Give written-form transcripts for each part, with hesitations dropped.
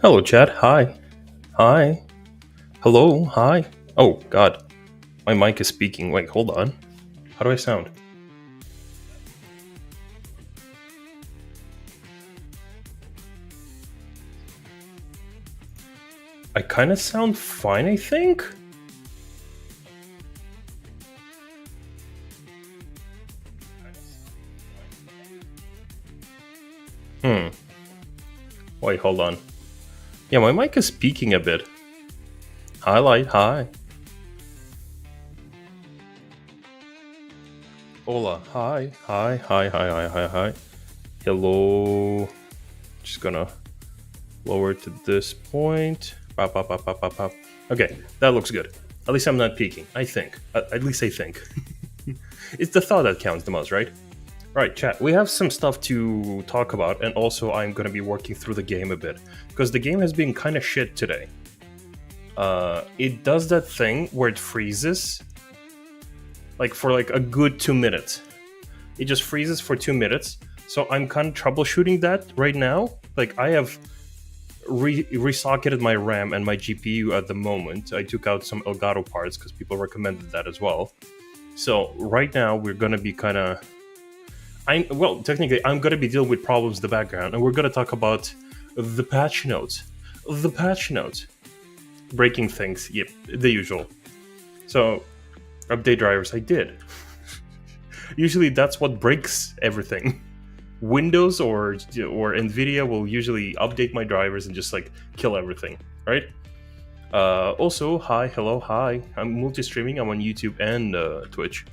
Hello, chat. Hi. Hi. Hello. Hi. Oh, God. My mic is speaking. Wait, hold on. How do I sound? I kind of sound fine, I think? Hmm. Wait, hold on. Yeah, my mic is speaking a bit. Hi, Light. Hi. Hola. Hi. Hi. Hi. Hi. Hi. Hi. Hi. Hello. Just gonna lower to this point. Pop, pop, pop, pop, pop, pop. Okay, that looks good. At least I'm not peeking. I think. At least I think. It's the thought that counts the most, right? Right, chat. We have some stuff to talk about, and also I'm going to be working through the game a bit because the game has been kind of shit today. It does that thing where it freezes, like for like a good 2 minutes. It just freezes for 2 minutes. So I'm kind of troubleshooting that right now. Like I have resocketed my RAM and my GPU at the moment. I took out some Elgato parts because people recommended that as well. So right now we're going to be kind of technically, I'm going to be dealing with problems in the background, and we're going to talk about the patch notes. The patch notes. Breaking things, yep, the usual. So, update drivers, I did. Usually that's what breaks everything. Windows or Nvidia will usually update my drivers and just like kill everything, right? Also, hi, hello, hi. I'm multi-streaming. I'm on YouTube and Twitch.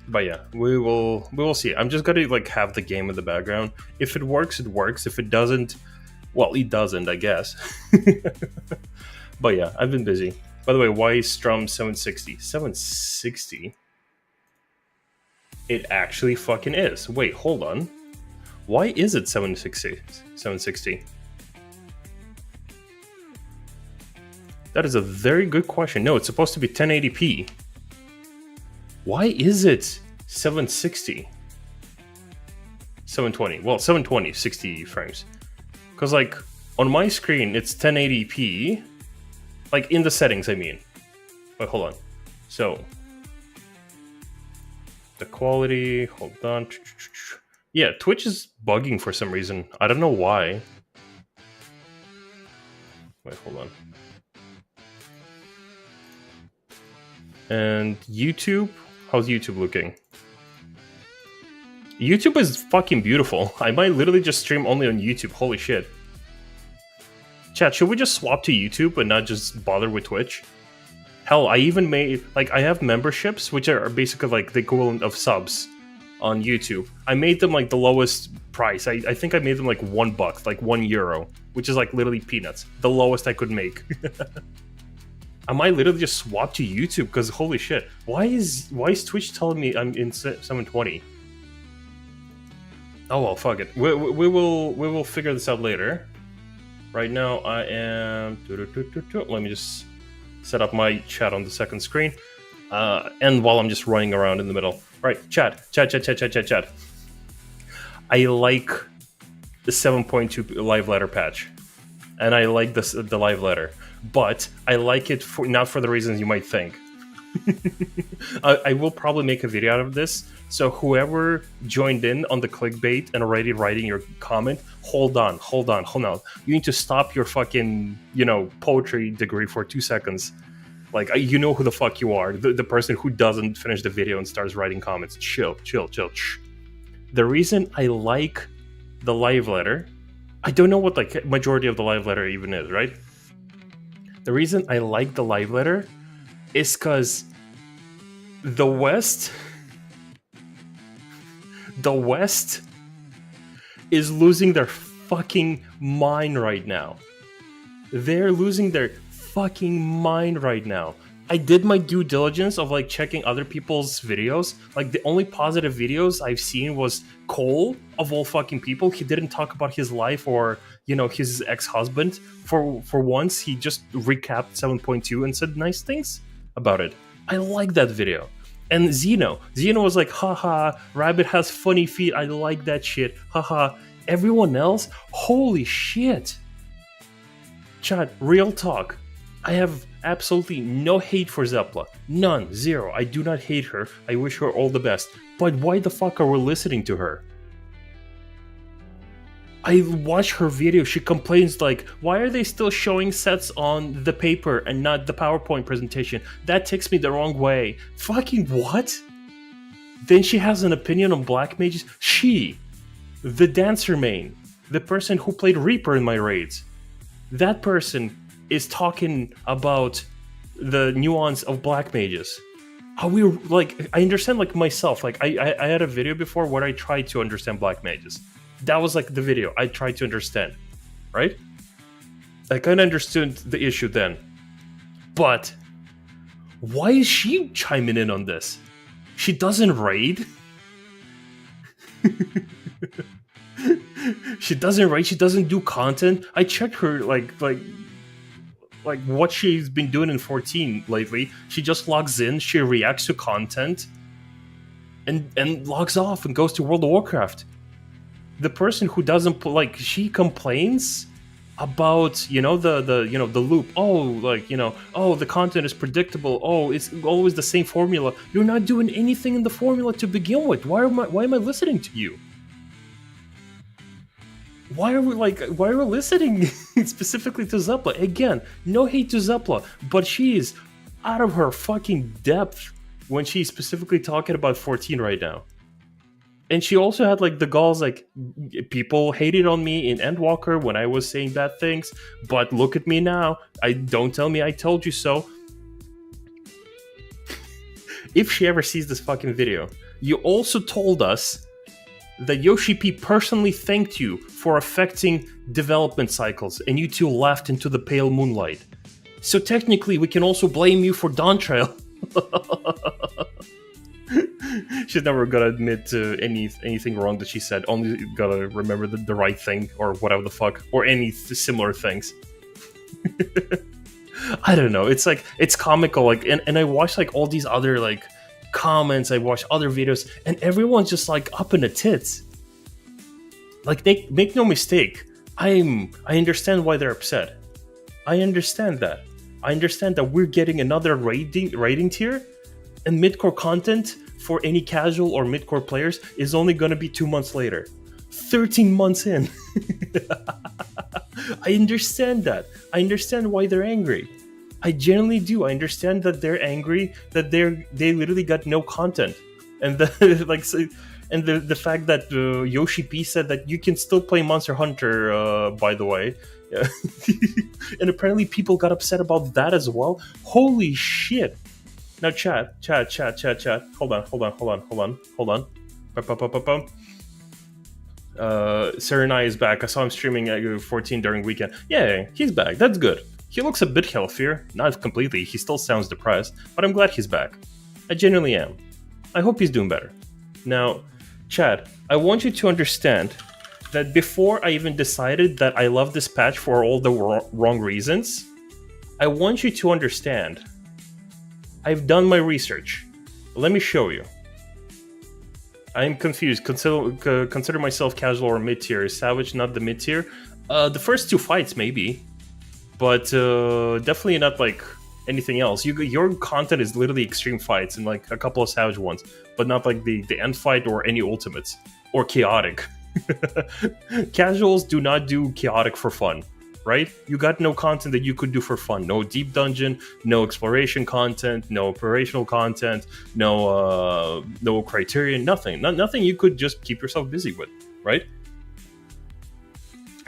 But yeah, we will see. I'm just gonna like have the game in the background. If it works, it works. If it doesn't, well, it doesn't, I guess. But yeah, I've been busy. By the way, why Strum 760? 760? It actually fucking is. Wait, hold on. Why is it 760? 760? That is a very good question. No, it's supposed to be 1080p. Why is it 760? 720. Well, 720, 60 frames. Because, like, on my screen, it's 1080p. Like, in the settings, I mean. Wait, hold on. So, the quality, hold on. Yeah, Twitch is bugging for some reason. I don't know why. Wait, hold on. And YouTube? How's YouTube looking? YouTube is fucking beautiful. I might literally just stream only on YouTube. Holy shit. Chat, should we just swap to YouTube and not just bother with Twitch? Hell, I even made, like, I have memberships, which are basically like the equivalent of subs on YouTube. I made them like the lowest price. I think I made them like $1, like €1, which is like literally peanuts. The lowest I could make. I might literally just swap to YouTube because holy shit. Why is Twitch telling me I'm in 720? Oh well, fuck it. We will figure this out later. Right now I am. Let me just set up my chat on the second screen. And while I'm just running around in the middle. Right, chat. I like the 7.2 live letter patch. And I like the live letter. But I like it for not for the reasons you might think. I will probably make a video out of this. So whoever joined in on the clickbait and already writing your comment, hold on. You need to stop your fucking, poetry degree for 2 seconds. Like, you know who the fuck you are. The person who doesn't finish the video and starts writing comments. Chill. The reason I like the live letter, I don't know what like majority of the live letter even is, right? The reason I like the live letter is because the West is losing their fucking mind right now. They're losing their fucking mind right now. I did my due diligence of like checking other people's videos. Like the only positive videos I've seen was Cole, of all fucking people. He didn't talk about his life or his ex-husband. For once, he just recapped 7.2 and said nice things about it. I like that video. And Zeno was like, haha, Rabbit has funny feet. I like that shit. Haha. Everyone else, holy shit. Chat, real talk. I have absolutely no hate for Zepla. None. Zero. I do not hate her. I wish her all the best. But why the fuck are we listening to her? I watch her video. She complains like, why are they still showing sets on the paper and not the PowerPoint presentation? That takes me the wrong way. Fucking what? Then she has an opinion on black mages. She, the dancer main, the person who played Reaper in my raids, that person is talking about the nuance of black mages. Are we like? I understand like myself. Like I had a video before where I tried to understand black mages. That was like the video I tried to understand, right? I kind of understood the issue then, but why is she chiming in on this? She doesn't raid. She doesn't raid. She doesn't do content. I checked her like what she's been doing in 14 lately. She just logs in, she reacts to content, and logs off and goes to World of Warcraft. The person who doesn't like, she complains about the loop. Oh, the content is predictable. Oh, it's always the same formula. You're not doing anything in the formula to begin with. Why am I listening to you? Why are we listening specifically to Zepla? Again, no hate to Zepla, but she is out of her fucking depth when she's specifically talking about 14 right now. And she also had like the galls, like, people hated on me in Endwalker when I was saying bad things, but look at me now. Don't tell me I told you so. If she ever sees this fucking video, you also told us that Yoshi P personally thanked you for affecting development cycles, and you two laughed into the pale moonlight. So technically, we can also blame you for Dawn Trail. She's never gonna admit to anything wrong that she said. Only gotta remember the right thing, or whatever the fuck, or any similar things. I don't know. It's like, it's comical. Like, and I watch like all these other like comments. I watch other videos, and everyone's just like up in the tits. Like, they make no mistake. I understand why they're upset. I understand that. I understand that we're getting another rating tier, and midcore content for any casual or midcore players is only going to be 2 months later. 13 months in. I understand that. I understand why they're angry. I genuinely do. I understand that they're angry that they literally got no content, and the fact that Yoshi P said that you can still play Monster Hunter. By the way, yeah. And apparently people got upset about that as well. Holy shit! Now chat. Hold on. Serenai is back. I saw him streaming at 14 during weekend. Yeah, he's back. That's good. He looks a bit healthier. Not completely. He still sounds depressed, but I'm glad he's back. I genuinely am. I hope he's doing better. Now, Chad, I want you to understand that before I even decided that I love this patch for all the wrong reasons, I want you to understand I've done my research. Let me show you. I'm confused. Consider myself casual or mid-tier. Is Savage not the mid-tier? The first 2 fights, maybe. But definitely not like anything else. Your content is literally extreme fights and like a couple of Savage ones, but not like the end fight or any ultimates. Or chaotic. Casuals do not do chaotic for fun. Right? You got no content that you could do for fun. No deep dungeon, no exploration content, no operational content, no criterion, nothing. Nothing you could just keep yourself busy with, right?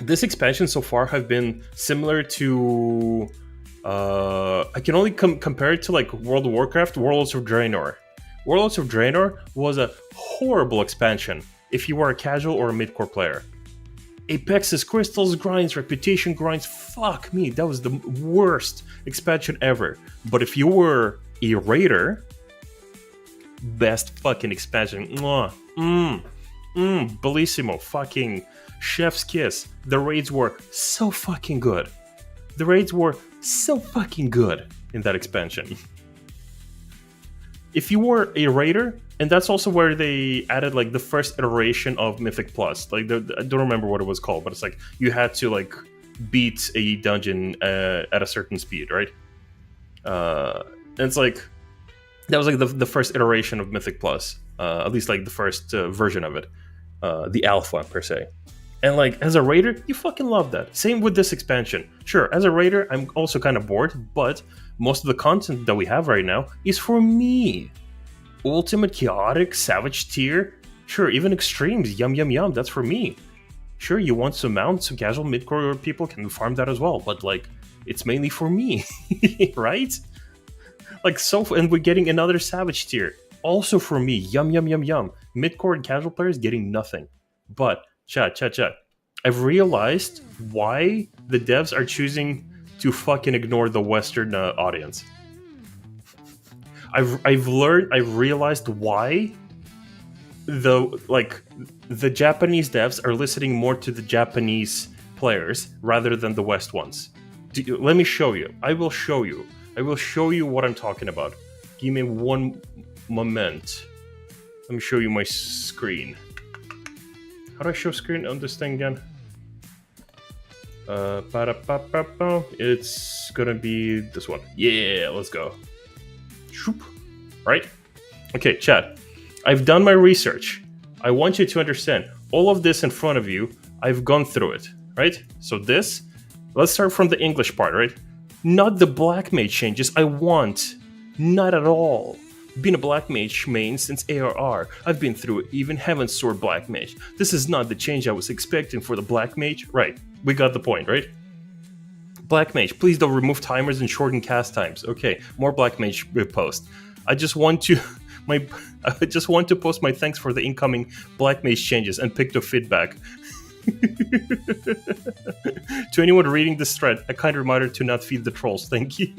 This expansion so far have been similar to... I can only compare it to like World of Warcraft, Warlords of Draenor. Warlords of Draenor was a horrible expansion if you were a casual or a mid-core player. Apex's crystals grinds, reputation grinds, fuck me, that was the worst expansion ever. But if you were a raider, best fucking expansion. Bellissimo, fucking chef's kiss. The raids were so fucking good. The raids were so fucking good in that expansion. If you were a raider, and that's also where they added like the first iteration of Mythic Plus. Like, I don't remember what it was called, but it's like you had to like beat a dungeon at a certain speed, right? And it's like that was like the first iteration of Mythic Plus, at least like the first version of it, the alpha per se. And like as a raider, you fucking love that. Same with this expansion. Sure, as a raider, I'm also kind of bored, but most of the content that we have right now is for me. Ultimate, chaotic, savage tier, sure, even extremes, yum yum yum, that's for me. Sure, you want some mounts, some casual mid-core people can farm that as well, but like, it's mainly for me, right? Like, and we're getting another savage tier, also for me, yum yum yum yum. Mid-core and casual players getting nothing. But, chat. I've realized why the devs are choosing to fucking ignore the Western audience. I've realized why the Japanese devs are listening more to the Japanese players rather than the West ones. Let me show you. I will show you what I'm talking about. Give me one moment. Let me show you my screen. How do I show screen on this thing again? It's gonna be this one. Yeah, let's go. Right? Okay, chat. I've done my research. I want you to understand all of this in front of you. I've gone through it, right? So this, let's start from the English part, right? Not the black mage changes I want. Not at all. Been a black mage main since ARR. I've been through it, even Heaven's Sword black mage. This is not the change I was expecting for the black mage. Right, we got the point, right? Black mage, please don't remove timers and shorten cast times. Okay, more black mage post. I just want to post my thanks for the incoming black mage changes and pick the feedback. To anyone reading this thread, a kind reminder to not feed the trolls. Thank you.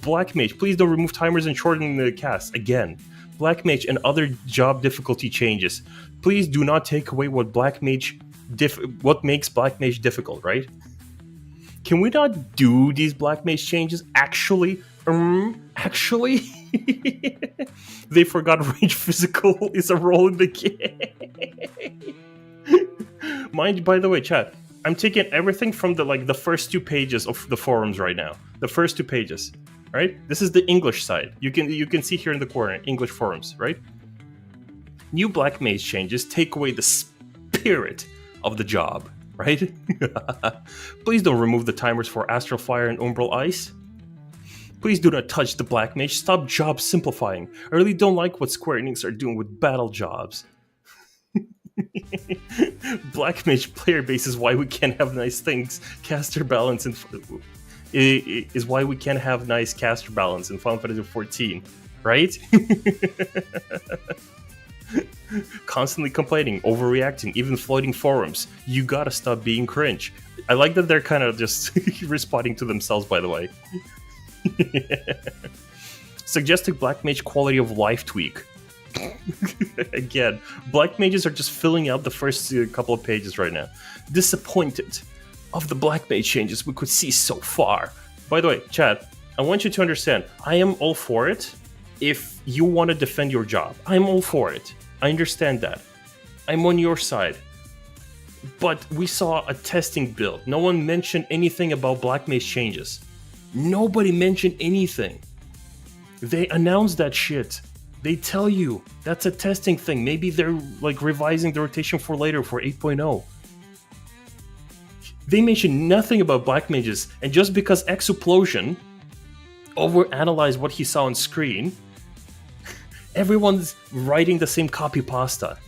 Black mage, please don't remove timers and shorten the cast again. Black mage and other job difficulty changes. Please do not take away what what makes black mage difficult, right? Can we not do these black mage changes? Actually, they forgot range physical is a role in the game. Mind, by the way, chat, I'm taking everything from the first 2 pages of the forums right now. The first 2 pages, right? This is the English side. You can see here in the corner, English forums, right? New black mage changes take away the spirit of the job, right? Please don't remove the timers for Astral Fire and Umbral Ice. Please do not touch the black mage. Stop job simplifying. I really don't like what Square Enix are doing with battle jobs. Black mage player base is why we can't have nice things. Caster balance is why we can't have nice caster balance in Final Fantasy XIV, right? Constantly complaining, overreacting, even floating forums. You gotta stop being cringe. I like that they're kind of just responding to themselves, by the way. Suggested black mage quality of life tweak. Again, black mages are just filling out the first couple of pages right now. Disappointed of the black mage changes we could see so far. By the way, chat, I want you to understand, I am all for it if you want to defend your job. I'm all for it. I understand that. I'm on your side. But we saw a testing build. No one mentioned anything about black mage changes. Nobody mentioned anything. They announced that shit. They tell you that's a testing thing. Maybe they're revising the rotation for later for 8.0. They mentioned nothing about black mages, and just because Exoplosion overanalyzed what he saw on screen, everyone's writing the same copy pasta.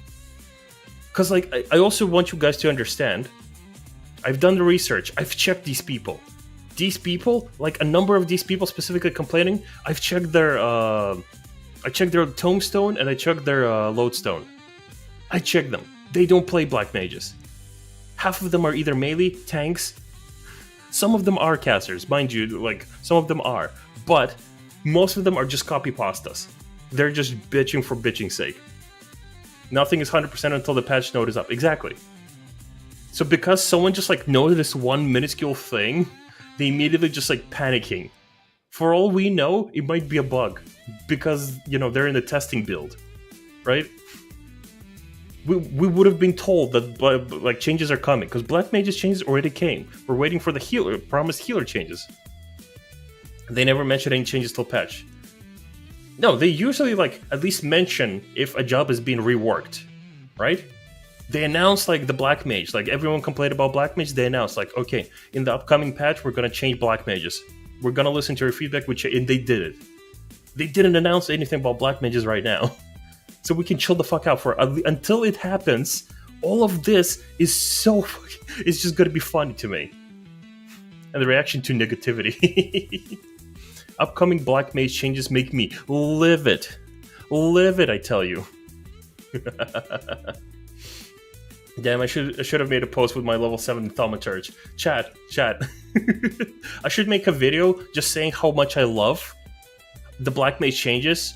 Because I also want you guys to understand, I've done the research, I've checked these people. These people, a number of these people specifically complaining, I've checked their tombstone and I checked their lodestone. I checked them. They don't play black mages. Half of them are either melee, tanks. Some of them are casters, mind you, some of them are. But most of them are just copy pastas. They're just bitching for bitching's sake. Nothing is 100% until the patch note is up. Exactly. So because someone just noted this one minuscule thing, they immediately just panicking. For all we know, it might be a bug. Because, they're in the testing build. Right? we would have been told that like changes are coming because Black Mage's changes already came. We're waiting for the healer promised healer changes. They never mentioned any changes till patch. No, they usually like at least mention if a job is being reworked, right? They announced like the Black Mage, like everyone complained about Black Mage. They announced like, okay, in the upcoming patch we're gonna change Black Mages. We're gonna listen to your feedback, and they did it. They didn't announce anything about Black Mages right now. So we can chill the fuck out for until it happens. All of this is so... It's just going to be funny to me. And the reaction to negativity. Upcoming Black Mage changes make me livid. Livid, I tell you. Damn, I should have made a post with my level 7 thaumaturge. Chat. I should make a video just saying how much I love the Black Mage changes.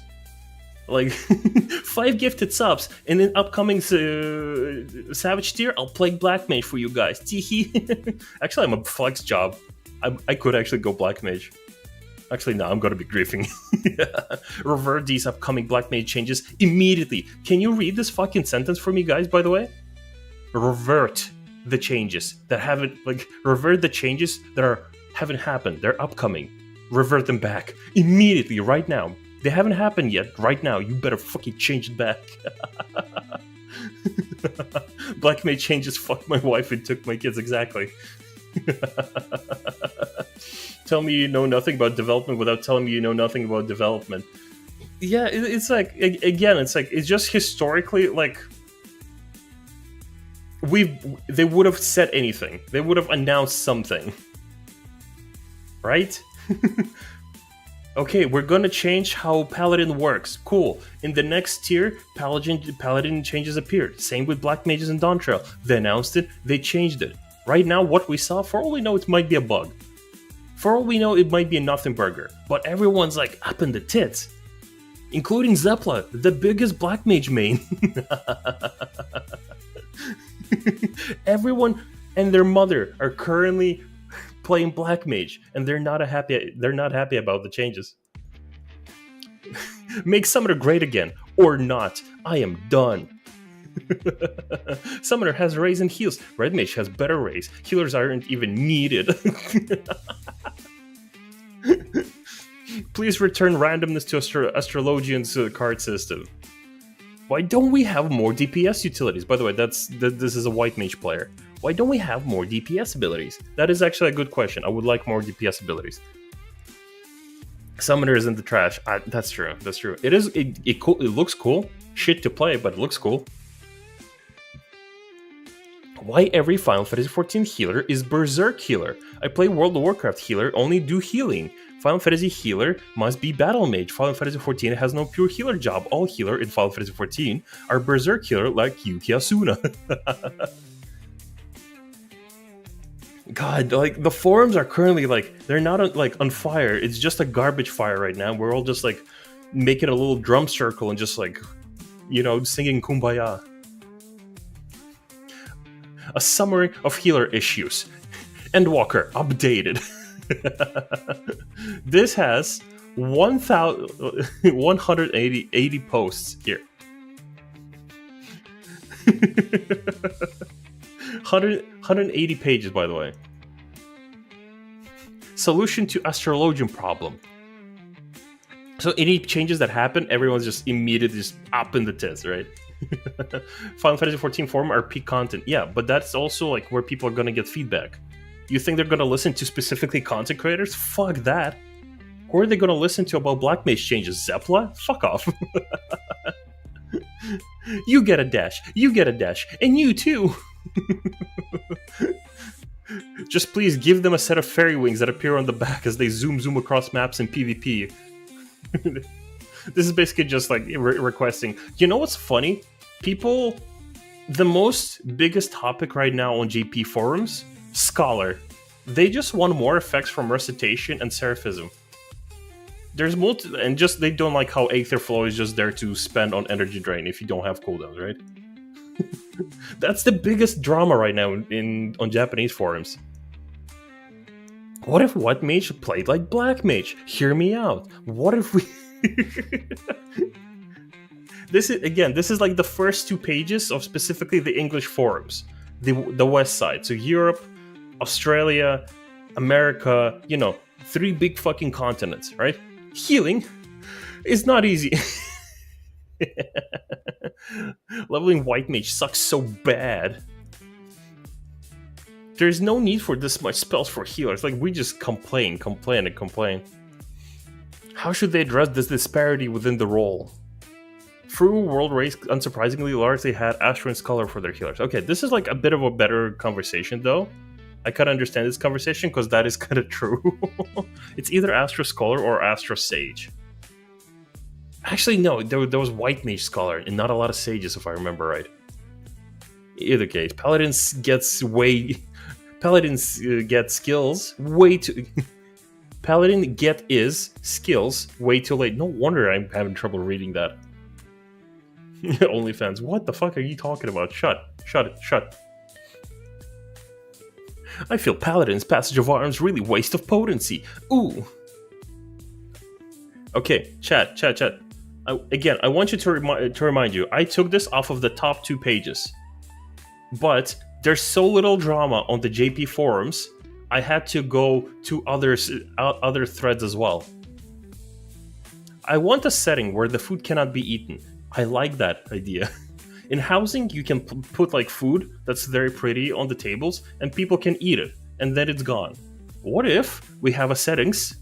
Like 5 gifted subs, and in upcoming Savage tier, I'll play Black Mage for you guys. Actually, I'm a flex job. I could actually go Black Mage. Actually, no, I'm gonna be griefing. Revert these upcoming Black Mage changes immediately. Can you read this fucking sentence for me, guys? By the way, revert the changes that haven't revert the changes that haven't happened. They're upcoming. Revert them back immediately, right now. They haven't happened yet. Right now, you better fucking change it back. Black Mage changes fucked my wife and took my kids, exactly. Tell me you know nothing about development without telling me you know nothing about development. Yeah, it's like, again, it's like, it's just historically, like, they would have said anything. They would have announced something. Right? Okay, we're gonna change how Paladin works. Cool. In the next tier, Paladin changes appeared. Same with Black Mages and Dawntrail. They announced it, they changed it. Right now, what we saw, for all we know, it might be a bug. For all we know, it might be a nothing burger. But everyone's like up in the tits. Including Zepla, the biggest Black Mage main. Everyone and their mother are currently playing Black Mage, and they're not happy about the changes. Make Summoner great again, or not. I am done. Summoner has raise and heals. Red Mage has better raise. Healers aren't even needed. Please return randomness to Astrologian's card system. Why don't we have more DPS utilities? By the way, this is a White Mage player. Why don't we have more DPS abilities? That is actually a good question. I would like more DPS abilities. Summoner is in the trash. That's true. That's true. It is. It looks cool. Shit to play, but it looks cool. Why every Final Fantasy XIV healer is Berserk healer? I play World of Warcraft healer, only do healing. Final Fantasy healer must be Battle Mage. Final Fantasy XIV has no pure healer job. All healer in Final Fantasy XIV are Berserk healer like Yuki Asuna. God, like the forums are currently like they're not like on fire. It's just a garbage fire right now. We're all just like making a little drum circle and just like, you know, singing Kumbaya. A summary of healer issues. Endwalker updated. This has 180 posts here. 180 pages, by the way. Solution to Astrologian problem. So any changes that happen, everyone's just immediately just up in the tits, right? Final Fantasy XIV forum are peak content. Yeah, but that's also like where people are gonna get feedback. You think they're gonna listen to specifically content creators? Fuck that. Who are they gonna listen to about Black Mage changes? Zepla? Fuck off. You get a dash, and you too. Just please give them a set of fairy wings that appear on the back as they zoom across maps in PvP. This is basically just like requesting. You know what's funny? People, the biggest topic right now on JP forums, Scholar. They just want more effects from Recitation and Seraphism. There's and just they don't like how Aether Flow is just there to spend on energy drain if you don't have cooldowns, right? That's the biggest drama right now on Japanese forums. What if White Mage played like Black Mage? Hear me out. What if we... This is like the first 2 pages of specifically the English forums, the West side. So Europe, Australia, America, 3 big fucking continents, right? Healing is not easy. Leveling White Mage sucks so bad. There's no need for this much spells for healers. Like, we just complain. How should they address this disparity within the role? True World Race, unsurprisingly, largely had Astro and Scholar for their healers. Okay, this is like a bit of a better conversation, though. I kind of understand this conversation, because that is kind of true. It's either Astro Scholar or Astro Sage. Actually, no, there was White Mage Scholar, and not a lot of Sages, if I remember right. In either case, Paladins get skills way too... Paladin get skills way too late. No wonder I'm having trouble reading that. OnlyFans, what the fuck are you talking about? Shut. I feel Paladin's Passage of Arms really waste of potency. Ooh. Okay, chat. Again, I want you to remind you, I took this off of the top 2 pages. But there's so little drama on the JP forums, I had to go to other threads as well. I want a setting where the food cannot be eaten. I like that idea. In housing, you can put like food that's very pretty on the tables, and people can eat it, and then it's gone. What if we have a settings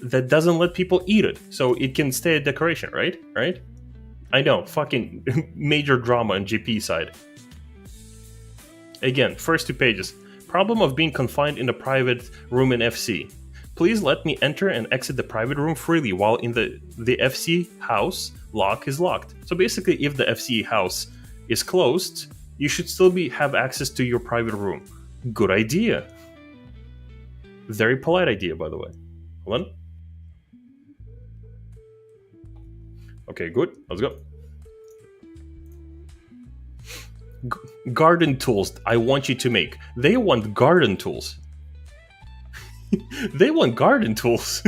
that doesn't let people eat it, so it can stay a decoration, right? I know, fucking major drama on GP side. Again, first 2 pages. Problem of being confined in a private room in FC. Please let me enter and exit the private room freely while in the FC house lock is locked. So basically, if the FC house is closed, you should still have access to your private room. Good idea. Very polite idea, by the way. Hold on. Okay, good. Let's go. Garden tools I want you to make. They want garden tools. They want garden tools.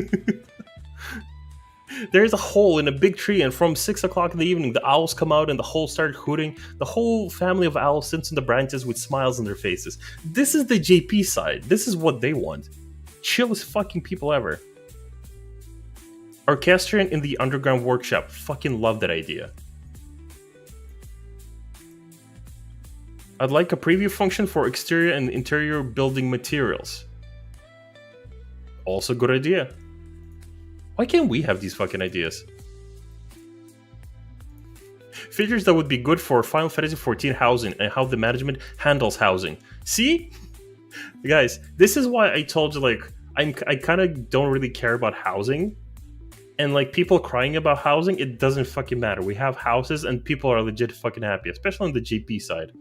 There's a hole in a big tree, and from 6 o'clock in the evening, the owls come out and the hole started hooting. The whole family of owls sits in the branches with smiles on their faces. This is the JP side. This is what they want. Chillest fucking people ever. Orchestrion in the underground workshop. Fucking love that idea. I'd like a preview function for exterior and interior building materials. Also good idea. Why can't we have these fucking ideas? Features that would be good for Final Fantasy XIV housing and how the management handles housing. See? Guys, this is why I told you, like, I kind of don't really care about housing. And, like, people crying about housing, it doesn't fucking matter. We have houses and people are legit fucking happy, especially on the JP side.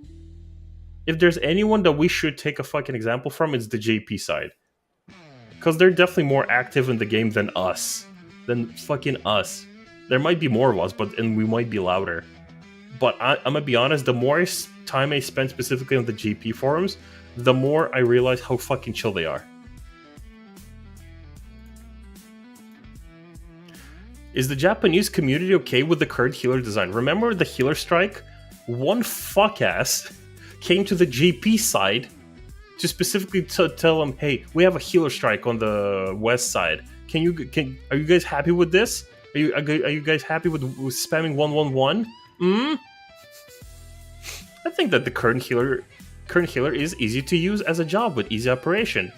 If there's anyone that we should take a fucking example from, it's the JP side. Because they're definitely more active in the game than us. Than fucking us. There might be more of us, and we might be louder. But I'm gonna be honest, the more time I spend specifically on the JP forums, the more I realize how fucking chill they are. Is the Japanese community okay with the current healer design? Remember the healer strike? One fuck-ass came to the JP side to specifically tell them, hey, we have a healer strike on the west side. Are you guys happy with this? Are you guys happy with spamming 111? I think that the current healer is easy to use as a job with easy operation.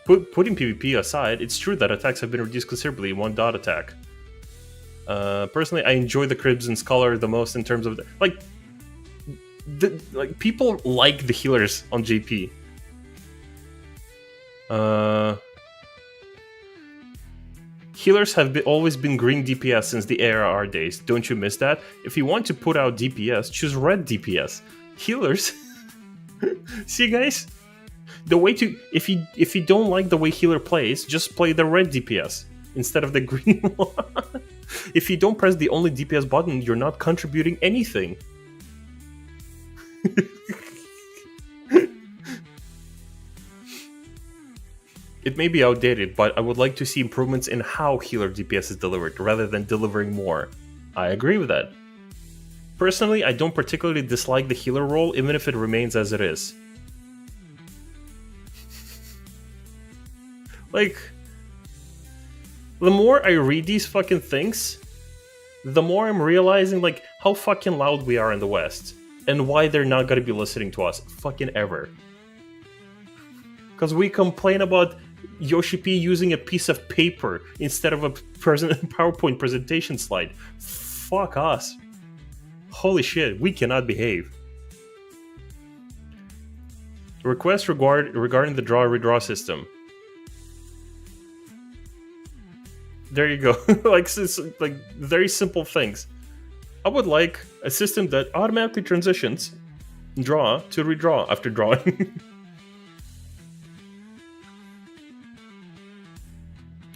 Putting PvP aside, it's true that attacks have been reduced considerably in one dot attack. Personally, I enjoy the Crimson Scholar the most in terms of people like the healers on JP. Healers have always been green DPS since the ARR days. Don't you miss that? If you want to put out DPS, choose red DPS. Healers. See, guys, the way to if you don't like the way healer plays, just play the red DPS instead of the green one. If you don't press the only DPS button, you're not contributing anything. It may be outdated, but I would like to see improvements in how healer DPS is delivered, rather than delivering more. I agree with that. Personally, I don't particularly dislike the healer role, even if it remains as it is. Like, the more I read these fucking things, the more I'm realizing, like, how fucking loud we are in the West. And why they're not gonna be listening to us fucking ever. Because we complain about Yoshi P using a piece of paper instead of a PowerPoint presentation slide. Fuck us. Holy shit, we cannot behave. Request regarding the draw-redraw system. There you go. Like very simple things. I would like a system that automatically transitions draw to redraw after drawing.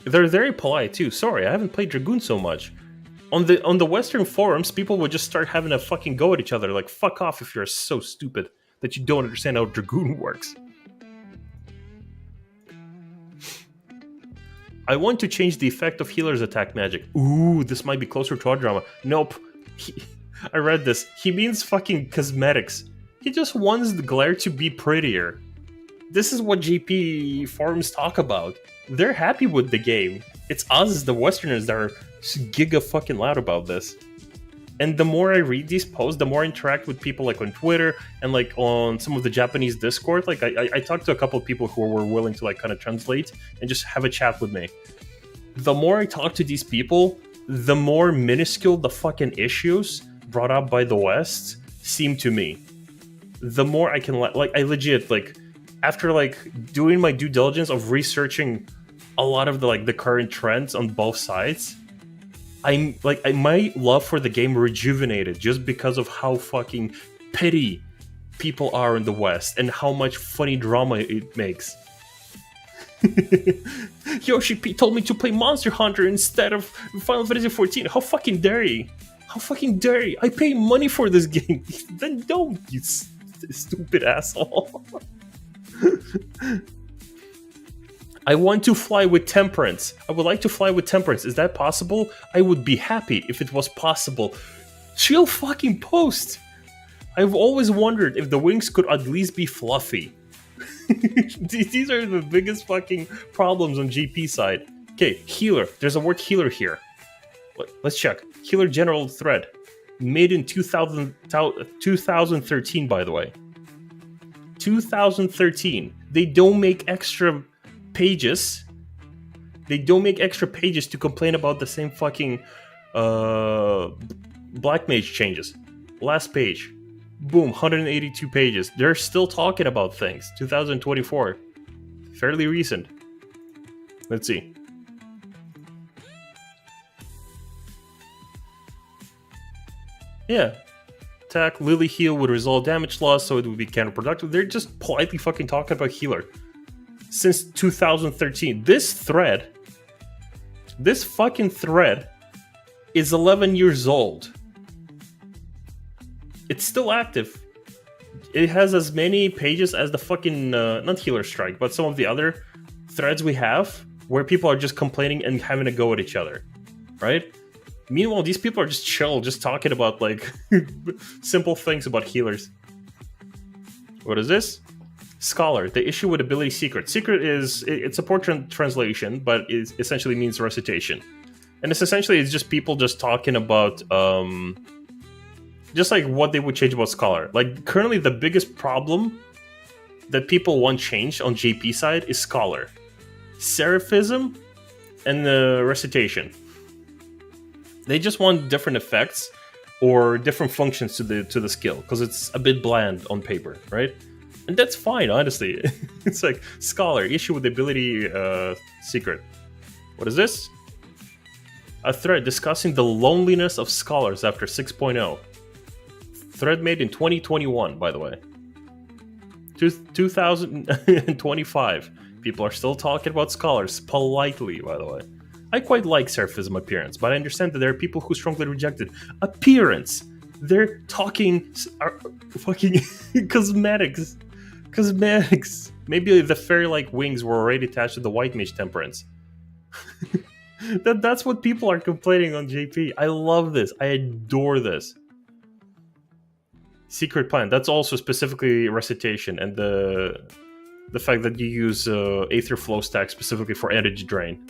They're very polite too. Sorry, I haven't played Dragoon so much. On the Western forums, people would just start having a fucking go at each other. Like, fuck off if you're so stupid that you don't understand how Dragoon works. I want to change the effect of healer's attack magic. Ooh, this might be closer to our drama. Nope. I read this. He means fucking cosmetics. He just wants the glare to be prettier. This is what GP forums talk about. They're happy with the game. It's us, the Westerners, that are giga fucking loud about this. And the more I read these posts, the more I interact with people like on Twitter and like on some of the Japanese Discord. Like I talked to a couple of people who were willing to like kind of translate and just have a chat with me. The more I talk to these people, the more minuscule the fucking issues brought up by the West seem to me. The more I can like I legit like after like doing my due diligence of researching a lot of the current trends on both sides, my love for the game rejuvenated just because of how fucking petty people are in the West and how much funny drama it makes. Yoshi P told me to play Monster Hunter instead of Final Fantasy XIV. How fucking dare you? How fucking dare you? I pay money for this game. Then don't, you stupid asshole. I want to fly with Temperance. I would like to fly with Temperance. Is that possible? I would be happy if it was possible. Chill fucking post. I've always wondered if the wings could at least be fluffy. These are the biggest fucking problems on GP side. Okay, healer. There's a word healer here. Let's check. Healer general thread. Made in 2013, by the way. 2013. They don't make extra pages. They don't make extra pages to complain about the same fucking Black Mage changes. Last page. Boom, 182 pages. They're still talking about things. 2024. Fairly recent. Let's see. Yeah. Attack, Lily heal would resolve damage loss, so it would be counterproductive. They're just politely fucking talking about healer. Since 2013. This fucking thread, is 11 years old. It's still active. It has as many pages as the fucking, not Healer Strike, but some of the other threads we have, where people are just complaining and having a go at each other, right? Meanwhile, these people are just chill, just talking about, like, simple things about healers. What is this? Scholar, the issue with ability secret. Secret is, it's a poor translation, but it essentially means recitation. And it's just people just talking about, just like what they would change about Scholar. Like, currently the biggest problem that people want changed on JP side is Scholar. Seraphism and the recitation. They just want different effects or different functions to the skill, because it's a bit bland on paper, right? And that's fine, honestly. It's like, Scholar, issue with the ability secret. What is this? A thread discussing the loneliness of scholars after 6.0. Thread made in 2021, by the way. 2025. People are still talking about scholars, politely, by the way. I quite like Seraphism appearance, but I understand that there are people who strongly reject it. Appearance! They're talking fucking cosmetics. Cosmetics. Maybe the fairy-like wings were already attached to the white mage temperance. That's what people are complaining on JP. I love this. I adore this. Secret plan. That's also specifically recitation and the fact that you use Aether Flow Stack specifically for energy drain.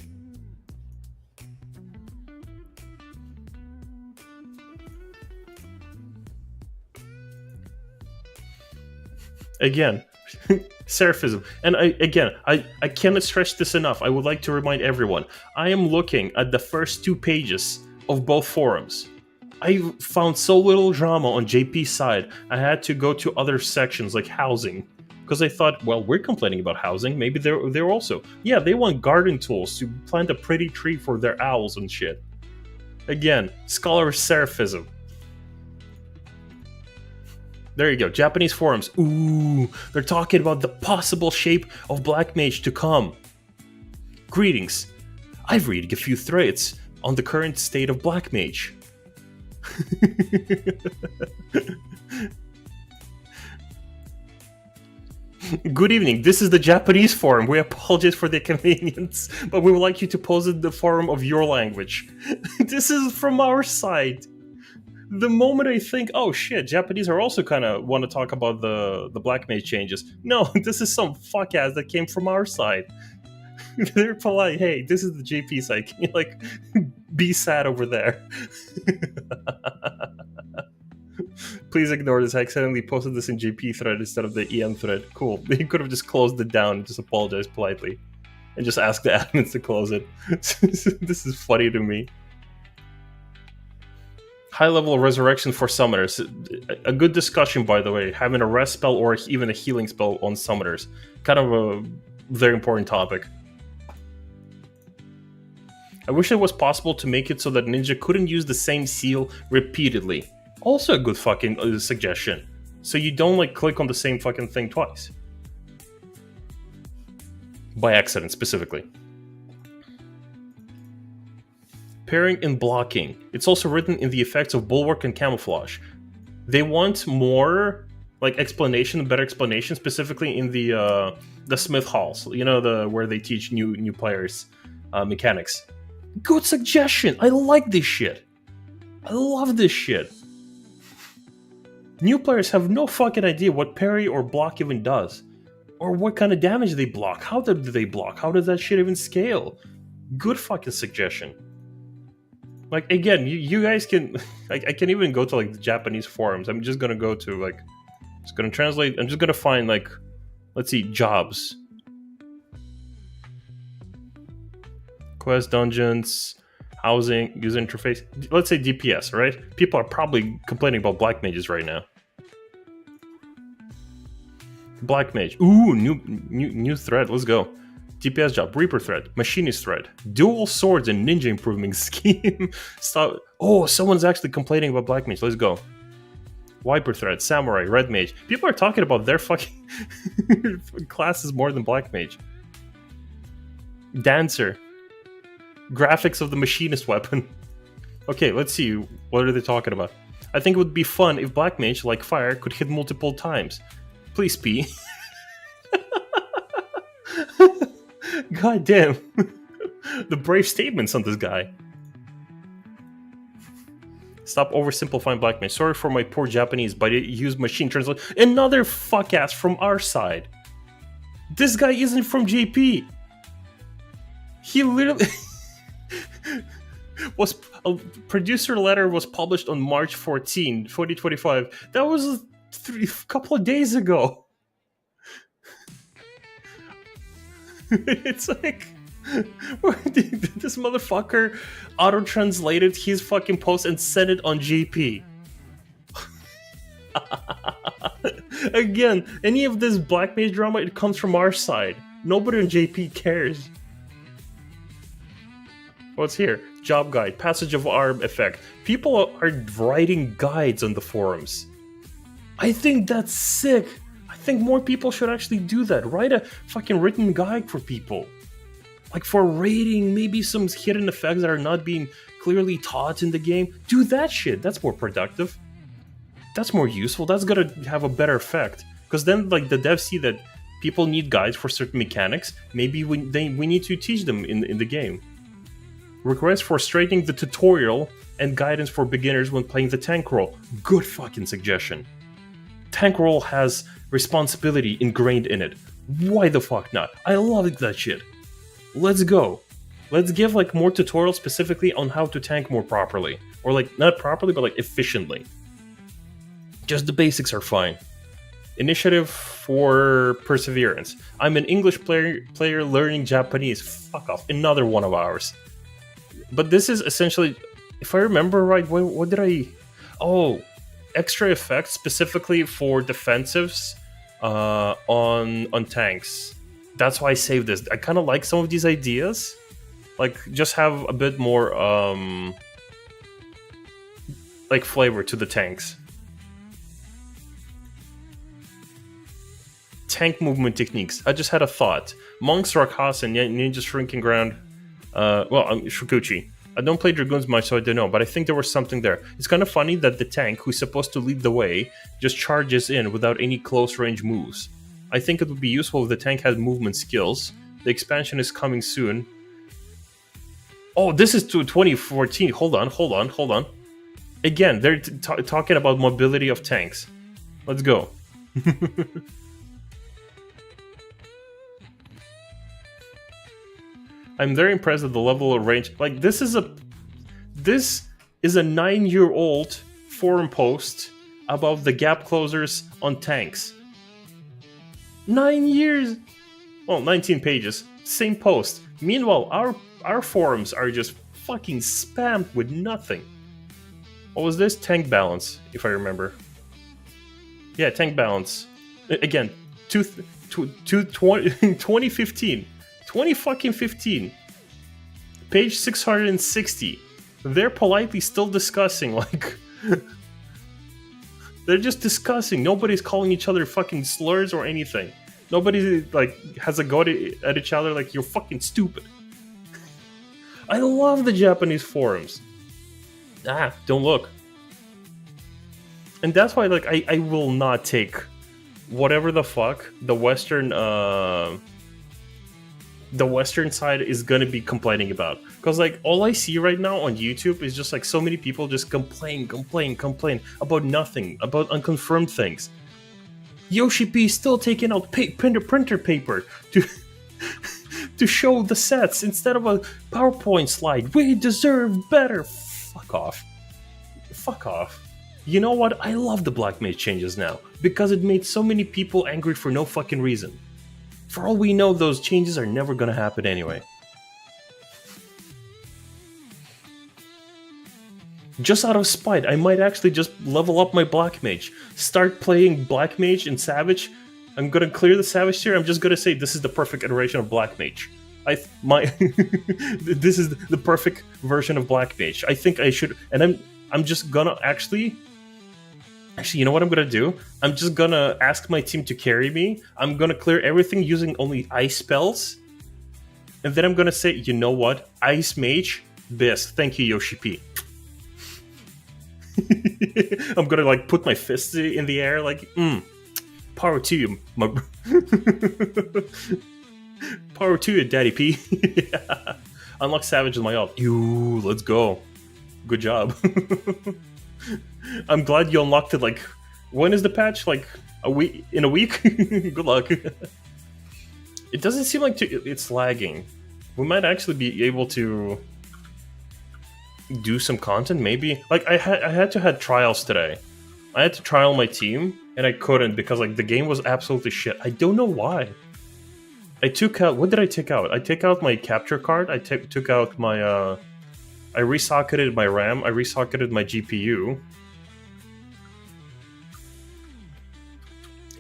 Again, Seraphism. And I cannot stress this enough. I would like to remind everyone, I am looking at the first 2 pages of both forums. I found so little drama on JP's side, I had to go to other sections like housing. Because I thought, well, we're complaining about housing, maybe they're also. Yeah, they want garden tools to plant a pretty tree for their owls and shit. Again, Scholar of Seraphism. There you go, Japanese forums. Ooh, they're talking about the possible shape of Black Mage to come. Greetings. I've read a few threads on the current state of Black Mage. Good evening, this is the Japanese forum. We apologize for the inconvenience, but we would like you to pose in the forum of your language. This is from our side. The moment I think, oh shit, Japanese are also kind of want to talk about the Black Mage changes. No, this is some fuck ass that came from our side. They're polite. Hey, this is the JP side. Can you like be sad over there? Please ignore this. I accidentally posted this in JP thread instead of the EN thread. Cool. You could have just closed it down and just apologized politely. And just ask the admins to close it. This is funny to me. High level resurrection for summoners. A good discussion, by the way. Having a rest spell or even a healing spell on summoners. Kind of a very important topic. I wish it was possible to make it so that Ninja couldn't use the same seal repeatedly. Also a good fucking suggestion. So you don't like click on the same fucking thing twice. By accident, specifically. Pairing and blocking. It's also written in the effects of Bulwark and Camouflage. They want more like explanation, better explanation, specifically in the Smith Halls. You know, where they teach new players mechanics. Good suggestion. I like this shit. I love this shit. New players have no fucking idea what parry or block even does. Or what kind of damage they block. How do they block? How does that shit even scale? Good fucking suggestion. Like, again, you guys can... Like, I can even go to, like, the Japanese forums. I'm just gonna go to, like... Just gonna translate... I'm just gonna find, like... Let's see, jobs. Quest, dungeons... Housing, user interface. Let's say DPS, right? People are probably complaining about Black Mages right now. Black Mage. Ooh, new thread. Let's go. DPS job. Reaper thread. Machinist thread. Dual swords and ninja improvement scheme. Stop. Oh, someone's actually complaining about Black Mage. Let's go. Wiper thread. Samurai. Red Mage. People are talking about their fucking classes more than Black Mage. Dancer. Graphics of the machinist weapon. Okay, let's see. What are they talking about? I think it would be fun if Black Mage, like fire, could hit multiple times. Please, P. God damn. The brave statements on this guy. Stop oversimplifying Black Mage. Sorry for my poor Japanese, but I used machine translation. Another fuck ass from our side. This guy isn't from JP. He literally... was a producer letter was published on March 14, 2025. That was a couple of days ago. It's like this motherfucker auto-translated his fucking post and sent it on GP. Again, any of this Black Mage drama, it comes from our side. Nobody on JP cares. What's here? Job guide, passage of arm effect. People are writing guides on the forums. I think that's sick. I think more people should actually do that. Write a fucking written guide for people. Like for rating, maybe some hidden effects that are not being clearly taught in the game. Do that shit. That's more productive. That's more useful. That's gonna have a better effect. Because then, like, the devs see that people need guides for certain mechanics. Maybe we need to teach them in the game. Request for straightening the tutorial and guidance for beginners when playing the tank role. Good fucking suggestion. Tank role has responsibility ingrained in it. Why the fuck not? I love that shit. Let's go. Let's give like more tutorials specifically on how to tank more properly. Or like, not properly, but like efficiently. Just the basics are fine. Initiative for perseverance. I'm an English player learning Japanese. Fuck off. Another one of ours. But this is essentially, if I remember right, what did I... Oh, extra effects specifically for defensives on tanks. That's why I saved this. I kind of like some of these ideas. Like, just have a bit more like flavor to the tanks. Tank movement techniques. I just had a thought. Monks, Rakasa, and Ninja Shrinking Ground. Shukuchi. I don't play Dragoons much, so I don't know, but I think there was something there. It's kind of funny that the tank, who's supposed to lead the way, just charges in without any close-range moves. I think it would be useful if the tank had movement skills. The expansion is coming soon. Oh, this is to 2014. Hold on. Again, they're talking about mobility of tanks. Let's go. I'm very impressed at the level of range. Like, this is a 9-year-old forum post about the gap closers on tanks. 9 years. Well, 19 pages. Same post. Meanwhile, our forums are just fucking spammed with nothing. What was this? Tank balance, if I remember. Yeah, tank balance. Again, 2015. 2015. Page 660. They're politely still discussing, like... They're just discussing. Nobody's calling each other fucking slurs or anything. Nobody, like, has a go at each other like, you're fucking stupid. I love the Japanese forums. Don't look. And that's why, like, I will not take whatever the fuck the Western side is gonna be complaining about. Because, like, all I see right now on YouTube is just, like, so many people just complain about nothing, about unconfirmed things. Yoshi P still taking out printer paper to show the sets instead of a PowerPoint slide. We deserve better. Fuck off. You know what? I love the Black Mage changes now, because it made so many people angry for no fucking reason. For all we know, those changes are never gonna happen anyway. Just out of spite, I might actually just level up my Black Mage. Start playing Black Mage and Savage. I'm gonna clear the Savage tier. I'm just gonna say this is the perfect iteration of Black Mage. This is the perfect version of Black Mage. I think I should, and I'm just gonna actually, you know what I'm gonna do? I'm just gonna ask my team to carry me. I'm gonna clear everything using only ice spells, and then I'm gonna say, you know what? Ice Mage, best. Thank you, Yoshi P. I'm gonna, like, put my fists in the air, like, power to you, power to you, Daddy P. Yeah. Unlock Savage with my ult. Let's go. Good job. I'm glad you unlocked it, like, when is the patch? Like, in a week? Good luck. It doesn't seem like it's lagging. We might actually be able to do some content, maybe. Like, I had to have trials today. I had to trial my team, and I couldn't because, like, the game was absolutely shit. I don't know why. I took out... What did I take out? I took out my capture card. I took out my... I resocketed my RAM. I resocketed my GPU.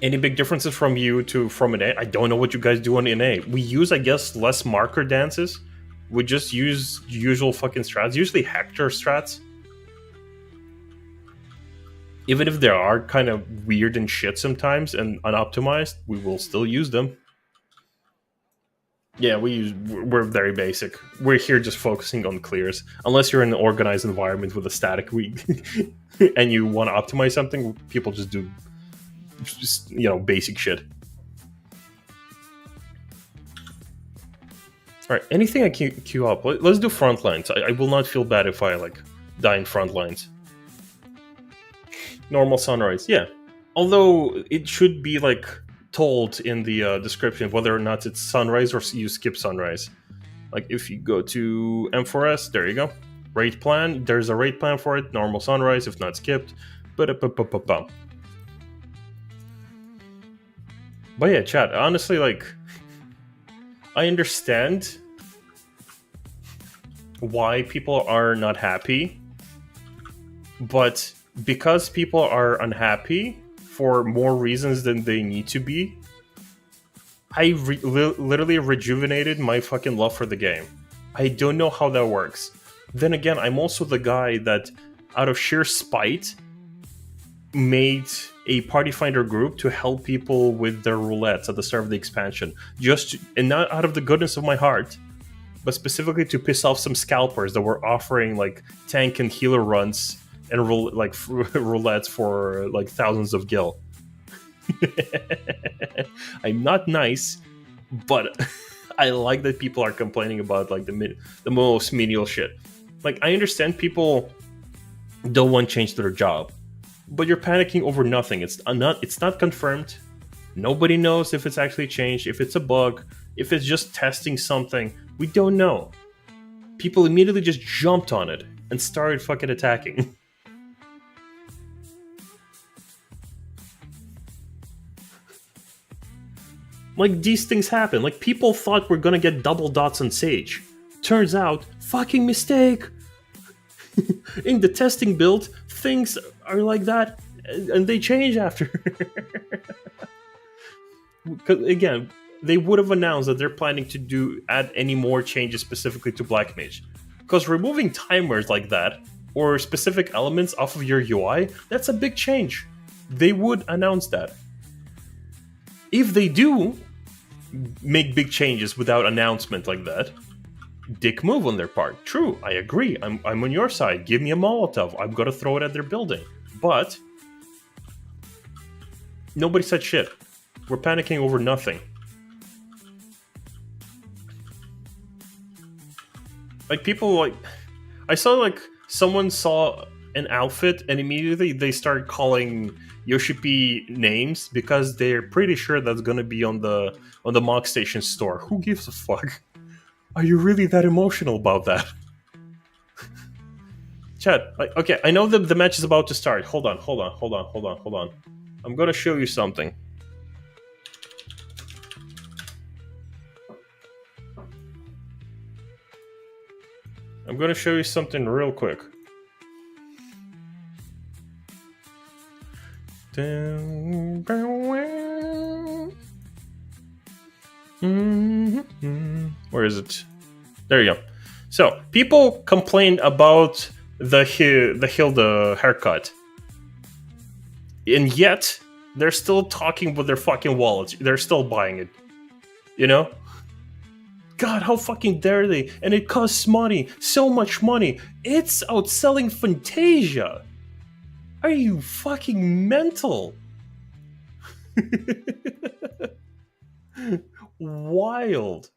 Any big differences from NA? I don't know what you guys do on NA. We use, I guess, less marker dances. We just use usual fucking strats. Usually Hector strats. Even if they are kind of weird and shit sometimes and unoptimized, we will still use them. Yeah, we're very basic. We're here just focusing on clears. Unless you're in an organized environment with a static week and you want to optimize something, people just do just, you know, basic shit. All right, anything I can queue up? Let's do front lines. I will not feel bad if I like die in front lines. Normal sunrise, yeah. Although it should be like told in the description whether or not it's sunrise or you skip sunrise. Like if you go to M4S, there you go. Rate plan, there's a rate plan for it. Normal sunrise, if not skipped. But yeah, chat, honestly, like, I understand why people are not happy, but because people are unhappy for more reasons than they need to be, I literally rejuvenated my fucking love for the game. I don't know how that works. Then again, I'm also the guy that, out of sheer spite, made a party finder group to help people with their roulettes at the start of the expansion. And not out of the goodness of my heart, but specifically to piss off some scalpers that were offering like tank and healer runs and roulettes for like thousands of gil. I'm not nice, but I like that people are complaining about like the most menial shit. Like, I understand people don't want change to their job, but you're panicking over nothing. It's not confirmed. Nobody knows if it's actually changed, if it's a bug, if it's just testing something. We don't know. People immediately just jumped on it and started fucking attacking. Like, these things happen. Like, people thought we're gonna get double dots on Sage. Turns out, fucking mistake. In the testing build, things are like that, and they change after. Because again, they would have announced that they're planning to add any more changes specifically to Black Mage. Because removing timers like that, or specific elements off of your UI, that's a big change. They would announce that. If they do make big changes without announcement like that, dick move on their part. True, I agree. I'm on your side. Give me a Molotov. I'm gonna throw it at their building. But nobody said shit. We're panicking over nothing. Like, people, like, I saw like someone saw an outfit and immediately they started calling Yoshipi names because they're pretty sure that's gonna be on the Mock Station store. Who gives a fuck? Are you really that emotional about that? Chat, like, okay, I know the match is about to start. Hold on. I'm gonna show you something. I'm gonna show you something real quick. Where is it? There you go. So, people complained about the Hilda haircut. And yet, they're still talking with their fucking wallets. They're still buying it. You know? God, how fucking dare they? And it costs money. So much money. It's outselling Fantasia. Are you fucking mental? Wild.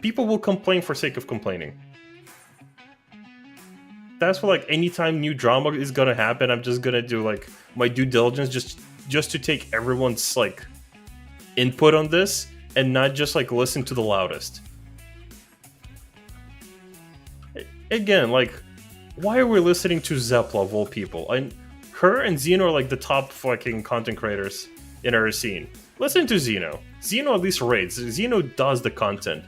People will complain for sake of complaining. That's why, like, anytime new drama is gonna happen, I'm just gonna do like my due diligence just to take everyone's like input on this and not just like listen to the loudest. Again, like, why are we listening to Zepla of all people? Her and Xeno are like the top fucking content creators in our scene. Listen to Xeno. Xeno at least rates. Xeno does the content.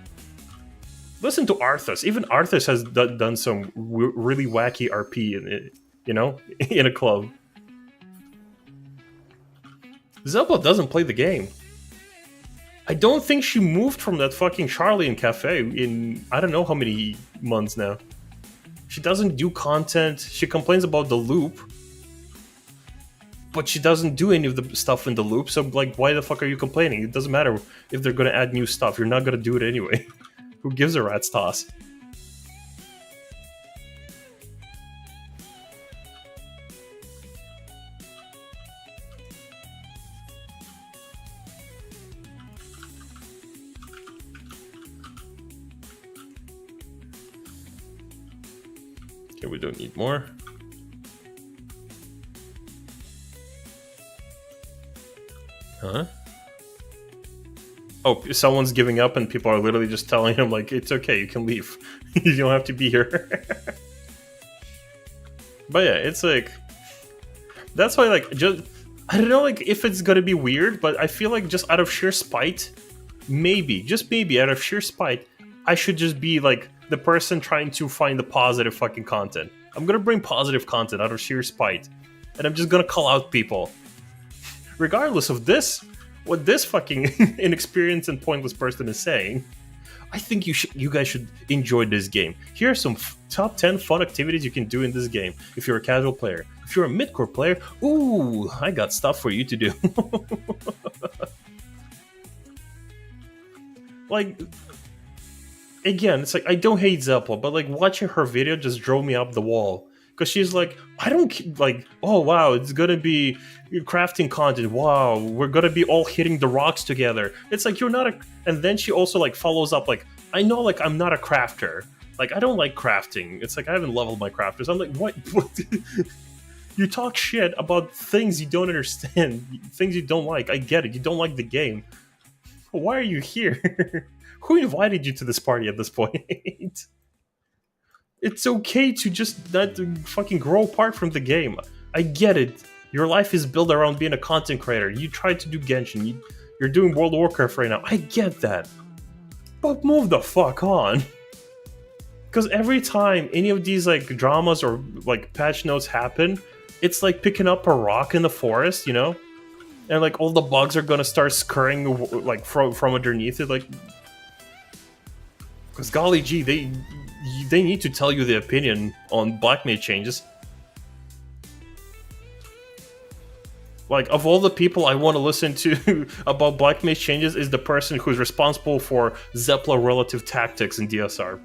Listen to Arthas. Even Arthas has done some really wacky RP, in a club. Zepla doesn't play the game. I don't think she moved from that fucking Charlie and Cafe in I don't know how many months now. She doesn't do content. She complains about the loop. But she doesn't do any of the stuff in the loop, so like, why the fuck are you complaining? It doesn't matter if they're gonna add new stuff. You're not gonna do it anyway. Who gives a rat's toss? Okay, we don't need more. Huh? Oh, someone's giving up and people are literally just telling him, like, it's okay, you can leave. You don't have to be here. But yeah, it's like... That's why, like, just... I don't know, like, if it's gonna be weird, but I feel like just out of sheer spite, maybe, just maybe, out of sheer spite, I should just be, like, the person trying to find the positive fucking content. I'm gonna bring positive content out of sheer spite. And I'm just gonna call out people. Regardless of this, what this fucking inexperienced and pointless person is saying, I think you guys should enjoy this game. Here are some top 10 fun activities you can do in this game if you're a casual player. If you're a mid-core player, ooh, I got stuff for you to do. Like, again, it's like, I don't hate Zeppel, but like watching her video just drove me up the wall. Because she's like, I don't, like, oh wow, it's gonna be crafting content, wow, we're gonna be all hitting the rocks together. It's like, you're not a, and then she also like follows up like, I know, like, I'm not a crafter. Like, I don't like crafting. It's like, I haven't leveled my crafters. I'm like, what? You talk shit about things you don't understand, things you don't like. I get it, you don't like the game. Why are you here? Who invited you to this party at this point? It's okay to just not fucking grow apart from the game. I get it. Your life is built around being a content creator. You tried to do Genshin. You're doing World of Warcraft right now. I get that. But move the fuck on. Because every time any of these like dramas or like patch notes happen, it's like picking up a rock in the forest, you know? And like all the bugs are gonna start scurrying like from underneath it, like... Because golly gee, they need to tell you the opinion on Black Mage changes. Like, of all the people I want to listen to about Black Mage changes is the person who's responsible for Zeppla relative tactics in DSR.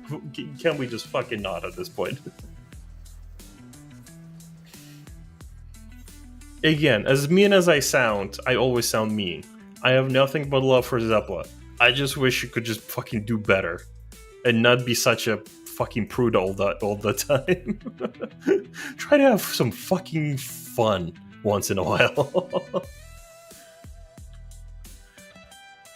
Can we just fucking not at this point? Again, as mean as I sound, I always sound mean. I have nothing but love for Zeppla. I just wish you could just fucking do better. And not be such a fucking prude all the time. Try to have some fucking fun once in a while.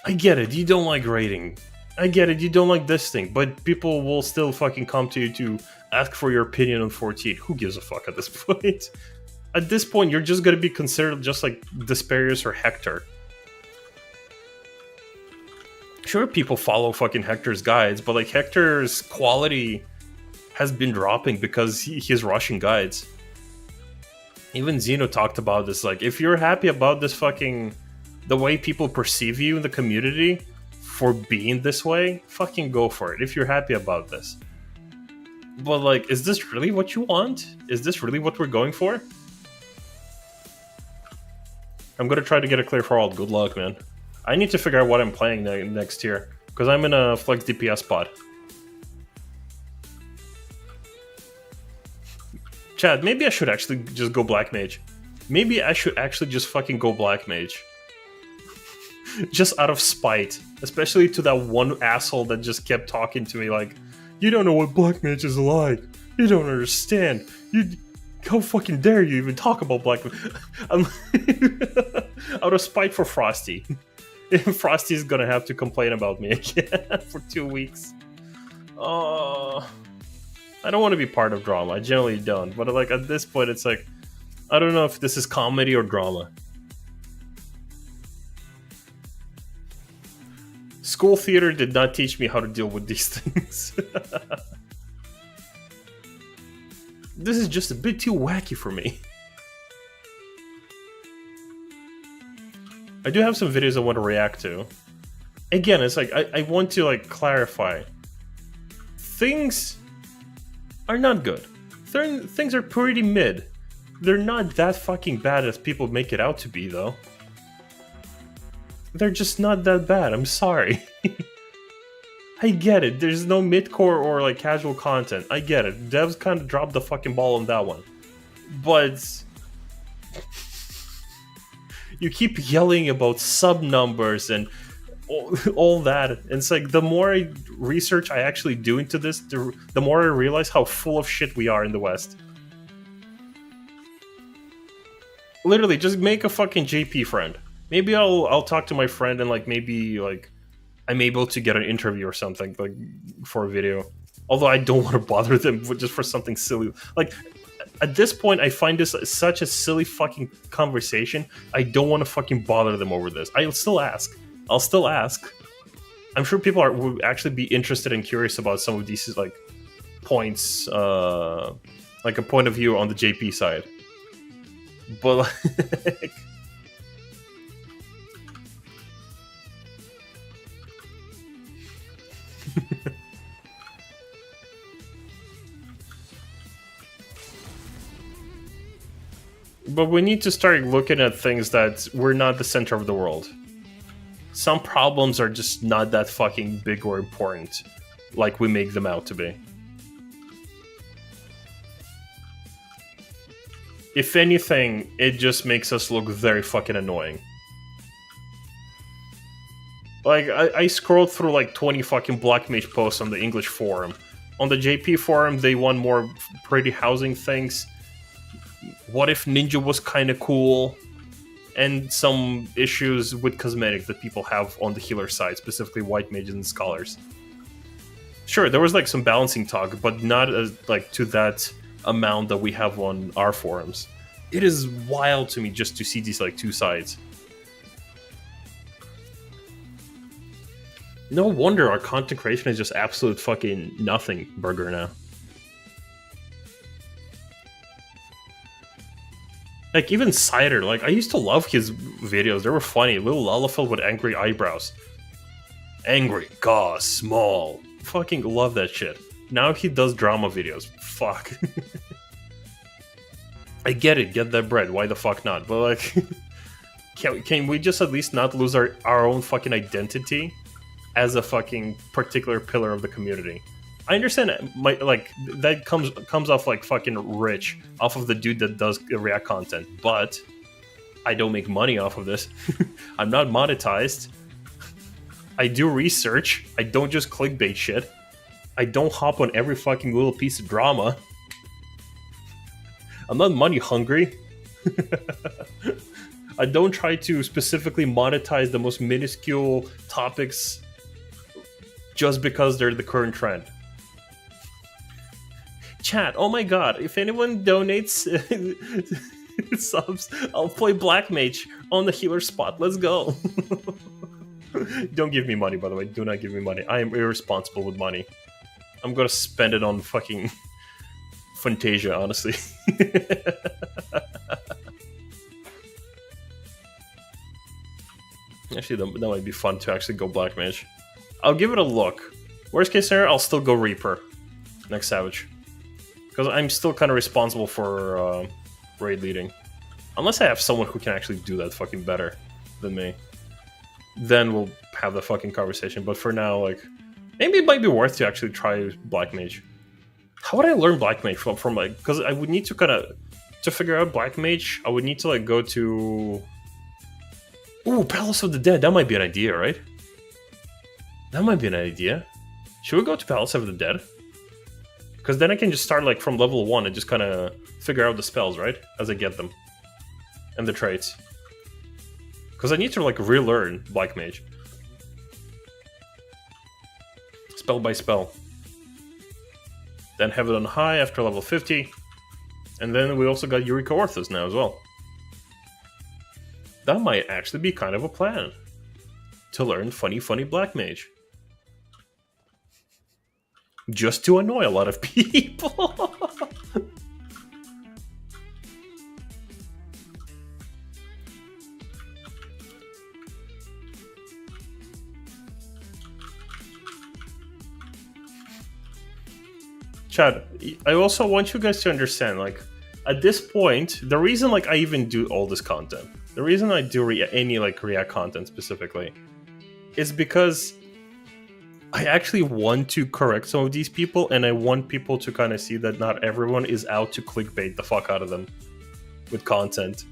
I get it, you don't like raiding. I get it, you don't like this thing, but people will still fucking come to you to ask for your opinion on 14. Who gives a fuck at this point? At this point, you're just gonna be considered just like Desperius or Hector. Sure, people follow fucking Hector's guides, but like Hector's quality has been dropping because he's rushing guides. Even Xeno talked about this, like, if you're happy about this fucking... the way people perceive you in the community for being this way, fucking go for it, if you're happy about this. But like, is this really what you want? Is this really what we're going for? I'm gonna try to get a clear for all. Good luck, man. I need to figure out what I'm playing next year, because I'm in a flex DPS spot. Chad, maybe I should actually just go Black Mage. Maybe I should actually just fucking go Black Mage. Just out of spite. Especially to that one asshole that just kept talking to me like, you don't know what Black Mage is like. You don't understand. How fucking dare you even talk about Black Mage? I'm out of spite for Frosty. Frosty's gonna have to complain about me again for 2 weeks. I don't want to be part of drama. I generally don't. But like at this point, it's like, I don't know if this is comedy or drama. School theater did not teach me how to deal with these things. This is just a bit too wacky for me. I do have some videos I want to react to. Again, it's like, I want to like clarify. Things are not good. Things are pretty mid. They're not that fucking bad as people make it out to be, though. They're just not that bad, I'm sorry. I get it, there's no mid-core or like casual content. I get it, devs kind of dropped the fucking ball on that one. But... you keep yelling about sub numbers and all that. And it's like the more research I actually do into this, the more I realize how full of shit we are in the West. Literally, just make a fucking JP friend. Maybe I'll talk to my friend and like maybe like I'm able to get an interview or something like for a video. Although I don't want to bother them just for something silly. Like at this point, I find this such a silly fucking conversation. I don't want to fucking bother them over this. I'll still ask. I'm sure people would actually be interested and curious about some of these like points, like a point of view on the JP side. But like, but we need to start looking at things that we're not the center of the world. Some problems are just not that fucking big or important, like we make them out to be. If anything, it just makes us look very fucking annoying. Like, I scrolled through like 20 fucking Black Mage posts on the English forum. On the JP forum, they want more pretty housing things. What if Ninja was kind of cool? And some issues with cosmetics that people have on the healer side, specifically white mages and scholars. Sure, there was like some balancing talk, but not as, like to that amount that we have on our forums. It is wild to me just to see these like two sides. No wonder our content creation is just absolute fucking nothing burger now. Like, even Cider, like, I used to love his videos. They were funny. Little Lullafell with angry eyebrows. Angry, gauze, small. Fucking love that shit. Now he does drama videos. Fuck. I get it, get that bread. Why the fuck not? But, like, can we just at least not lose our own fucking identity as a fucking particular pillar of the community? I understand that comes off like fucking rich off of the dude that does React content, but I don't make money off of this. I'm not monetized. I do research. I don't just clickbait shit. I don't hop on every fucking little piece of drama. I'm not money hungry. I don't try to specifically monetize the most minuscule topics just because they're the current trend. Chat, oh my god, if anyone donates subs, I'll play Black Mage on the healer spot. Let's go. Don't give me money, by the way. Do not give me money. I am irresponsible with money. I'm gonna spend it on fucking Fantasia, honestly. Actually, that might be fun to actually go Black Mage. I'll give it a look. Worst case scenario, I'll still go Reaper next Savage. Because I'm still kind of responsible for raid leading. Unless I have someone who can actually do that fucking better than me. Then we'll have the fucking conversation. But for now, like, maybe it might be worth to actually try Black Mage. How would I learn Black Mage from like... Because I would need to kind of... To figure out Black Mage, I would need to, like, go to... Ooh, Palace of the Dead. That might be an idea, right? That might be an idea. Should we go to Palace of the Dead? Because then I can just start like from level 1 and just kind of figure out the spells, right? As I get them. And the traits. Because I need to like relearn Black Mage. Spell by spell. Then have it on high after level 50. And then we also got Eureka Orthos now as well. That might actually be kind of a plan. To learn funny Black Mage. Just to annoy a lot of people. Chad, I also want you guys to understand, like, at this point, the reason, like, I even do all this content, the reason I do any, like, React content specifically, is because I actually want to correct some of these people, and I want people to kind of see that not everyone is out to clickbait the fuck out of them with content.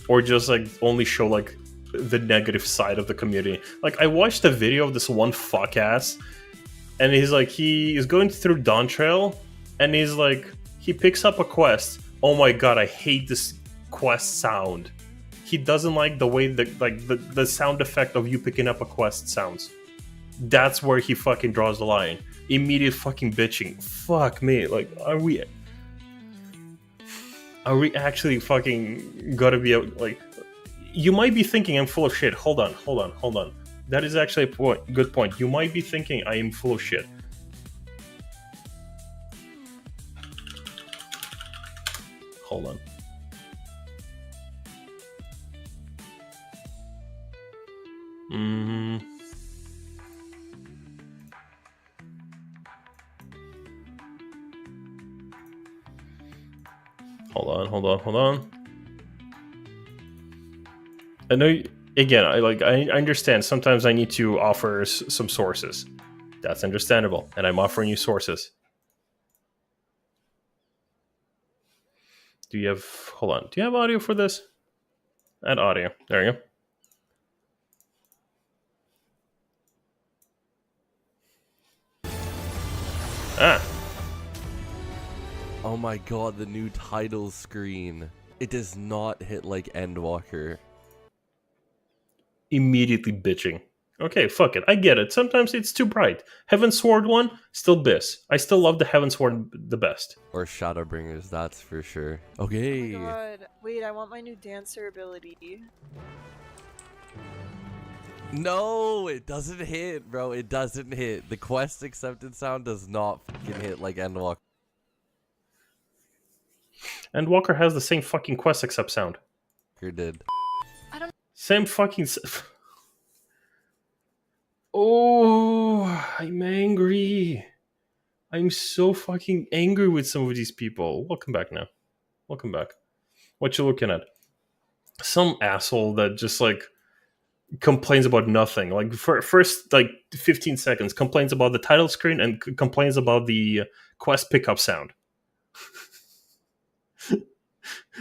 Or just, like, only show, like, the negative side of the community. Like, I watched a video of this one fuck ass, and he's like, he is going through Dawn Trail, and he's like, he picks up a quest. Oh my god, I hate this quest sound. He doesn't like the way the sound effect of you picking up a quest sounds. That's where he fucking draws the line. Immediate fucking bitching. Fuck me. Like, are we actually fucking gotta be like? You might be thinking I'm full of shit. Hold on. That is actually a good point. You might be thinking I am full of shit. Hold on. Hold on. I know. Again, I understand. Sometimes I need to offer some sources. That's understandable, and I'm offering you sources. Do you have? Hold on. Do you have audio for this? Add audio. There you go. Ah. Oh my god, the new title screen. It does not hit like Endwalker. Immediately bitching. Okay, fuck it. I get it. Sometimes it's too bright. Heavensward one, still Biss. I still love the Heavensward the best. Or Shadowbringers, that's for sure. Okay. Oh my god. Wait, I want my new dancer ability. No, it doesn't hit, bro. It doesn't hit. The quest accepted sound does not fucking hit like Endwalker. Endwalker has the same fucking quest accept sound. Did. I don't. Same fucking. Oh, I'm angry. I'm so fucking angry with some of these people. Welcome back now. Welcome back. What you looking at? Some asshole that just like complains about nothing. Like for first like 15 seconds, complains about the title screen and complains about the quest pickup sound.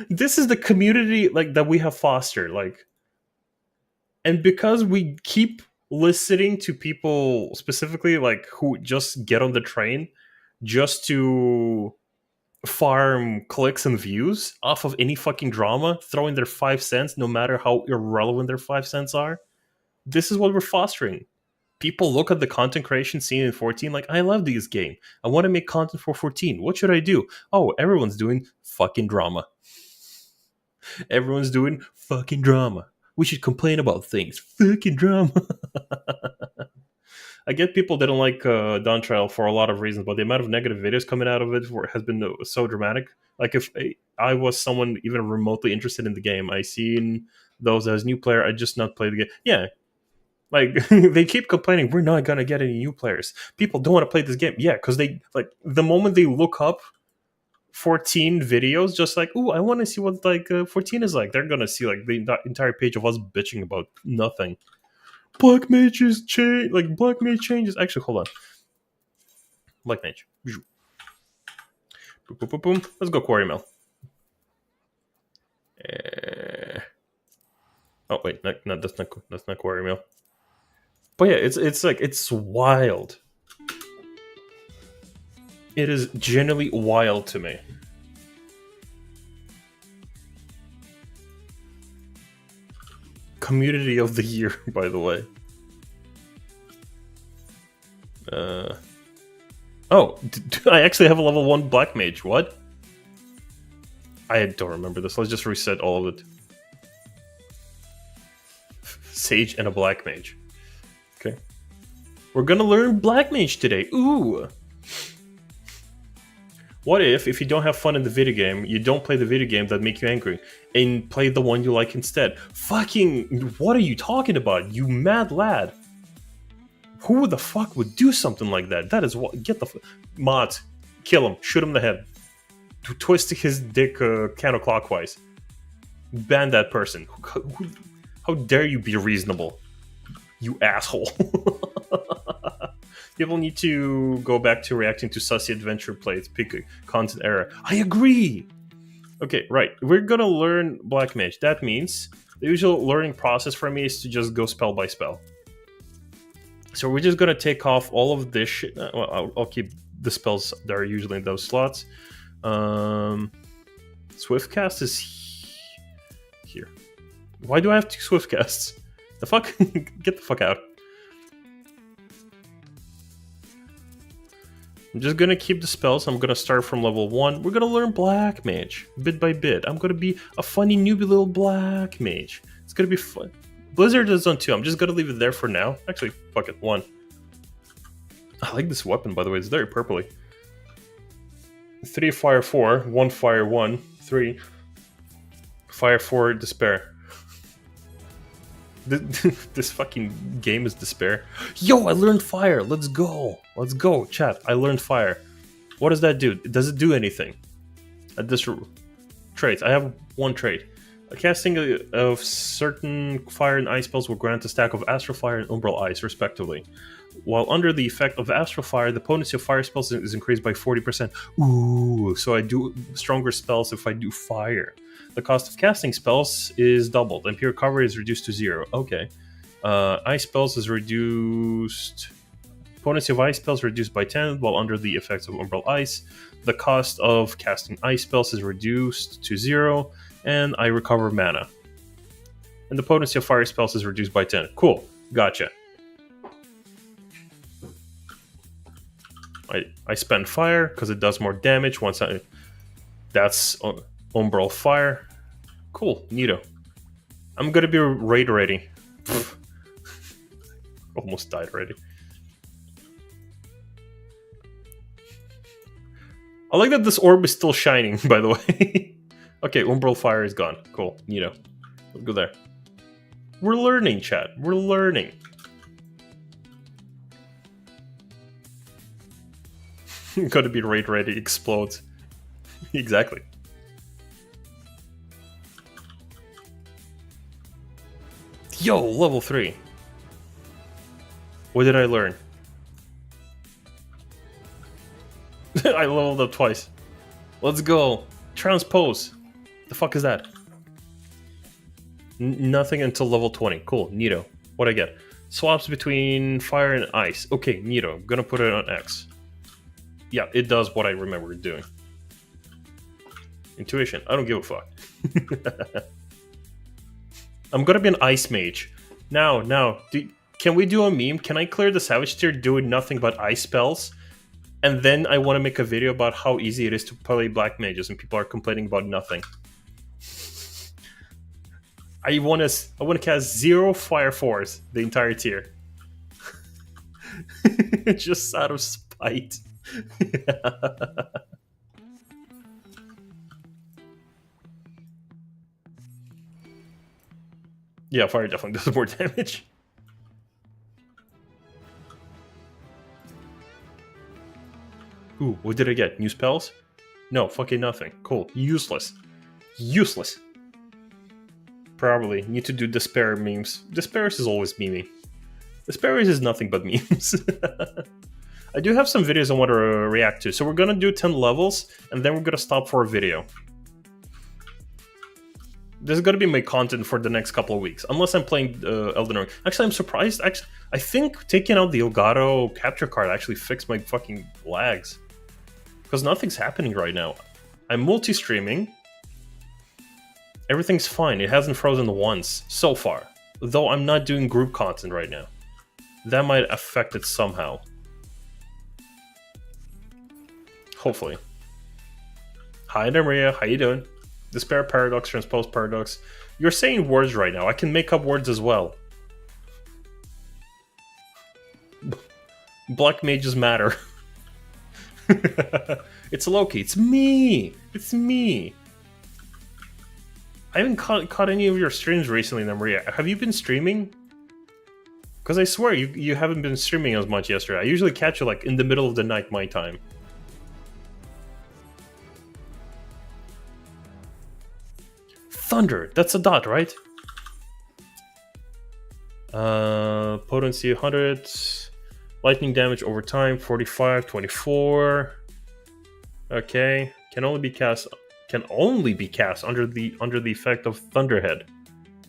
This is the community like that we have fostered. Like, and because we keep listening to people specifically like who just get on the train just to farm clicks and views off of any fucking drama, throwing their 5 cents no matter how irrelevant their 5 cents are. This is what we're fostering. People look at the content creation scene in 14 like, I love this game. I want to make content for 14. What should I do? Oh, everyone's doing fucking drama. Everyone's doing fucking drama. We should complain about things. Fucking drama. I get people that don't like Dawn Trail for a lot of reasons, but the amount of negative videos coming out of it has been so dramatic. Like, if I was someone even remotely interested in the game, I seen those as new player, I just not play the game. Yeah. Like, they keep complaining, we're not going to get any new players. People don't want to play this game. Yeah, because they, like, the moment they look up 14 videos, just like, ooh, I want to see what, like, 14 is like, they're going to see, like, the entire page of us bitching about nothing. Black Mage's change, like, Black Mage changes. Actually, hold on. Black Mage. Boom, boom, boom, boom. Let's go Quarry Mill. Oh, wait, no, that's not Quarry Mill. But yeah, it's like, it's wild. It is genuinely wild to me. Community of the year, by the way. Oh, I actually have a level 1 Black Mage. What? I don't remember this. Let's just reset all of it. Sage and a Black Mage. Okay. We're gonna learn Black Mage today. Ooh! What if you don't have fun in the video game, you don't play the video game that make you angry, and play the one you like instead? Fucking, what are you talking about, you mad lad? Who the fuck would do something like that? That is what, get the mods, kill him, shoot him in the head, twist his dick counterclockwise, ban that person. How dare you be reasonable, you asshole. People need to go back to reacting to sussy adventure plays, pick content era. I agree. Okay, right. We're gonna learn Black Mage. That means the usual learning process for me is to just go spell by spell. So we're just gonna take off all of this shit. Well, I'll keep the spells that are usually in those slots. Swiftcast is here. Why do I have two Swiftcasts? The fuck? Get the fuck out. I'm just gonna keep the spells. I'm gonna start from level 1. We're gonna learn Black Mage bit by bit. I'm gonna be a funny newbie little Black Mage. It's gonna be fun. Blizzard is on 2. I'm just gonna leave it there for now. Actually, fuck it, 1. I like this weapon, by the way. It's very purpley. 3 fire 4, 1 fire 1, 3 fire 4 despair. This fucking game is despair. Yo, I learned fire. Let's go. Let's go, chat. I learned fire. What does that do? Does it do anything? At this trait, I have 1 trait. A casting of certain fire and ice spells will grant a stack of astral fire and umbral ice, respectively. While under the effect of astral fire, the potency of fire spells is increased by 40%. Ooh, so I do stronger spells if I do fire. The cost of casting spells is doubled, and pure cover is reduced to 0. Okay. Ice spells is reduced. Potency of ice spells reduced by 10, while under the effects of umbral ice. The cost of casting ice spells is reduced to 0, and I recover mana. And the potency of fire spells is reduced by 10. Cool. Gotcha. I spend fire because it does more damage once I... That's umbral fire. Cool. Neato. I'm gonna be raid ready. Almost died already. I like that this orb is still shining, by the way. Okay, umbral fire is gone. Cool. Neato. We'll go there. We're learning, chat. We're learning. Gotta be raid ready, explodes. Exactly. Yo, level 3. What did I learn? I leveled up twice. Let's go. Transpose. The fuck is that? Nothing until level 20. Cool, neato. What'd I get? Swaps between fire and ice. Okay, neato. I'm gonna put it on X. Yeah, it does what I remember doing. Intuition. I don't give a fuck. I'm gonna be an ice mage. Now, can we do a meme? Can I clear the Savage tier doing nothing but ice spells? And then I want to make a video about how easy it is to play black mages and people are complaining about nothing. I want to cast 0 Fire Force the entire tier. Just out of spite. Yeah, fire definitely does more damage. Ooh, what did I get? New spells? No, fucking nothing. Cool. Useless. Useless. Probably. Need to do Despair memes. Despair is always memey. Despair is nothing but memes. I do have some videos I want to react to. So we're gonna do 10 levels, and then we're gonna stop for a video. This is gonna be my content for the next couple of weeks. Unless I'm playing Elden Ring. Actually, I'm surprised. Actually, I think taking out the Elgato capture card actually fixed my fucking lags. Because nothing's happening right now. I'm multi-streaming. Everything's fine. It hasn't frozen once so far. Though I'm not doing group content right now. That might affect it somehow. Hopefully. Hi there, Maria. How you doing? Despair Paradox, Transpose Paradox. You're saying words right now. I can make up words as well. Black mages matter. It's Loki. It's me. It's me. I haven't caught any of your streams recently, Maria. Have you been streaming? Because I swear you haven't been streaming as much yesterday. I usually catch you like in the middle of the night my time. Thunder. That's a dot, right? Potency 100. Lightning damage over time 45, 24. Okay. Can only be cast can only be cast under the effect of Thunderhead.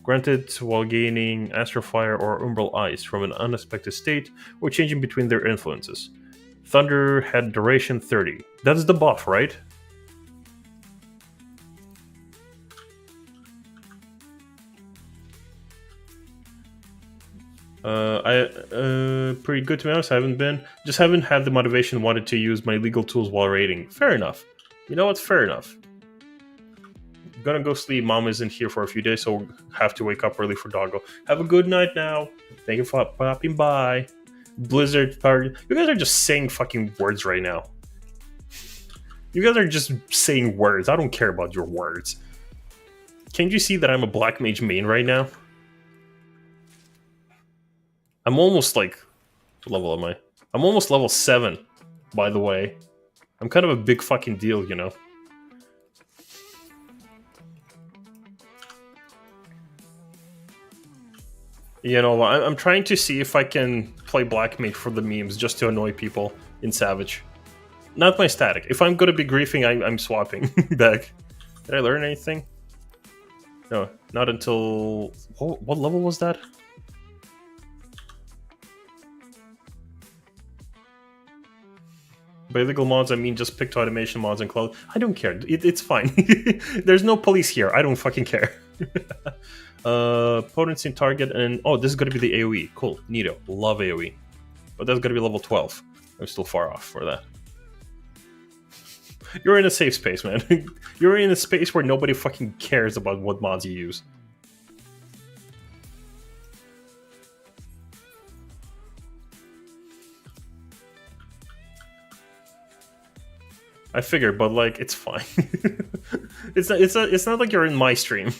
Granted while gaining Astral Fire or Umbral Ice from an unexpected state or changing between their influences. Thunderhead duration 30. That's the buff, right? Pretty good to be honest. I haven't had the motivation wanted to use my legal tools while raiding. Fair enough. You know what? Fair enough. I'm gonna go sleep. Mom isn't here for a few days, so have to wake up early for doggo. Have a good night now. Thank you for popping by. Blizzard party. You guys are just saying fucking words right now. You guys are just saying words. I don't care about your words. Can't you see that I'm a Black Mage main right now? I'm almost like... What level am I? I'm almost level 7, by the way. I'm kind of a big fucking deal, you know? You know, I'm trying to see if I can play Black Mage for the memes just to annoy people in Savage. Not my static. If I'm gonna be griefing, I'm swapping back. Did I learn anything? No, not until... What level was that? By illegal mods, I mean just picked automation mods and cloud. I don't care. It's fine. There's no police here. I don't fucking care. Potency target and... Oh, this is going to be the AoE. Cool. Neato. Love AoE. But that's going to be level 12. I'm still far off for that. You're in a safe space, man. You're in a space where nobody fucking cares about what mods you use. I figured, but like, it's fine. It's not like you're in my stream.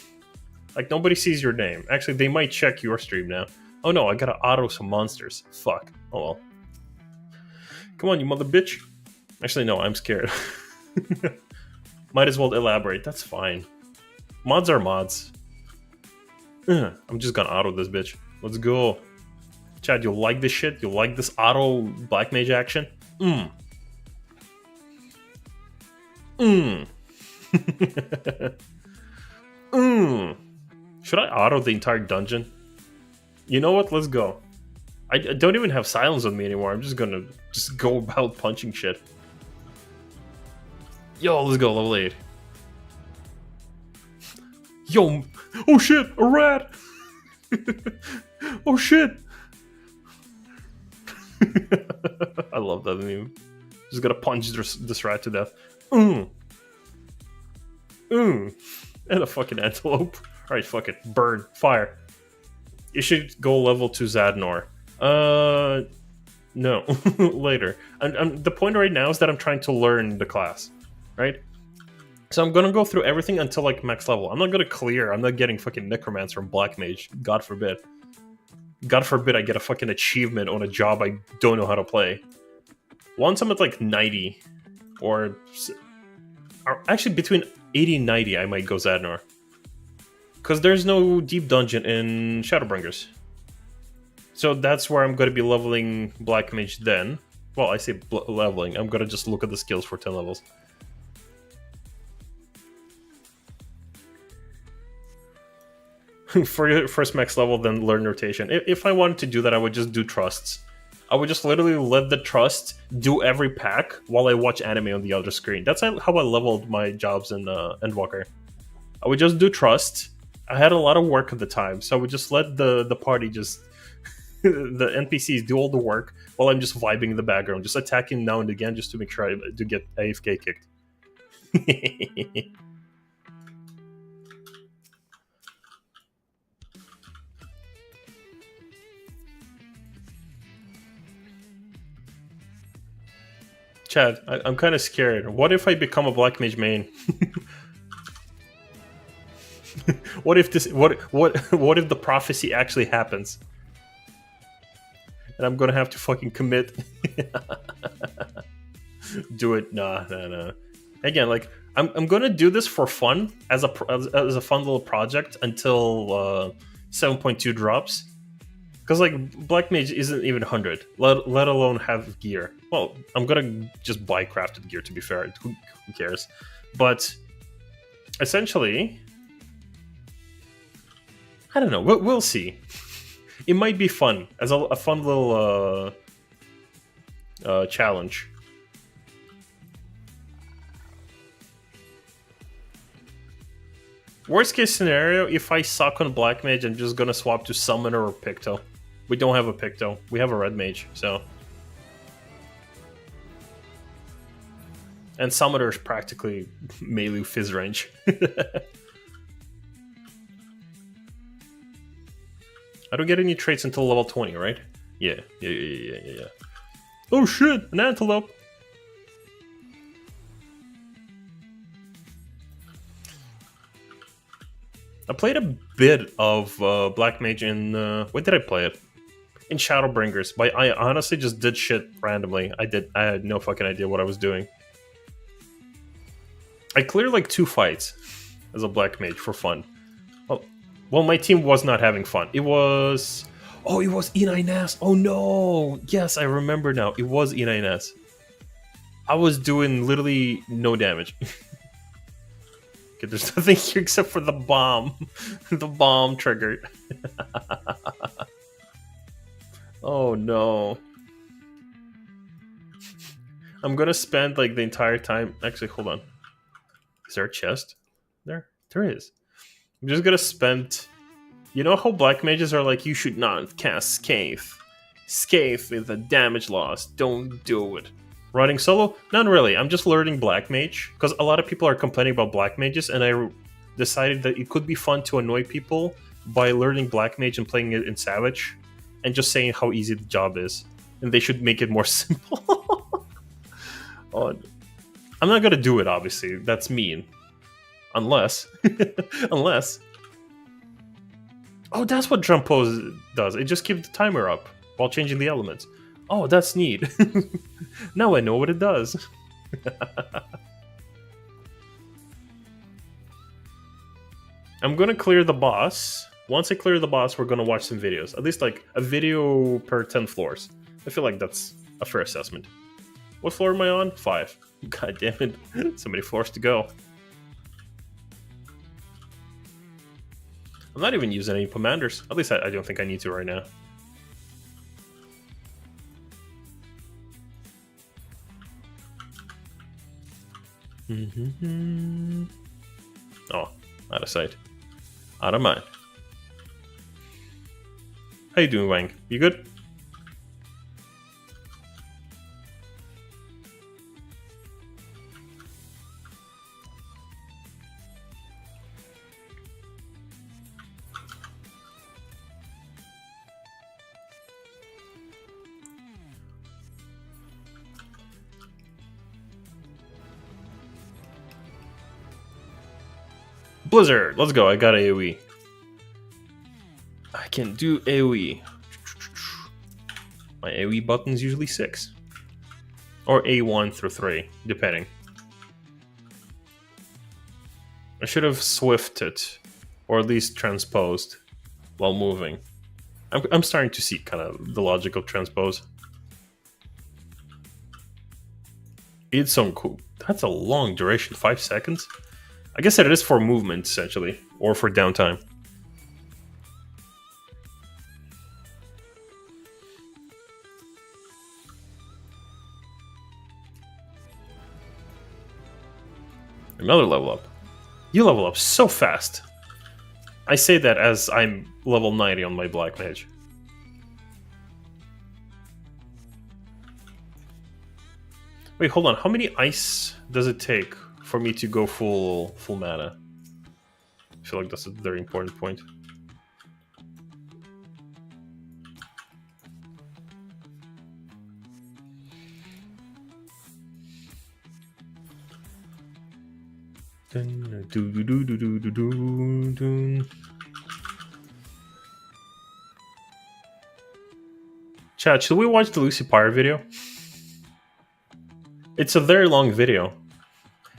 Like, nobody sees your name. Actually, they might check your stream now. Oh no, I gotta auto some monsters. Fuck. Oh well. Come on, you mother bitch. Actually, no, I'm scared. Might as well elaborate. That's fine. Mods are mods. I'm just gonna auto this bitch. Let's go. Chad, you like this shit? You like this auto Black Mage action? Should I auto the entire dungeon? You know what? Let's go. I don't even have silence on me anymore. I'm just gonna go about punching shit. Yo, let's go, level 8. Yo, oh shit, a rat! Oh shit! I love that meme. Just gotta punch this rat to death. And a fucking antelope. Alright, fuck it. Burn. Fire. You should go level 2 Zadnor. No. Later. The point right now is that I'm trying to learn the class. Right? So I'm gonna go through everything until, like, max level. I'm not gonna clear. I'm not getting fucking Necromancer from Black Mage. God forbid. God forbid I get a fucking achievement on a job I don't know how to play. Once I'm at, like, 90, or actually between 80 and 90, I might go Zadnor. Because there's no deep dungeon in Shadowbringers. So that's where I'm going to be leveling Black Mage then. Well, I say leveling. I'm going to just look at the skills for 10 levels. For your first max level, then learn rotation. If I wanted to do that, I would just do trusts. I would just literally let the trust do every pack while I watch anime on the other screen. That's how I leveled my jobs in Endwalker. I would just do trust. I had a lot of work at the time, so I would just let the party just... the NPCs do all the work while I'm just vibing in the background, just attacking now and again just to make sure I do get AFK kicked. Chad, I'm kind of scared. What if I become a Black Mage main? What if the prophecy actually happens? And I'm gonna have to fucking commit. Do it. Nah. Again, like, I'm gonna do this for fun as a fun little project until 7.2 drops. Because, like, Black Mage isn't even 100, let alone have gear. Well, I'm gonna just buy crafted gear, to be fair. Who cares? But essentially, I don't know. We'll see. It might be fun as a fun little challenge. Worst case scenario, if I suck on Black Mage, I'm just gonna swap to Summoner or Picto. We don't have a Picto. We have a Red Mage, so. And Summoner is practically melee Fizz range. I don't get any traits until level 20, right? Yeah. Oh shit, an antelope! I played a bit of Black Mage in... when did I play it? In Shadowbringers, but I honestly just did shit randomly. I had no fucking idea what I was doing. I cleared like 2 fights as a Black Mage for fun. Well, my team was not having fun. It was... Oh, it was E9S! Oh no! Yes, I remember now. It was E9S. I was doing literally no damage. Okay, there's nothing here except for the bomb. The bomb triggered. Oh no. I'm gonna spend like the entire time... Actually, hold on. Is there a chest? There is. I'm just gonna spend... You know how Black Mages are like, you should not cast Scathe. Scathe is a damage loss. Don't do it. Running solo? Not really. I'm just learning Black Mage. Because a lot of people are complaining about Black Mages, and I decided that it could be fun to annoy people by learning Black Mage and playing it in Savage, and just saying how easy the job is. And they should make it more simple. Oh, I'm not gonna do it, obviously. That's mean. Unless... Unless... Oh, that's what Drum Pose does. It just keeps the timer up while changing the elements. Oh, that's neat. Now I know what it does. I'm gonna clear the boss. Once I clear the boss, we're gonna watch some videos. At least like a video per 10 floors. I feel like that's a fair assessment. What floor am I on? 5. God damn it. So many floors to go. I'm not even using any commanders. At least I don't think I need to right now. Oh, out of sight. Out of mind. How you doing, Wang? You good? Blizzard, let's go. I got AoE. I can do AoE. My AoE button is usually 6. Or A1 through 3, depending. I should have swifted, or at least transposed, while moving. I'm starting to see kind of the logic of transpose. It's so cool. That's a long duration, 5 seconds? I guess that it is for movement, essentially, or for downtime. Another level up. You level up so fast. I say that as I'm level 90 on my Black Mage. Wait, hold on. How many ice does it take for me to go full mana? I feel like that's a very important point. Chat, should we watch the Lucy Pyre video? It's a very long video.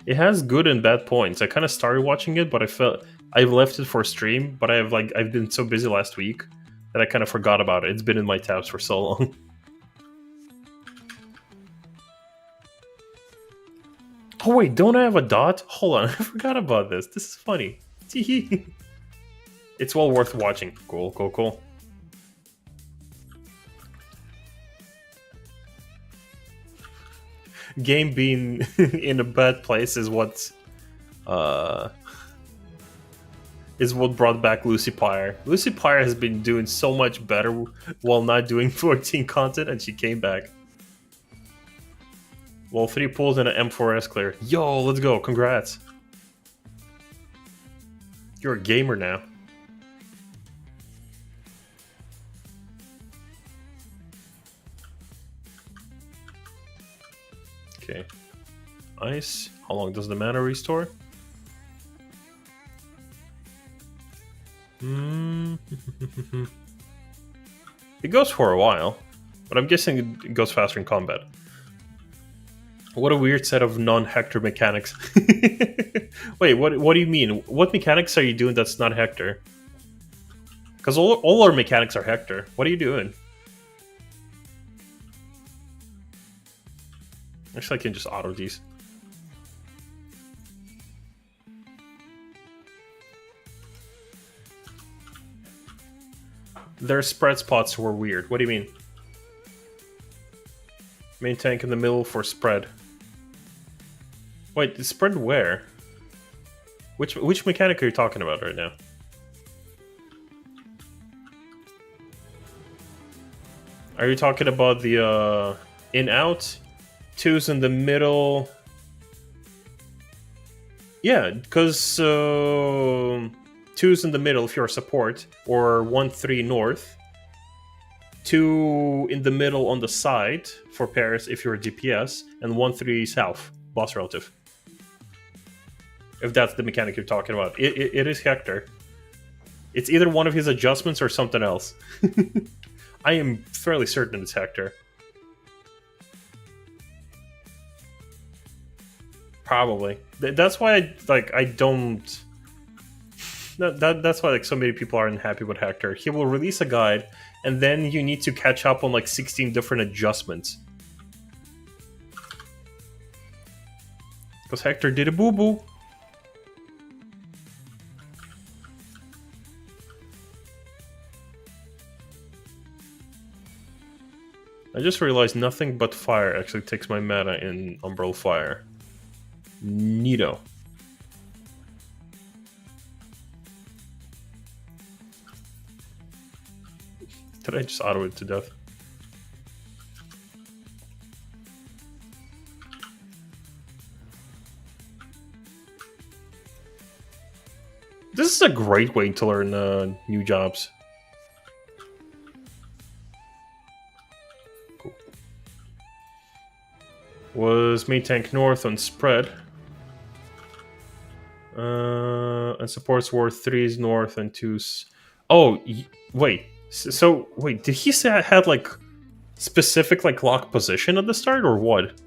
It has good and bad points. I kind of started watching it, but I felt I've left it for stream. But I've been so busy last week that I kind of forgot about it. It's been in my tabs for so long. Oh wait, don't I have a dot? Hold on, I forgot about this. This is funny. It's well worth watching. Cool, cool, cool. Game being in a bad place is what brought back Lucy Pyre. Lucy Pyre has been doing so much better while not doing 14 content, and she came back. Well, 3 pulls and an M4S clear. Yo, let's go. Congrats. You're a gamer now. Okay. Ice. How long does the mana restore? It goes for a while, but I'm guessing it goes faster in combat. What a weird set of non-Hector mechanics. Wait, what do you mean? What mechanics are you doing that's not Hector? Because all our mechanics are Hector. What are you doing? Actually, I can just auto these. Their spread spots were weird. What do you mean? Main tank in the middle for spread. Wait, spread where? Which mechanic are you talking about right now? Are you talking about the in-out? 2's in the middle? Yeah, because 2's in the middle if you're support, or 1-3 north. 2 in the middle on the side for pairs if you're a DPS, and 1-3 south, boss relative. If that's the mechanic you're talking about. It is Hector. It's either one of his adjustments or something else. I am fairly certain it's Hector. Probably. That's why I don't... That's why so many people aren't happy with Hector. He will release a guide, and then you need to catch up on 16 different adjustments. Because Hector did a boo-boo. I just realized nothing but fire actually takes my mana in Umbral Fire. Neato. Did I just auto it to death? This is a great way to learn new jobs. Cool. Was main tank north on spread. And supports were 3's north and 2's... Oh, wait. So, wait, did he say I had, specific, lock position at the start, or what?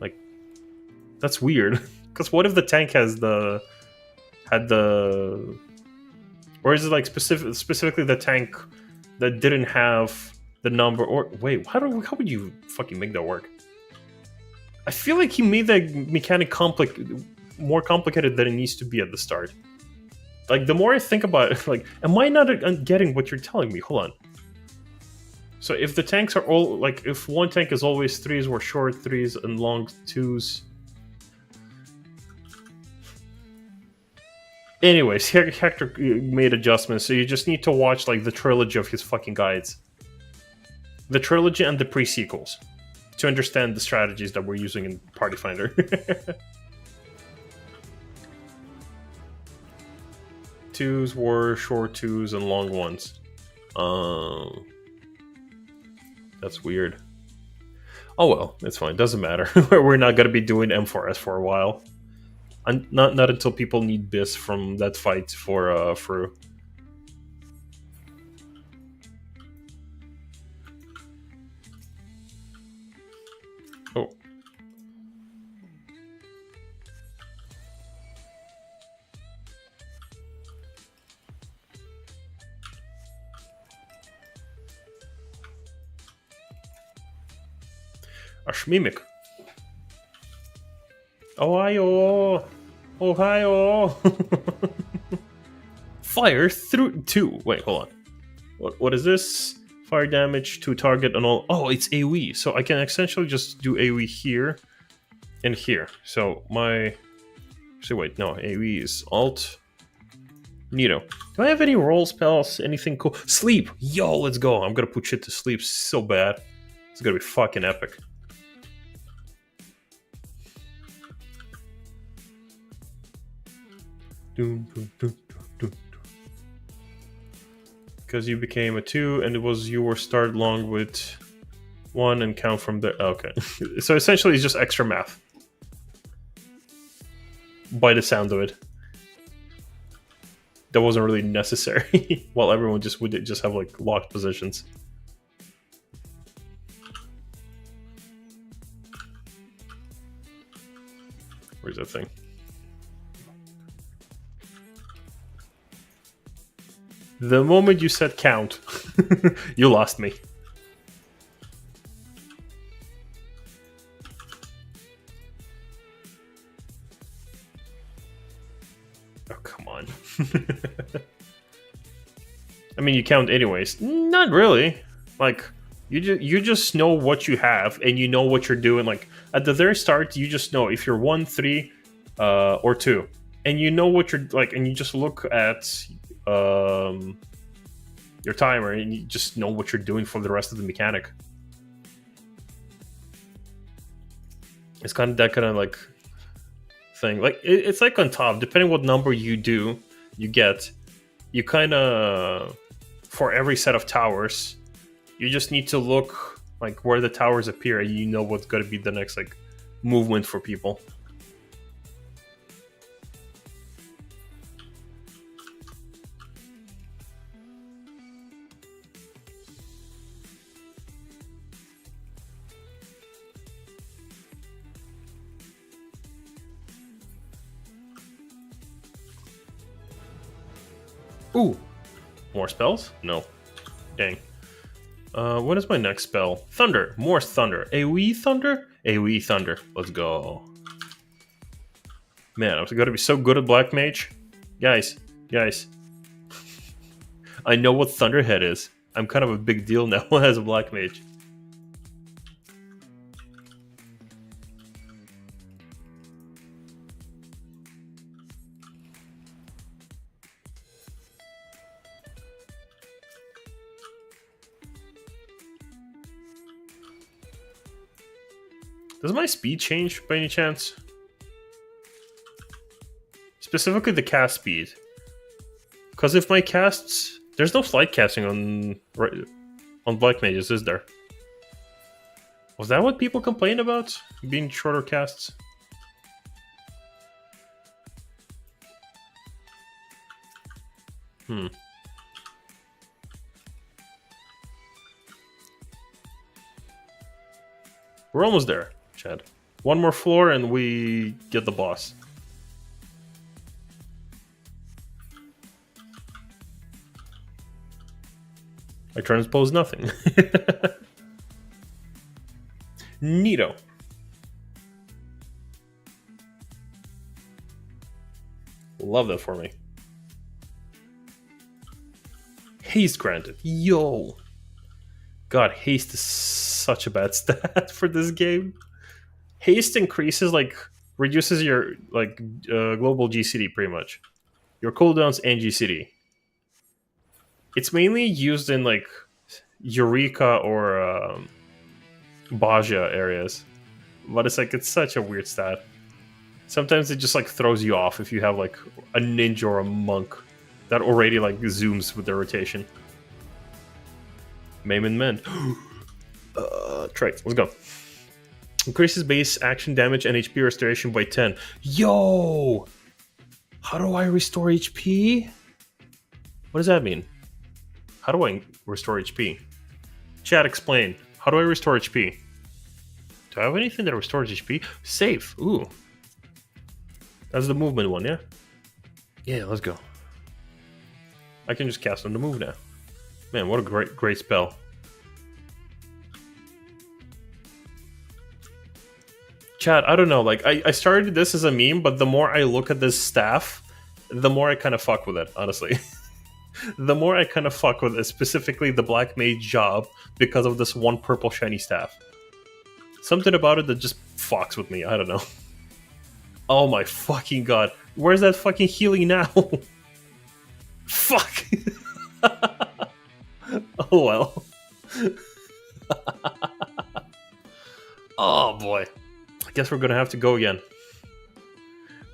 That's weird. Because what if the tank had the... Or is it, specifically the tank that didn't have the number, or... Wait, how would you fucking make that work? I feel like he made the mechanic more complicated than it needs to be at the start. The more I think about it, am I not getting what you're telling me? Hold on. So if the tanks are all, if one tank is always 3's or short 3's and long 2's... Anyways, Hector made adjustments, so you just need to watch, the trilogy of his fucking guides. The trilogy and the pre-sequels. To understand the strategies that we're using in Party Finder. 2's were short 2's and long 1's. That's weird. Oh well, it's fine. Doesn't matter. We're not going to be doing M4S for a while. Not until people need Biss from that fight for Fru. Oh. Ashmimic. Ohio! Ohio! Fire through 2. Wait, hold on. What is this? Fire damage to target and all. Oh, it's AoE. So I can essentially just do AoE here and here. So my... So wait, no. AoE is Alt. Neato. Do I have any roll spells? Anything cool? Sleep! Yo, let's go. I'm gonna put shit to sleep so bad. It's gonna be fucking epic. Because you became a 2 and it was you were started long with 1 and count from there. Okay. So essentially it's just extra math. By the sound of it. That wasn't really necessary. While everyone just would just have like locked positions. Where's that thing? The moment you said count, you lost me. Oh, come on. I mean, you count anyways. Not really. Like, you just know what you have, and you know what you're doing. Like, at the very start, you just know if you're 1, 3, or 2. And you know what you're, like, and you just look at your timer, and you just know what you're doing for the rest of the mechanic. It's kind of that kind of, like, thing. Like, it's like on top, depending what number you do, you get, you kind of, for every set of towers, you just need to look like where the towers appear, and you know what's going to be the next like movement for people. Ooh, more spells? No. Dang. What is my next spell? Thunder. More thunder. AoE thunder? AoE thunder. Let's go. Man, I'm gonna be so good at Black Mage. Guys. I know what Thunderhead is. I'm kind of a big deal now as a Black Mage. Does my speed change by any chance? Specifically the cast speed. Because if my casts... There's no flight casting on Black Mages, is there? Was that what people complained about? Being shorter casts? We're almost there, Chad. One more floor and we get the boss. I transpose nothing. Neato. Love that for me. Haste granted. Yo. God, haste is such a bad stat for this game. Haste increases, like, reduces your, like, global GCD pretty much. Your cooldowns and GCD. It's mainly used in, like, Eureka or Baja areas. But it's, like, it's such a weird stat. Sometimes it just, like, throws you off if you have, like, a ninja or a monk that already, like, zooms with their rotation. Maimon Men. Traits. Let's go. Increases base action damage and HP restoration by 10. Yo! How do I restore HP? What does that mean? How do I restore HP? Chat, explain. How do I restore HP? Do I have anything that restores HP? Save. Ooh. That's the movement one, yeah? Yeah, let's go. I can just cast on the move now. Man, what a great spell. Chad, I don't know. Like, I started this as a meme, but the more I look at this staff, the more I kind of fuck with it, honestly. The more I kind of fuck with it, specifically the Black Mage job, because of this one purple shiny staff. Something about it that just fucks with me, I don't know. Oh my fucking god. Where's that fucking healing now? Fuck! Oh well. Oh boy. I guess we're gonna have to go again.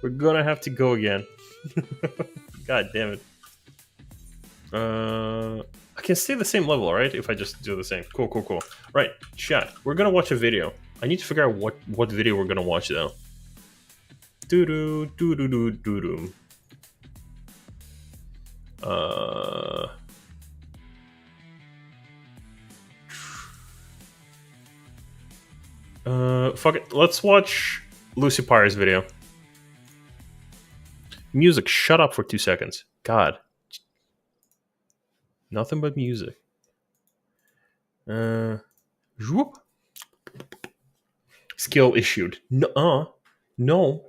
We're gonna have to go again. God damn it. I can stay the same level, right? If I just do the same. Cool, cool, cool. Right, chat. We're gonna watch a video. I need to figure out what video we're gonna watch though. Doo-doo, doo-doo-doo, doo-doo. Fuck it. Let's watch Lucy Pyre's video. Music, shut up for 2 seconds. God. Nothing but music. Whoop. Skill issued. No, no.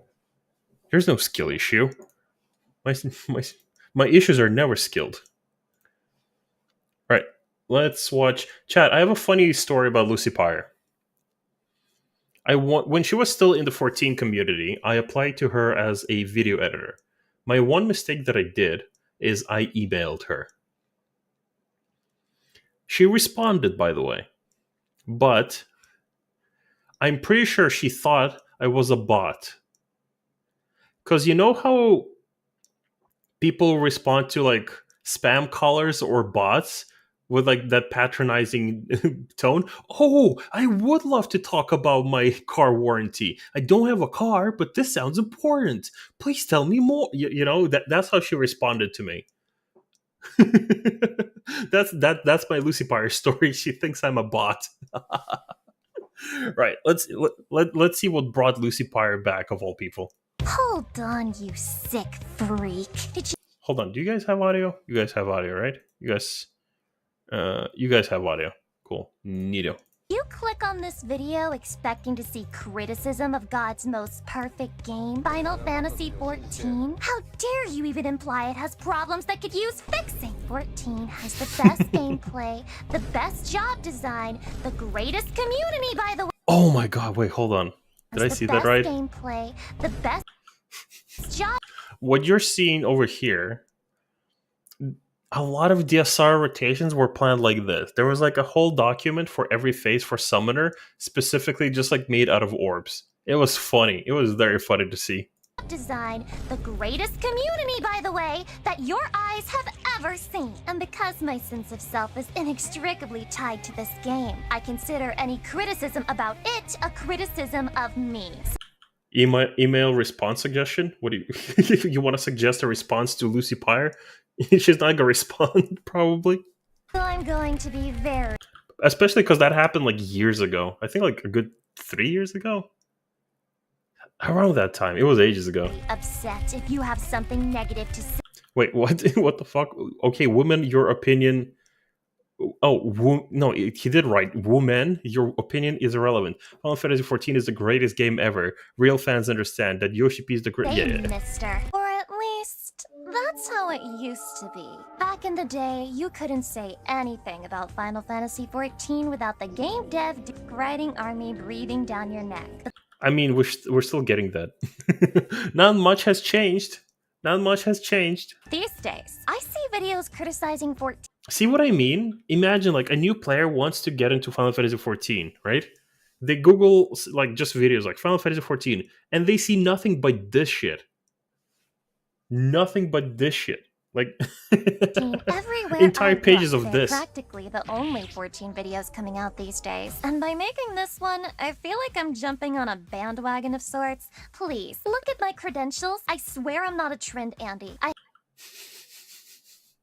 There's no skill issue. My issues are never skilled. Right. Let's watch. Chat, I have a funny story about Lucy Pyre. When she was still in the 14 community, I applied to her as a video editor. My one mistake that I did is I emailed her. She responded, by the way. But I'm pretty sure she thought I was a bot. Because you know how people respond to like spam callers or bots with like that patronizing tone? Oh, I would love to talk about my car warranty. I don't have a car, but this sounds important. Please tell me more. You know, that's how she responded to me. That's my Lucy Pyre story. She thinks I'm a bot. Right. Let's see what brought Lucy Pyre back of all people. Hold on, you sick freak. Did you Hold on. Do you guys have audio? You guys have audio, right? You guys have audio. Cool. Neato. click on this video expecting to see criticism of God's most perfect game, Final Fantasy XIV? How dare you even imply it has problems that could use fixing? 14 has the best gameplay, the best job design, the greatest community, by the way. Oh my god, wait, hold on. Did I see that right? Gameplay, the best job. What you're seeing over here, a lot of DSR rotations were planned like this. There was like a whole document for every phase for Summoner, specifically just like made out of orbs. It was funny. It was very funny to see. Design, the greatest community, by the way, that your eyes have ever seen. And because my sense of self is inextricably tied to this game, I consider any criticism about it a criticism of me. Email response suggestion? What do you you want to suggest a response to Lucy Pyre? She's not gonna respond, probably. So I'm going to be very... Especially because that happened like years ago. I think like a good 3 years ago? Around that time. It was ages ago. upset if you have something negative to say. Wait, what? What the fuck? Okay, woman, your opinion... Oh, no, he did right. Woman, your opinion is irrelevant. Final Fantasy XIV is the greatest game ever. Real fans understand that Yoshi P is the great... Hey, mister. Or at least, that's how it used to be. Back in the day, you couldn't say anything about Final Fantasy XIV without the game dev riding army breathing down your neck. I mean, we're still getting that. Not much has changed. Not much has changed. These days, I see videos criticizing 14. See what I mean? Imagine like a new player wants to get into Final Fantasy XIV, right? They Google like just videos like Final Fantasy XIV, and they see nothing but this shit. Nothing but this shit. Like Everywhere entire pages of this. Practically the only 14 videos coming out these days. And by making this one, I feel like I'm jumping on a bandwagon of sorts. Please, look at my credentials. I swear I'm not a trend Andy. I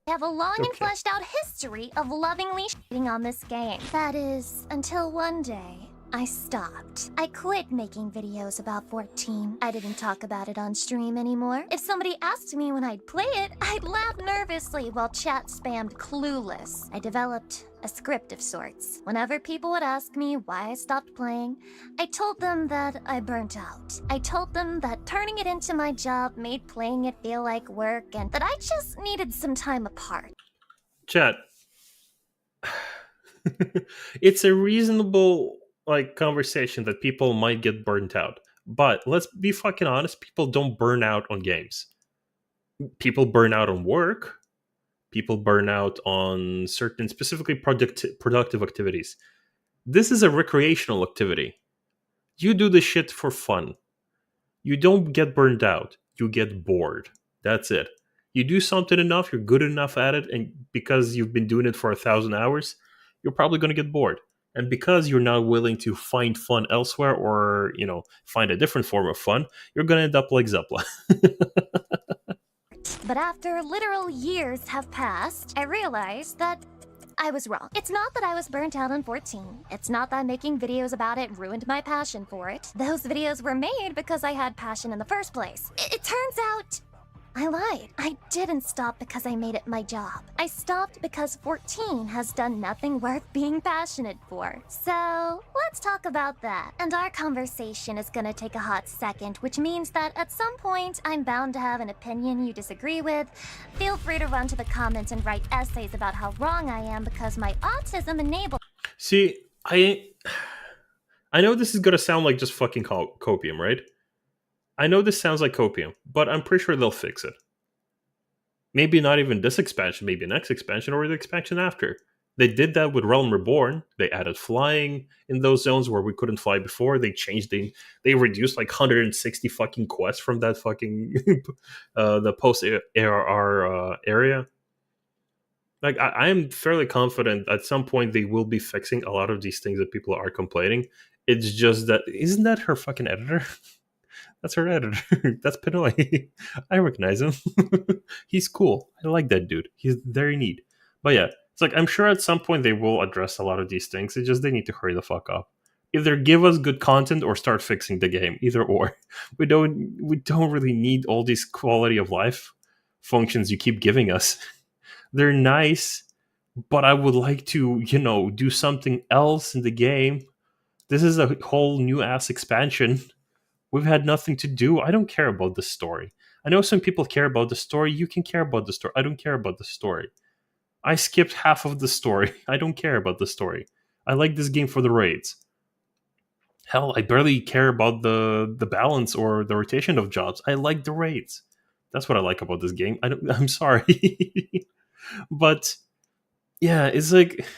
have a long and fleshed out history of lovingly shitting on this game. That is, until one day, I stopped. I quit making videos about 14. I didn't talk about it on stream anymore. If somebody asked me when I'd play it, I'd laugh nervously while chat spammed clueless. I developed a script of sorts. Whenever people would ask me why I stopped playing, I told them that I burnt out. I told them that turning it into my job made playing it feel like work and that I just needed some time apart. Chat. It's a reasonable conversation that people might get burnt out. But let's be fucking honest, people don't burn out on games. People burn out on work. People burn out on certain specifically productive activities. This is a recreational activity. You do this shit for fun. You don't get burned out. You get bored. That's it. You do something enough, you're good enough at it, and because you've been doing it for 1,000 hours, you're probably going to get bored. And because you're not willing to find fun elsewhere or, find a different form of fun, you're going to end up like Zepla. But after literal years have passed, I realized that I was wrong. It's not that I was burnt out on 14. It's not that making videos about it ruined my passion for it. Those videos were made because I had passion in the first place. It turns out I lied. I didn't stop because I made it my job. I stopped because 14 has done nothing worth being passionate for. So let's talk about that. And our conversation is gonna take a hot second, which means that at some point I'm bound to have an opinion you disagree with. Feel free to run to the comments and write essays about how wrong I am because my autism enables. See, I know this is gonna sound like just fucking copium, right? I know this sounds like copium, but I'm pretty sure they'll fix it. Maybe not even this expansion, maybe next expansion or the expansion after. They did that with Realm Reborn. They added flying in those zones where we couldn't fly before. They changed they reduced 160 fucking quests from that fucking the post ARR area. I am fairly confident at some point they will be fixing a lot of these things that people are complaining. It's just that, isn't that her fucking editor? That's her editor. That's Pinoy. I recognize him. He's cool. I like that dude. He's very neat. But yeah, it's I'm sure at some point they will address a lot of these things. It's just they need to hurry the fuck up. Either give us good content or start fixing the game. Either or. We don't really need all these quality of life functions you keep giving us. They're nice, but I would like to, do something else in the game. This is a whole new ass expansion. We've had nothing to do. I don't care about the story. I know some people care about the story. You can care about the story. I don't care about the story. I skipped half of the story. I don't care about the story. I like this game for the raids. Hell, I barely care about the balance or the rotation of jobs. I like the raids. That's what I like about this game. I'm sorry. But yeah, it's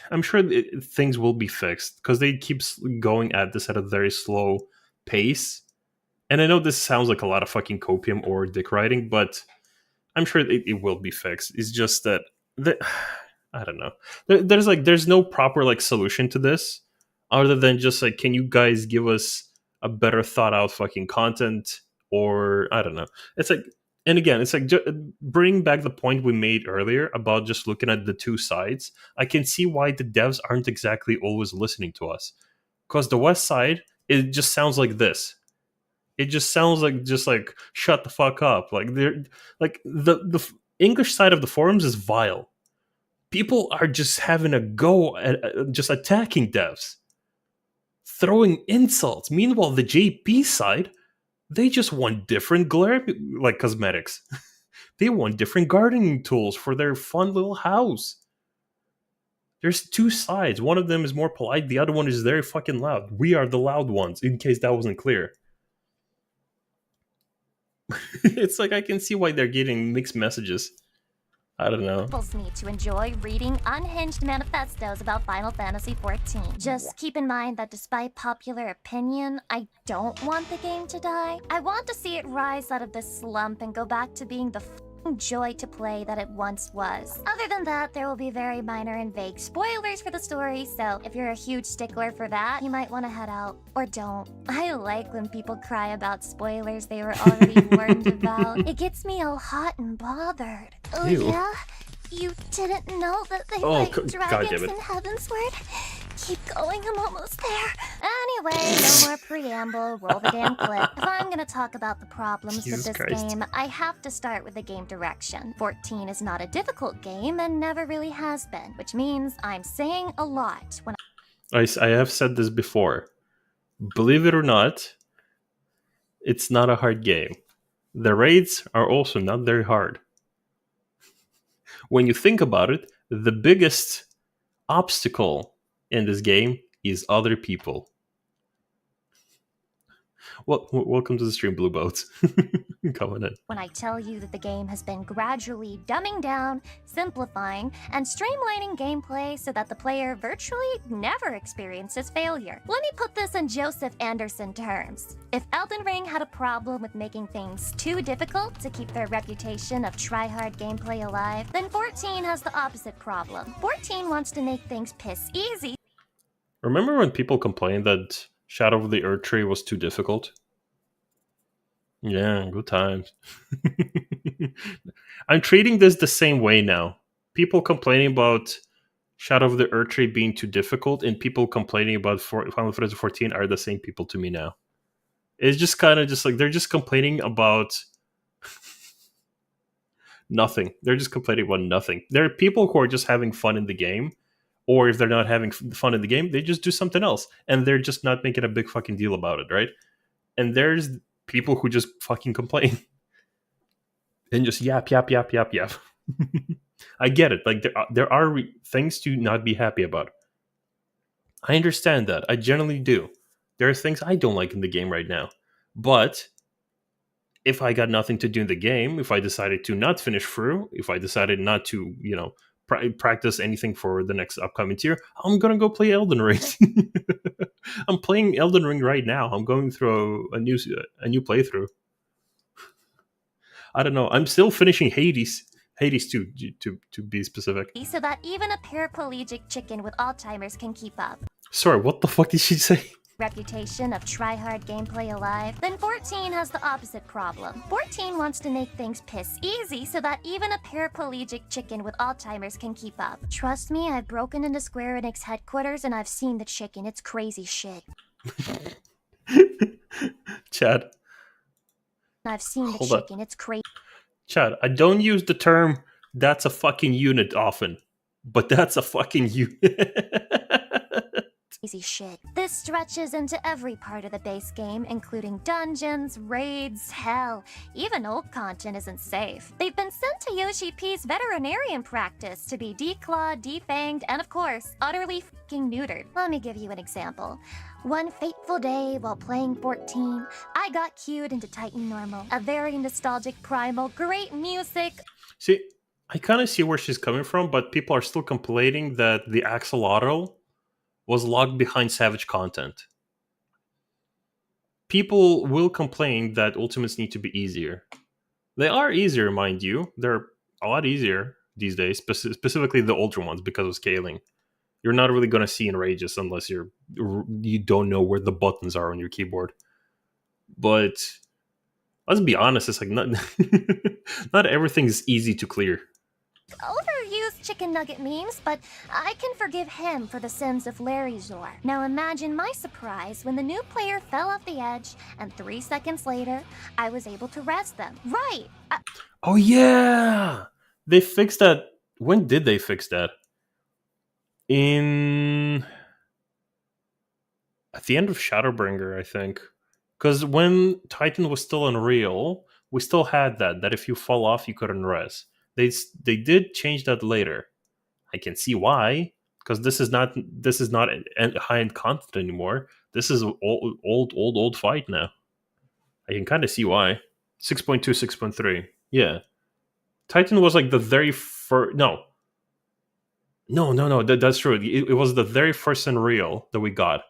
I'm sure things will be fixed because they keep going at this at a very slow pace. And I know this sounds like a lot of fucking copium or dick writing, but I'm sure it will be fixed. It's just that I don't know. There's no proper solution to this other than just can you guys give us a better thought out fucking content, or I don't know. It's and again, it's bring back the point we made earlier about just looking at the two sides. I can see why the devs aren't exactly always listening to us, because the West side, it just sounds like this. It just sounds like shut the fuck up. They're the English side of the forums is vile. People are just having a go at just attacking devs, throwing insults. Meanwhile, the JP side, they just want different cosmetics. They want different gardening tools for their fun little house. There's two sides. One of them is more polite. The other one is very fucking loud. We are the loud ones, in case that wasn't clear. It's I can see why they're getting mixed messages. I don't know. Enables me to enjoy reading unhinged manifestos about Final Fantasy XIV. Just keep in mind that despite popular opinion, I don't want the game to die. I want to see it rise out of this slump and go back to being the joy to play that it once was. Other than that, there will be very minor and vague spoilers for the story, so if you're a huge stickler for that, you might want to head out. Or don't. I like when people cry about spoilers they were already warned about. It gets me all hot and bothered. Oh Ew. yeah? You didn't know that they fight dragons in Heavensward? Keep going, I'm almost there. Anyway, no more preamble, roll the damn clip. If I'm gonna talk about the problems Jesus with this Christ. game, I have to start with the game direction. 14 is not a difficult game and never really has been, which means I'm saying a lot when I have said this before. Believe it or not, it's not a hard game. The raids are also not very hard. When you think about it, the biggest obstacle in this game is other people. Well, welcome to the stream, Blue Boats. Coming in. I tell you that the game has been gradually dumbing down, simplifying, and streamlining gameplay so that the player virtually never experiences failure. Let me put this in Joseph Anderson terms. If Elden Ring had a problem with making things too difficult to keep their reputation of try-hard gameplay alive, then 14 has the opposite problem. 14 wants to make things piss easy. Remember when people complained that Shadow of the Earth Tree was too difficult? Yeah, good times. I'm treating this the same way now. People complaining about Shadow of the Earth Tree being too difficult and people complaining about Final Fantasy 14 are the same people to me now. It's just kind of just like they're just complaining about nothing. They're just complaining about nothing. There are people who are just having fun in the game, or if they're not having fun in the game, they just do something else. And they're just not making a big fucking deal about it, right? And there's people who just fucking complain and just yap. I get it. Like there are things to not be happy about. I understand that. I generally do. There are things I don't like in the game right now. But if I got nothing to do in the game, if I decided to not finish through, if I decided not to, practice anything for the next upcoming tier, I'm gonna go play Elden Ring. I'm playing Elden Ring right now. I'm going through a new playthrough. I don't know. I'm still finishing Hades 2 to be specific. So that even a paraplegic chicken with Alzheimer's can keep up. Sorry, what the fuck did she say? Reputation of try-hard gameplay alive, then 14 has the opposite problem. 14 wants to make things piss easy so that even a paraplegic chicken with Alzheimer's can keep up. Trust me, I've broken into Square Enix headquarters and I've seen the chicken. It's crazy shit. Chad. I've seen the Hold up. chicken. It's crazy. Chad, I don't use the term "that's a fucking unit" often, but that's a fucking unit. Easy shit. This stretches into every part of the base game, including dungeons, raids, hell. Even old content isn't safe. They've been sent to Yoshi P's veterinarian practice to be declawed, defanged, and of course, utterly fucking neutered. Let me give you an example. One fateful day while playing 14, I got cued into Titan Normal. A very nostalgic primal, great music. See, I kind of see where she's coming from, but people are still complaining that the axolotl was locked behind savage content. People will complain that ultimates need to be easier. They are easier, mind you. They're a lot easier these days, specifically the older ones because of scaling. You're not really going to see enrages unless you don't know where the buttons are on your keyboard. But let's be honest, it's like not everything is easy to clear. Overused chicken nugget memes, but I can forgive him for the sins of Larry Zor. Now imagine my surprise when the new player fell off the edge, and 3 seconds later, I was able to res them. Right! Oh yeah! They fixed that. When did they fix that? At the end of Shadowbringer, I think. Because when Titan was still Unreal, we still had that if you fall off, you couldn't res. They did change that later. I can see why, because this is not high-end content anymore. This is old fight now. I can kind of see why. 6.2, 6.3. Yeah. Titan was like the very first... No, that's true. It was the very first Unreal that we got.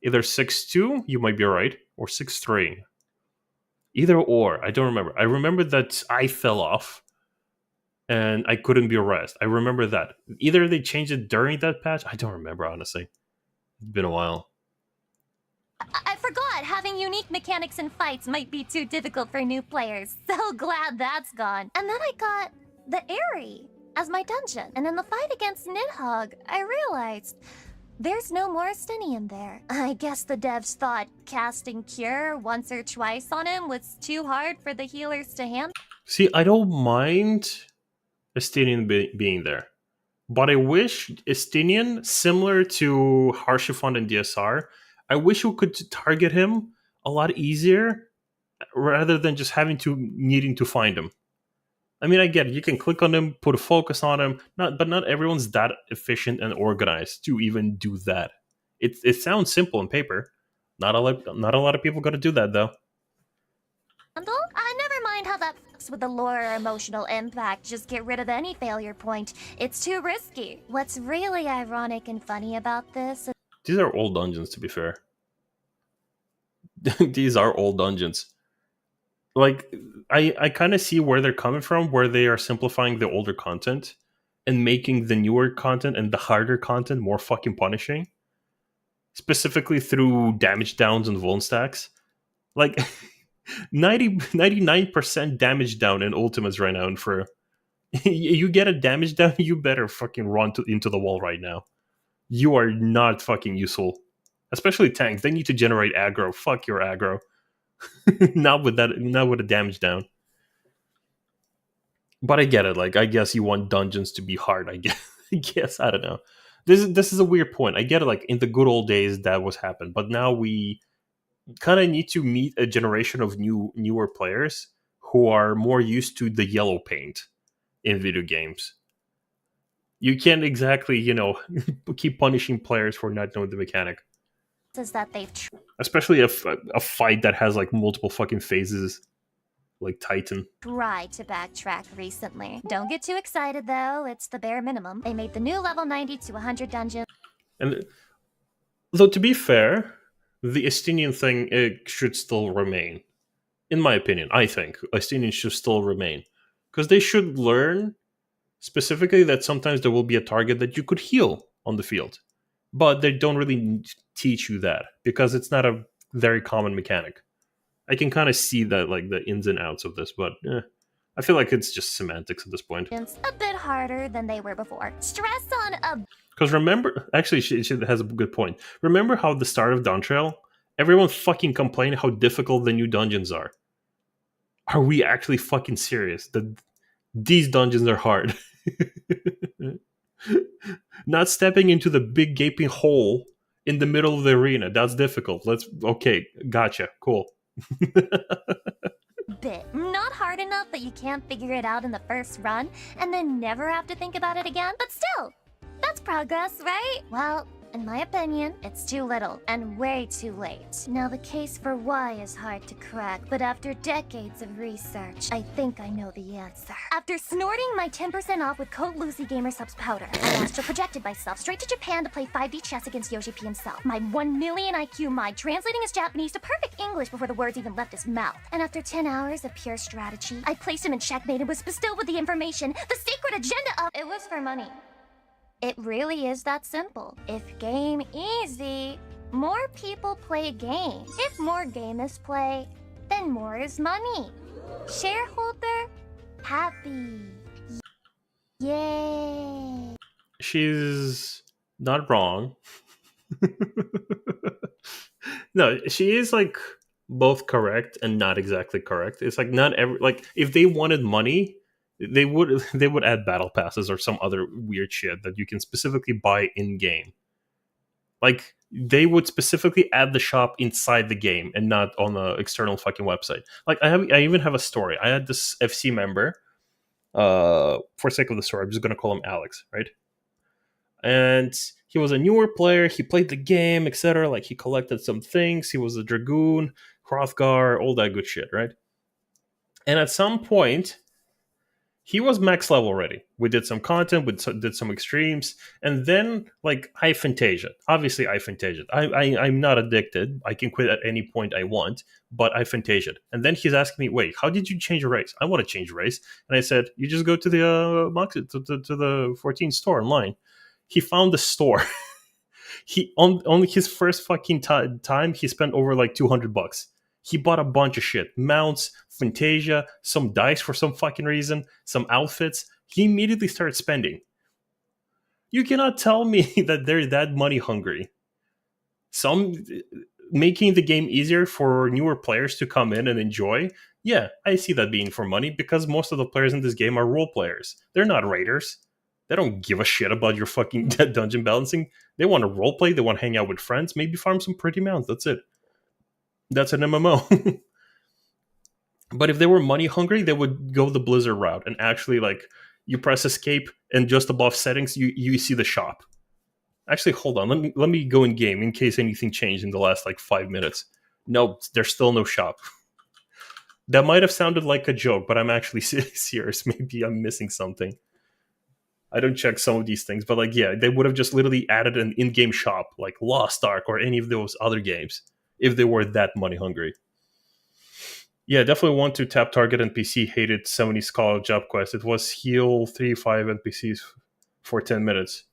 Either 6.2, you might be right, or 6.3. Either or, I don't remember. I remember that I fell off, and I couldn't be arrested. I remember that. Either they changed it during that patch. I don't remember, honestly. It's been a while. I forgot having unique mechanics in fights might be too difficult for new players. So glad that's gone. And then I got the Airy as my dungeon. And in the fight against Nidhogg, I realized There's no more Estinian there. I guess the devs thought casting Cure once or twice on him was too hard for the healers to handle. See, I don't mind Estinian being there, but I wish Estinian, similar to Harshifond and DSR, I wish we could target him a lot easier rather than just needing to find him. I mean, I get it. You can click on him, put a focus on him, but not everyone's that efficient and organized to even do that. It sounds simple on paper. Not a lot of people got to do that though. Never mind how that fucks with the lore or emotional impact. Just get rid of any failure point. It's too risky. What's really ironic and funny about this? These are old dungeons, to be fair. These are old dungeons. Like, I kind of see where they're coming from, where they are simplifying the older content and making the newer content and the harder content more fucking punishing. Specifically through damage downs and vuln stacks. Like, 99% damage down in ultimates right now, and for you get a damage down, you better fucking run into the wall right now. You are not fucking useful. Especially tanks. They need to generate aggro. Fuck your aggro. Not with a damage down. But I get it. Like, I guess you want dungeons to be hard. I guess I don't know. This is a weird point. I get it. Like, in the good old days, that was happened. But now we kind of need to meet a generation of newer players who are more used to the yellow paint in video games. You can't exactly, keep punishing players for not knowing the mechanic. Is that they've Especially a fight that has like multiple fucking phases, like Titan. tried to backtrack recently. Don't get too excited though, it's the bare minimum. They made the new level 90 to 100 dungeon. And though, to be fair, the Estinian thing, it should still remain. In my opinion, I think Estinian should still remain. Because they should learn specifically that sometimes there will be a target that you could heal on the field. But they don't really teach you that, because it's not a very common mechanic. I can kind of see that, like, the ins and outs of this, but I feel like it's just semantics at this point. It's a bit harder than they were before. Stress on a... Because remember, actually, she has a good point. Remember how at the start of Dawntrail, everyone fucking complained how difficult the new dungeons are. Are we actually fucking serious? That these dungeons are hard. Not stepping into the big gaping hole in the middle of the arena. That's difficult. Okay, gotcha. Cool. bit. Not hard enough that you can't figure it out in the first run and then never have to think about it again, but still, that's progress, right? Well, in my opinion, it's too little and way too late. Now, the case for why is hard to crack, but after decades of research, I think I know the answer. After snorting my 10% off with code LucyGamerSubs powder, I astral projected myself straight to Japan to play 5D chess against Yoshi P himself. My 1 million IQ mind translating his Japanese to perfect English before the words even left his mouth. And after 10 hours of pure strategy, I placed him in checkmate and was bestowed with the information, the secret agenda of... It was for money. It really is that simple. If game easy, more people play game. If more game is play, then more is money. Shareholder happy. Yay. She's not wrong. No, she is like both correct and not exactly correct. It's like not every, like, if they wanted money, they would add battle passes or some other weird shit that you can specifically buy in game. Like, they would specifically add the shop inside the game and not on the external fucking website. Like, I even have a story. I had this FC member. For sake of the story, I'm just gonna call him Alex, right? And he was a newer player. He played the game, etc. Like, he collected some things. He was a Dragoon, Hrothgar, all that good shit, right? And at some point, he was max level already. We did some content, we did some extremes, and then, like, I Fantasia. Obviously, I Fantasia. I'm not addicted. I can quit at any point I want, but I Fantasia. And then he's asking me, wait, how did you change your race? I want to change race. And I said, you just go to the to the 14 store online. He found the store. He on his first fucking time, he spent over like $200. He bought a bunch of shit. Mounts, Fantasia, some dice for some fucking reason, some outfits. He immediately started spending. You cannot tell me that they're that money hungry. Some making the game easier for newer players to come in and enjoy. Yeah, I see that being for money because most of the players in this game are role players. They're not raiders. They don't give a shit about your fucking dungeon balancing. They want to roleplay. They want to hang out with friends. Maybe farm some pretty mounts. That's it. That's an MMO. But if they were money hungry, they would go the Blizzard route and actually like you press escape and just above settings you see the shop. Actually, hold on. Let me go in game in case anything changed in the last like 5 minutes. No, there's still no shop. That might have sounded like a joke, but I'm actually serious. Maybe I'm missing something. I don't check some of these things, but like, yeah, they would have just literally added an in-game shop like Lost Ark or any of those other games if they were that money hungry. Yeah, definitely want to tap target NPC. Hated 70 Scholar Job Quest. It was heal 3-5 NPCs for 10 minutes.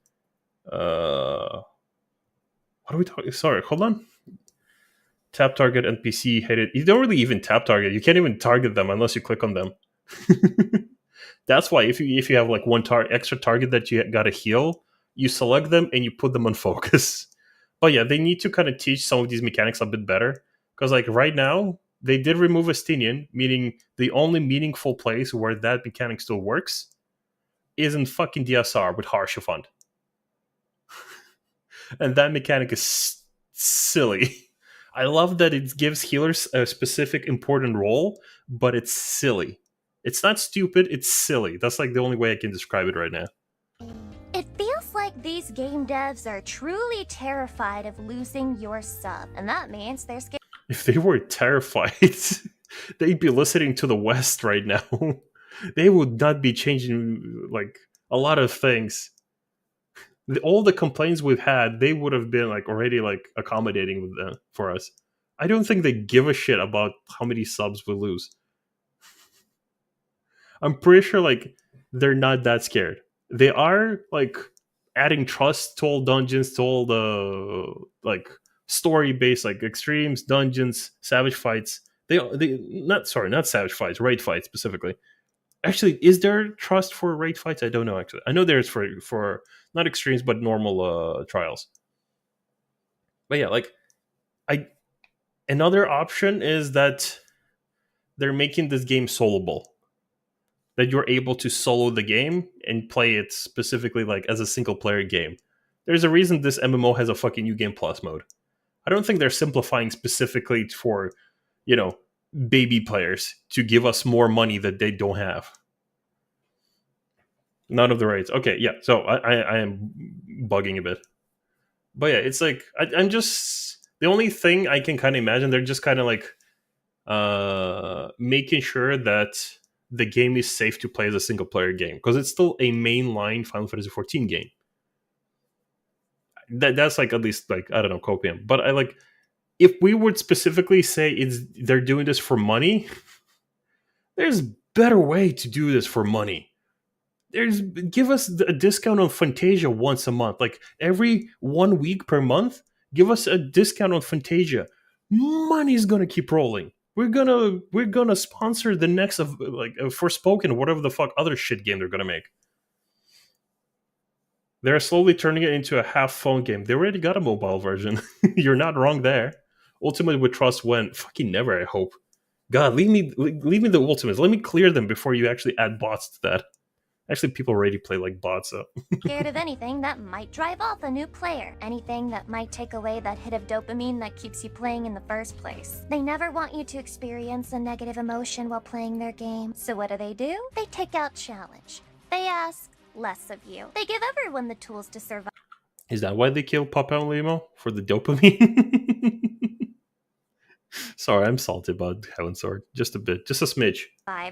What are we talking? Sorry, hold on. Tap target NPC hated. You don't really even tap target. You can't even target them unless you click on them. That's why if you have like one extra target that you gotta heal, you select them and you put them on focus. But yeah, they need to kind of teach some of these mechanics a bit better because like right now they did remove Estinian, meaning the only meaningful place where that mechanic still works is in fucking DSR with Harshafund. And that mechanic is silly. I love that it gives healers a specific important role, but it's silly. It's not stupid, it's silly. That's like the only way I can describe it right now. It feels like these game devs are truly terrified of losing your sub, and that means they're scared. If they were terrified, they'd be listening to the West right now. They would not be changing like a lot of things. All the complaints we've had, they would have been like already like accommodating with them for us. I don't think they give a shit about how many subs we lose. I'm pretty sure like they're not that scared. They are like adding trust to all dungeons, to all the like story based like extremes, dungeons, savage fights. They not savage fights, raid fights specifically. Actually, is there trust for raid fights? I don't know. Actually, I know there's for not extremes but normal trials. But yeah, like another option is that they're making this game soloable. That you're able to solo the game and play it specifically like as a single player game. There's a reason this MMO has a fucking New Game Plus mode. I don't think they're simplifying specifically for, you know, baby players to give us more money that they don't have. None of the raids. Okay, yeah. So I am bugging a bit. But yeah, it's like I'm just the only thing I can kind of imagine. They're just kind of like making sure that the game is safe to play as a single player game because it's still a mainline Final Fantasy XIV game. That's like at least like I don't know copium. But I like if we would specifically say they're doing this for money, there's better way to do this for money. Give us a discount on Fantasia once a month, like every 1 week per month. Give us a discount on Fantasia. Money's gonna keep rolling. We're gonna sponsor the next of like Forspoken, whatever the fuck other shit game they're gonna make. They're slowly turning it into a half phone game. They already got a mobile version. You're not wrong there. Ultimate with Trust when fucking never. I hope. God, leave me the ultimates. Let me clear them before you actually add bots to that. Actually, people already play like bots, so. Scared of anything that might drive off a new player. Anything that might take away that hit of dopamine that keeps you playing in the first place. They never want you to experience a negative emotion while playing their game. So what do? They take out challenge. They ask less of you. They give everyone the tools to survive. Is that why they killed Papa and Limo? For the dopamine? Sorry, I'm salty about Heaven Sword. Just a bit. Just a smidge.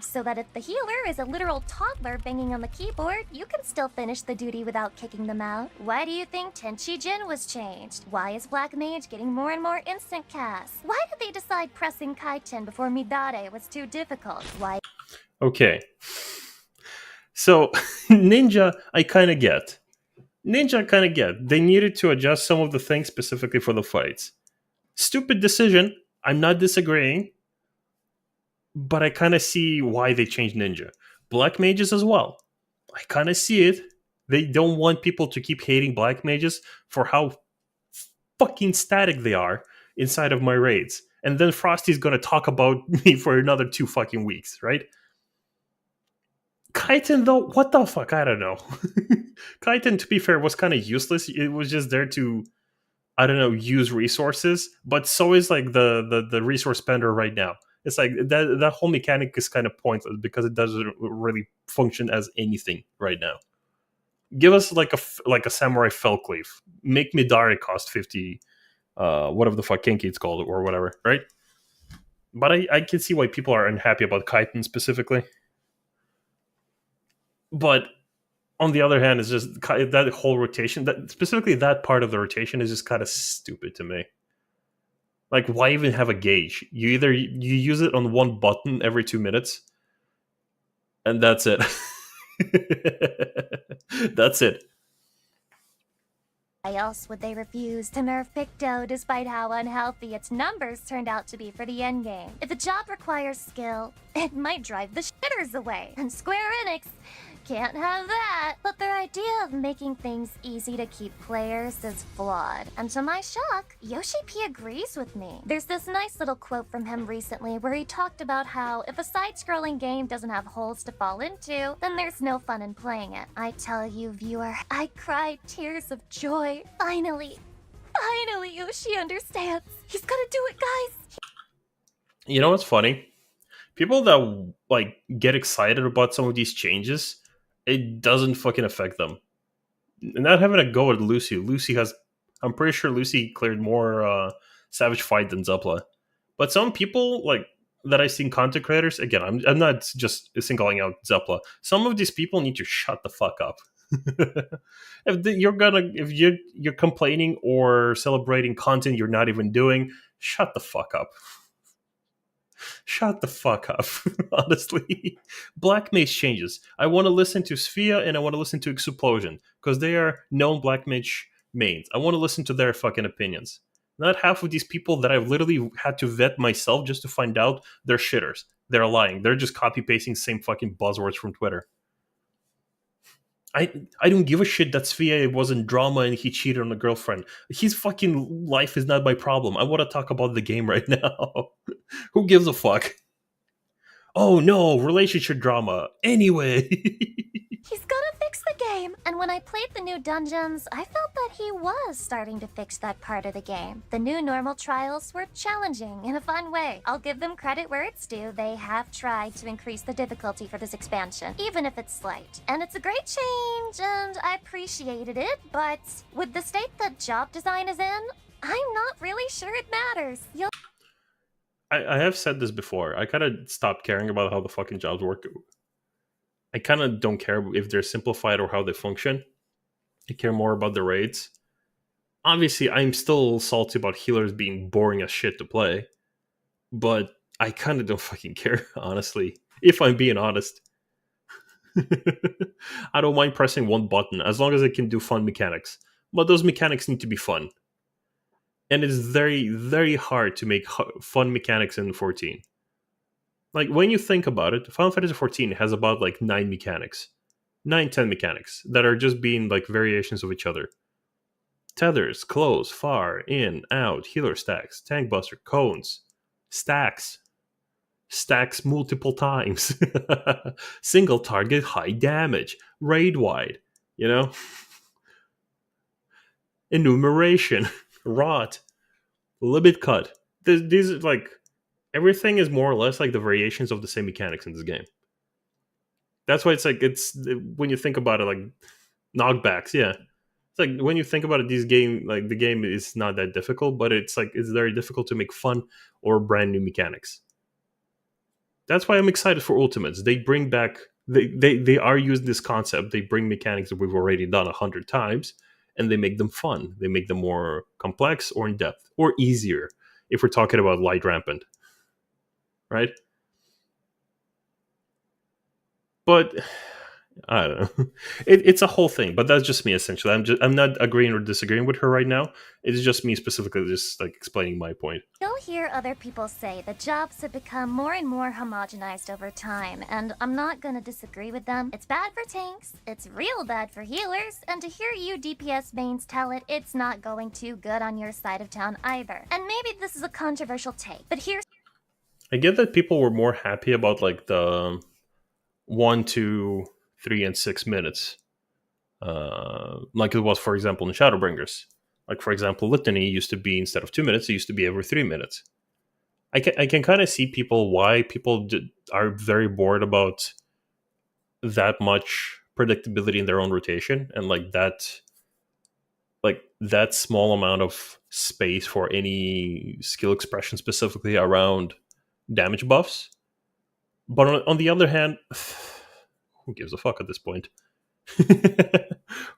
So that if the healer is a literal toddler banging on the keyboard, you can still finish the duty without kicking them out. Why do you think Tenchi Jin was changed? Why is Black Mage getting more and more instant casts? Why did they decide pressing Kaiten before Midare was too difficult? Why? Okay. So, Ninja, I kind of get. They needed to adjust some of the things specifically for the fights. Stupid decision. I'm not disagreeing, but I kind of see why they changed Ninja. Black Mages as well. I kind of see it, They don't want people to keep hating black mages for how fucking static they are inside of my raids. And then Frosty's gonna talk about me for another 2 fucking weeks, right? Chitin, though, what the fuck? I don't know. Chitin, to be fair, was kind of useless. It was just there to, I don't know, use resources. But so is like the resource spender right now. It's like that whole mechanic is kind of pointless because it doesn't really function as anything right now. Give us like a samurai Felcleave. Make Midari cost 50, whatever the fuck Kenki it's called or whatever, right? But I can see why people are unhappy about Chitin specifically. But on the other hand, it's just that whole rotation, that specifically that part of the rotation is just kind of stupid to me. Like, why even have a gauge? You use it on one button every 2 minutes, and that's it. That's it. Why else would they refuse to nerf Picto despite how unhealthy its numbers turned out to be for the endgame? If a job requires skill, it might drive the shitters away, and Square Enix can't have that. But their idea of making things easy to keep players is flawed. And to my shock, Yoshi P agrees with me. There's this nice little quote from him recently where he talked about how if a side-scrolling game doesn't have holes to fall into, then there's no fun in playing it. I tell you, viewer, I cried tears of joy. Finally Yoshi understands. He's gonna do it, guys. You know what's funny? People that like get excited about some of these changes, it doesn't fucking affect them. Not having a go at Lucy. Lucy has, I'm pretty sure Lucy cleared more Savage Fight than Zepla. But some people like that I've seen content creators, again, I'm not just singling out Zepla. Some of these people need to shut the fuck up. If you're complaining or celebrating content you're not even doing, shut the fuck up. Shut the fuck up. Honestly, Black Mage changes. I want to listen to Sphia and I want to listen to Explosion because they are known Black Mage mains. I want to listen to their fucking opinions. Not half of these people that I've literally had to vet myself just to find out they're shitters. They're lying. They're just copy pasting the same fucking buzzwords from Twitter. I don't give a shit that Sphia wasn't drama and he cheated on a girlfriend. His fucking life is not my problem. I want to talk about the game right now. Who gives a fuck? Oh no, relationship drama. Anyway. He's gonna fix the game. And when I played the new dungeons, I felt that he was starting to fix that part of the game. The new normal trials were challenging in a fun way. I'll give them credit where it's due. They have tried to increase the difficulty for this expansion, even if it's slight. And it's a great change, and I appreciated it, but with the state that job design is in, I'm not really sure it matters. I have said this before. I kind of stopped caring about how the fucking jobs work. I kind of don't care if they're simplified or how they function. I care more about the raids. Obviously, I'm still salty about healers being boring as shit to play. But I kind of don't fucking care, honestly. If I'm being honest. I don't mind pressing one button as long as it can do fun mechanics. But those mechanics need to be fun. And it's very, very hard to make fun mechanics in 14. Like, when you think about it, Final Fantasy 14 has about, 9 mechanics. 10 mechanics that are just being, variations of each other. Tethers, close, far, in, out, healer stacks, tank buster, cones, stacks. Stacks multiple times. Single target, high damage. Raid wide, Enumeration. Rot, limit cut. These are everything is more or less like the variations of the same mechanics in this game. That's why it's when you think about it, knockbacks. Yeah, it's when you think about it, the game is not that difficult, but it's very difficult to make fun or brand new mechanics. That's why I'm excited for Ultimates. They bring back they are using this concept. They bring mechanics that we've already done 100 times. And they make them fun. They make them more complex or in-depth or easier if we're talking about Light Rampant. Right? But I don't know. It's a whole thing, but that's just me essentially. I'm not agreeing or disagreeing with her right now. It's just me specifically, just like explaining my point. You'll hear other people say that jobs have become more and more homogenized over time, and I'm not gonna disagree with them. It's bad for tanks, it's real bad for healers, and to hear you DPS mains tell it, it's not going too good on your side of town either. And maybe this is a controversial take, but here's... I get that people were more happy about like the 1, 2, 3, and 6 minutes, like it was, for example, in Shadowbringers. Like, for example, Litany used to be, instead of 2 minutes, it used to be every 3 minutes. I can kind of see why people are very bored about that much predictability in their own rotation, and like that small amount of space for any skill expression, specifically around damage buffs. But on the other hand, who gives a fuck at this point?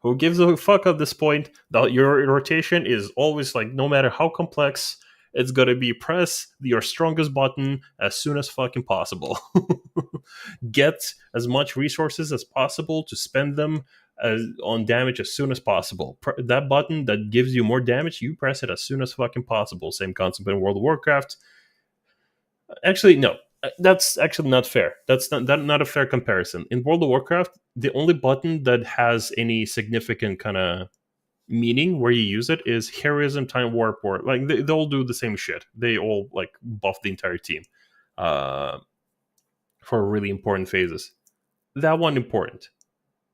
Who gives a fuck at this point? Your rotation is always like, no matter how complex, it's gonna be press your strongest button as soon as fucking possible. Get as much resources as possible to spend them on damage as soon as possible. That button that gives you more damage, you press it as soon as fucking possible. Same concept in World of Warcraft. Actually, no. That's actually not fair. That's not a fair comparison. In World of Warcraft, the only button that has any significant kind of meaning where you use it is heroism, time warp, or like they all do the same shit. They all like buff the entire team for really important phases. That one important,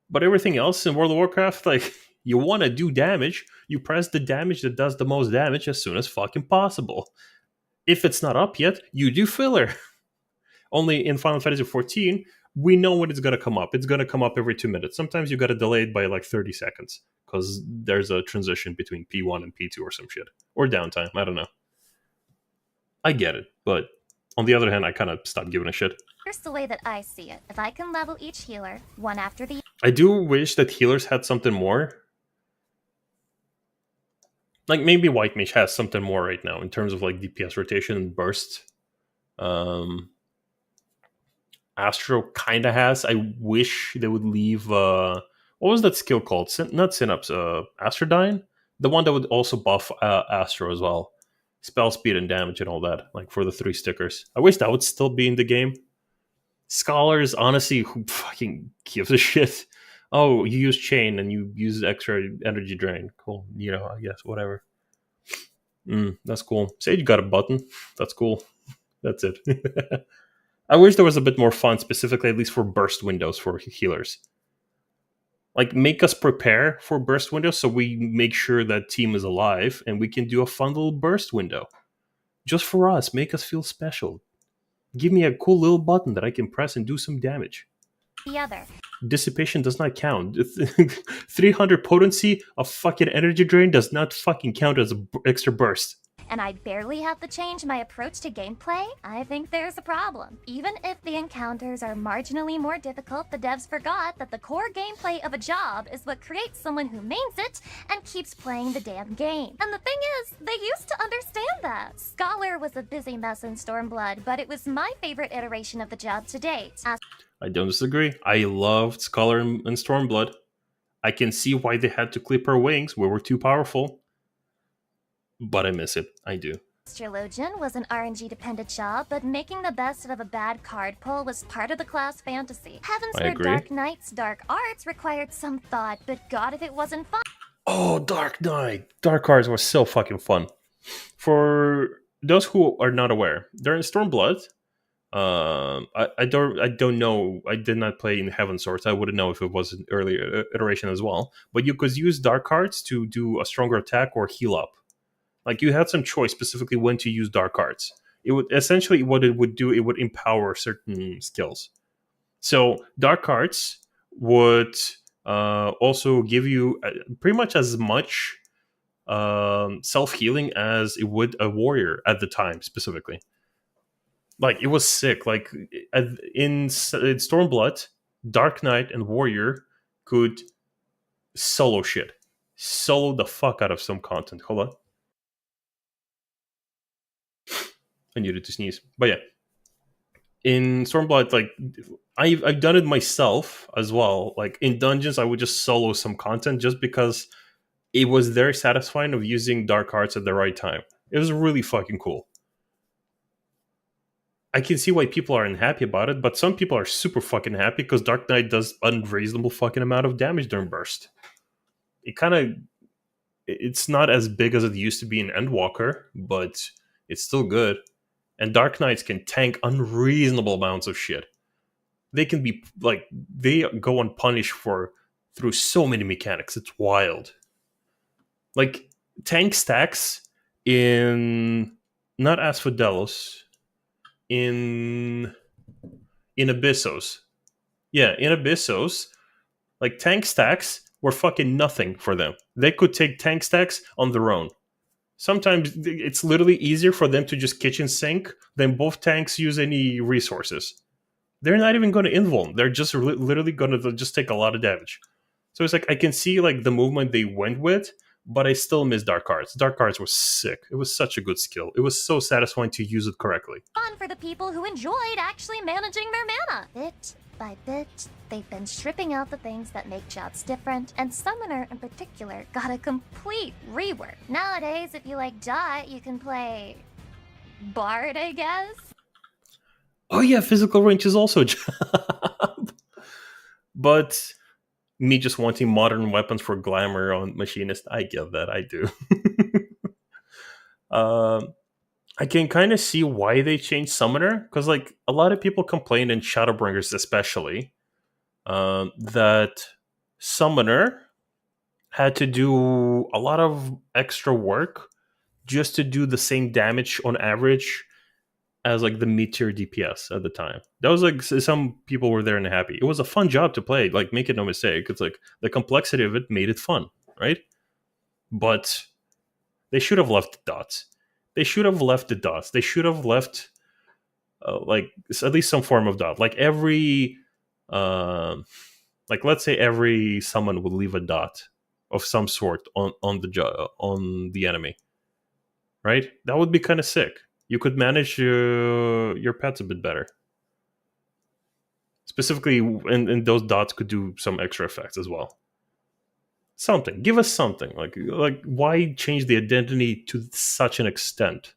but everything else in World of Warcraft, like you want to do damage, you press the damage that does the most damage as soon as fucking possible. If it's not up yet, you do filler. Only in Final Fantasy XIV, we know when it's going to come up. It's going to come up every 2 minutes. Sometimes you got to delay it by like 30 seconds because there's a transition between P1 and P2 or some shit. Or downtime. I don't know. I get it. But on the other hand, I kind of stopped giving a shit. Here's the way that I see it. If I can level each healer, one after the... I do wish that healers had something more. Like maybe White Mage has something more right now in terms of like DPS rotation and burst. Astro kind of has. I wish they would leave. What was that skill called? Not Synapse. Astrodyne, the one that would also buff Astro as well, spell speed and damage and all that. Like for the 3 stickers. I wish that would still be in the game. Scholars, honestly, who fucking gives a shit? Oh, you use chain and you use extra energy drain. Cool. You know, I guess whatever. That's cool. Sage got a button. That's cool. That's it. I wish there was a bit more fun, specifically at least for burst windows for healers. Like, make us prepare for burst windows so we make sure that team is alive and we can do a fun little burst window. Just for us, make us feel special. Give me a cool little button that I can press and do some damage. The other. Dissipation does not count. 300 potency of fucking energy drain does not fucking count as an extra burst. And I barely have to change my approach to gameplay, I think there's a problem. Even if the encounters are marginally more difficult, the devs forgot that the core gameplay of a job is what creates someone who mains it and keeps playing the damn game. And the thing is, they used to understand that. Scholar was a busy mess in Stormblood, but it was my favorite iteration of the job to date. I don't disagree. I loved Scholar and Stormblood. I can see why they had to clip our wings. We were too powerful. But I miss it. I do. Astrologian was an RNG-dependent job, but making the best out of a bad card pull was part of the class fantasy. Heavensward Dark Knight's Dark Arts required some thought, but god if it wasn't fun. Oh, Dark Knight! Dark Cards was so fucking fun. For those who are not aware, during Stormblood, I don't know. I did not play in Heaven Swords. I wouldn't know if it was an earlier iteration as well. But you could use Dark Cards to do a stronger attack or heal up. Like, you had some choice specifically when to use Dark Arts. It would essentially, what it would do, it would empower certain skills. So Dark Arts would also give you pretty much as much self-healing as it would a warrior at the time, specifically. Like, it was sick. Like, in Stormblood, Dark Knight and warrior could solo shit. Solo the fuck out of some content. Hold on. I needed to sneeze. But yeah. In Stormblood, like, I've done it myself as well. Like in dungeons, I would just solo some content just because it was very satisfying of using dark arts at the right time. It was really fucking cool. I can see why people are unhappy about it, but some people are super fucking happy because Dark Knight does unreasonable fucking amount of damage during burst. It kind of, it's not as big as it used to be in Endwalker, but it's still good. And Dark Knights can tank unreasonable amounts of shit. They can be like, they go unpunished through so many mechanics. It's wild. Like tank stacks in not Asphodelos, in Abyssos. Yeah, in Abyssos, like tank stacks were fucking nothing for them. They could take tank stacks on their own. Sometimes it's literally easier for them to just kitchen sink than both tanks use any resources. They're not even going to invuln. They're just literally going to just take a lot of damage. So it's like I can see like the movement they went with, but I still miss Dark Arts. Dark Arts was sick. It was such a good skill. It was so satisfying to use it correctly. Fun for the people who enjoyed actually managing their mana. Bit by bit, they've been stripping out the things that make jobs different, and Summoner in particular got a complete rework. Nowadays, if you like Dot, you can play Bard, I guess? Oh yeah, physical range is also a job. But me just wanting modern weapons for glamour on Machinist, I get that, I do. I can kind of see why they changed Summoner, because like a lot of people complained in Shadowbringers especially that Summoner had to do a lot of extra work just to do the same damage on average as like the mid-tier DPS at the time. That was like, some people were there and happy. It was a fun job to play, like make it no mistake. It's like the complexity of it made it fun, right? But they should have left the dots. They should have left the dots. They should have left like at least some form of dot. Like every, like let's say every summon would leave a dot of some sort on the enemy, right? That would be kind of sick. You could manage your pets a bit better. Specifically, and those dots could do some extra effects as well. Something. Give us something. Like why change the identity to such an extent?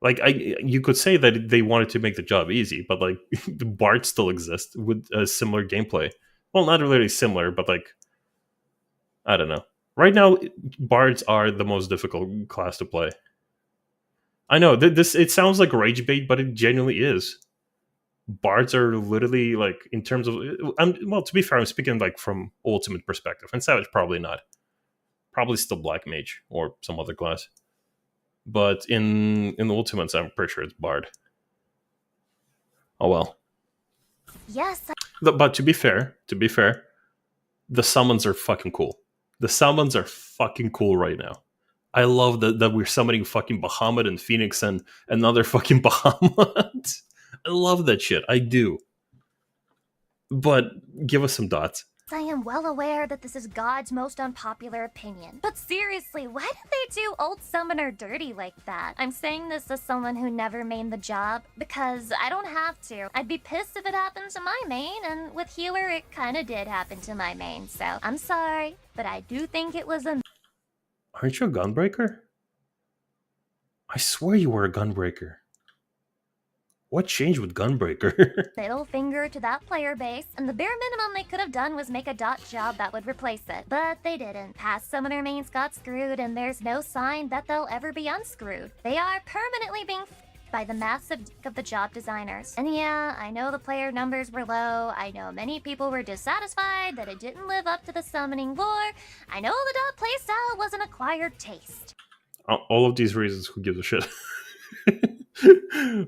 Like you could say that they wanted to make the job easy, but like the Bard still exists with a similar gameplay. Well, not really similar, but like I don't know. Right now, Bards are the most difficult class to play. I know this. It sounds like rage bait, but it genuinely is. Bards are literally like in terms of. Well, to be fair, I'm speaking like from ultimate perspective, and Savage probably not. Probably still Black Mage or some other class. But in the ultimates, I'm pretty sure it's Bard. Oh well. Yes. But to be fair, the summons are fucking cool. The summons are fucking cool right now. I love that we're summoning fucking Bahamut and Phoenix and another fucking Bahamut. I love that shit. I do. But give us some dots. I am well aware that this is God's most unpopular opinion. But seriously, why did they do Old Summoner dirty like that? I'm saying this as someone who never mained the job, because I don't have to. I'd be pissed if it happened to my main, and with Healer it kinda did happen to my main, so I'm sorry, but I do think it was a... Aren't you a gunbreaker? I swear you were a gunbreaker. What changed with Gunbreaker? middle finger to that player base, and the bare minimum they could have done was make a dot job that would replace it. But they didn't. Past summoner mains got screwed, and there's no sign that they'll ever be unscrewed. They are permanently being by the massive dick of the job designers. And yeah, I know the player numbers were low, I know many people were dissatisfied that it didn't live up to the summoning lore, I know the dot playstyle was an acquired taste. All of these reasons, who gives a shit?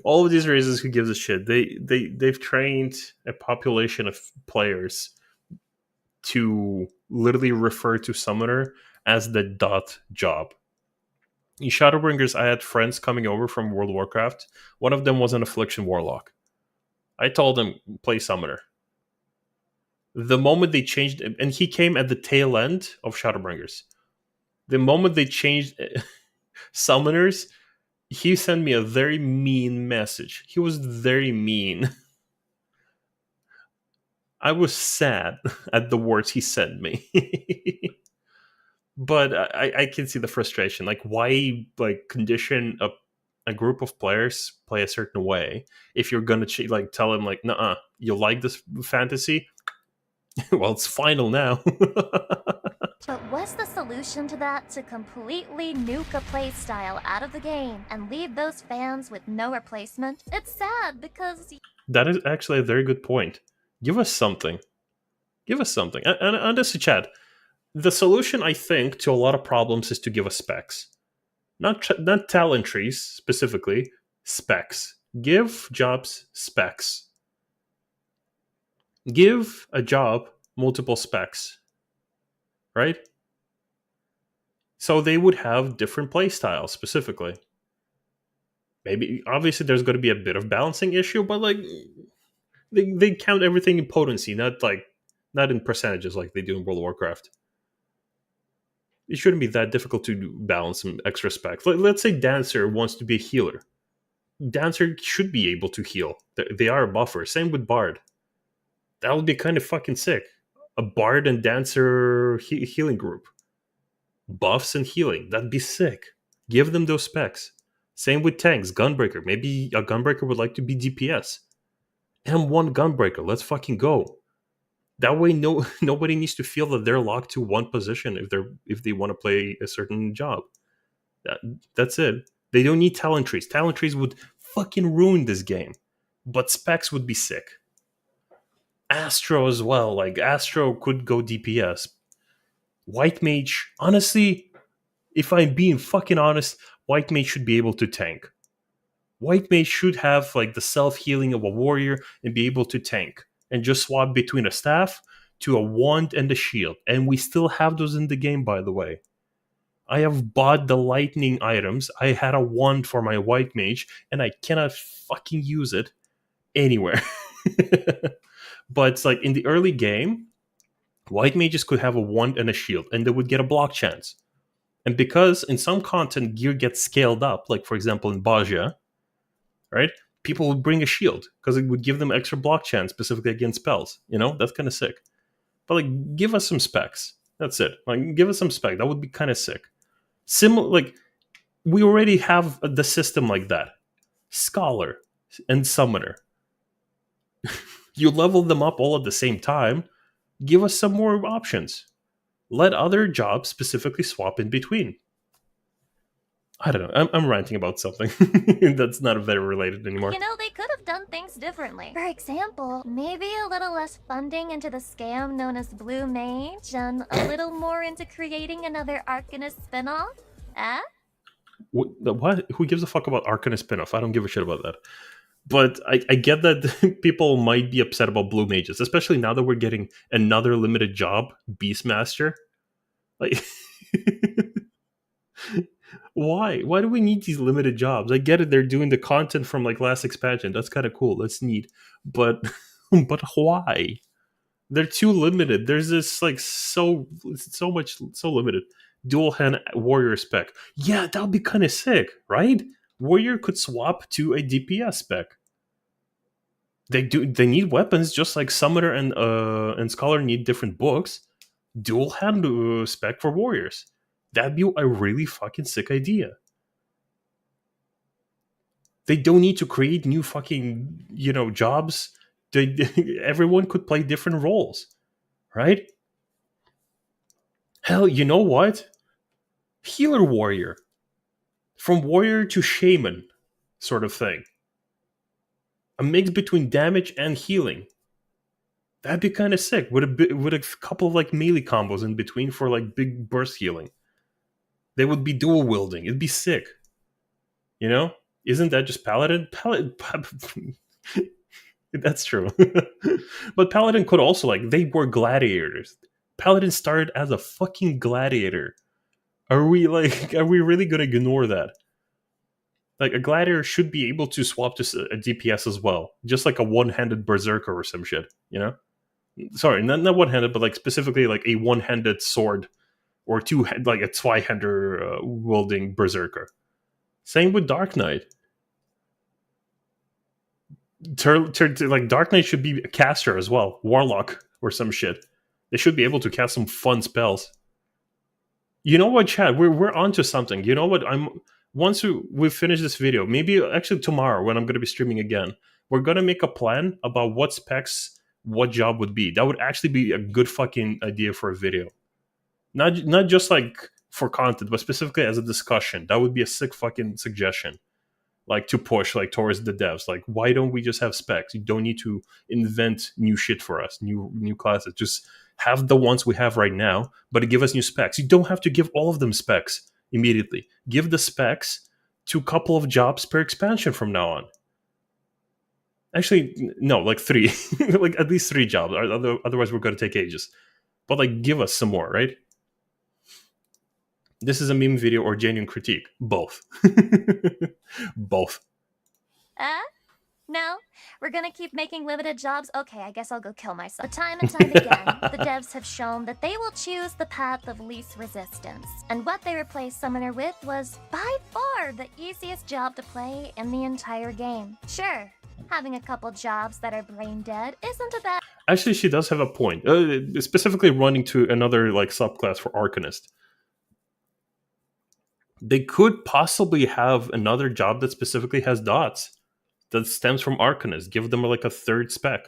All of these reasons, who gives a shit? They've trained a population of players to literally refer to Summoner as the dot job. In Shadowbringers, I had friends coming over from World of Warcraft. One of them was an Affliction Warlock. I told him, play Summoner. The moment they changed, and he came at the tail end of Shadowbringers. The moment they changed Summoners, he sent me a very mean message. He was very mean. I was sad at the words he sent me. But I can see the frustration. Like, why condition a group of players play a certain way if you're gonna tell them like, "Nuh-uh, you like this fantasy? Well, it's final now." But what's the solution to that? To completely nuke a playstyle out of the game and leave those fans with no replacement? It's sad because... That is actually a very good point. Give us something. Give us something. And this chat, the solution, I think, to a lot of problems is to give us specs. Not talent trees, specifically. Specs. Give jobs specs. Give a job multiple specs. Right? So they would have different playstyles, specifically. Maybe, obviously, there's going to be a bit of balancing issue, but they count everything in potency, not in percentages like they do in World of Warcraft. It shouldn't be that difficult to balance some extra specs. Let's say Dancer wants to be a healer. Dancer should be able to heal. They are a buffer. Same with Bard. That would be kind of fucking sick. A Bard and Dancer healing group. Buffs and healing. That'd be sick. Give them those specs. Same with tanks. Gunbreaker. Maybe a Gunbreaker would like to be DPS. M1 Gunbreaker. Let's fucking go. That way, nobody needs to feel that they're locked to one position if they want to play a certain job. That's it. They don't need talent trees. Talent trees would fucking ruin this game. But specs would be sick. Astro as well. Like, Astro could go DPS. White Mage, honestly, if I'm being fucking honest, White Mage should be able to tank. White Mage should have the self-healing of a warrior and be able to tank. And just swap between a staff to a wand and a shield. And we still have those in the game, by the way. I have bought the lightning items. I had a wand for my White Mage, and I cannot fucking use it anywhere. But in the early game, White Mages could have a wand and a shield, and they would get a block chance. And because in some content gear gets scaled up, like for example in Baja, right? People would bring a shield because it would give them extra block chance specifically against spells. That's kind of sick. But give us some specs. That's it. Give us some spec. That would be kind of sick. We already have the system like that. Scholar and Summoner. You level them up all at the same time. Give us some more options. Let other jobs specifically swap in between. I don't know. I'm ranting about something that's not very related anymore. They could have done things differently. For example, maybe a little less funding into the scam known as Blue Mage and a little more into creating another Arcanist spinoff? Eh? What? Who gives a fuck about Arcanist spinoff? I don't give a shit about that. But I get that people might be upset about Blue Mages, especially now that we're getting another limited job, Beastmaster. Why? Why do we need these limited jobs? I get it, they're doing the content from last expansion. That's kind of cool. That's neat. But why? They're too limited. There's this so limited. Dual hand warrior spec. Yeah, that would be kind of sick, right? Warrior could swap to a DPS spec. They need weapons just like Summoner and Scholar need different books. Dual hand spec for warriors. That'd be a really fucking sick idea. They don't need to create new fucking, jobs. Everyone could play different roles, right? Hell, you know what? Healer warrior. From warrior to shaman sort of thing. A mix between damage and healing. That'd be kind of sick. With a couple of melee combos in between for big burst healing. They would be dual wielding. It'd be sick. Isn't that just Paladin? That's true. But Paladin could also they were gladiators. Paladin started as a fucking gladiator. Are we really gonna ignore that? A gladiator should be able to swap to a DPS as well, just like a one-handed berserker or some shit. Sorry, not one-handed, but specifically a one-handed sword or a zwei-hander wielding berserker. Same with Dark Knight. Like Dark Knight should be a caster as well, Warlock or some shit. They should be able to cast some fun spells. You know what, Chad? We're onto something. You know what? Once we finish this video, maybe actually tomorrow when I'm going to be streaming again, we're going to make a plan about what specs, what job would be. That would actually be a good fucking idea for a video. Not just like for content, but specifically as a discussion. That would be a sick fucking suggestion. Like to push like towards the devs. Like, why don't we just have specs? You don't need to invent new shit for us, new classes. Just have the ones we have right now, but give us new specs. You don't have to give all of them specs immediately. Give the specs to a couple of jobs per expansion from now on. Actually, no, like 3. Like at least 3 jobs. Otherwise, we're going to take ages. But like, give us some more, right? This is a meme video or genuine critique? Both. Both. No? We're gonna keep making limited jobs? Okay, I guess I'll go kill myself. Time and time again, the devs have shown that they will choose the path of least resistance. And what they replaced Summoner with was by far the easiest job to play in the entire game. Sure, having a couple jobs that are brain dead isn't a bad... Actually, she does have a point. Specifically running to another like subclass for Arcanist. They could possibly have another job that specifically has dots that stems from Arcanist. Give them like a 3rd spec.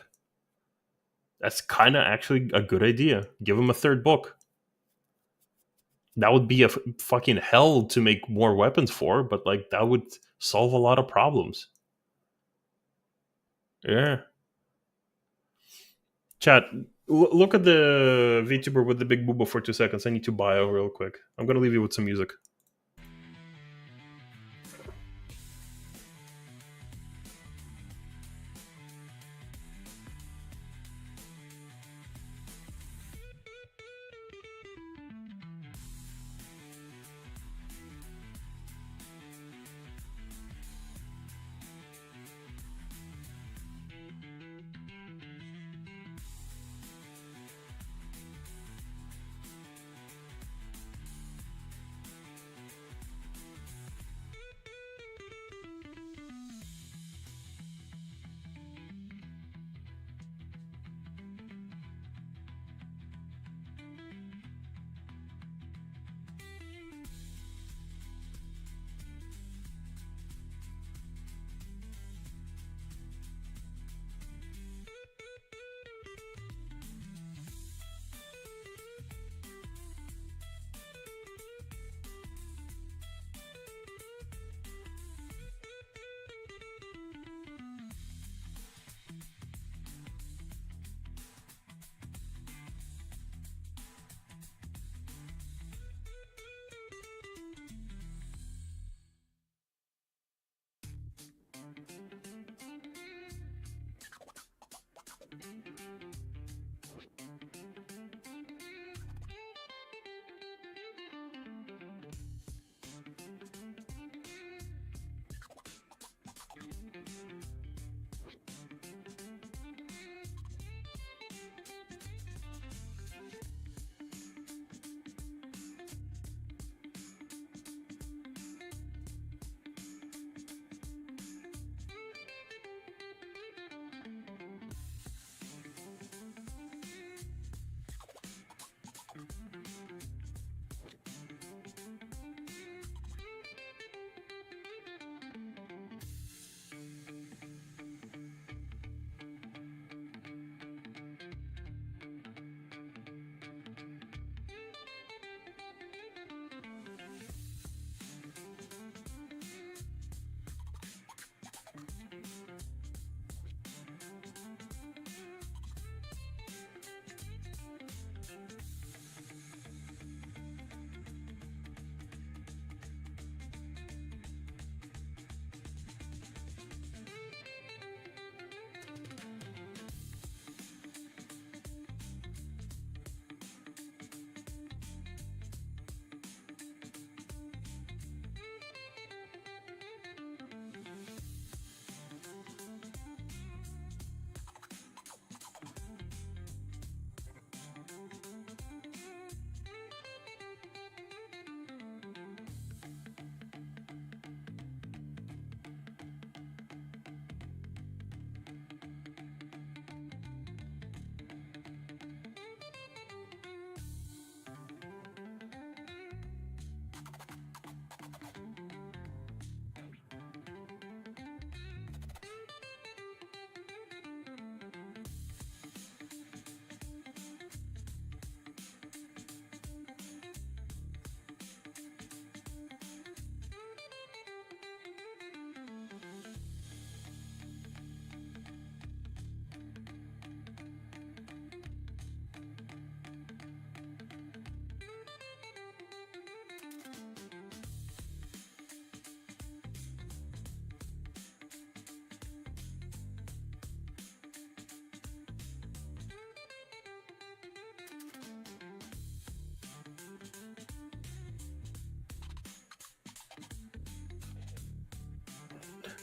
That's kind of actually a good idea. Give them a 3rd book. That would be a fucking hell to make more weapons for, but like that would solve a lot of problems. Yeah. Chat, look at the VTuber with the big booba for 2 seconds. I need to bio real quick. I'm gonna leave you with some music.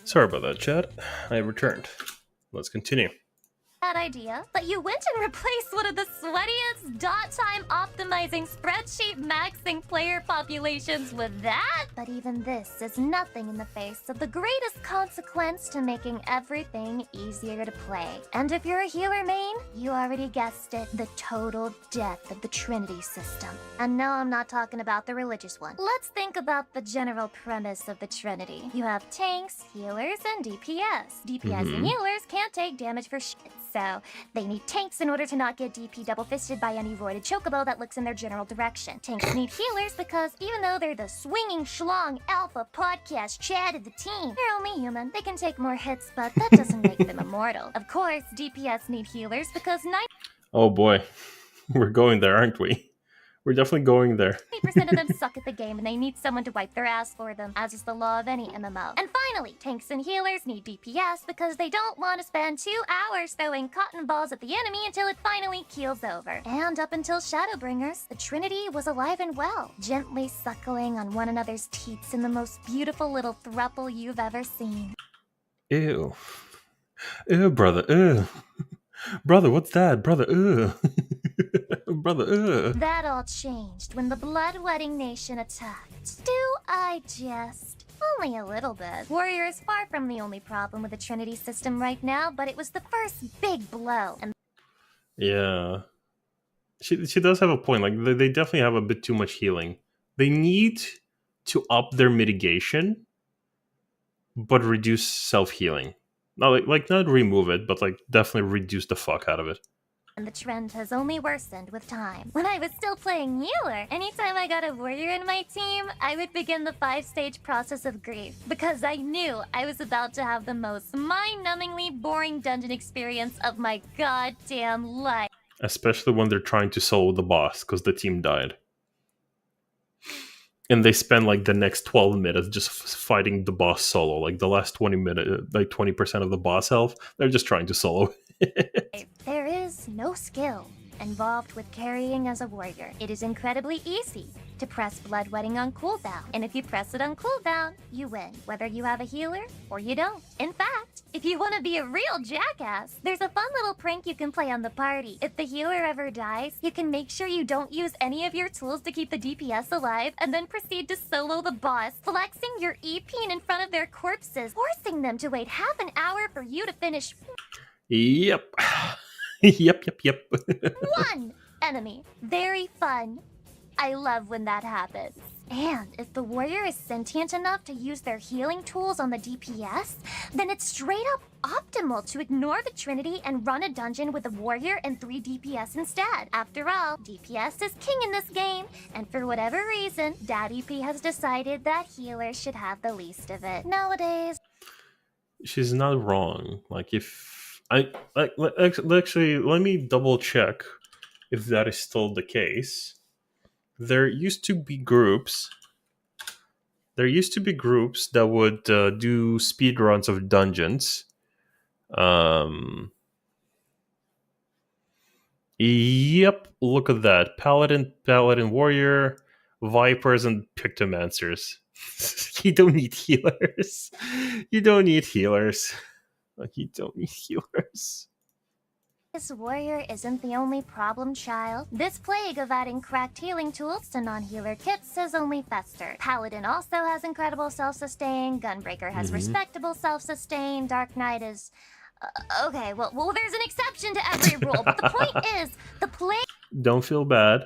Sorry about that, chat. I returned. Let's continue. Bad idea, but you went and replaced one of the sweatiest dot time optimizing spreadsheet maxing player populations with that? But even this is nothing in the face of the greatest consequence to making everything easier to play. And if you're a healer main, you already guessed it, the total death of the Trinity system. And no, I'm not talking about the religious one. Let's think about the general premise of the Trinity. You have tanks, healers, and DPS. DPS and healers can't take damage for shit, so they need tanks in order to not get DP double-fisted by any roided chocobo that looks in their general direction. Tanks need healers because even though they're the swinging schlong alpha podcast chat of the team, they're only human. They can take more hits, but that doesn't make them immortal. Of course, DPS need healers because Oh boy, we're going there, aren't we? We're definitely going there. 90% of them suck at the game and they need someone to wipe their ass for them, as is the law of any MMO. And finally, tanks and healers need DPS because they don't want to spend 2 hours throwing cotton balls at the enemy until it finally keels over. And up until Shadowbringers, the Trinity was alive and well, gently suckling on one another's teats in the most beautiful little throuple you've ever seen. Ew. Ew, brother. Ew. Brother, what's that? Brother, ew. Brother, ew. That all changed when the Blood-Wedding Nation attacked. Do I jest? Only a little bit. Warrior is far from the only problem with the Trinity system right now, but it was the first big blow. And Yeah. She does have a point. Like, they definitely have a bit too much healing. They need to up their mitigation, but reduce self-healing. Not like not remove it, but like definitely reduce the fuck out of it. the trend has only worsened with time. When I was still playing healer, anytime I got a warrior in my team, I would begin the 5-stage process of grief, because I knew I was about to have the most mind-numbingly boring dungeon experience of my goddamn life. Especially when they're trying to solo the boss, because the team died. And they spend like the next 12 minutes just fighting the boss solo. Like the last 20 minutes, like 20% of the boss health, they're just trying to solo. There is no skill involved with carrying as a warrior. It is incredibly easy to press Bloodwedding on cooldown. And if you press it on cooldown, you win, whether you have a healer or you don't. In fact, if you want to be a real jackass, there's a fun little prank you can play on the party. If the healer ever dies, you can make sure you don't use any of your tools to keep the DPS alive, and then proceed to solo the boss, flexing your EP in front of their corpses, forcing them to wait half an hour for you to finish Yep. Yep. one enemy. Very fun. I love when that happens. And if the warrior is sentient enough to use their healing tools on the DPS, then it's straight up optimal to ignore the Trinity and run a dungeon with a warrior and 3 DPS instead. After all, DPS is king in this game, and for whatever reason, Daddy P has decided that healers should have the least of it. Nowadays, She's not wrong. Like actually, let me double check if that is still the case. There used to be groups that would do speed runs of dungeons. Yep, look at that. Paladin, Warrior, Vipers, and Pictomancers. You don't need healers. You don't need healers. this warrior isn't the only problem child. This plague of adding cracked healing tools to non-healer kits has only festered. Paladin also has incredible self-sustain, Gunbreaker has respectable self-sustain, Dark Knight is... okay, well, there's an exception to every rule, but the point is, the plague... Don't feel bad.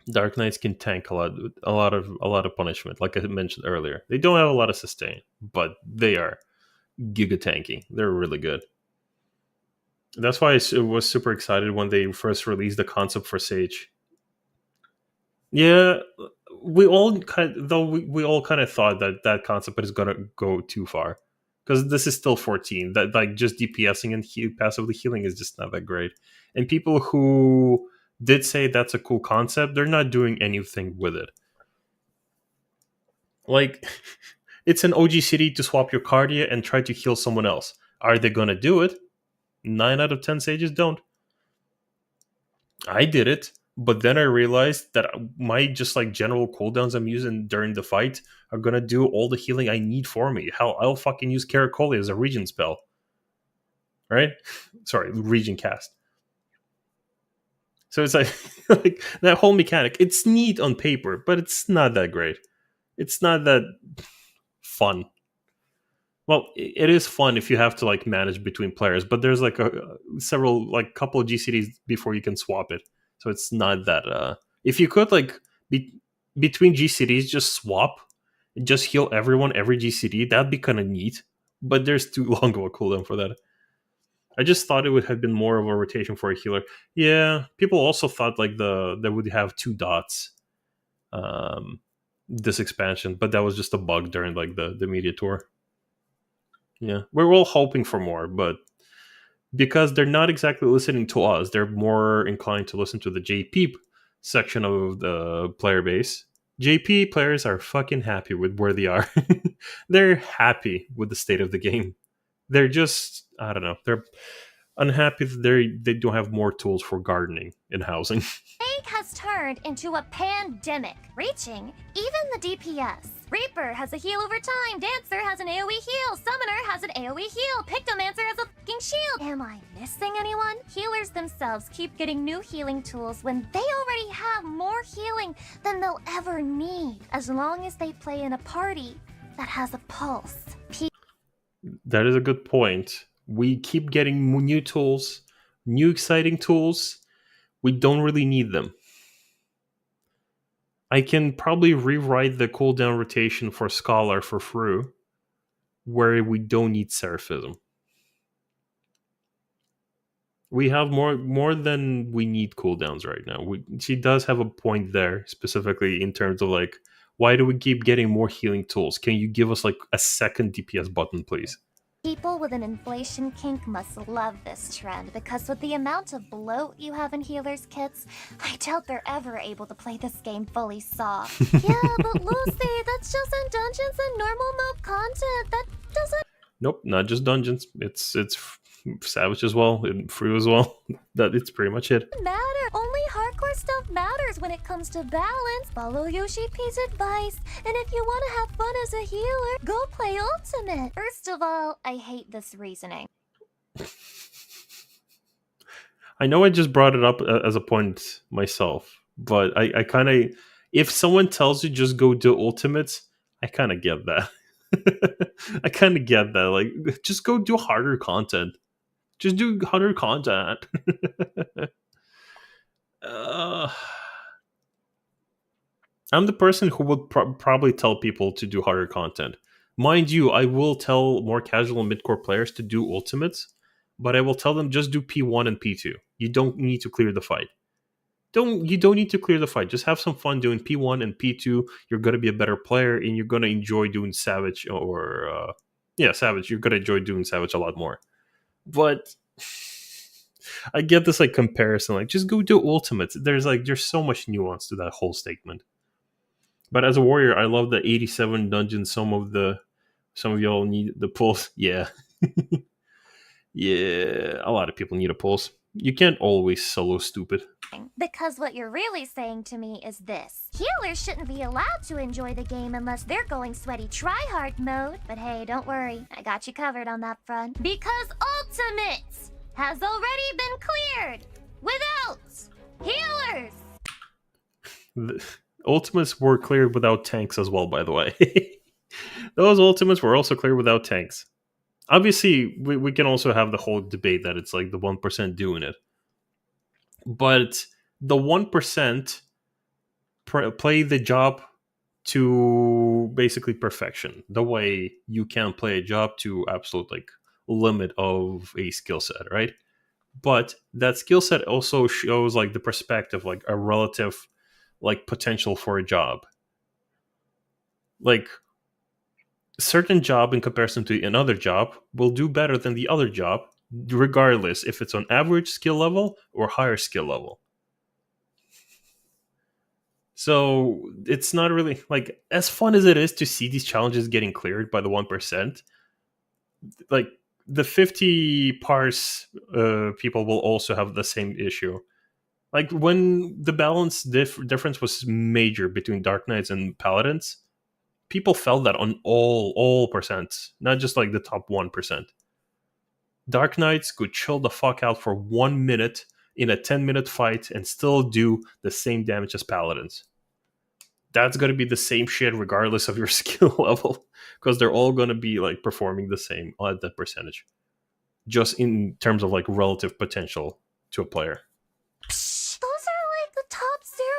Dark Knights can tank a lot of punishment, like I mentioned earlier. They don't have a lot of sustain, but they are giga tanky. They're really good. That's why I was super excited when they first released the concept for Sage. Yeah, we all kind of thought that concept is gonna go too far, because this is still 14. That like just DPSing and passively healing is just not that great. And people who did say that's a cool concept, they're not doing anything with it. Like, it's an OG city to swap your Cardia and try to heal someone else. Are they gonna do it? 9 out of 10 sages don't. I did it. But then I realized that my just like general cooldowns I'm using during the fight are gonna do all the healing I need for me. Hell, I'll fucking use Caracoli as a regen spell. Right? Sorry, regen cast. So it's like, like that whole mechanic. It's neat on paper, but it's not that great. It's not that fun. Well, it is fun if you have to like manage between players, but there's like several like couple of GCDs before you can swap it. So it's not that. If you could like between GCDs just swap, and just heal everyone every GCD, that'd be kind of neat. But there's too long of a cooldown for that. I just thought it would have been more of a rotation for a healer. Yeah, people also thought like they would have 2 dots. This expansion, but that was just a bug during like the media tour. Yeah, we're all hoping for more, but because they're not exactly listening to us, they're more inclined to listen to the JP section of the player base. JP players are fucking happy with where they are. They're happy with the state of the game. They're just, I don't know, they're unhappy that they don't have more tools for gardening and housing. Plague has turned into a pandemic, reaching even the DPS. Reaper has a heal over time, Dancer has an AoE heal, Summoner has an AoE heal, Pictomancer has a fucking shield. Am I missing anyone? Healers themselves keep getting new healing tools when they already have more healing than they'll ever need, as long as they play in a party that has a pulse. That is a good point. We keep getting new tools, new exciting tools. We don't really need them. I can probably rewrite the cooldown rotation for Scholar for Fru, where we don't need Seraphism. We have more than we need cooldowns right now. She does have a point there, specifically in terms of like, why do we keep getting more healing tools? Can you give us like a second DPS button, please? People with an inflation kink must love this trend, because with the amount of bloat you have in healers' kits, I doubt they're ever able to play this game fully soft. Yeah, but Lucy, that's just in dungeons and normal mode content. That doesn't... Nope, not just dungeons. It's Savage as well, and Free as well. That it's pretty much it. matter. Only hardcore stuff matters when it comes to balance. Follow Yoshi P's advice, and if you want to have fun as a healer, go play Ultimate. First of all, I hate this reasoning. I know I just brought it up as a point myself, but I kind of, if someone tells you just go do ultimates, I kind of get that. I kind of get that. Like, just go do harder content. Just do harder content. I'm the person who would probably tell people to do harder content. Mind you, I will tell more casual and mid-core players to do ultimates, but I will tell them just do P1 and P2. You don't need to clear the fight. You don't need to clear the fight. Just have some fun doing P1 and P2. You're going to be a better player, and you're going to enjoy doing Savage or... Savage. You're going to enjoy doing Savage a lot more. But I get this like comparison. Like, just go do ultimates. There's so much nuance to that whole statement. But as a warrior, I love the 87 dungeons. Some of y'all need the pulse. Yeah. Yeah, a lot of people need a pulse. You can't always solo stupid. Because what you're really saying to me is this. Healers shouldn't be allowed to enjoy the game unless they're going sweaty tryhard mode. But hey, don't worry. I got you covered on that front. Because Ultimate has already been cleared without healers. The ultimates were cleared without tanks as well, by the way. Those ultimates were also cleared without tanks. Obviously, we can also have the whole debate that it's like the 1% doing it. But the 1% play the job to basically perfection. The way you can play a job to absolute like limit of a skill set, right? But that skill set also shows like the perspective, like a relative like potential for a job. Like, certain job in comparison to another job will do better than the other job, regardless if it's on average skill level or higher skill level. So it's not really like as fun as it is to see these challenges getting cleared by the 1%. Like the 50 parse people will also have the same issue. Like when the balance difference was major between Dark Knights and Paladins, people felt that on all percents, not just like the top 1%. Dark Knights could chill the fuck out for 1 minute in a 10-minute fight and still do the same damage as Paladins. That's going to be the same shit regardless of your skill level, because they're all going to be like performing the same at that percentage, just in terms of like relative potential to a player. Psh, those are like the top 0.0000001%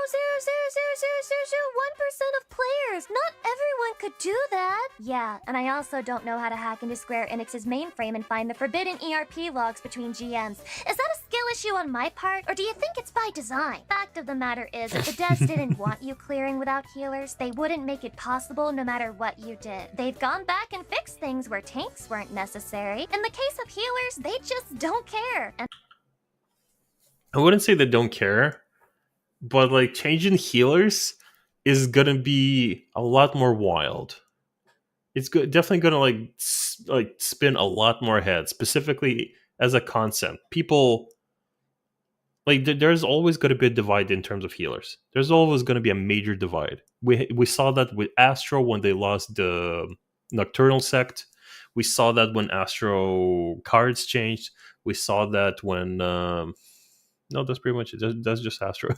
of players. Not everyone could do that. Yeah, and I also don't know how to hack into Square Enix's mainframe and find the forbidden ERP logs between GMs. Is that a skill issue on my part, or do you think it's by design? Fact of the matter is, if the devs didn't want you clearing without healers, they wouldn't make it possible no matter what you did. They've gone back and fixed things where tanks weren't necessary. In the case of healers, they just don't care. And I wouldn't say they don't care, but like changing healers is gonna be a lot more wild. It's definitely gonna like spin a lot more heads, specifically as a concept. People like there's always going to be a divide in terms of healers. There's always going to be a major divide. We saw that with Astro when they lost the Nocturnal Sect. We saw that when Astro cards changed. We saw that when no, that's pretty much it. That's just Astro.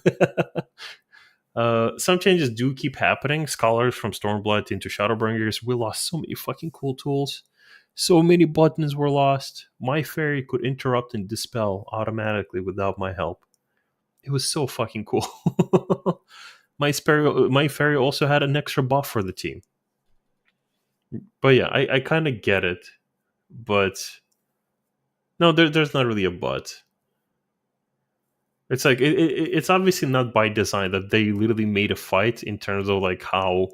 Some changes do keep happening. Scholars from Stormblood into Shadowbringers. We lost so many fucking cool tools. So many buttons were lost. My fairy could interrupt and dispel automatically without my help. It was so fucking cool. My fairy also had an extra buff for the team. But yeah, I kind of get it. But no, there's not really a but. It's like it's obviously not by design that they literally made a fight in terms of like how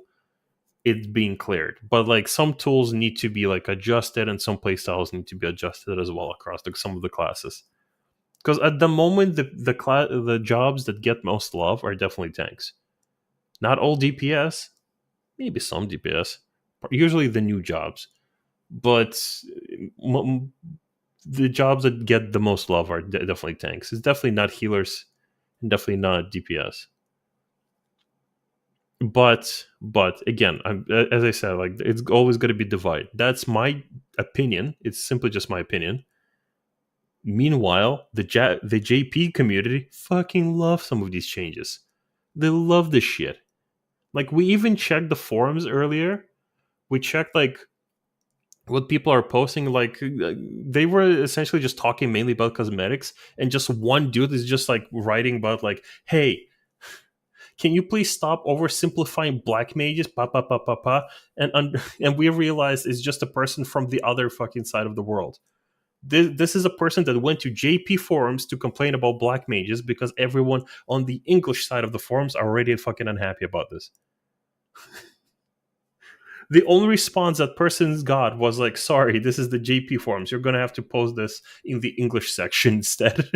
it's being cleared, but like some tools need to be like adjusted and some playstyles need to be adjusted as well across some of the classes, because at the moment the jobs that get most love are definitely tanks. Not all DPS, maybe some DPS, usually the new jobs, but the jobs that get the most love are definitely tanks. It's definitely not healers and definitely not DPS. But again, as I said, like it's always going to be divided. That's my opinion. It's simply just my opinion. Meanwhile, the JP community fucking love some of these changes. They love this shit. Like we even checked the forums earlier. We checked like what people are posting. Like they were essentially just talking mainly about cosmetics, and just one dude is just like writing about like, hey, can you please stop oversimplifying black mages? And we realized it's just a person from the other fucking side of the world. This is a person that went to JP forums to complain about black mages because everyone on the English side of the forums are already fucking unhappy about this. The only response that person got was like, sorry, this is the JP forums. You're going to have to post this in the English section instead.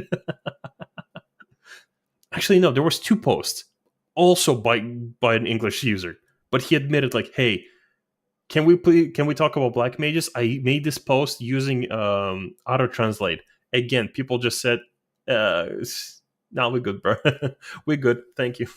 Actually, no, there was 2 posts. Also by an English user, but he admitted like, hey, can we talk about black mages? I made this post using auto translate. Again, people just said nah, we're good, bro. We're good, thank you.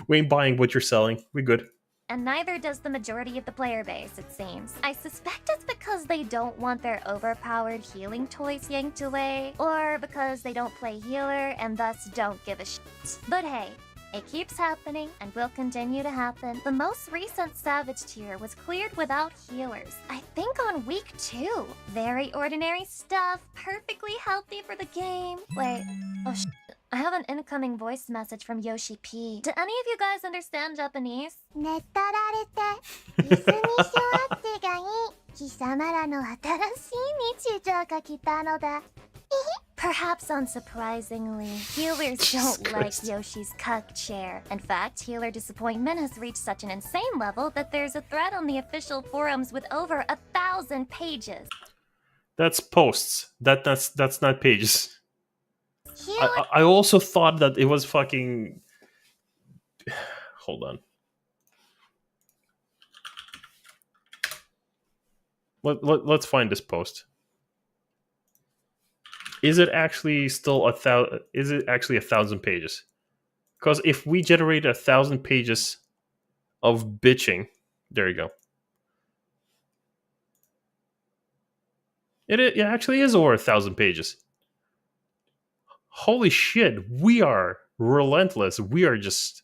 We ain't buying what you're selling. We're good. And neither does the majority of the player base, it seems. I suspect it's because they don't want their overpowered healing toys yanked away, or because they don't play healer and thus don't give a shit. But hey, it keeps happening and will continue to happen. The most recent Savage tier was cleared without healers, I think on week 2. Very ordinary stuff, perfectly healthy for the game. Wait, oh shit. I have an incoming voice message from Yoshi P. Do any of you guys understand Japanese? Perhaps unsurprisingly, healers don't like Yoshi's cuck chair. In fact, healer disappointment has reached such an insane level that there's a thread on the official forums with over 1,000 pages. That's posts. That's not pages. I also thought that it was fucking... Hold on. Let's find this post. is it actually still 1,000? Is it actually 1,000 pages? Because if we generate 1,000 pages of bitching, there you go. It actually is over 1,000 pages. Holy shit, we are relentless. We are just.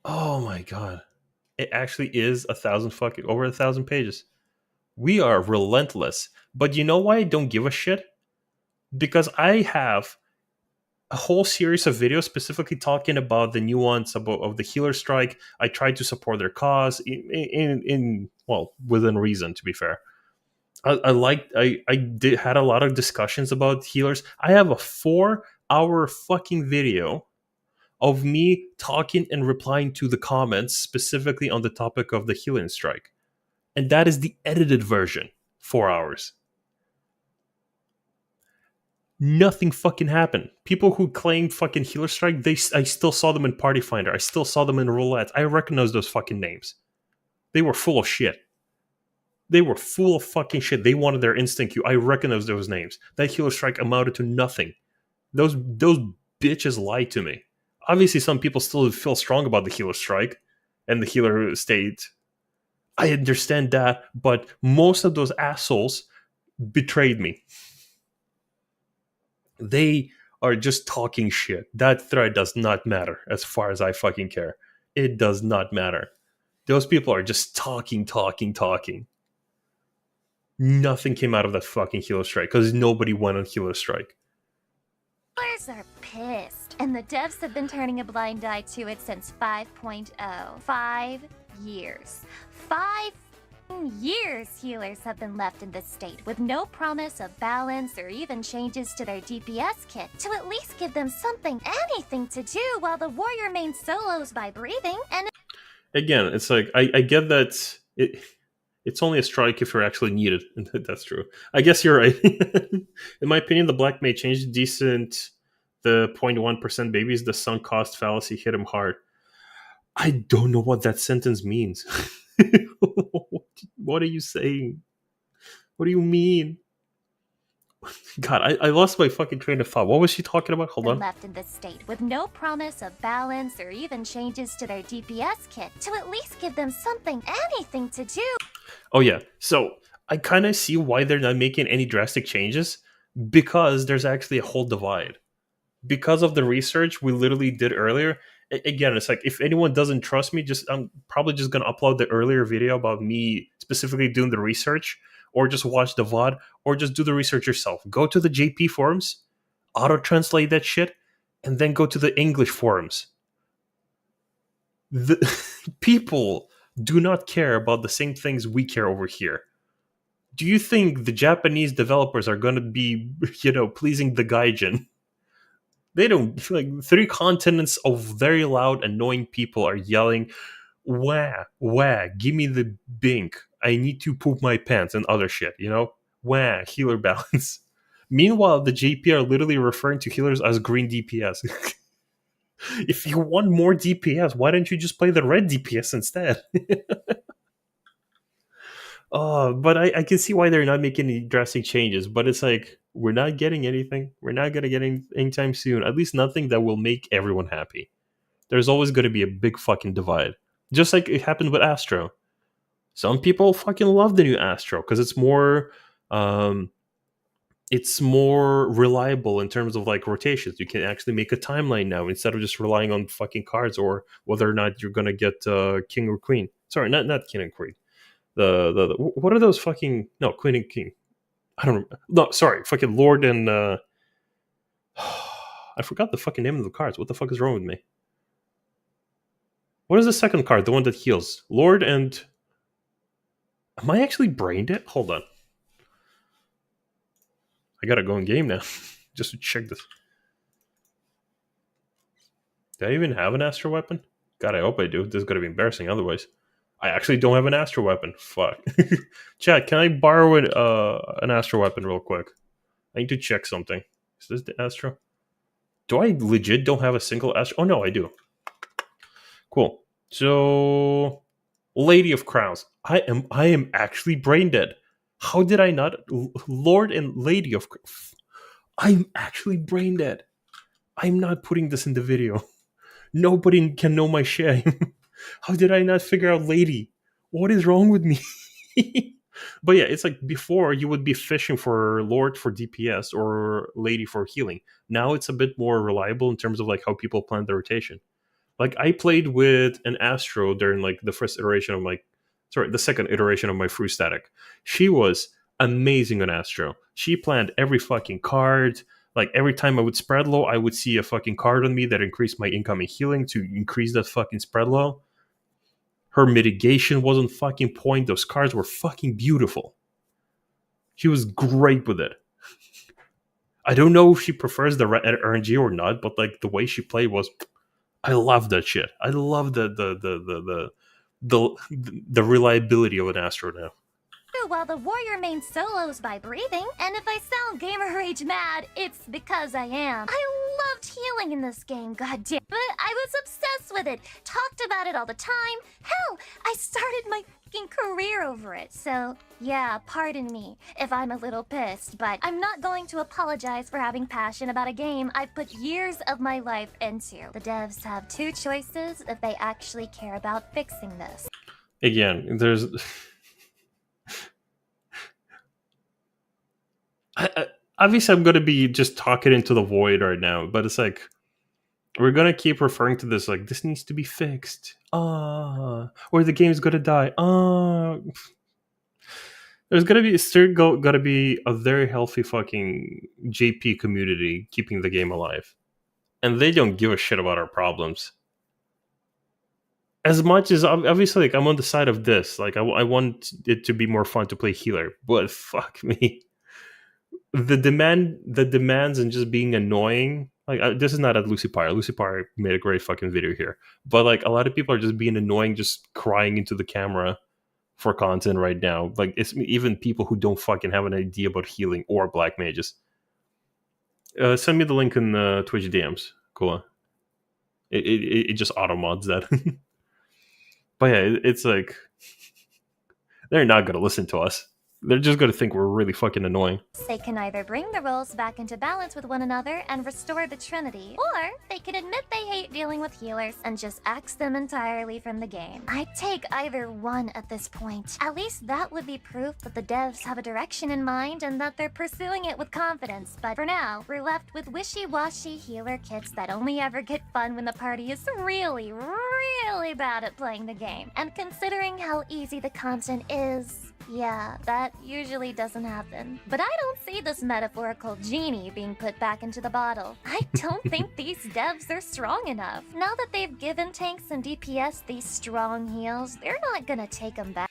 Oh my god. It actually is over 1,000 pages. We are relentless. But you know why I don't give a shit? Because I have a whole series of videos specifically talking about the nuance of the healer strike. I tried to support their cause in well, within reason, to be fair. I did had a lot of discussions about healers. I have a 4-hour fucking video of me talking and replying to the comments specifically on the topic of the healing strike. And that is the edited version. 4 hours. Nothing fucking happened. People who claimed fucking healer strike, I still saw them in Party Finder. I still saw them in roulette. I recognize those fucking names. They were full of shit. They were full of fucking shit. They wanted their instant queue. I recognize those names. That healer strike amounted to nothing. Those bitches lied to me. Obviously, some people still feel strong about the healer strike and the healer state. I understand that, but most of those assholes betrayed me. They are just talking shit. That thread does not matter as far as I fucking care. It does not matter. Those people are just talking. Nothing came out of that fucking healer strike because nobody went on healer strike. Players are pissed, and the devs have been turning a blind eye to it since 5.0. 5 years. 5 years healers have been left in this state with no promise of balance or even changes to their DPS kit to at least give them anything to do while the warrior main solos by breathing. And again, it's like I get that it's only a strike if you're actually needed, and that's true. I guess you're right. In my opinion, the black mage changed decent. The 0.1% babies, the sunk cost fallacy hit him hard. I don't know what that sentence means. What are you saying? What do you mean? God, I lost my fucking train of thought. What was she talking about? Hold on. Left in this state with no promise of balance or even changes to their DPS kit to at least give them anything to do. Oh yeah, so I kind of see why they're not making any drastic changes, because there's actually a whole divide. Because of the research we literally did earlier. Again, it's like, if anyone doesn't trust me, I'm probably just gonna upload the earlier video about me specifically doing the research, or just watch the VOD, or just do the research yourself. Go to the JP forums, auto-translate that shit, and then go to the English forums. The people do not care about the same things we care over here. Do you think the Japanese developers are going to be, pleasing the gaijin? They don't. Like, 3 continents of very loud, annoying people are yelling, "Wah, wah, give me the bink. I need to poop my pants," and other shit, Wah, healer balance. Meanwhile, the JP are literally referring to healers as green DPS. If you want more DPS, why don't you just play the red DPS instead? But I can see why they're not making any drastic changes. But it's like, we're not getting anything. We're not going to get anytime soon. At least nothing that will make everyone happy. There's always going to be a big fucking divide. Just like it happened with Astro. Some people fucking love the new Astro because it's more reliable in terms of like rotations. You can actually make a timeline now instead of just relying on fucking cards or whether or not you're gonna get king or queen. Sorry, not king and queen. The what are those fucking queen and king? I don't know. No, sorry, fucking lord and I forgot the fucking name of the cards. What the fuck is wrong with me? What is the second card? The one that heals. Lord and... Am I actually brained it? Hold on. I gotta go in game now just to check this. Do I even have an Astro weapon? God, I hope I do. This is gonna be embarrassing otherwise. I actually don't have an Astro weapon. Fuck. Chat, can I borrow an Astro weapon real quick? I need to check something. Is this the Astro? Do I legit don't have a single Astro? Oh, no, I do. Cool. So, Lady of Crowns. I am actually brain dead. How did I not, Lord and Lady of? I'm actually brain dead. I'm not putting this in the video. Nobody can know my shame. How did I not figure out Lady? What is wrong with me? But yeah, it's like before you would be fishing for Lord for DPS or Lady for healing. Now it's a bit more reliable in terms of like how people plan the rotation. Like I played with an Astro during like the the second iteration of my Fru Static. She was amazing on Astro. She planned every fucking card. Like every time I would spread low, I would see a fucking card on me that increased my incoming healing to increase that fucking spread low. Her mitigation was on fucking point. Those cards were fucking beautiful. She was great with it. I don't know if she prefers the RNG or not, but like the way she played was, I love that shit. I love the reliability of an Astro now. While the warrior main solos by breathing, and if I sound gamer rage mad, it's because I am. I loved healing in this game, goddamn, but I was obsessed with it, talked about it all the time. Hell, I started my fucking career over it. So yeah, pardon me if I'm a little pissed, but I'm not going to apologize for having passion about a game I've put years of my life into. The devs have two choices if they actually care about fixing this. Again, there's obviously I'm going to be just talking into the void right now, but it's like we're going to keep referring to this like this needs to be fixed. Or the game's going to die. There's going to be still got to be a very healthy fucking JP community keeping the game alive. And they don't give a shit about our problems. As much as obviously like I'm on the side of this, like I want it to be more fun to play healer, but fuck me. The demands and just being annoying. Like this is not at Lucipire. Lucipire made a great fucking video here, but like a lot of people are just being annoying, just crying into the camera for content right now. Like it's even people who don't fucking have an idea about healing or black mages. Send me the link in the Twitch DMs. Cool. It just auto mods that. But yeah, it's like they're not gonna listen to us. They're just going to think we're really fucking annoying. They can either bring the roles back into balance with one another and restore the Trinity, or they can admit they hate dealing with healers and just axe them entirely from the game. I'd take either one at this point. At least that would be proof that the devs have a direction in mind and that they're pursuing it with confidence. But for now, we're left with wishy-washy healer kits that only ever get fun when the party is really, really bad at playing the game. And considering how easy the content is, yeah, that usually doesn't happen. But I don't see this metaphorical genie being put back into the bottle. I don't think these devs are strong enough. Now that they've given tanks and DPS these strong heals, they're not gonna take them back.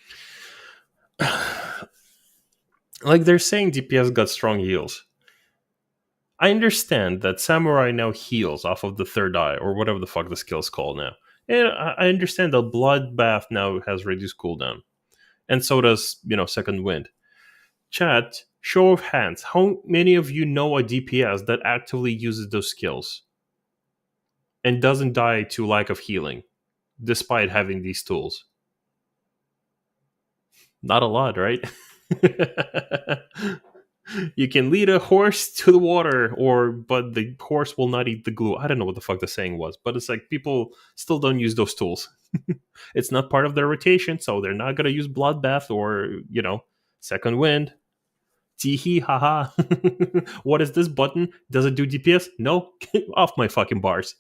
Like they're saying DPS got strong heals. I understand that Samurai now heals off of the third eye, or whatever the fuck the skill's called now. And I understand that Bloodbath now has reduced cooldown. And so does, Second Wind. Chat, show of hands. How many of you know a DPS that actively uses those skills and doesn't die to lack of healing, despite having these tools? Not a lot, right? You can lead a horse to the water, but the horse will not eat the glue. I don't know what the fuck the saying was, but it's like people still don't use those tools. It's not part of their rotation, so they're not gonna use Bloodbath or, Second Wind. Teehee, haha. What is this button? Does it do DPS? No? Get off my fucking bars.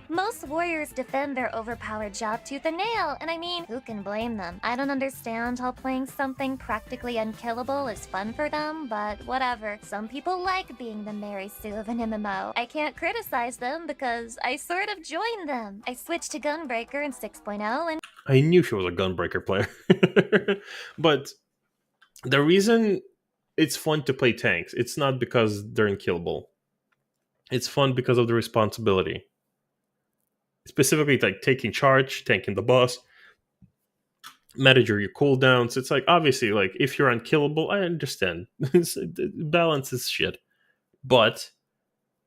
Most warriors defend their overpowered job tooth and nail, and I mean, who can blame them? I don't understand how playing something practically unkillable is fun for them, but whatever. Some people like being the Mary Sue of an MMO. I can't criticize them because I sort of joined them. I switched to Gunbreaker in 6.0 and... I knew she was a Gunbreaker player. But the reason it's fun to play tanks, it's not because they're unkillable. It's fun because of the responsibility. Specifically, like taking charge, tanking the boss, managing your cooldowns. It's like, obviously, like if you're unkillable, I understand. Balance is shit. But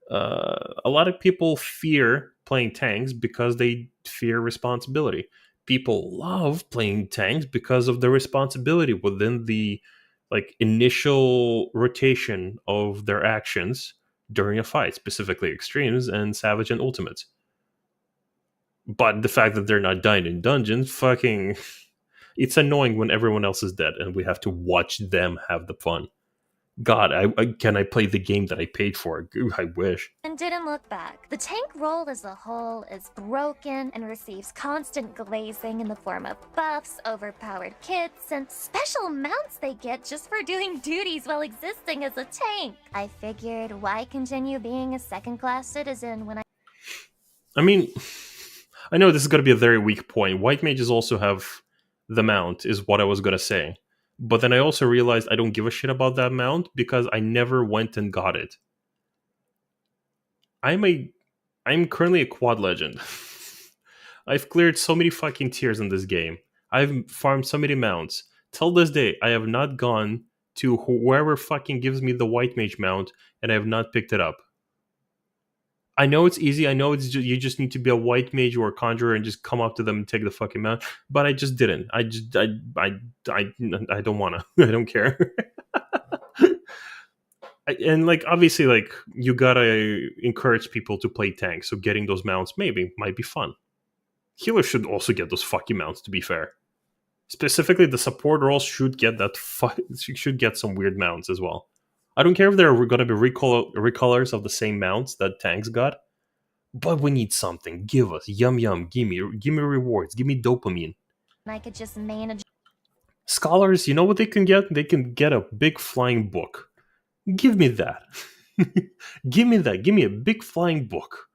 a lot of people fear playing tanks because they fear responsibility. people love playing tanks because of the responsibility within the like initial rotation of their actions during a fight, specifically extremes and savage and ultimates. But the fact that they're not dying in dungeons, fucking, it's annoying when everyone else is dead and we have to watch them have the fun. God, can I play the game that I paid for? I wish. And didn't look back. The tank role as a whole is broken and receives constant glazing in the form of buffs, overpowered kits, and special mounts they get just for doing duties while existing as a tank. I figured, why continue being a second-class citizen when I mean, I know this is going to be a very weak point. White mages also have the mount, is what I was going to say. But then I also realized I don't give a shit about that mount because I never went and got it. I'm currently a quad legend. I've cleared so many fucking tiers in this game. I've farmed so many mounts. Till this day, I have not gone to whoever fucking gives me the white mage mount, and I have not picked it up. I know it's easy. I know you just need to be a white mage or a conjurer and just come up to them and take the fucking mount. But I just didn't. I don't want to. I don't care. And like obviously, like you gotta encourage people to play tanks. So getting those mounts might be fun. Healers should also get those fucking mounts. To be fair, specifically the support roles should get that. Should get some weird mounts as well. I don't care if they're going to be recolors of the same mounts that tanks got, but we need something. Give us yum yum. Give me rewards. Give me dopamine. I could just manage. Scholars, you know what they can get? They can get a big flying book. Give me that. Give me that. Give me a big flying book.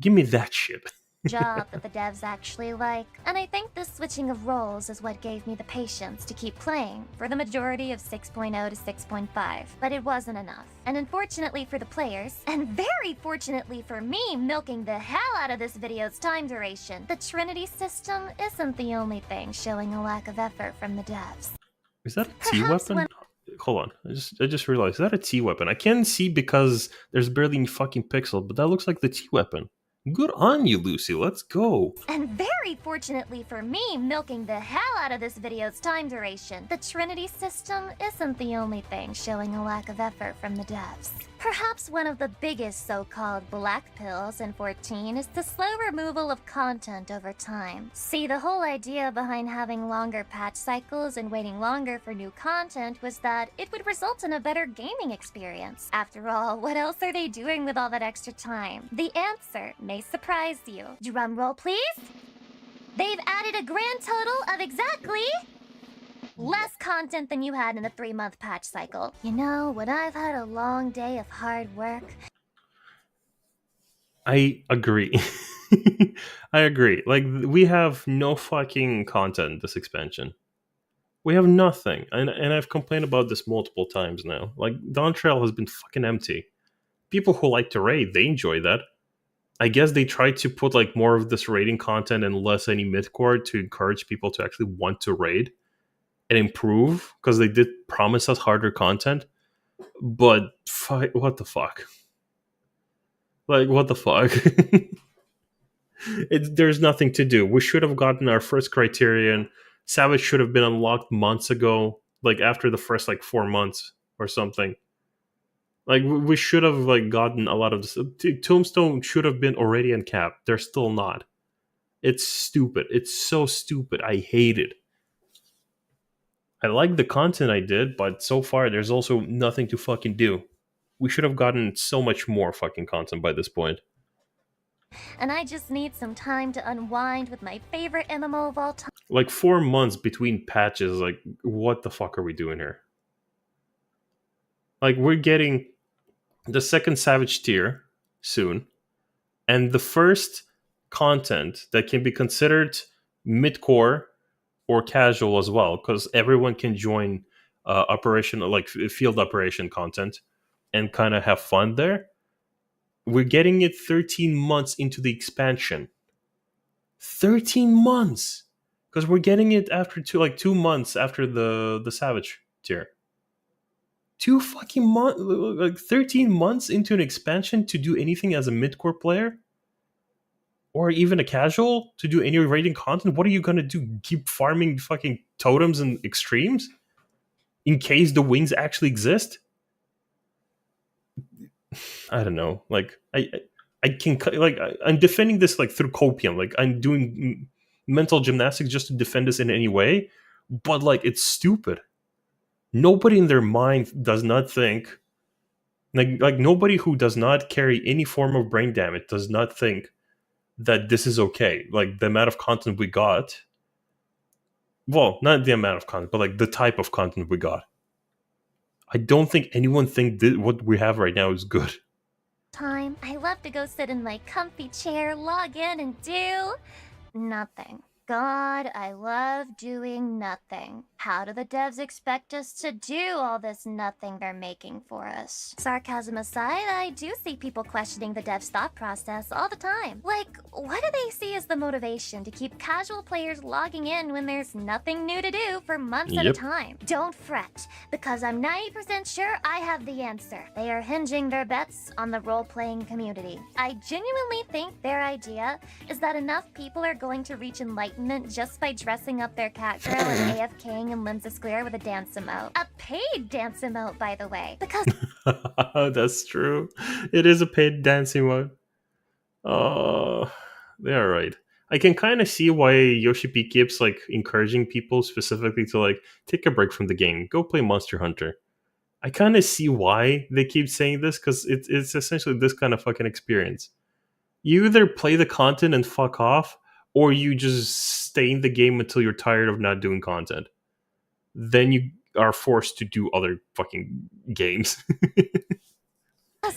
Give me that shit. Job that the devs actually like, and I think this switching of roles is what gave me the patience to keep playing for the majority of 6.0 to 6.5, but it wasn't enough. And unfortunately for the players, and very fortunately for me milking the hell out of this video's time duration, the Trinity system isn't the only thing showing a lack of effort from the devs. Is that a T Perhaps weapon? Hold on, I just realized, is that a T weapon? I can't see because there's barely any fucking pixel, but that looks like the T weapon. Good on you, Lucy. Let's go. And very fortunately for me milking the hell out of this video's time duration, the Trinity system isn't the only thing showing a lack of effort from the devs. Perhaps one of the biggest so-called black pills in 14 is the slow removal of content over time. See, the whole idea behind having longer patch cycles and waiting longer for new content was that it would result in a better gaming experience. After all, what else are they doing with all that extra time? The answer may surprise you. Drum roll, please. They've added a grand total of exactly less content than you had in the 3-month patch cycle. You know, when I've had a long day of hard work... I agree. I agree. Like, we have no fucking content this expansion. We have nothing. And I've complained about this multiple times now. Like, Dawn Trail has been fucking empty. People who like to raid, they enjoy that. I guess they try to put, like, more of this raiding content and less any midcore to encourage people to actually want to raid and improve, because they did promise us harder content, but what the fuck? Like, what the fuck? There's nothing to do. We should have gotten our first criterion. Savage should have been unlocked months ago, like after the first like 4 months or something. Like, we should have like gotten a lot of this. Tombstone should have been already uncapped. They're still not. It's stupid. It's so stupid. I hate it. I like the content I did, but so far there's also nothing to fucking do. We should have gotten so much more fucking content by this point. And I just need some time to unwind with my favorite MMO of all time. Like 4 months between patches, like what the fuck are we doing here? Like, we're getting the second Savage tier soon, and the first content that can be considered mid-core or casual as well, because everyone can join operational, like field operation content and kind of have fun there. We're getting it 13 months into the expansion. 13 months! Because we're getting it after 2 months after the Savage tier. 2 fucking months, like 13 months into an expansion to do anything as a mid-core player? or even a casual to do any raiding content, what are you gonna do? Keep farming fucking totems and extremes in case the wings actually exist? I don't know. Like I can like I'm defending this like through copium. Like I'm doing mental gymnastics just to defend this in any way, but like it's stupid. Nobody in their mind does not think like nobody who does not carry any form of brain damage does not think that this is okay. Like the amount of content we got. Well, not the amount of content, but like the type of content we got. I don't think anyone think what we have right now is good. Time. I love to go sit in my comfy chair, log in, and do nothing. God, I love doing nothing. How do the devs expect us to do all this nothing they're making for us? Sarcasm aside, I do see people questioning the devs' thought process all the time. Like, what do they see as the motivation to keep casual players logging in when there's nothing new to do for months at a time? Don't fret, because I'm 90% sure I have the answer. They are hinging their bets on the role-playing community. I genuinely think their idea is that enough people are going to reach enlightenment just by dressing up their cat girl and AFKing in Limsa Square with a dance emote. A paid dance emote, by the way. Because that's true. It is a paid dancing mode. Oh, they're right. I can kind of see why Yoshi P keeps like encouraging people specifically to like take a break from the game, go play Monster Hunter. I kind of see why they keep saying this because it's essentially this kind of fucking experience. You either play the content and fuck off, or you just stay in the game until you're tired of not doing content. Then you are forced to do other fucking games.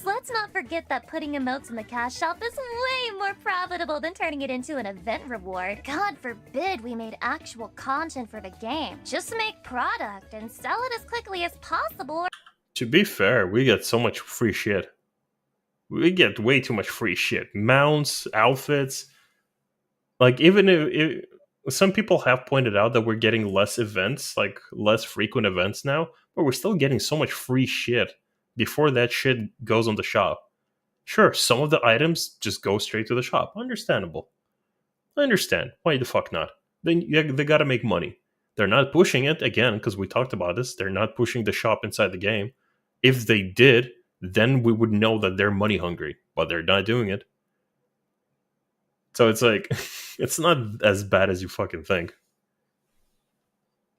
let's not forget that putting emotes in the cash shop is way more profitable than turning it into an event reward. God forbid we made actual content for the game. Just make product and sell it as quickly as possible. To be fair, we get so much free shit. We get way too much free shit. Mounts, outfits. Like, even if some people have pointed out that we're getting less events, like less frequent events now, but we're still getting so much free shit before that shit goes on the shop. Sure, some of the items just go straight to the shop. Understandable. I understand. Why the fuck not? They gotta make money. They're not pushing it, again, because we talked about this. They're not pushing the shop inside the game. If they did, then we would know that they're money hungry, but they're not doing it. So it's like, it's not as bad as you fucking think.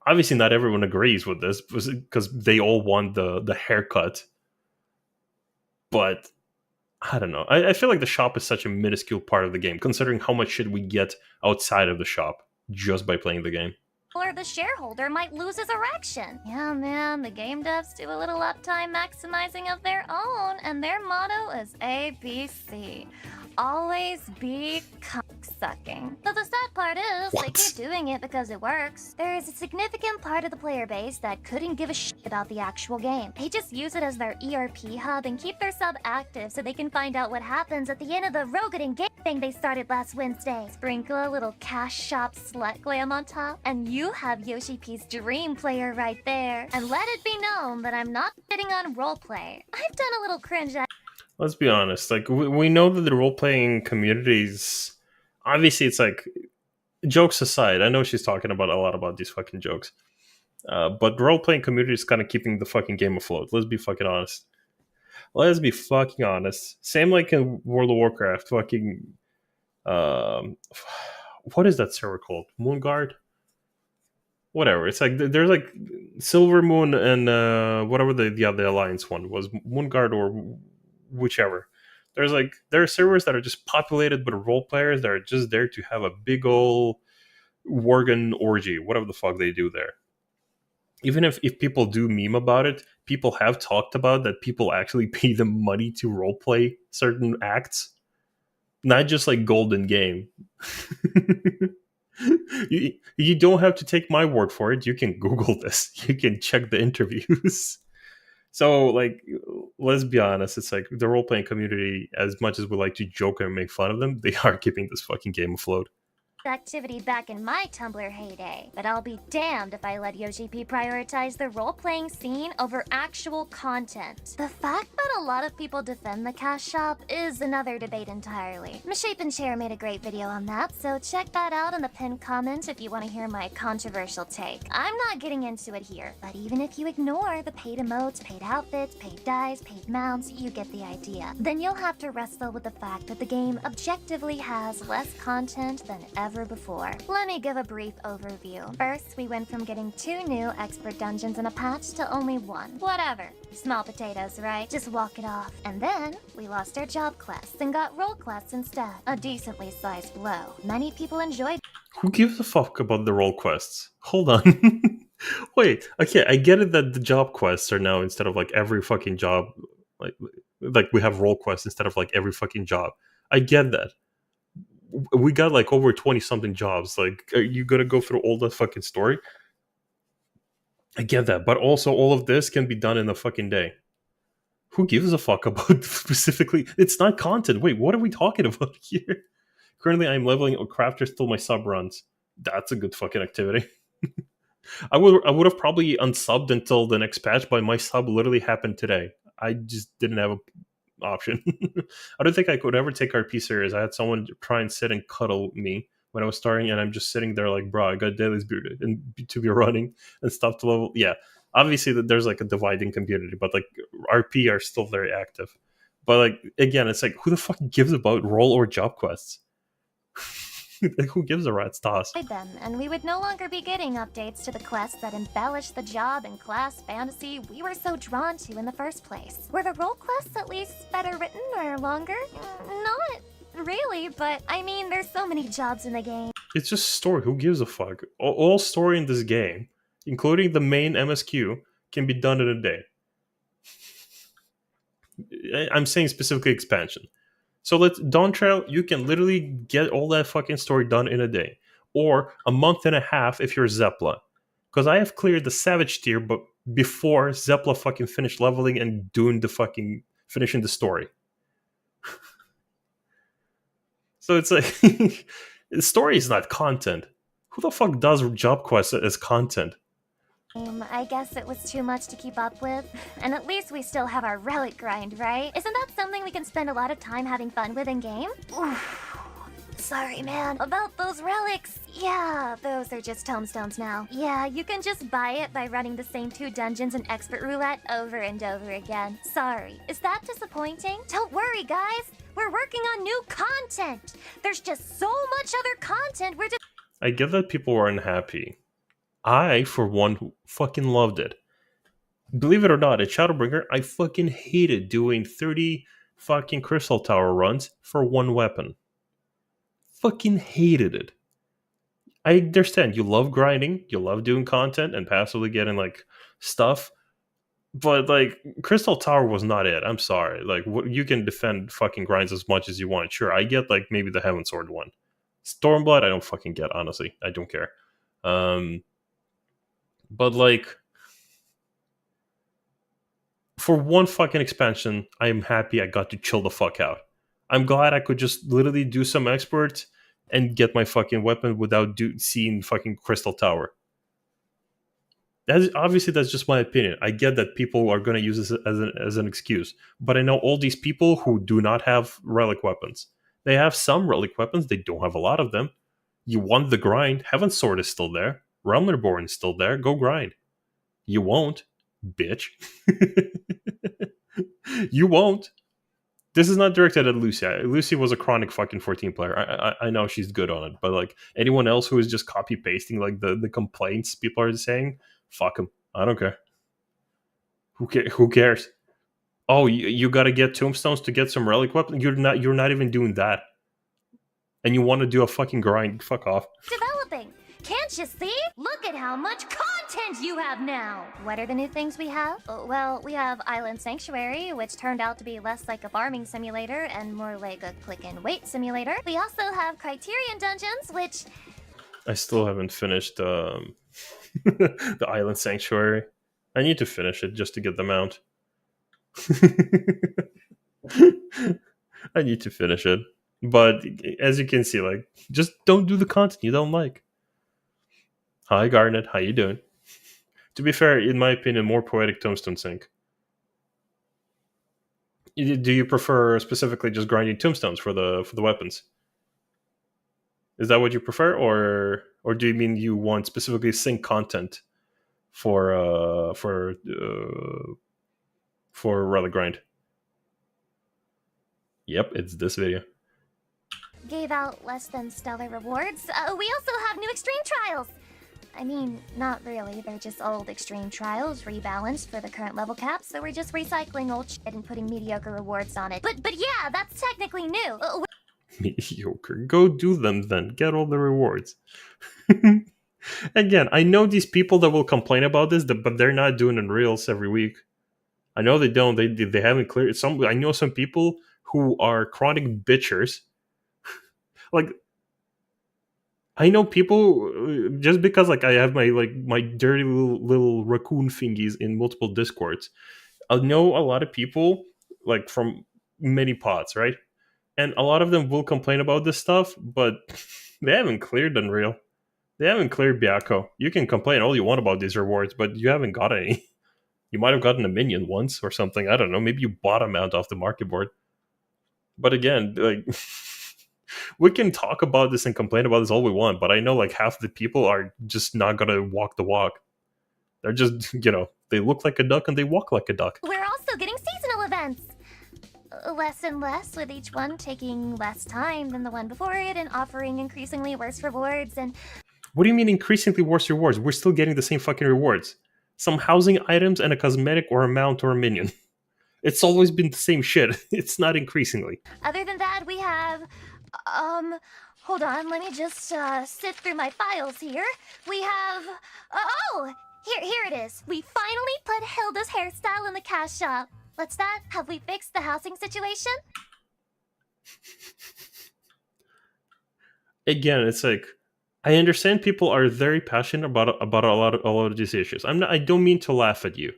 Obviously, not everyone agrees with this because they all want the haircut. But I don't know. I feel like the shop is such a minuscule part of the game, considering how much shit we get outside of the shop just by playing the game. Or the shareholder might lose his erection. Yeah, man, the game devs do a little uptime maximizing of their own, and their motto is ABC. Always be cocksucking. But the sad part is, they keep doing it because it works. There is a significant part of the player base that couldn't give a shit about the actual game. They just use it as their ERP hub and keep their sub active so they can find out what happens at the end of the Rogan game thing they started last Wednesday. Sprinkle a little cash shop slut glam on top, and you have Yoshi P's dream player right there. And let it be known that I'm not sitting on roleplay. I've done a little cringe at. Let's be honest. Like, we know that the role-playing communities, obviously, it's like, jokes aside, I know she's talking about a lot about these fucking jokes. But the role-playing community is kind of keeping the fucking game afloat. Let's be fucking honest. Let's be fucking honest. Same like in World of Warcraft, fucking... what is that server called? Moonguard? Whatever. It's like, there's like Silver Moon and whatever the other Alliance one was. Moonguard or whichever. There are servers that are just populated with role players that are just there to have a big ol' Worgen orgy, whatever the fuck they do there. Even if people do meme about it, people have talked about that people actually pay them money to roleplay certain acts. Not just like Golden Game. You don't have to take my word for it. You can Google this. You can check the interviews. So, like, let's be honest. It's like the role-playing community, as much as we like to joke and make fun of them, they are keeping this fucking game afloat. activity back in my Tumblr heyday, but I'll be damned if I let YoGP prioritize the role-playing scene over actual content. The fact that a lot of people defend the cash shop is another debate entirely. Misshapen Chair made a great video on that, so check that out in the pinned comment if you want to hear my controversial take. I'm not getting into it here, but even if you ignore the paid emotes, paid outfits, paid dyes, paid mounts, you get the idea. Then you'll have to wrestle with the fact that the game objectively has less content than ever before. Let me give a brief overview. First, we went from getting 2 new expert dungeons in a patch to only 1. Whatever. Small potatoes, right? Just walk it off. And then, we lost our job quests and got role quests instead. A decently sized blow. Many people enjoyed. Who gives a fuck about the role quests? Hold on. Wait, okay, I get it that the job quests are now instead of like every fucking job, like we have role quests instead of like every fucking job. I get that. We got like over 20 something jobs. Like, are you gonna go through all the fucking story? I get that, but also all of this can be done in a fucking day. Who gives a fuck about specifically? It's not content. Wait, what are we talking about here? Currently, I'm leveling crafters till my sub runs. That's a good fucking activity. I would have probably unsubbed until the next patch, but my sub literally happened today. I just didn't have an option. I don't think I could ever take RP serious. I had someone try and sit and cuddle me when I was starting, and I'm just sitting there like, bro, I got Dailies bearded and to be running and stuff to level. Yeah, obviously that there's like a dividing community, but like RP are still very active. But like again, it's like who the fuck gives about role or job quests? Like, who gives a rat's toss? Them, and we would no longer be getting updates to the quests that embellish the job and class fantasy we were so drawn to in the first place. Were the role quests at least better written or longer? Not really, but I mean, there's so many jobs in the game. It's just story. Who gives a fuck? All story in this game, including the main MSQ, can be done in a day. I'm saying specifically expansion. So let's Dawn Trail, you can literally get all that fucking story done in a day. Or a month and a half if you're Zepla. Because I have cleared the Savage tier but before Zepla fucking finished leveling and doing the fucking finishing the story. So it's like the story is not content. Who the fuck does job quests as content? I guess it was too much to keep up with. And at least we still have our relic grind, right? Isn't that something we can spend a lot of time having fun with in-game? Sorry, man. About those relics. Yeah, those are just tomestones now. Yeah, you can just buy it by running the same 2 dungeons in Expert Roulette over and over again. Sorry. Is that disappointing? Don't worry, guys. We're working on new content. There's just so much other content we're just... I get that people were unhappy. I, for one, fucking loved it. Believe it or not, at Shadowbringer, I fucking hated doing 30 fucking Crystal Tower runs for 1 weapon. Fucking hated it. I understand, you love grinding, you love doing content and passively getting, like, stuff, but, like, Crystal Tower was not it. I'm sorry. Like, you can defend fucking grinds as much as you want. Sure, I get, like, maybe the Heaven Sword one. Stormblood, I don't fucking get, honestly. I don't care. But, like, for 1 fucking expansion, I'm happy I got to chill the fuck out. I'm glad I could just literally do some expert and get my fucking weapon without seeing fucking Crystal Tower. Obviously, that's just my opinion. I get that people are going to use this as an excuse. But I know all these people who do not have relic weapons. They have some relic weapons. They don't have a lot of them. You want the grind. Heaven's Sword is still there. Realm Reborn is still there. Go grind. You won't, bitch. You won't. This is not directed at Lucy. Lucy was a chronic fucking 14 player. I know she's good on it, but like anyone else who is just copy pasting like the complaints people are saying, fuck them. I don't care. Who cares? Oh, you got to get tombstones to get some relic weapon. You're not even doing that, and you want to do a fucking grind? Fuck off. Developing. Can't you see? Look at how much content you have now! What are the new things we have? Well, we have Island Sanctuary, which turned out to be less like a farming simulator and more like a click and wait simulator. We also have Criterion Dungeons, which... I still haven't finished the Island Sanctuary. I need to finish it just to get the mount. I need to finish it. But as you can see, like, just don't do the content you don't like. Hi, Garnet. How you doing? To be fair, in my opinion, more poetic tombstone sync. Do you prefer specifically just grinding tombstones for the weapons? Is that what you prefer, or do you mean you want specifically sync content for relic grind? Yep, it's this video. Gave out less than stellar rewards. We also have new extreme trials. I mean, not really. They're just old extreme trials rebalanced for the current level cap, so we're just recycling old shit and putting mediocre rewards on it. But yeah, that's technically new. Mediocre. Go do them then. Get all the rewards. Again, I know these people that will complain about this, but they're not doing in reels every week. I know they don't. They haven't cleared some. I know some people who are chronic bitchers. Like, I know people just because like I have my dirty little raccoon thingies in multiple discords. I know a lot of people like from many pods, right? And a lot of them will complain about this stuff, but they haven't cleared Unreal. They haven't cleared Byakko. You can complain all you want about these rewards, but you haven't got any. You might have gotten a minion once or something. I don't know. Maybe you bought a mount off the market board. But again, like we can talk about this and complain about this all we want, but I know like half the people are just not gonna walk the walk. They're just, they look like a duck and they walk like a duck. We're also getting seasonal events. Less and less, with each one taking less time than the one before it and offering increasingly worse rewards. And what do you mean increasingly worse rewards? We're still getting the same fucking rewards. Some housing items and a cosmetic or a mount or a minion. It's always been the same shit. It's not increasingly. Other than that, we have, hold on, let me just sift through my files here. We have, here it is. We finally put Hilda's hairstyle in the cash shop. What's that? Have we fixed the housing situation? Again, it's like, I understand people are very passionate about a lot of these issues. I don't mean to laugh at you.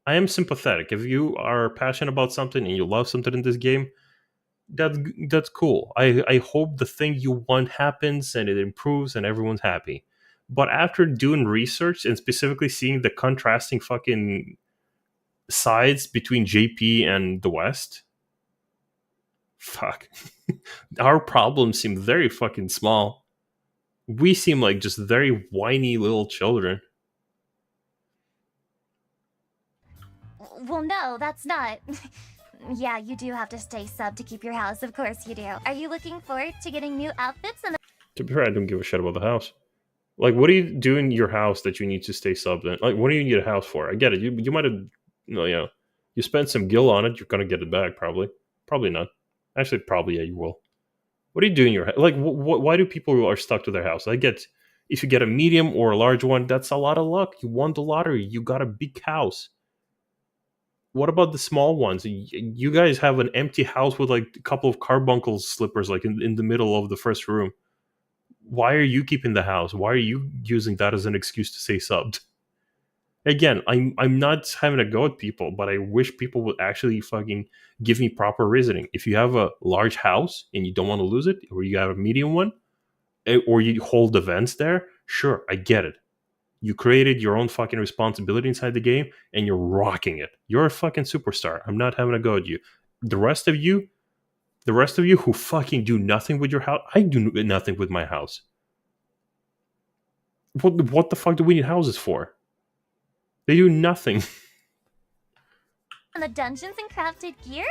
I am sympathetic. If you are passionate about something and you love something in this game, that's cool. I hope the thing you want happens and it improves and everyone's happy. But after doing research and specifically seeing the contrasting fucking sides between JP and the West, fuck. Our problems seem very fucking small. We seem like just very whiny little children. Well, no, that's not. Yeah, you do have to stay sub to keep your house, of course you do. Are you looking forward to getting new outfits? To be fair, I don't give a shit about the house. Like, what do you do in your house that you need to stay subbed in? Like, what do you need a house for? I get it. You might have, you spend some gil on it, you're gonna get it back, probably. Probably not. Actually, probably, yeah, you will. What do you do in your house? Like, why do people who are stuck to their house? I get, if you get a medium or a large one, that's a lot of luck. You won the lottery. You got a big house. What about the small ones? You guys have an empty house with like a couple of carbuncle slippers like in the middle of the first room. Why are you keeping the house? Why are you using that as an excuse to say subbed? Again, I'm not having a go at people, but I wish people would actually fucking give me proper reasoning. If you have a large house and you don't want to lose it, or you have a medium one, or you hold events there, sure, I get it. You created your own fucking responsibility inside the game, and you're rocking it. You're a fucking superstar. I'm not having a go at you. The rest of you who fucking do nothing with your house, I do nothing with my house. What the fuck do we need houses for? They do nothing. And the dungeons and crafted gear?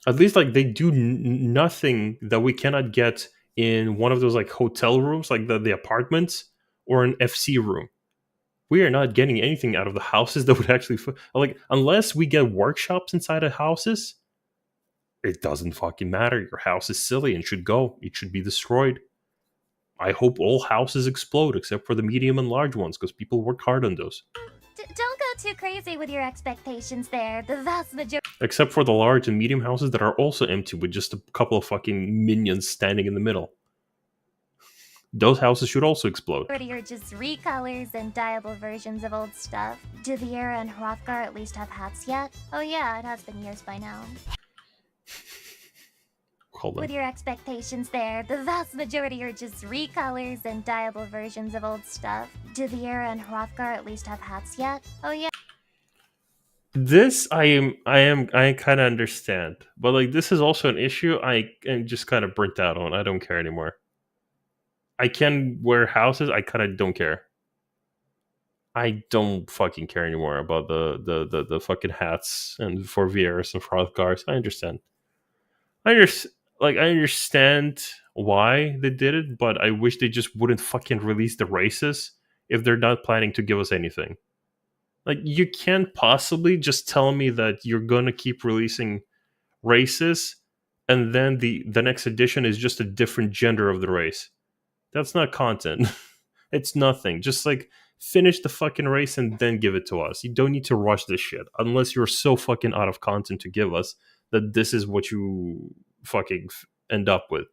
At least like they do nothing that we cannot get in one of those like hotel rooms, like the apartments, or an FC room. We are not getting anything out of the houses that would actually like, unless we get workshops inside of houses, it doesn't fucking matter. Your house is silly and should go. It should be destroyed. I hope all houses explode except for the medium and large ones, because people worked hard on those. Don't go too crazy with your expectations there. The vast majority. Except for the large and medium houses that are also empty with just a couple of fucking minions standing in the middle. Those houses should also explode. Are just recolors and dyeable versions of old stuff. Do Viera and Hrothgar at least have hats yet? Oh yeah, it has been years by now. Hold on. with your expectations there. The vast majority are just recolors and dyeable versions of old stuff. Do Viera and Hrothgar at least have hats yet? Oh yeah. This I kind of understand, but like this is also an issue I am just kind of burnt out on. I don't care anymore. I can wear houses. I kind of don't care. I don't fucking care anymore about the fucking hats and for Vieras and Hrothgars. I understand. I understand why they did it, but I wish they just wouldn't fucking release the races if they're not planning to give us anything. Like, you can't possibly just tell me that you're gonna keep releasing races and then the next edition is just a different gender of the race. That's not content. It's nothing. Just like finish the fucking race and then give it to us. You don't need to rush this shit unless you're so fucking out of content to give us that this is what you fucking end up with.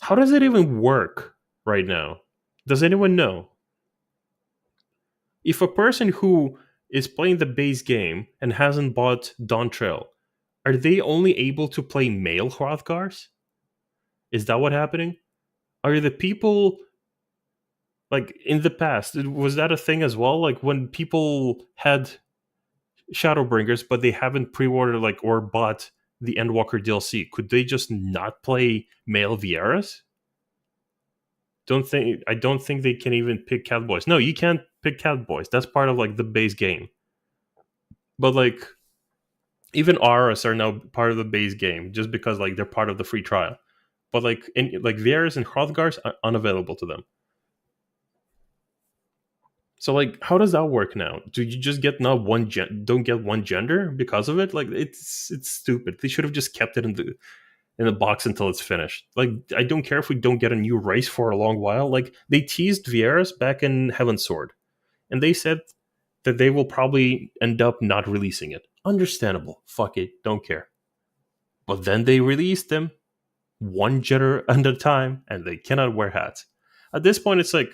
How does it even work right now? Does anyone know? If a person who is playing the base game and hasn't bought Dawn Trail, are they only able to play male Hrothgars? Is that what's happening? Are the people, like in the past, was that a thing as well? Like when people had Shadowbringers, but they haven't pre-ordered like or bought the Endwalker DLC, could they just not play male Vieras? I don't think they can even pick Catboys. No, you can't pick Catboys. That's part of like the base game. But like even Auras are now part of the base game just because like they're part of the free trial. But like Vieras and Hrothgars are unavailable to them. So like how does that work now? Do you just get not one don't get one gender because of it? Like it's stupid. They should have just kept it in the box until it's finished. Like, I don't care if we don't get a new race for a long while. Like, they teased Vieras back in Heaven's Sword, and they said that they will probably end up not releasing it. Understandable. Fuck it. Don't care. But then they released them one gender at a time, and they cannot wear hats. At this point, it's like,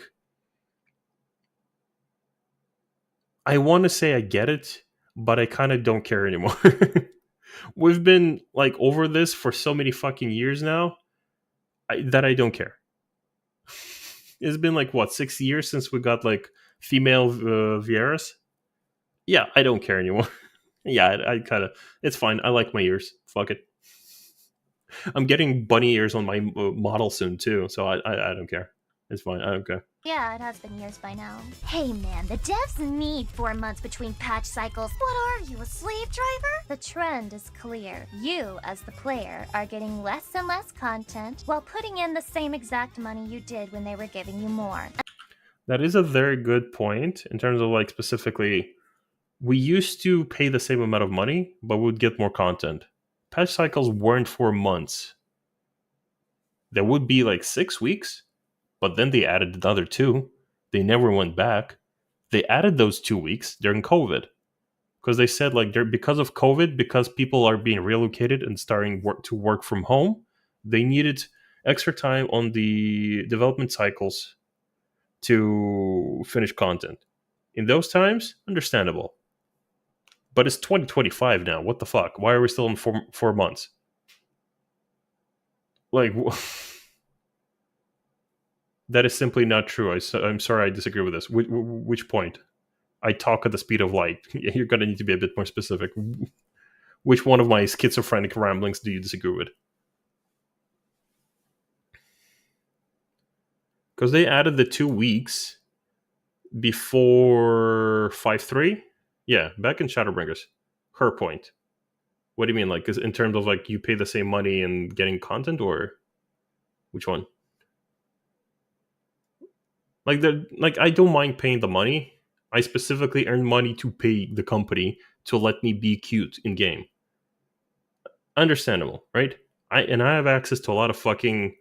I want to say I get it, but I kind of don't care anymore. We've been like over this for so many fucking years now that I don't care. It's been like what 6 years since we got like female Vieras. Yeah, I don't care anymore. Yeah, I kind of it's fine. I like my ears. Fuck it. I'm getting bunny ears on my model soon too, so I don't care. It's fine. I don't care. Yeah, it has been years by now. Hey man, the devs need 4 months between patch cycles. What are you, a slave driver? The trend is clear. You, as the player, are getting less and less content while putting in the same exact money you did when they were giving you more. That is a very good point in terms of like specifically, we used to pay the same amount of money, but we would get more content. Patch cycles weren't 4 months. There would be like 6 weeks. But then they added another 2. They never went back. They added those 2 weeks during COVID. Because they said, like, because of COVID, because people are being relocated and starting to work from home, they needed extra time on the development cycles to finish content. In those times, understandable. But it's 2025 now. What the fuck? Why are we still in 4 months? Like... That is simply not true. I'm sorry, I disagree with this. Which point? I talk at the speed of light. You're going to need to be a bit more specific. Which one of my schizophrenic ramblings do you disagree with? Because they added the 2 weeks before 5.3. Yeah, back in Shadowbringers. Her point. What do you mean? Like, in terms of like you pay the same money and getting content, or which one? Like I don't mind paying the money. I specifically earn money to pay the company to let me be cute in game. Understandable, right? I have access to a lot of fucking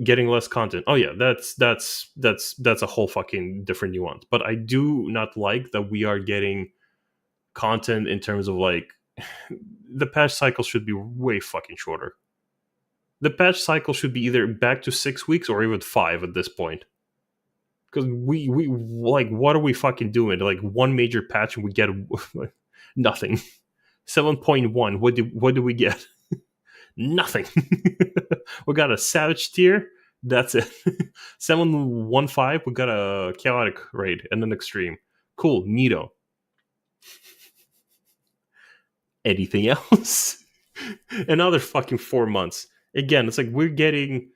getting less content. Oh yeah, that's a whole fucking different nuance. But I do not like that we are getting content in terms of like the patch cycle should be way fucking shorter. The patch cycle should be either back to 6 weeks or even 5 at this point. Because we like, what are we fucking doing? Like one major patch and we get nothing. 7.1. What do we get? Nothing. We got a Savage tier. That's it. 715, we got a Chaotic raid and an Extreme. Cool, neato. Anything else? Another fucking 4 months. Again, it's like we're getting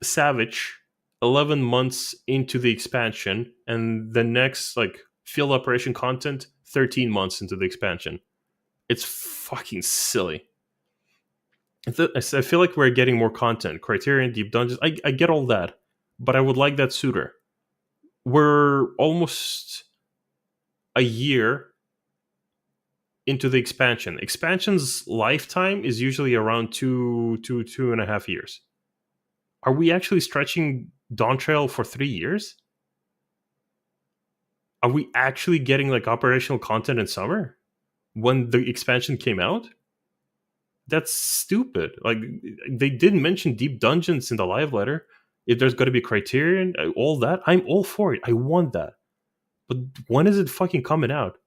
Savage 11 months into the expansion, and the next like field operation content 13 months into the expansion. It's fucking silly. I feel like we're getting more content. Criterion, Deep Dungeons, I get all that, but I would like that sooner. We're almost a year into the expansion. Expansion's lifetime is usually around two and a half years. Are we actually stretching Dawn Trail for 3 years? Are we actually getting like operational content in summer when the expansion came out? That's stupid. Like, they didn't mention Deep Dungeons in the live letter. If there's going to be Criterion, all that, I'm all for it. I want that. But when is it fucking coming out?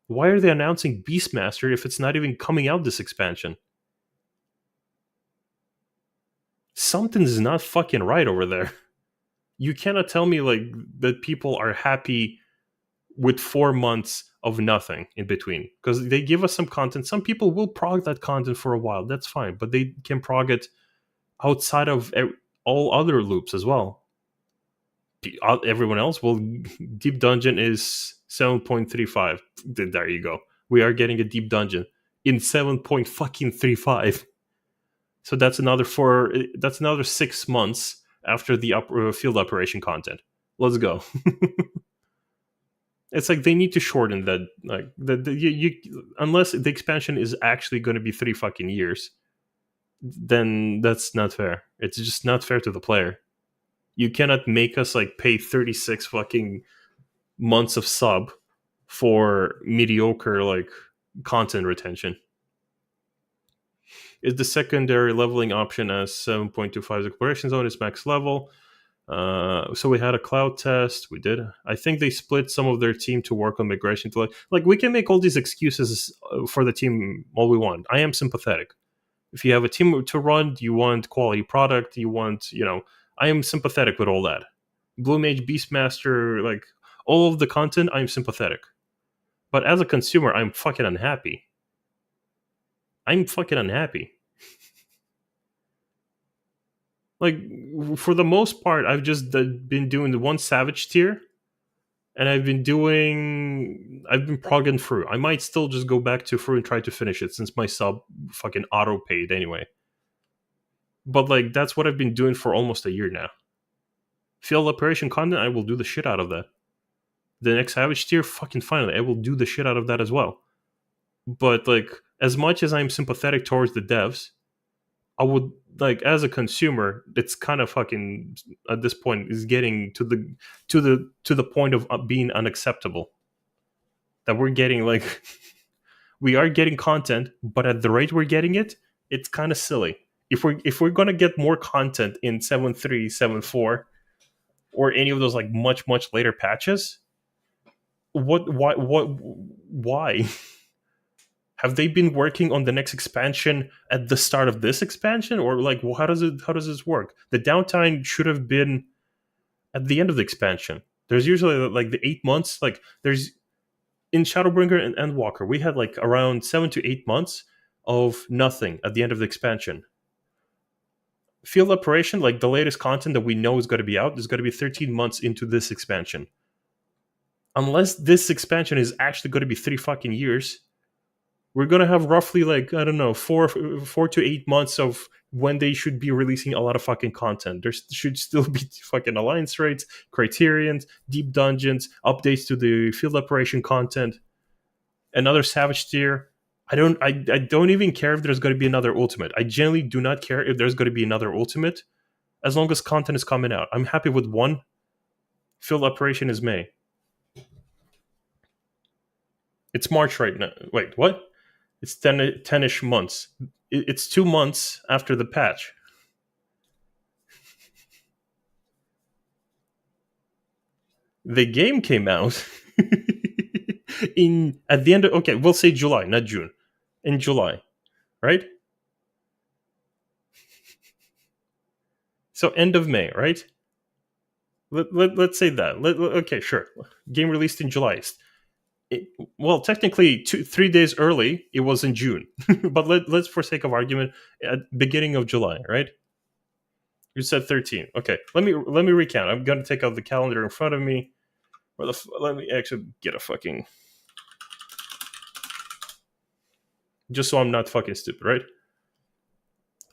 Why are they announcing Beastmaster if it's not even coming out this expansion? Something's not fucking right over there. You cannot tell me like that people are happy with 4 months of nothing in between, because they give us some content. Some people will prog that content for a while, that's fine, but they can prog it outside of all other loops as well. Everyone else, well, Deep Dungeon is 7.35. There you go. We are getting a Deep Dungeon in 7.35. So that's another 6 months after the field operation content. Let's go. It's like they need to shorten that. Like unless the expansion is actually going to be 3 fucking years, then that's not fair. It's just not fair to the player. You cannot make us like pay 36 fucking months of sub for mediocre like content retention. Is the secondary leveling option as 7.25 exploration zone is max level? So we had a cloud test. We did. I think they split some of their team to work on migration to like we can make all these excuses for the team all we want. I am sympathetic. If you have a team to run, you want quality product, you want, I am sympathetic with all that. Blue Mage, Beastmaster, like all of the content, I'm sympathetic. But as a consumer, I'm fucking unhappy. Like, for the most part, I've just been doing the one Savage tier, and I've been progging through. I might still just go back to through and try to finish it, since my sub fucking auto-paid anyway. But, like, that's what I've been doing for almost a year now. Field operation content, I will do the shit out of that. The next Savage tier, fucking finally, I will do the shit out of that as well. But, like, as much as I'm sympathetic towards the devs, I would, like, as a consumer, it's kind of fucking, at this point, is getting to the point of being unacceptable. That we're getting, like, we are getting content, but at the rate we're getting it, it's kind of silly. If we're gonna get more content in 7.3, 7.4, or any of those like much later patches, why? Have they been working on the next expansion at the start of this expansion, or like how does this work? The downtime should have been at the end of the expansion. There's usually like the 8 months. Like there's in Shadowbringer and Endwalker, we had like around 7 to 8 months of nothing at the end of the expansion. Field operation, like the latest content that we know is going to be out, is going to be 13 months into this expansion. Unless this expansion is actually going to be 3 fucking years, we're going to have roughly like, I don't know, 4 to 8 months of when they should be releasing a lot of fucking content. There should still be fucking alliance raids, criterions, deep dungeons, updates to the field operation content, another Savage tier. I don't even care if there's going to be another ultimate. I genuinely do not care if there's going to be another ultimate, as long as content is coming out. I'm happy with one. Field operation is May. It's March right now. Wait, what? It's 10-ish months. It's 2 months after the patch. The game came out at the end of, okay, we'll say July, not June. In July, right? So end of May, right? Let's say that. Okay, sure. Game released in July. Well, technically, 3 days early, it was in June. But let's, for sake of argument, at beginning of July, right? You said 13. Okay, let me recount. I'm gonna take out the calendar in front of me. Let me actually get a fucking, just so I'm not fucking stupid, right?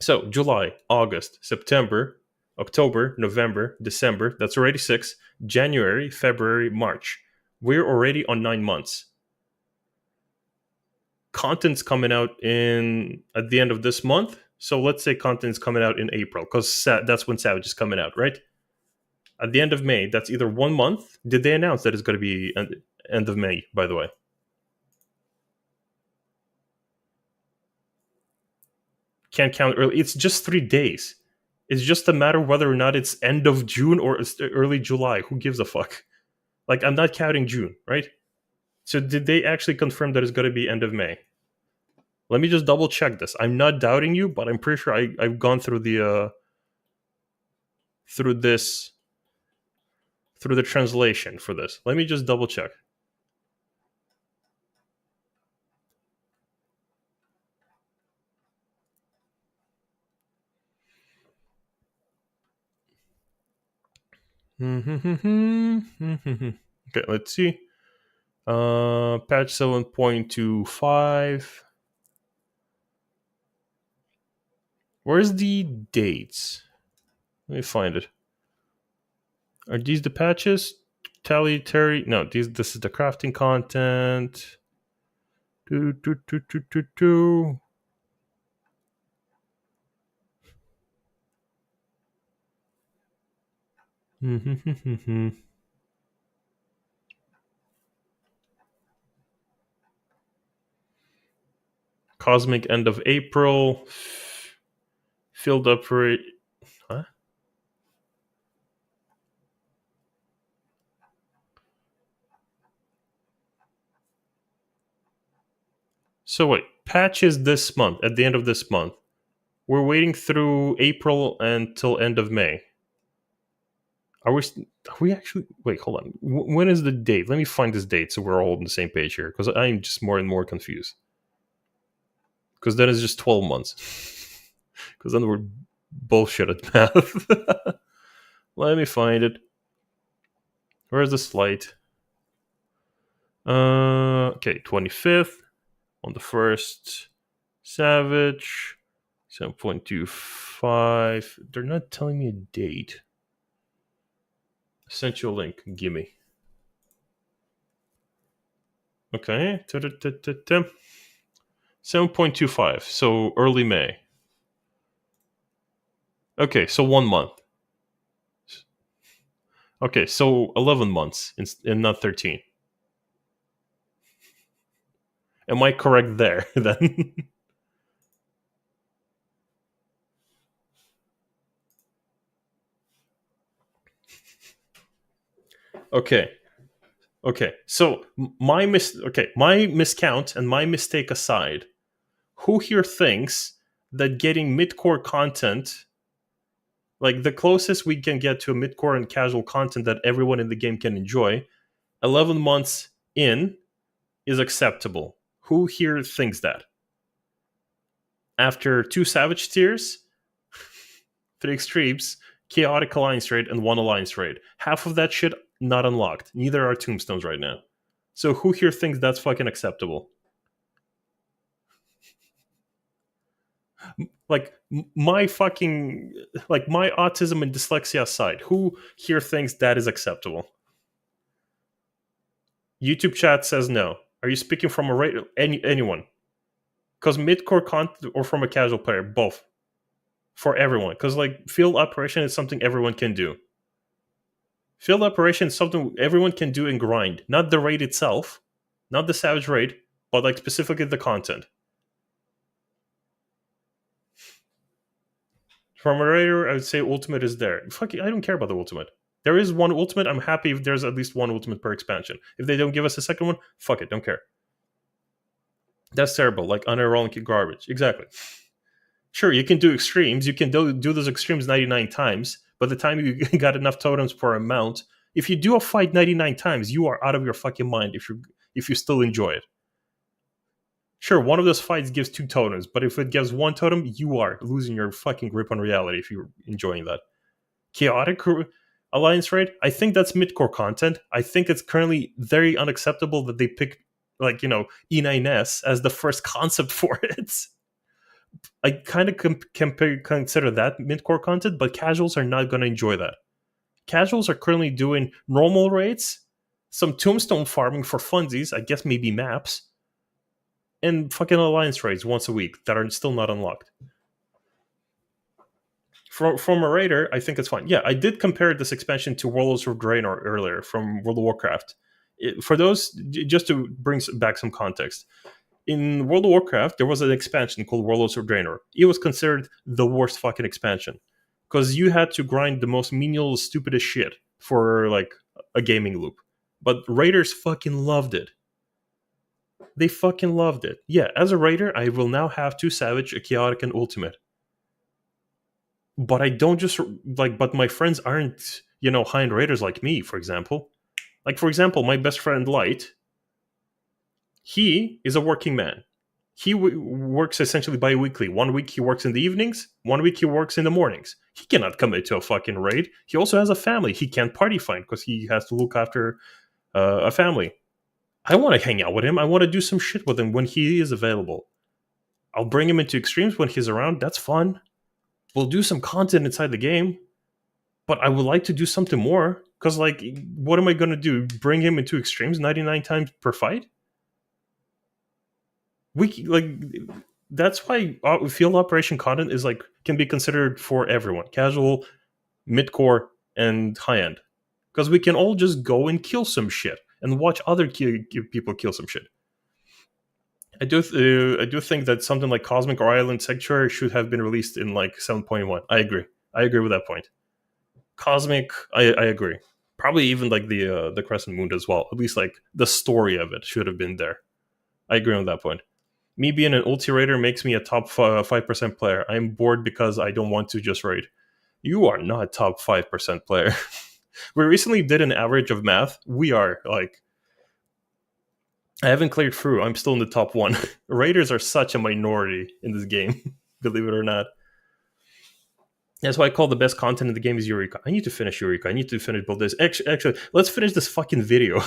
So July, August, September, October, November, December. That's already 6. January, February, March. We're already on 9 months. Content's coming out at the end of this month. So let's say content's coming out in April, because that's when Savage is coming out, right? At the end of May, that's either 1 month. Did they announce that it's going to be end of May, by the way? Can't count early. It's just 3 days. It's just a matter of whether or not it's end of June or it's early July. Who gives a fuck? Like, I'm not counting June, right? So did they actually confirm that it's going to be end of May? Let me just double check this. I'm not doubting you, but I'm pretty sure I've gone through the through the translation for this. Let me just double check. Okay, let's see. Patch 7.25. Where's the dates? Let me find it. Are these the patches? Terry? No, this is the crafting content. Do. Cosmic end of April. Field operate. Huh? So wait, patches this month, at the end of this month. We're waiting through April until end of May. Are we actually... Wait, hold on. When is the date? Let me find this date so we're all on the same page here, because I'm just more and more confused. Because then it's just 12 months. Because then we're bullshit at math. Let me find it. Where's the slide? Okay, 25th. On the 1st. Savage. 7.25. They're not telling me a date. Essential link. Gimme. Okay. 7.25. So early May. Okay, so 1 month. Okay, so 11 months and not 13. Am I correct there then? Okay. So my miscount and my mistake aside, who here thinks that getting mid-core content, like the closest we can get to a mid-core and casual content that everyone in the game can enjoy, 11 months in is acceptable? Who here thinks that? After 2 Savage tiers, 3 extremes, chaotic alliance raid, and 1 alliance raid. Half of that shit not unlocked. Neither are tombstones right now. So who here thinks that's fucking acceptable? Like, my fucking... Like, my autism and dyslexia aside, who here thinks that is acceptable? YouTube chat says no. Are you speaking from a raid? Anyone? Because mid-core content or from a casual player? Both. For everyone. Because, like, field operation is something everyone can do. Field operation is something everyone can do and grind. Not the raid itself. Not the Savage raid. But, like, specifically the content. From a raider, I would say ultimate is there. Fuck it, I don't care about the ultimate. There is 1 ultimate. I'm happy if there's at least 1 ultimate per expansion. If they don't give us a second one, fuck it, don't care. That's terrible. Like, unironic garbage. Exactly. Sure, you can do extremes. You can do those extremes 99 times. By the time you got enough totems per amount, if you do a fight 99 times, you are out of your fucking mind if you still enjoy it. Sure, one of those fights gives 2 totems, but if it gives 1 totem, you are losing your fucking grip on reality if you're enjoying that. Chaotic Alliance raid, I think that's mid-core content. I think it's currently very unacceptable that they pick, like, E9S as the first concept for it. I kind of consider that mid-core content, but casuals are not going to enjoy that. Casuals are currently doing normal raids, some tombstone farming for funsies, I guess maybe maps, and fucking alliance raids once a week that are still not unlocked. From a raider, I think it's fine. Yeah, I did compare this expansion to Warlords of Draenor earlier from World of Warcraft. For those, just to bring back some context, in World of Warcraft, there was an expansion called Warlords of Draenor. It was considered the worst fucking expansion because you had to grind the most menial, stupidest shit for like a gaming loop. But raiders fucking loved it. They fucking loved it. Yeah, as a raider, I will now have 2 Savage, a Chaotic, and Ultimate. But I don't just but my friends aren't, high-end raiders like me, for example. Like, for example, my best friend Light, he is a working man. He works essentially bi-weekly. 1 week he works in the evenings, 1 week he works in the mornings. He cannot commit to a fucking raid. He also has a family. He can't party find because he has to look after a family. I want to hang out with him. I want to do some shit with him when he is available. I'll bring him into extremes when he's around. That's fun. We'll do some content inside the game. But I would like to do something more. Because, like, what am I going to do? Bring him into extremes 99 times per fight? That's why field operation content is can be considered for everyone: casual, mid-core, and high-end. Because we can all just go and kill some shit and watch other people kill some shit. I do think that something like Cosmic or Island Sanctuary should have been released in 7.1. I agree with that point. Cosmic, I agree. Probably even the Crescent Moon as well. At least the story of it should have been there. I agree on that point. Me being an ulti raider makes me a top 5% player. I'm bored because I don't want to just raid. You are not a top 5% player. We recently did an average of math. We are I haven't cleared through. I'm still in the top 1. Raiders are such a minority in this game, believe it or not. That's why I call the best content in the game is Eureka. I need to finish Eureka. I need to finish both this. Actually, let's finish this fucking video.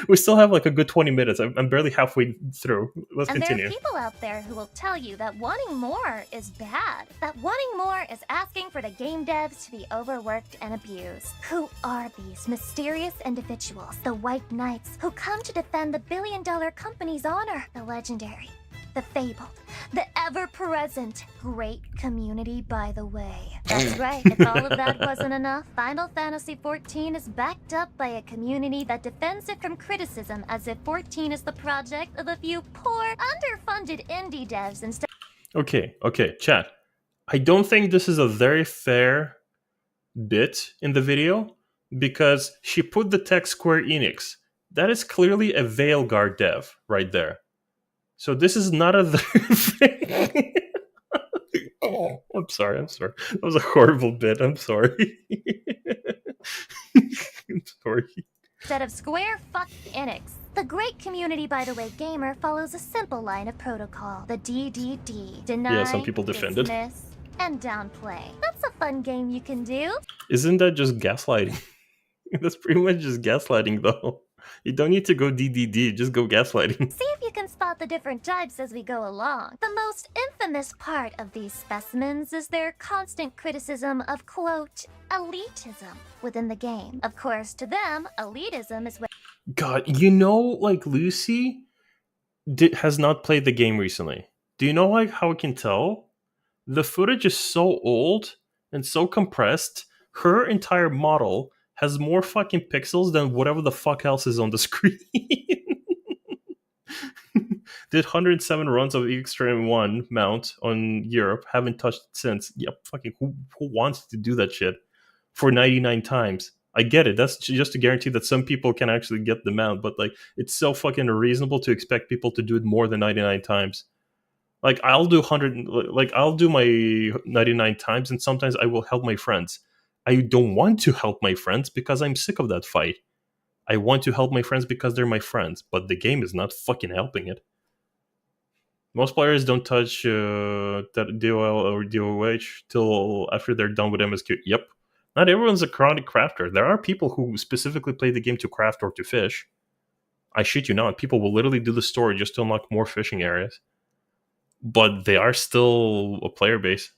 We still have a good 20 minutes. I'm barely halfway through. Let's continue. And there are people out there who will tell you that wanting more is bad. That wanting more is asking for the game devs to be overworked and abused. Who are these mysterious individuals? The White Knights who come to defend the billion-dollar company's honor. The legendary, the fabled, the ever-present great community, by the way. That's right, if all of that wasn't enough, Final Fantasy XIV is backed up by a community that defends it from criticism as if 14 is the project of a few poor, underfunded indie devs instead. Okay, chat. I don't think this is a very fair bit in the video because she put the text Square Enix. That is clearly a Veilguard dev right there. So this is not a thing. Oh, I'm sorry. That was a horrible bit. I'm sorry. I'm sorry. Instead of Square Enix. The great community, by the way, gamer follows a simple line of protocol. The DDD. Deny, yeah, some people defend it. Dismiss, and downplay. That's a fun game you can do. Isn't that just gaslighting? That's pretty much just gaslighting, though. You don't need to go DDD, just go gaslighting. See if you can spot the different types as we go along. The most infamous part of these specimens is their constant criticism of, quote, elitism within the game. Of course, to them, elitism is what... God, Lucy has not played the game recently. Do you know, how I can tell? The footage is so old and so compressed. Her entire model has more fucking pixels than whatever the fuck else is on the screen. Did 107 runs of Extreme 1 mount on Europe. Haven't touched it since. Yeah, fucking who wants to do that shit for 99 times? I get it. That's just to guarantee that some people can actually get the mount. But it's so fucking reasonable to expect people to do it more than 99 times. Like I'll do 100, like I'll do my 99 times, and sometimes I will help my friends. I don't want to help my friends because I'm sick of that fight. I want to help my friends because they're my friends, but the game is not fucking helping it. Most players don't touch that DOL or DOH till after they're done with MSQ. Yep. Not everyone's a chronic crafter. There are people who specifically play the game to craft or to fish. I shit you not. People will literally do the story just to unlock more fishing areas. But they are still a player base.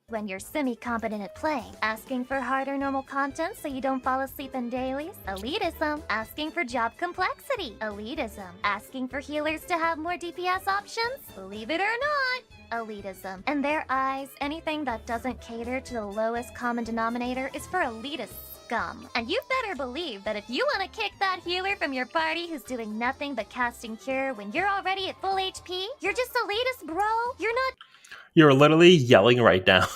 When you're semi-competent at playing, asking for harder normal content so you don't fall asleep in dailies, elitism. Asking for job complexity, elitism. Asking for healers to have more DPS options, believe it or not, elitism. In their eyes, anything that doesn't cater to the lowest common denominator is for elitist scum. And you better believe that if you want to kick that healer from your party who's doing nothing but casting cure when you're already at full HP, you're just elitist, bro. You're not. You're literally yelling right now.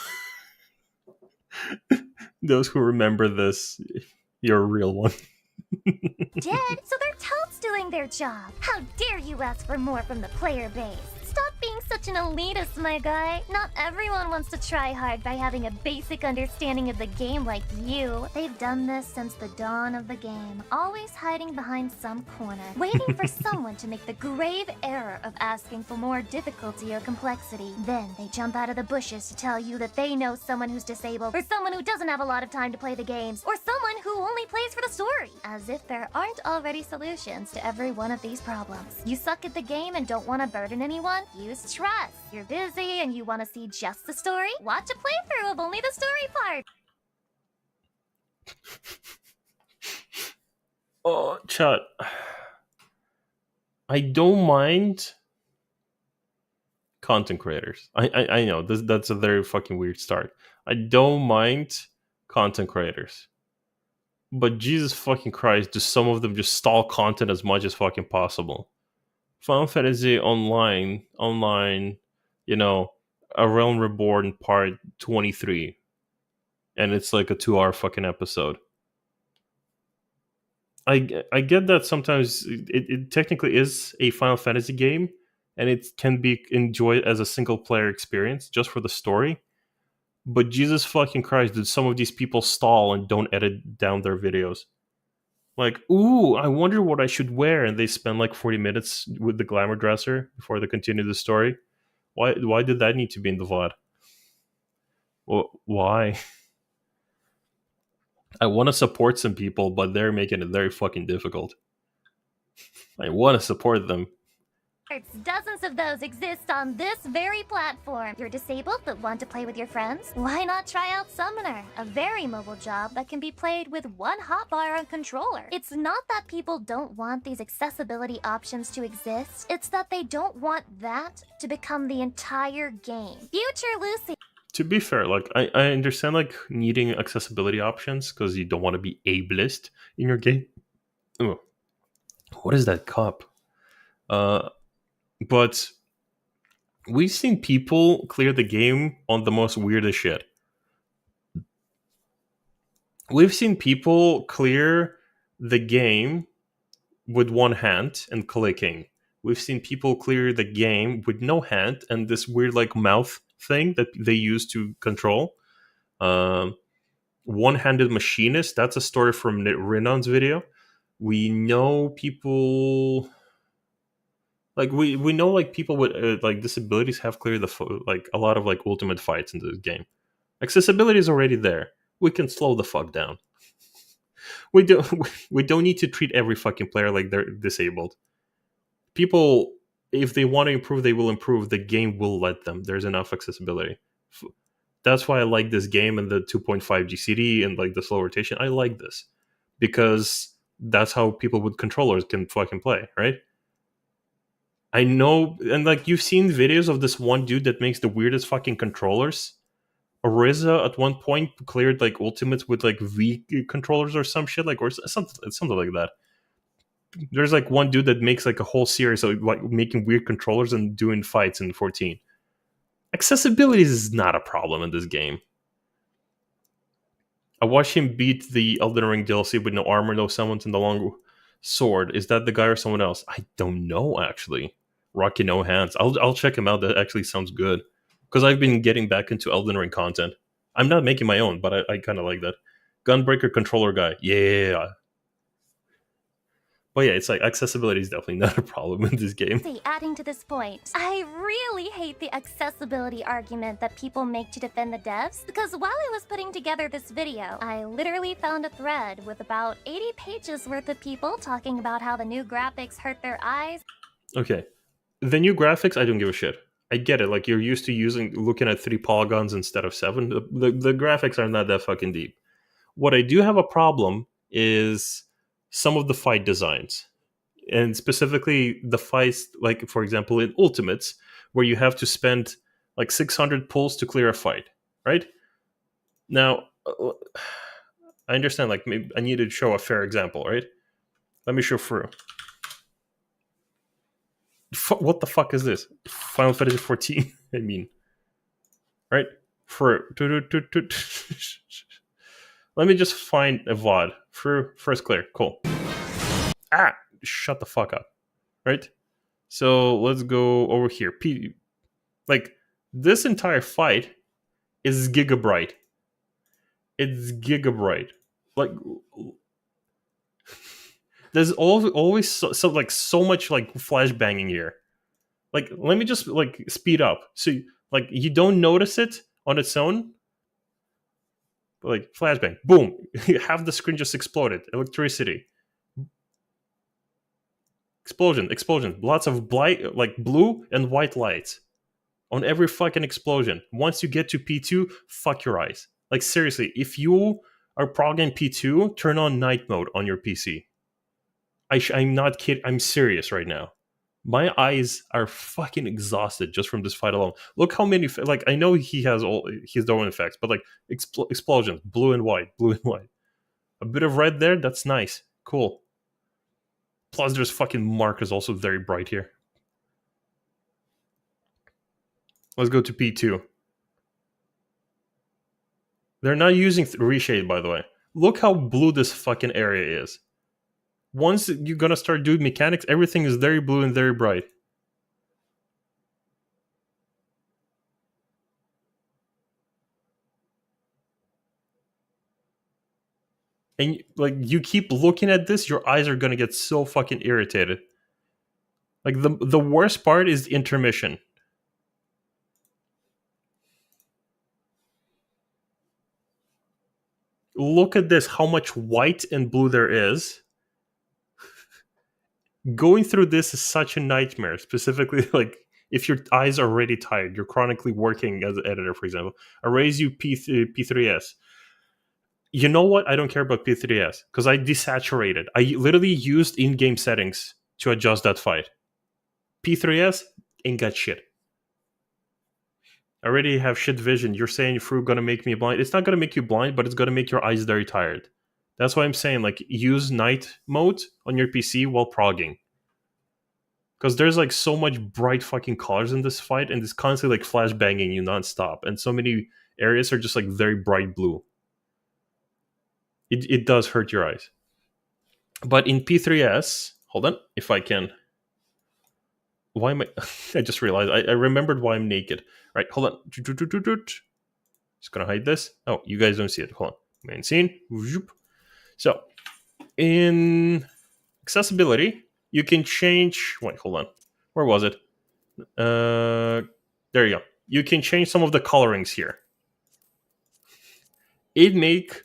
Those who remember this, you're a real one. Dead, so they're totes doing their job. How dare you ask for more from the player base? Stop being such an elitist, my guy. Not everyone wants to try hard by having a basic understanding of the game like you. They've done this since the dawn of the game, always hiding behind some corner, waiting for someone to make the grave error of asking for more difficulty or complexity. Then they jump out of the bushes to tell you that they know someone who's disabled, or someone who doesn't have a lot of time to play the games, or someone who only plays for the story. As if there aren't already solutions to every one of these problems. You suck at the game and don't want to burden anyone? Use trust. You're busy and you want to see just the story? Watch a playthrough of only the story part. Oh, chat. I don't mind content creators. I know that's a very fucking weird start. I don't mind content creators. But Jesus fucking Christ, do some of them just stall content as much as fucking possible? Final Fantasy Online, you know, A Realm Reborn Part 23. And it's like a 2-hour fucking episode. I get that sometimes it technically is a Final Fantasy game, and it can be enjoyed as a single player experience just for the story. But Jesus fucking Christ, did some of these people stall and don't edit down their videos? Like, ooh, I wonder what I should wear, and they spend like 40 minutes with the glamour dresser before they continue the story. Why did that need to be in the VOD? Well, why? I want to support some people, but they're making it very fucking difficult. I want to support them. Dozens of those exist on this very platform. You're disabled but want to play with your friends? Why not try out Summoner, a very mobile job that can be played with one hotbar and controller. It's not that people don't want these accessibility options to exist, it's that they don't want that to become the entire game. Future Lucy. To be fair, like I understand like needing accessibility options because you don't want to be ableist in your game. Ooh. What is that cup? But we've seen people clear the game on the most weirdest shit. We've seen people clear the game with one hand and clicking. We've seen people clear the game with no hand and this weird like mouth thing that they use to control. One-handed machinist, that's a story from Renon's video. We know people... Like we know like people with like disabilities have cleared like a lot of like ultimate fights in this game. Accessibility is already there. We can slow the fuck down. We don't need to treat every fucking player like they're disabled. People, if they want to improve, they will improve. The game will let them. There's enough accessibility. That's why I like this game and the 2.5 GCD and like the slow rotation. I like this because that's how people with controllers can fucking play, right? I know, and like you've seen videos of this one dude that makes the weirdest fucking controllers. Ariza at one point cleared like ultimates with like V controllers or some shit, like or something like that. There's like one dude that makes like a whole series of like making weird controllers and doing fights in 14. Accessibility is not a problem in this game. I watched him beat the Elden Ring DLC with no armor, no summons, and the long sword. Is that the guy or someone else? I don't know, actually. Rocky No Hands. I'll check him out. That actually sounds good. Because I've been getting back into Elden Ring content. I'm not making my own, but I kind of like that. Gunbreaker controller guy. Yeah. But yeah, it's like accessibility is definitely not a problem in this game. See, adding to this point, I really hate the accessibility argument that people make to defend the devs, because while I was putting together this video, I literally found a thread with about 80 pages worth of people talking about how the new graphics hurt their eyes. Okay. The new graphics, I don't give a shit. I get it. Like, you're used to looking at 3 polygons instead of 7. The graphics are not that fucking deep. What I do have a problem is some of the fight designs. And specifically the fights, like, for example, in Ultimates, where you have to spend like 600 pulls to clear a fight, right? Now, I understand, like, maybe I need to show a fair example, right? Let me show through. What the fuck is this? Final Fantasy 14, I mean. Right? Let me just find a VOD. First clear. Cool. Ah! Shut the fuck up. Right? So let's go over here. Like, this entire fight is gigabyte. It's gigabyte. Like, there's always so much like flash banging here. Like, let me just like speed up so like you don't notice it on its own. But, like, flashbang, boom, half the screen just exploded. Electricity, explosion, lots of like blue and white lights on every fucking explosion. Once you get to P2, fuck your eyes. Like, seriously, if you are progging P2, turn on night mode on your PC. I'm not kidding. I'm serious right now. My eyes are fucking exhausted just from this fight alone. Look how many, like, I know he has all his own effects, but like explosions, blue and white. A bit of red there, that's nice. Cool. Plus there's fucking markers also very bright here. Let's go to P2. They're not using reshade, by the way. Look how blue this fucking area is. Once you're gonna start doing mechanics, everything is very blue and very bright. And like, you keep looking at this, your eyes are gonna get so fucking irritated. Like, the worst part is the intermission. Look at this, how much white and blue there is. Going through this is such a nightmare, specifically like if your eyes are already tired, you're chronically working as an editor, for example. I raise you P3S. You know what? I don't care about P3S because I desaturated. I literally used in-game settings to adjust that fight. P3S ain't got shit. I already have shit vision. You're saying fruit gonna make me blind. It's not gonna make you blind, but it's gonna make your eyes very tired. That's why I'm saying, like, use night mode on your PC while progging. Because there's like so much bright fucking colors in this fight, and it's constantly like flash banging you nonstop. And so many areas are just like very bright blue. It does hurt your eyes. But in P3S, hold on, if I can. Why am I? I just realized I remembered why I'm naked. Right, hold on. Just gonna hide this. Oh, you guys don't see it. Hold on. Main scene. So, in accessibility, you can change... Wait, hold on. Where was it? There you go. You can change some of the colorings here. It make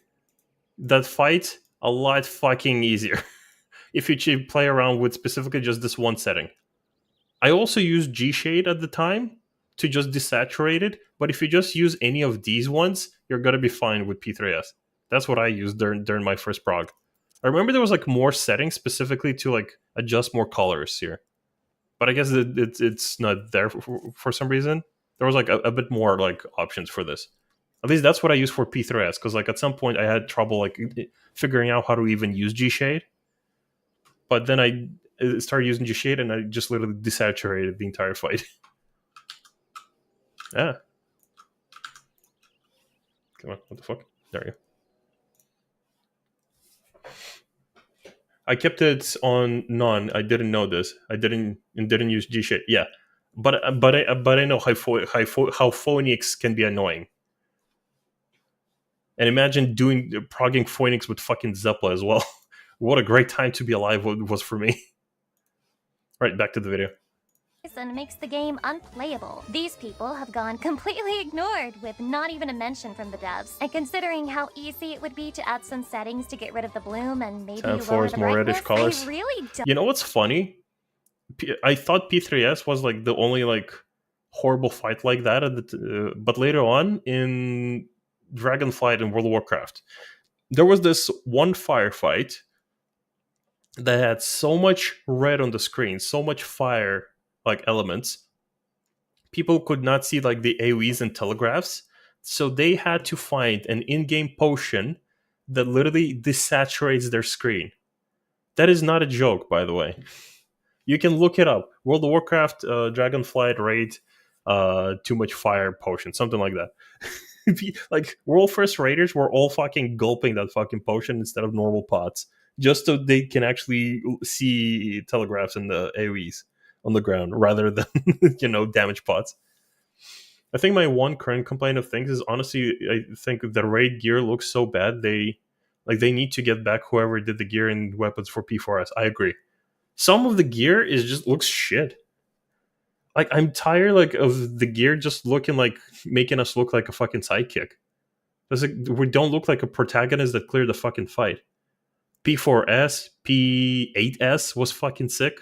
that fight a lot fucking easier if you play around with specifically just this one setting. I also used G-Shade at the time to just desaturate it, but if you just use any of these ones, you're gonna be fine with P3S. That's what I used during my first prog. I remember there was like more settings specifically to like adjust more colors here, but I guess it's not there for some reason. There was like a bit more like options for this. At least that's what I use for P3S, because like at some point I had trouble like figuring out how to even use G-Shade, but then I started using G-Shade and I just literally desaturated the entire fight. Yeah. Come on, what the fuck? There you go. I kept it on none. I didn't know this. I didn't use G shit. Yeah, but I know how Phoenix can be annoying. And imagine doing progging Phoenix with fucking Zeppla as well. What a great time to be alive was for me. Right, back to the video. And makes the game unplayable. These people have gone completely ignored, with not even a mention from the devs. And considering how easy it would be to add some settings to get rid of the bloom and maybe lower Floors, the more brightness, reddish colors. I really don't. You know what's funny? I thought P3S was like the only like horrible fight like that, but later on in Dragonflight and World of Warcraft, there was this one firefight that had so much red on the screen, so much fire like elements, people could not see like the AoEs and telegraphs, so they had to find an in-game potion that literally desaturates their screen. That is not a joke, by the way. You can look it up. World of Warcraft, Dragonflight raid, too much fire potion, something like that. Like world first raiders were all fucking gulping that fucking potion instead of normal pots, just so they can actually see telegraphs and the AoEs on the ground rather than damage pots. I think my one current complaint of things is honestly I think the raid gear looks so bad they need to get back whoever did the gear and weapons for P4S. I agree. Some of the gear is just looks shit. Like I'm tired like of the gear just looking like making us look like a fucking sidekick. We don't look like a protagonist that cleared the fucking fight. P4S, P8S was fucking sick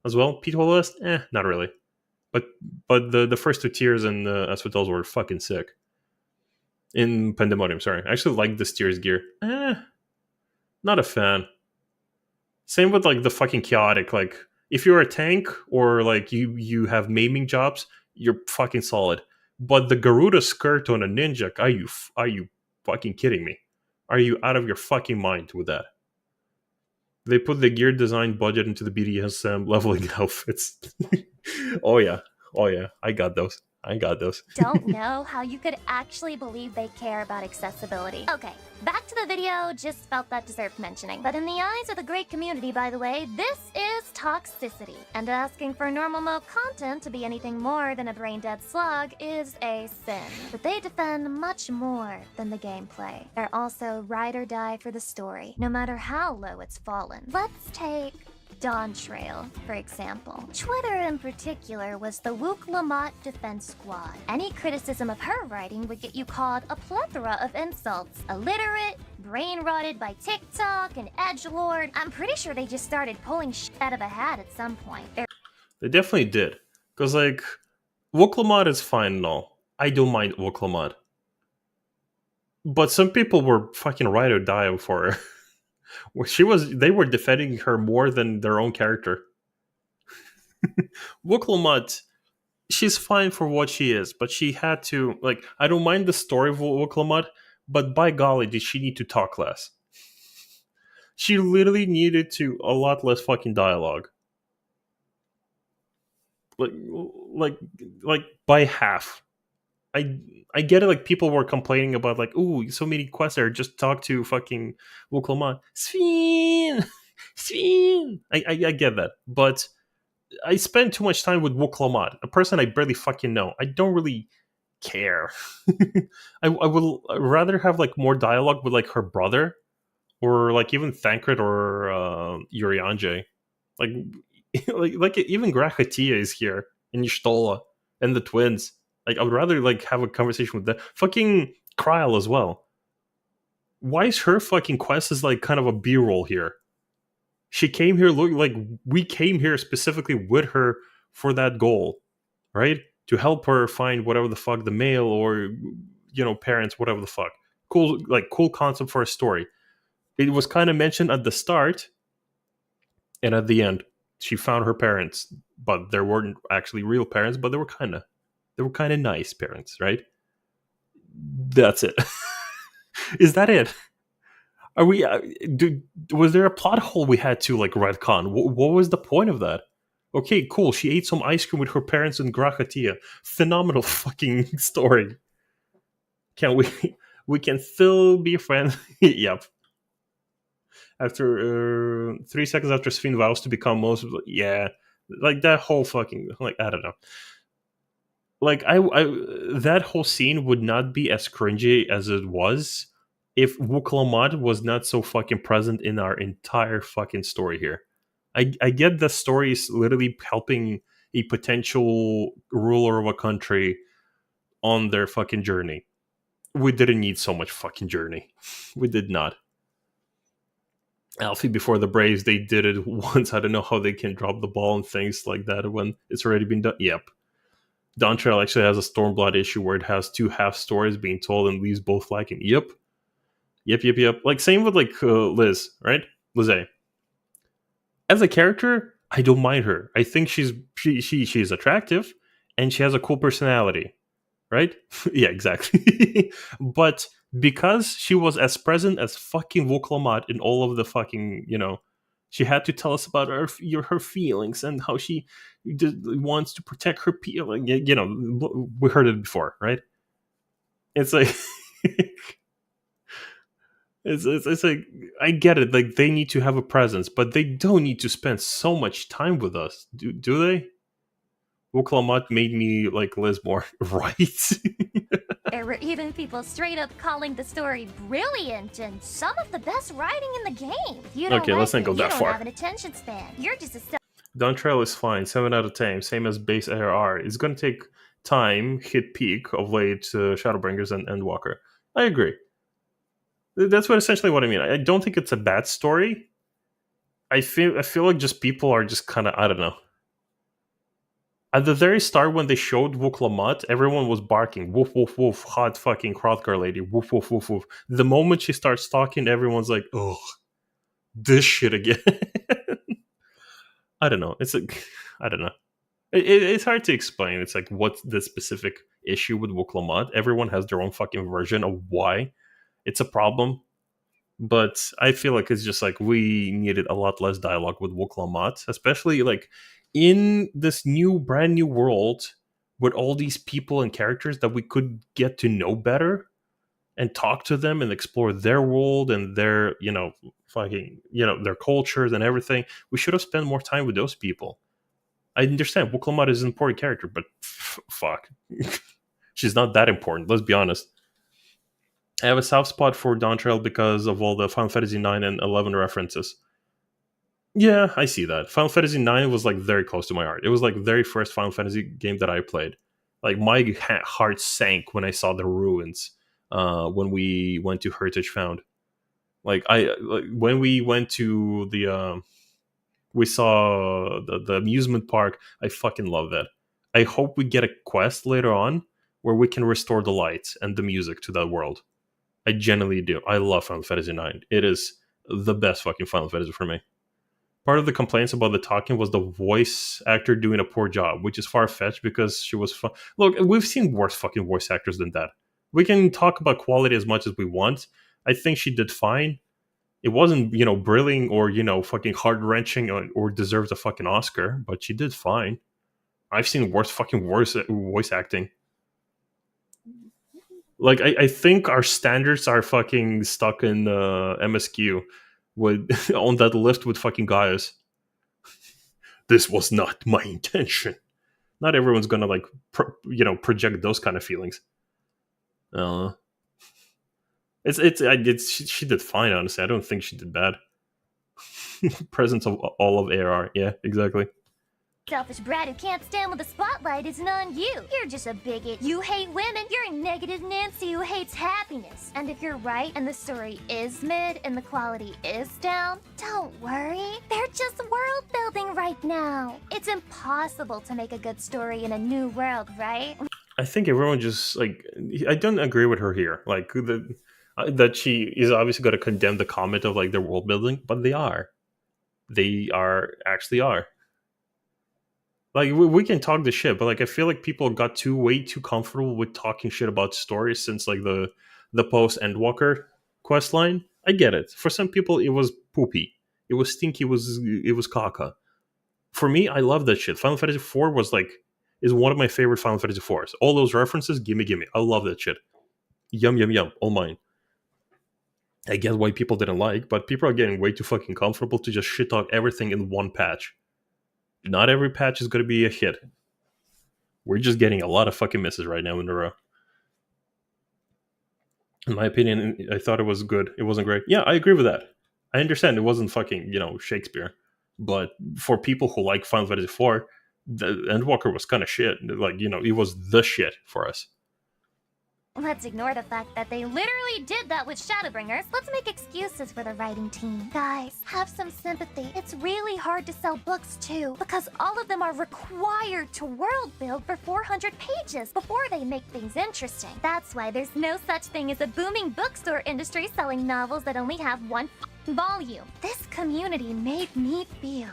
as well. P12S, not really. But the first two tiers in Asphodels were fucking sick. In Pandemonium, sorry. I actually like this tier's gear. Not a fan. Same with like the fucking chaotic. Like if you're a tank or like you have maiming jobs, you're fucking solid. But the Garuda skirt on a ninja, are you fucking kidding me? Are you out of your fucking mind with that? They put the gear design budget into the BDSM leveling outfits. Oh yeah, I got those. Don't know how you could actually believe they care about accessibility. Okay, back to the video, just felt that deserved mentioning. But in the eyes of the great community, by the way, this is toxicity. And asking for normal mode content to be anything more than a brain-dead slug is a sin. But they defend much more than the gameplay. They're also ride or die for the story, no matter how low it's fallen. Let's take Dawn Trail, for example. Twitter in particular was the Wook Lamont Defense Squad. Any criticism of her writing would get you called a plethora of insults. Illiterate, brain-rotted by TikTok, and edgelord. I'm pretty sure they just started pulling shit out of a hat at some point. They definitely did. Because, like, Wook Lamont is fine and all. I don't mind Wook Lamont. But some people were fucking ride or die for her. They were defending her more than their own character. Wook Lamont, she's fine for what she is, but she had to, like, I don't mind the story of Wook Lamont, but by golly, did she need to talk less? She literally needed to a lot less fucking dialogue. Like by half. I get it, like people were complaining about like, ooh, so many quests are just talk to fucking Wook Lamont. Sven! I get that. But I spend too much time with Wook Lamont, a person I barely fucking know. I don't really care. I would rather have like more dialogue with like her brother or like even Thancred or Urianger. Like even Grahatia is here and Y'shtola and the twins. Like, I would rather, like, have a conversation with that. Fucking Kryl as well. Why is her fucking quest is, like, kind of a B-roll here? She came here, we came here specifically with her for that goal, right? To help her find whatever the fuck, the male or, parents, whatever the fuck. Cool concept for a story. It was kind of mentioned at the start, and at the end, she found her parents. But there weren't actually real parents, but they were kind of nice parents, right? That's it. Is that it? Are we? Was there a plot hole we had to like retcon? What was the point of that? Okay, cool. She ate some ice cream with her parents in Grahatia. Phenomenal fucking story. Can we? We can still be friends. Yep. After 3 seconds after Sphene vows to become most, yeah, like that whole fucking, like, I don't know. Like I that whole scene would not be as cringy as it was if Wuklamat was not so fucking present in our entire fucking story here. I get the story is literally helping a potential ruler of a country on their fucking journey. We didn't need so much fucking journey. We did not. Alfie before the Braves, they did it once. I don't know how they can drop the ball and things like that when it's already been done. Yep. Dawntrail actually has a Stormblood issue where it has two half stories being told and leaves both lacking. Yep. Like, same with, like, Liz, right? Lizzie. As a character, I don't mind her. I think she's attractive and she has a cool personality, right? Yeah, exactly. But because she was as present as fucking Wuklamat in all of the fucking, she had to tell us about her feelings and how she wants to protect her people. We heard it before, right? It's like it's like, I get it. Like, they need to have a presence, but they don't need to spend so much time with us, do they? Wuklamat made me like Liz more, right? There were even people straight up calling the story brilliant and some of the best writing in the game. You don't Okay, let's not go that you far. don't have an attention span. You're just a Dawntrail is fine, 7 out of 10, same as base ARR. It's gonna take time, hit peak of late Shadowbringers and Endwalker. I agree. That's essentially what I mean. I don't think it's a bad story. I feel like just people are just kind of, I don't know. At the very start, when they showed Wuklamat, everyone was barking, woof, woof, woof, hot fucking Hrothgar lady, woof, woof, woof, woof. The moment she starts talking, everyone's like, oh, this shit again. I don't know. It's like, I don't know. It's hard to explain. It's like, what's the specific issue with Wuklamat? Everyone has their own fucking version of why it's a problem. But I feel like it's just like we needed a lot less dialogue with Wuklamat, especially like in this brand new world with all these people and characters that we could get to know better and talk to them and explore their world and their, their cultures and everything. We should have spent more time with those people. I understand Wuklamat is an important character, but fuck. She's not that important, let's be honest. I have a soft spot for Dawntrail because of all the Final Fantasy 9 and 11 references. Yeah, I see that. Final Fantasy 9 was like very close to my heart. It was like the very first Final Fantasy game that I played. Like, my heart sank when I saw the ruins when we went to Heritage Found. When we went to we saw the amusement park. I fucking love that. I hope we get a quest later on where we can restore the lights and the music to that world. I genuinely do. I love Final Fantasy 9. It is the best fucking Final Fantasy for me. Part of the complaints about the talking was the voice actor doing a poor job, which is far-fetched because she was fun. Look, we've seen worse fucking voice actors than that. We can talk about quality as much as we want. I think she did fine. It wasn't, brilliant or, fucking heart-wrenching or deserves a fucking Oscar, but she did fine. I've seen worse fucking voice acting. Like, I think our standards are fucking stuck in MSQ with on that list with fucking Gaius. This was not my intention. Not everyone's gonna like project those kind of feelings. She did fine, honestly. I don't think she did bad. Presence of all of ARR. Yeah, exactly. selfish brat who can't stand when the spotlight isn't on you. You're just a bigot. You hate women. You're a negative Nancy who hates happiness. And if you're right and the story is mid and the quality is down, don't worry. They're just world building right now. It's impossible to make a good story in a new world, right? I think everyone just, like, I don't agree with her here. Like, that she is obviously going to condemn the comment of, like, their world building, but they are. They actually are. Like, we can talk the shit, but, like, I feel like people got way too comfortable with talking shit about stories since, like, the post Endwalker quest line. I get it. For some people, it was poopy. It was stinky. It was caca. For me, I love that shit. Final Fantasy IV is one of my favorite Final Fantasy IVs. All those references, gimme. I love that shit. Yum, yum, yum. All mine. I get why people didn't like, but people are getting way too fucking comfortable to just shit talk everything in one patch. Not every patch is going to be a hit. We're just getting a lot of fucking misses right now in a row. In my opinion, I thought it was good. It wasn't great. Yeah, I agree with that. I understand it wasn't fucking, Shakespeare. But for people who like Final Fantasy IV, the Endwalker was kind of shit. Like, it was the shit for us. Let's ignore the fact that they literally did that with Shadowbringers. Let's make excuses for the writing team. Guys, have some sympathy. It's really hard to sell books too, because all of them are required to world build for 400 pages before they make things interesting. That's why there's no such thing as a booming bookstore industry selling novels that only have one volume. This community made me feel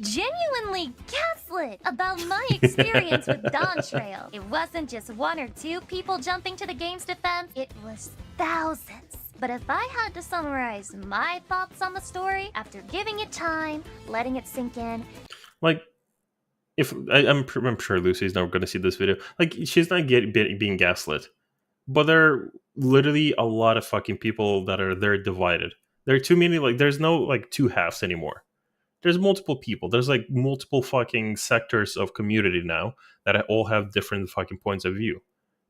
genuinely gaslit about my experience with Dawn Trail. It wasn't just one or two people jumping to the game's defense, it was thousands. But if I had to summarize my thoughts on the story after giving it time, letting it sink in, like, if I'm sure Lucy's never going to see this video. Like, she's not being gaslit, but there are literally a lot of fucking people that are there divided. There are too many, like, there's no, like, two halves anymore. There's multiple people. There's, like, multiple fucking sectors of community now that all have different fucking points of view.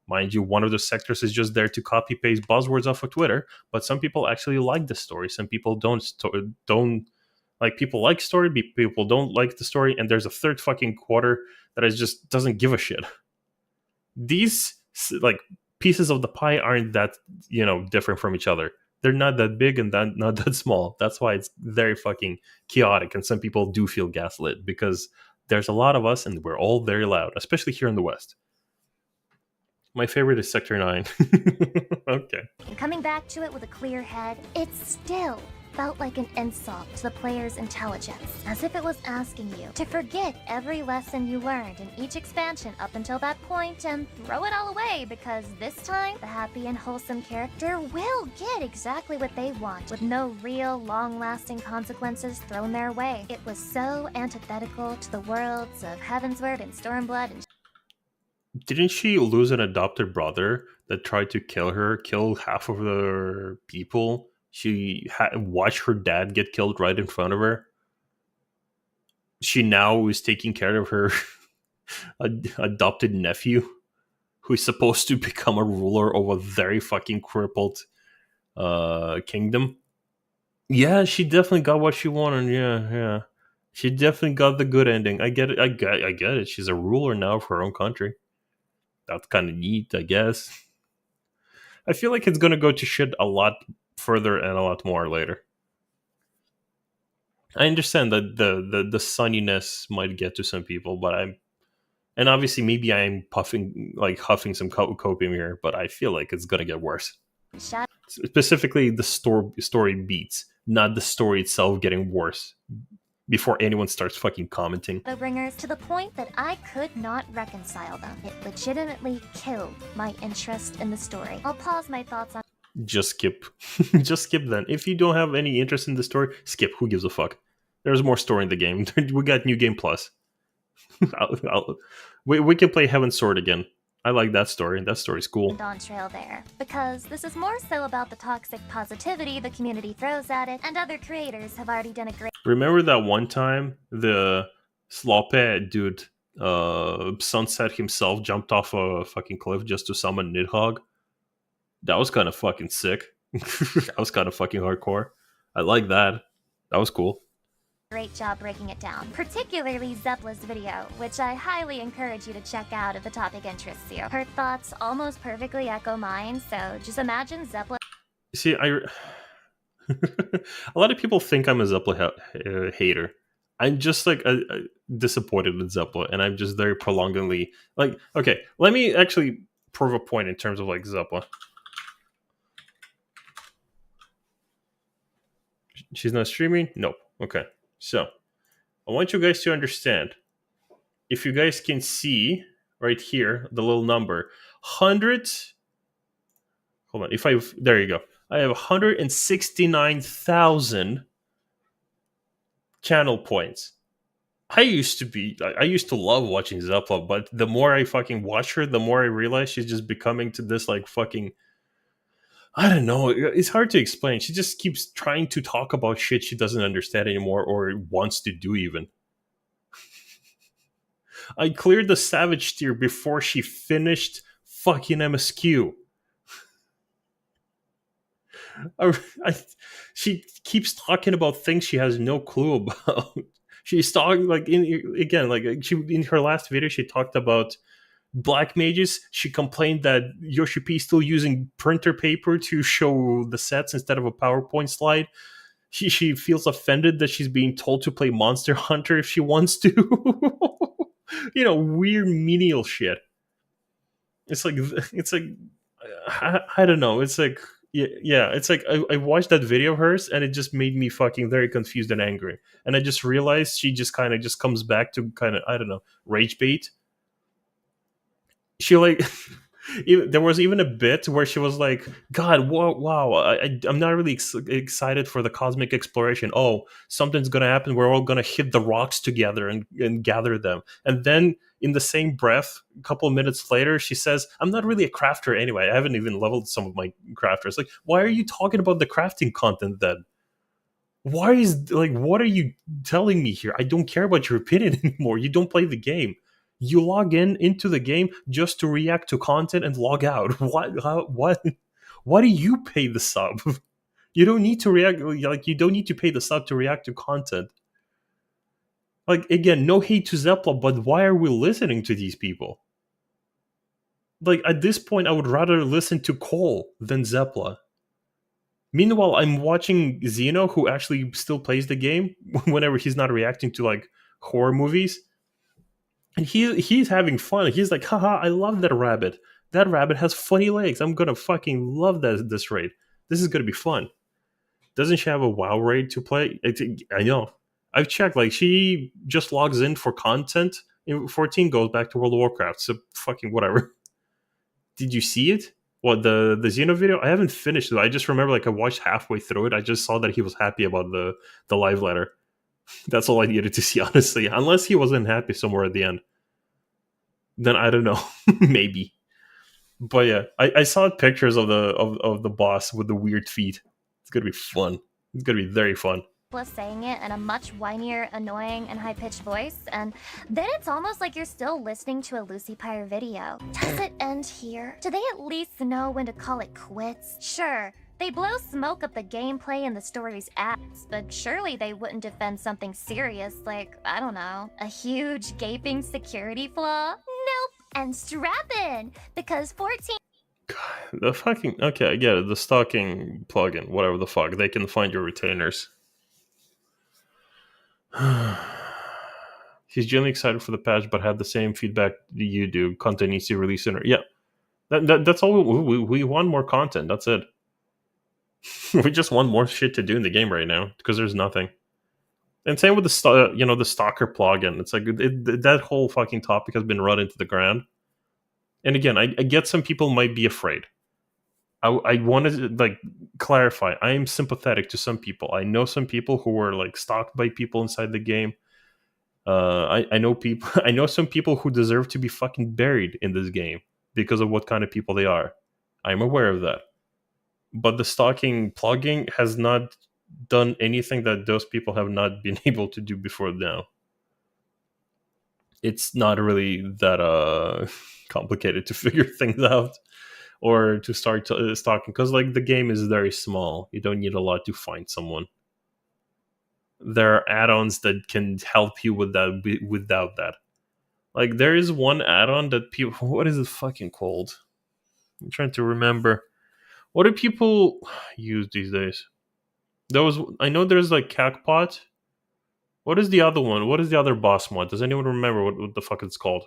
Mind you, one of the sectors is just there to copy-paste buzzwords off of Twitter, but some people actually like the story. Some people don't like, people like story, people don't like the story, and there's a third fucking quarter that is just doesn't give a shit. These, like, pieces of the pie aren't that, different from each other. They're not that big and not that small. That's why it's very fucking chaotic. And some people do feel gaslit because there's a lot of us and we're all very loud, especially here in the West. My favorite is Sector 9. Okay. and coming back to it with a clear head, it still felt like an insult to the player's intelligence, as if it was asking you to forget every lesson you learned in each expansion up until that point and throw it all away, because this time, the happy and wholesome character will get exactly what they want, with no real, long-lasting consequences thrown their way. It was so antithetical to the worlds of Heavensward and Stormblood and Didn't she lose an adopted brother that tried to kill half of her people? She watched her dad get killed right in front of her. She now is taking care of her adopted nephew, who is supposed to become a ruler of a very fucking crippled kingdom. Yeah, she definitely got what she wanted. Yeah. She definitely got the good ending. I get it. I get it. She's a ruler now of her own country. That's kind of neat, I guess. I feel like it's going to go to shit a lot further and a lot more later. I understand that the sunniness might get to some people, but and obviously maybe I'm huffing some copium here, but I feel like it's going to get worse. Specifically, the story beats, not the story itself getting worse before anyone starts fucking commenting. Shadowbringers to the point that I could not reconcile them. It legitimately killed my interest in the story. I'll pause my thoughts on Just skip. Just skip then. If you don't have any interest in the story, skip. Who gives a fuck? There's more story in the game. We got New Game Plus. We can play Heaven's Sword again. I like that story. That story's cool. Dawn Trail there, because this is more so about the toxic positivity the community throws at it, and other creators have already done a great. Remember that one time the Slope dude, Sunset himself, jumped off a fucking cliff just to summon Nidhogg? That was kind of fucking sick. That was kind of fucking hardcore. I like that. That was cool. Great job breaking it down, particularly Zepla's video, which I highly encourage you to check out if the topic interests you. Her thoughts almost perfectly echo mine, so just imagine Zepla. See, a lot of people think I'm a Zepla hater. I'm just like disappointed with Zepla, and I'm just very prolongedly like. Okay, let me actually prove a point in terms of like Zepla. She's not streaming? Nope. Okay. So, I want you guys to understand. If you guys can see right here, the little number, 100. Hold on. There you go. I have 169,000 channel points. I used to love watching Zepla, but the more I fucking watch her, the more I realize she's just becoming to this like fucking I don't know. It's hard to explain. She just keeps trying to talk about shit she doesn't understand anymore or wants to do even. I cleared the Savage tier before she finished fucking MSQ. I, she keeps talking about things she has no clue about. She's talking like in her last video she talked about black mages. She complained that Yoshi P is still using printer paper to show the sets instead of a PowerPoint slide. She feels offended that she's being told to play Monster Hunter if she wants to. Weird menial shit. It's like I don't know. It's like yeah. It's like I watched that video of hers and it just made me fucking very confused and angry. And I just realized she just kind of just comes back to kind of I don't know rage bait. She like there was even a bit where she was like, God, wow, I'm not really excited for the cosmic exploration. Oh, something's gonna happen, we're all gonna hit the rocks together and gather them. And then in the same breath a couple of minutes later she says, I'm not really a crafter anyway, I haven't even leveled some of my crafters. Like, why are you talking about the crafting content then? What are you telling me here? I don't care about your opinion anymore. You don't play the game. You log into the game just to react to content and log out. Why do you pay the sub? You don't need to react. Like, you don't need to pay the sub to react to content. Like, again, no hate to Zepla, but why are we listening to these people? Like, at this point, I would rather listen to Cole than Zepla. Meanwhile, I'm watching Xeno, who actually still plays the game whenever he's not reacting to like horror movies. And he's having fun. He's like, haha, I love that rabbit. That rabbit has funny legs. I'm gonna fucking love this raid. This is gonna be fun. Doesn't she have a WoW raid to play? I know. I've checked. Like, she just logs in for content. In 14 goes back to World of Warcraft. So fucking whatever. Did you see it? What, the Xeno video? I haven't finished it. I just remember like I watched halfway through it. I just saw that he was happy about the live letter. That's all I needed to see, honestly. Unless he wasn't happy somewhere at the end, then I don't know. Maybe. But yeah, I saw pictures of the boss with the weird feet. It's gonna be fun. It's gonna be very fun. Was saying it in a much whinier, annoying, and high-pitched voice, and then it's almost like you're still listening to a Lucy Pyre video. Does it end here? Do they at least know when to call it quits? Sure, they blow smoke up the gameplay and the story's ass, but surely they wouldn't defend something serious like, I don't know, a huge gaping security flaw? Nope. And strap in, because 14... The fucking... Okay, I get it. The stalking plugin, whatever the fuck. They can find your retainers. He's genuinely excited for the patch, but had the same feedback you do. Content needs to release sooner. Yeah, that's all. We want more content. That's it. We just want more shit to do in the game right now because there's nothing. And same with the stalker plugin. It's like that whole fucking topic has been run into the ground. And again, I get some people might be afraid. I wanted to like clarify. I am sympathetic to some people. I know some people who were like stalked by people inside the game. I know people. I know some people who deserve to be fucking buried in this game because of what kind of people they are. I'm aware of that. But the stalking plugin has not done anything that those people have not been able to do before now. It's not really that complicated to figure things out. Or to start stalking, because like the game is very small. You don't need a lot to find someone. There are add-ons that can help you with that without that. Like there is one add-on that people. What is it fucking called? I'm trying to remember. What do people use these days? I know there's like Cacpot. What is the other one? What is the other boss mod? Does anyone remember what the fuck it's called?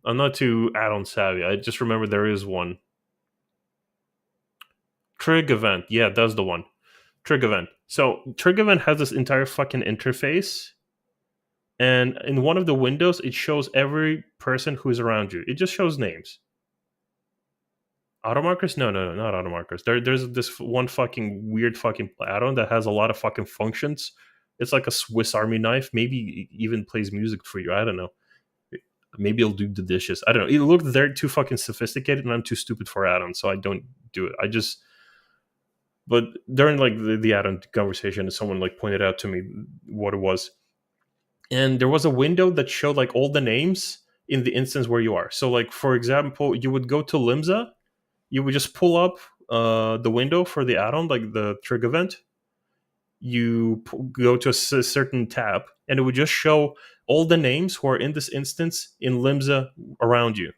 I'm not too add-on savvy. I just remember there is one. Trig Event. Yeah, that's the one. Trig Event. So Trig Event has this entire fucking interface. And in one of the windows, it shows every person who's around you. It just shows names. Automarkers? No, not automarkers. There's this one fucking weird fucking add-on that has a lot of fucking functions. It's like a Swiss Army knife. Maybe it even plays music for you. I don't know. Maybe I'll do the dishes. I don't know. It looked very too fucking sophisticated, and I'm too stupid for add-on, so I don't do it. But during like the add-on conversation, someone like pointed out to me what it was, and there was a window that showed like all the names in the instance where you are. So like for example, you would go to Limsa, you would just pull up the window for the add-on, like the trig event. You go to a certain tab, and it would just show all the names who are in this instance in Limsa around you.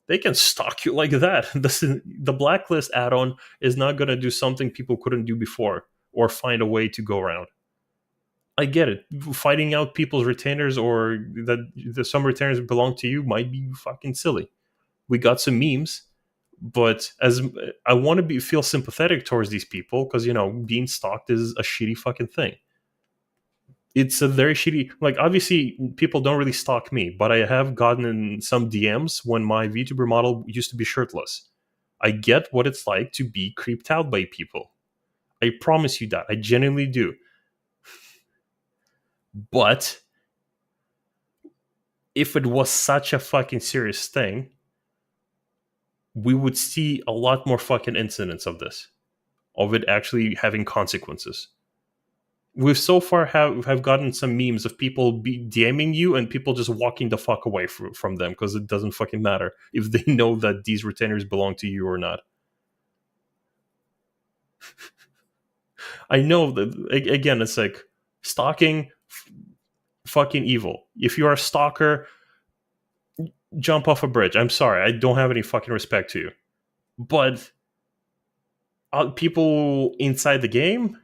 They can stalk you like that. The blacklist add-on is not going to do something people couldn't do before or find a way to go around. I get it. Fighting out people's retainers or that some retainers belong to you might be fucking silly. We got some memes, but as I want to feel sympathetic towards these people because, you know, being stalked is a shitty fucking thing. It's a very shitty, like, obviously people don't really stalk me, but I have gotten in some DMs when my VTuber model used to be shirtless. I get what it's like to be creeped out by people. I promise you that. I genuinely do. But if it was such a fucking serious thing, we would see a lot more fucking incidents of this, of it actually having consequences. We've so far have gotten some memes of people DMing you and people just walking the fuck away from them because it doesn't fucking matter if they know that these retainers belong to you or not. I know that, again, it's like stalking, fucking evil. If you are a stalker, jump off a bridge. I'm sorry, I don't have any fucking respect to you. But people inside the game,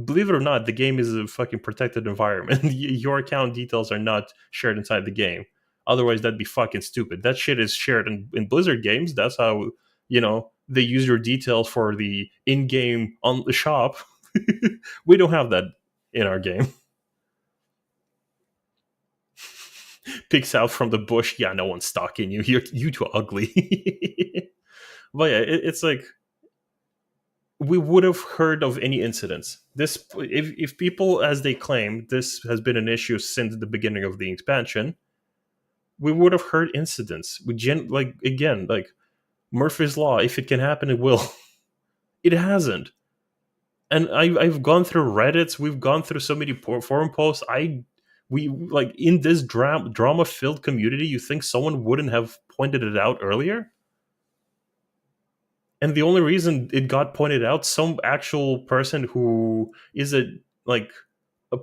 believe it or not, the game is a fucking protected environment. Your account details are not shared inside the game. Otherwise, that'd be fucking stupid. That shit is shared in Blizzard games. That's how, you know, they use your details for the in-game on the shop. We don't have that in our game. Picks out from the bush. Yeah, no one's stalking you. You too ugly. But yeah, it's like, we would have heard of any incidents. This, if people, as they claim, this has been an issue since the beginning of the expansion, we would have heard incidents. Like, again, like Murphy's Law, if it can happen, it will. It hasn't. And I've gone through Reddits. We've gone through so many forum posts. We like, in this drama-filled community, you think someone wouldn't have pointed it out earlier? And the only reason it got pointed out, some actual person who is a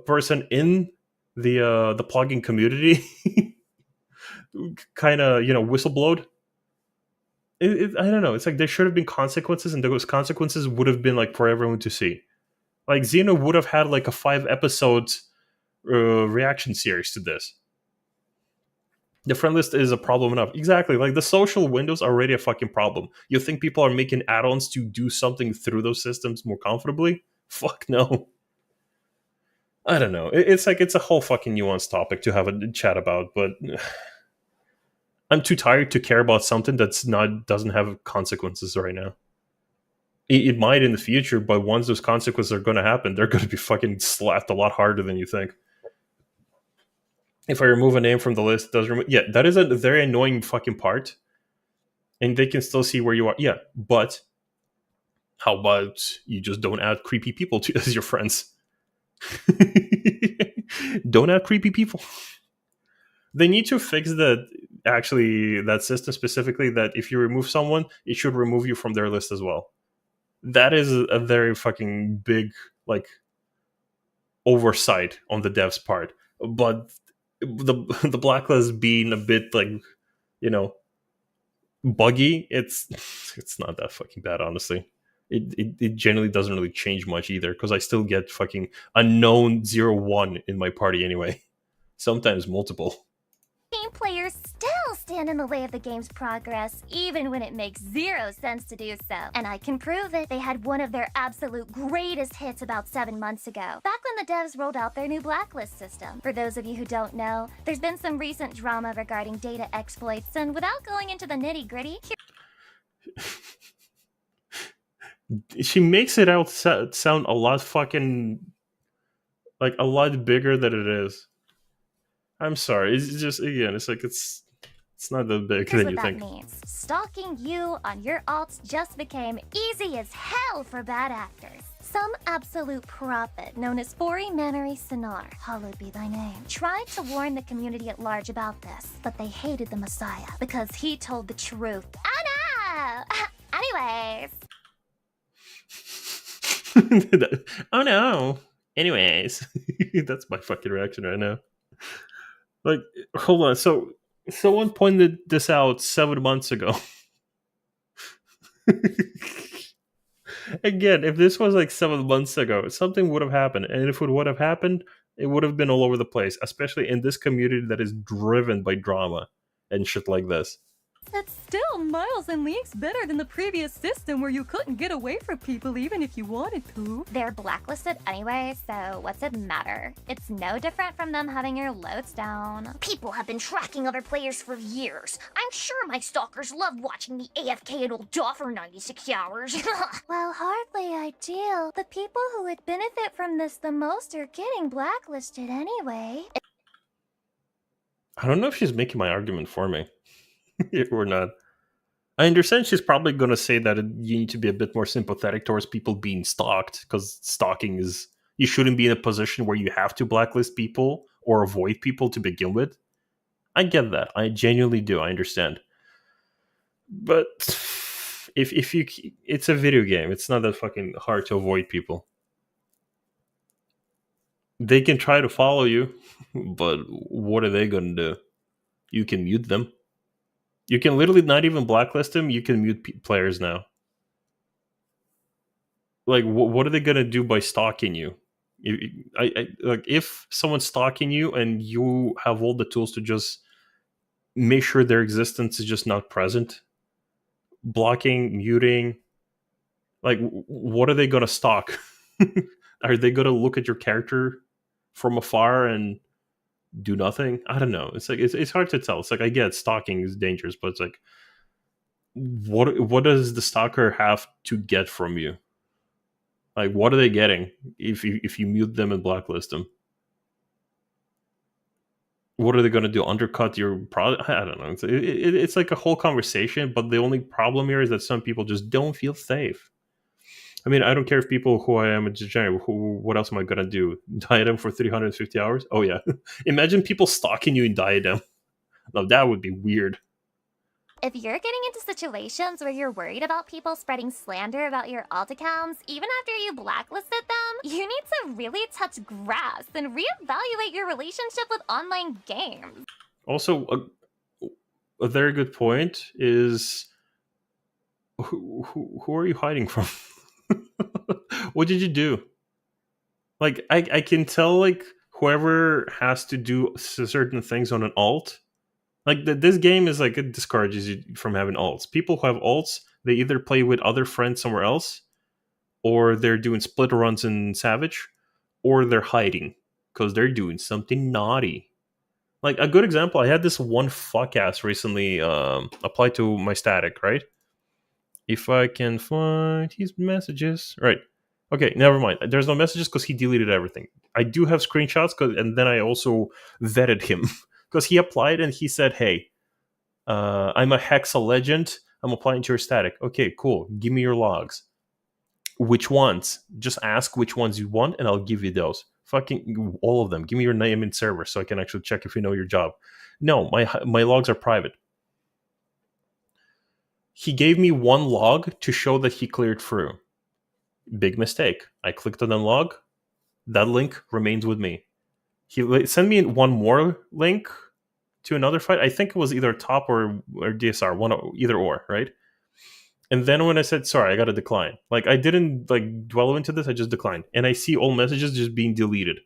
person in the plugging community kind of, you know, whistleblowed. I don't know. It's like there should have been consequences, and those consequences would have been like for everyone to see. Like Xeno would have had like a 5 episodes reaction series to this. The friend list is a problem enough. Exactly. Like the social windows are already a fucking problem. You think people are making add-ons to do something through those systems more comfortably? Fuck no. I don't know. It's like, it's a whole fucking nuanced topic to have a chat about, but I'm too tired to care about something doesn't have consequences right now. It might in the future, but once those consequences are going to happen, they're going to be fucking slapped a lot harder than you think. If I remove a name from the list, that is a very annoying fucking part. And they can still see where you are. Yeah, but how about you just don't add creepy people as your friends? Don't add creepy people. They need to fix that system specifically, that if you remove someone, it should remove you from their list as well. That is a very fucking big, like, oversight on the devs' part. But the blacklist being a bit, like, you know, buggy, it's not that fucking bad, honestly. It generally doesn't really change much either, because I still get fucking unknown 01 in my party anyway. Sometimes multiple. Team players still stand in the way of the game's progress, even when it makes zero sense to do so. And I can prove it. They had one of their absolute greatest hits about 7 months ago, back when the devs rolled out their new blacklist system. For those of you who don't know, there's been some recent drama regarding data exploits, and without going into the nitty-gritty, she makes it out sound a lot fucking, like, a lot bigger than it is. I'm sorry. It's just, again, it's like, it's It's not that big Here's than what you that think. means. Stalking you on your alts just became easy as hell for bad actors. Some absolute prophet, known as Fori Manori Sinar, hallowed be thy name, tried to warn the community at large about this, but they hated the Messiah because he told the truth. Oh no! Anyways. Oh no. Anyways, that's my fucking reaction right now. Like, hold on. So, someone pointed this out 7 months ago. Again, if this was like 7 months ago, something would have happened. And if it would have happened, it would have been all over the place, especially in this community that is driven by drama and shit like this. It's still miles and leagues better than the previous system where you couldn't get away from people even if you wanted to. They're blacklisted anyway, so what's it matter? It's no different from them having your loads down. People have been tracking other players for years. I'm sure my stalkers love watching me AFK and old Daw for 96 hours. Well, hardly ideal. The people who would benefit from this the most are getting blacklisted anyway. I don't know if she's making my argument for me or not. I understand she's probably going to say that you need to be a bit more sympathetic towards people being stalked, because stalking is... You shouldn't be in a position where you have to blacklist people or avoid people to begin with. I get that. I genuinely do. I understand. But if you... It's a video game. It's not that fucking hard to avoid people. They can try to follow you, but what are they going to do? You can mute them. You can literally not even blacklist them. You can mute players now. Like, what are they gonna do by stalking you? Like, if someone's stalking you and you have all the tools to just make sure their existence is just not present, blocking, muting, like, what are they gonna stalk? Are they gonna look at your character from afar and do nothing? I don't know. It's like it's hard to tell. It's like, I get stalking is dangerous, but it's like, what does the stalker have to get from you? Like, what are they getting if you mute them and blacklist them? What are they going to do? Undercut your product? I don't know. It's like a whole conversation, but the only problem here is that some people just don't feel safe. I mean, I don't care if people who I am a degenerate, what else am I going to do? Diadem for 350 hours? Oh, yeah. Imagine people stalking you in Diadem. Now, that would be weird. If you're getting into situations where you're worried about people spreading slander about your alt accounts, even after you blacklisted them, you need to really touch grass and reevaluate your relationship with online games. Also, a very good point is, who are you hiding from? What did you do? Like, I can tell, like, whoever has to do certain things on an alt, like, this game is like, it discourages you from having alts. People who have alts, they either play with other friends somewhere else, or they're doing split runs in Savage, or they're hiding because they're doing something naughty. Like, a good example, I had this one fuck ass recently apply to my static, right? If I can find his messages. Right. Okay, never mind. There's no messages because he deleted everything. I do have screenshots, and then I also vetted him because he applied and he said, hey, I'm a Hexa legend. I'm applying to your static. Okay, cool. Give me your logs. Which ones? Just ask which ones you want and I'll give you those. Fucking all of them. Give me your name and server so I can actually check if you know your job. No, my logs are private. He gave me one log to show that he cleared through. Big mistake. I clicked on the log. That link remains with me. He sent me one more link to another fight. I think it was either top or DSR, either or, right? And then when I said, sorry, I got to decline. Like, I didn't like dwell into this. I just declined. And I see all messages just being deleted.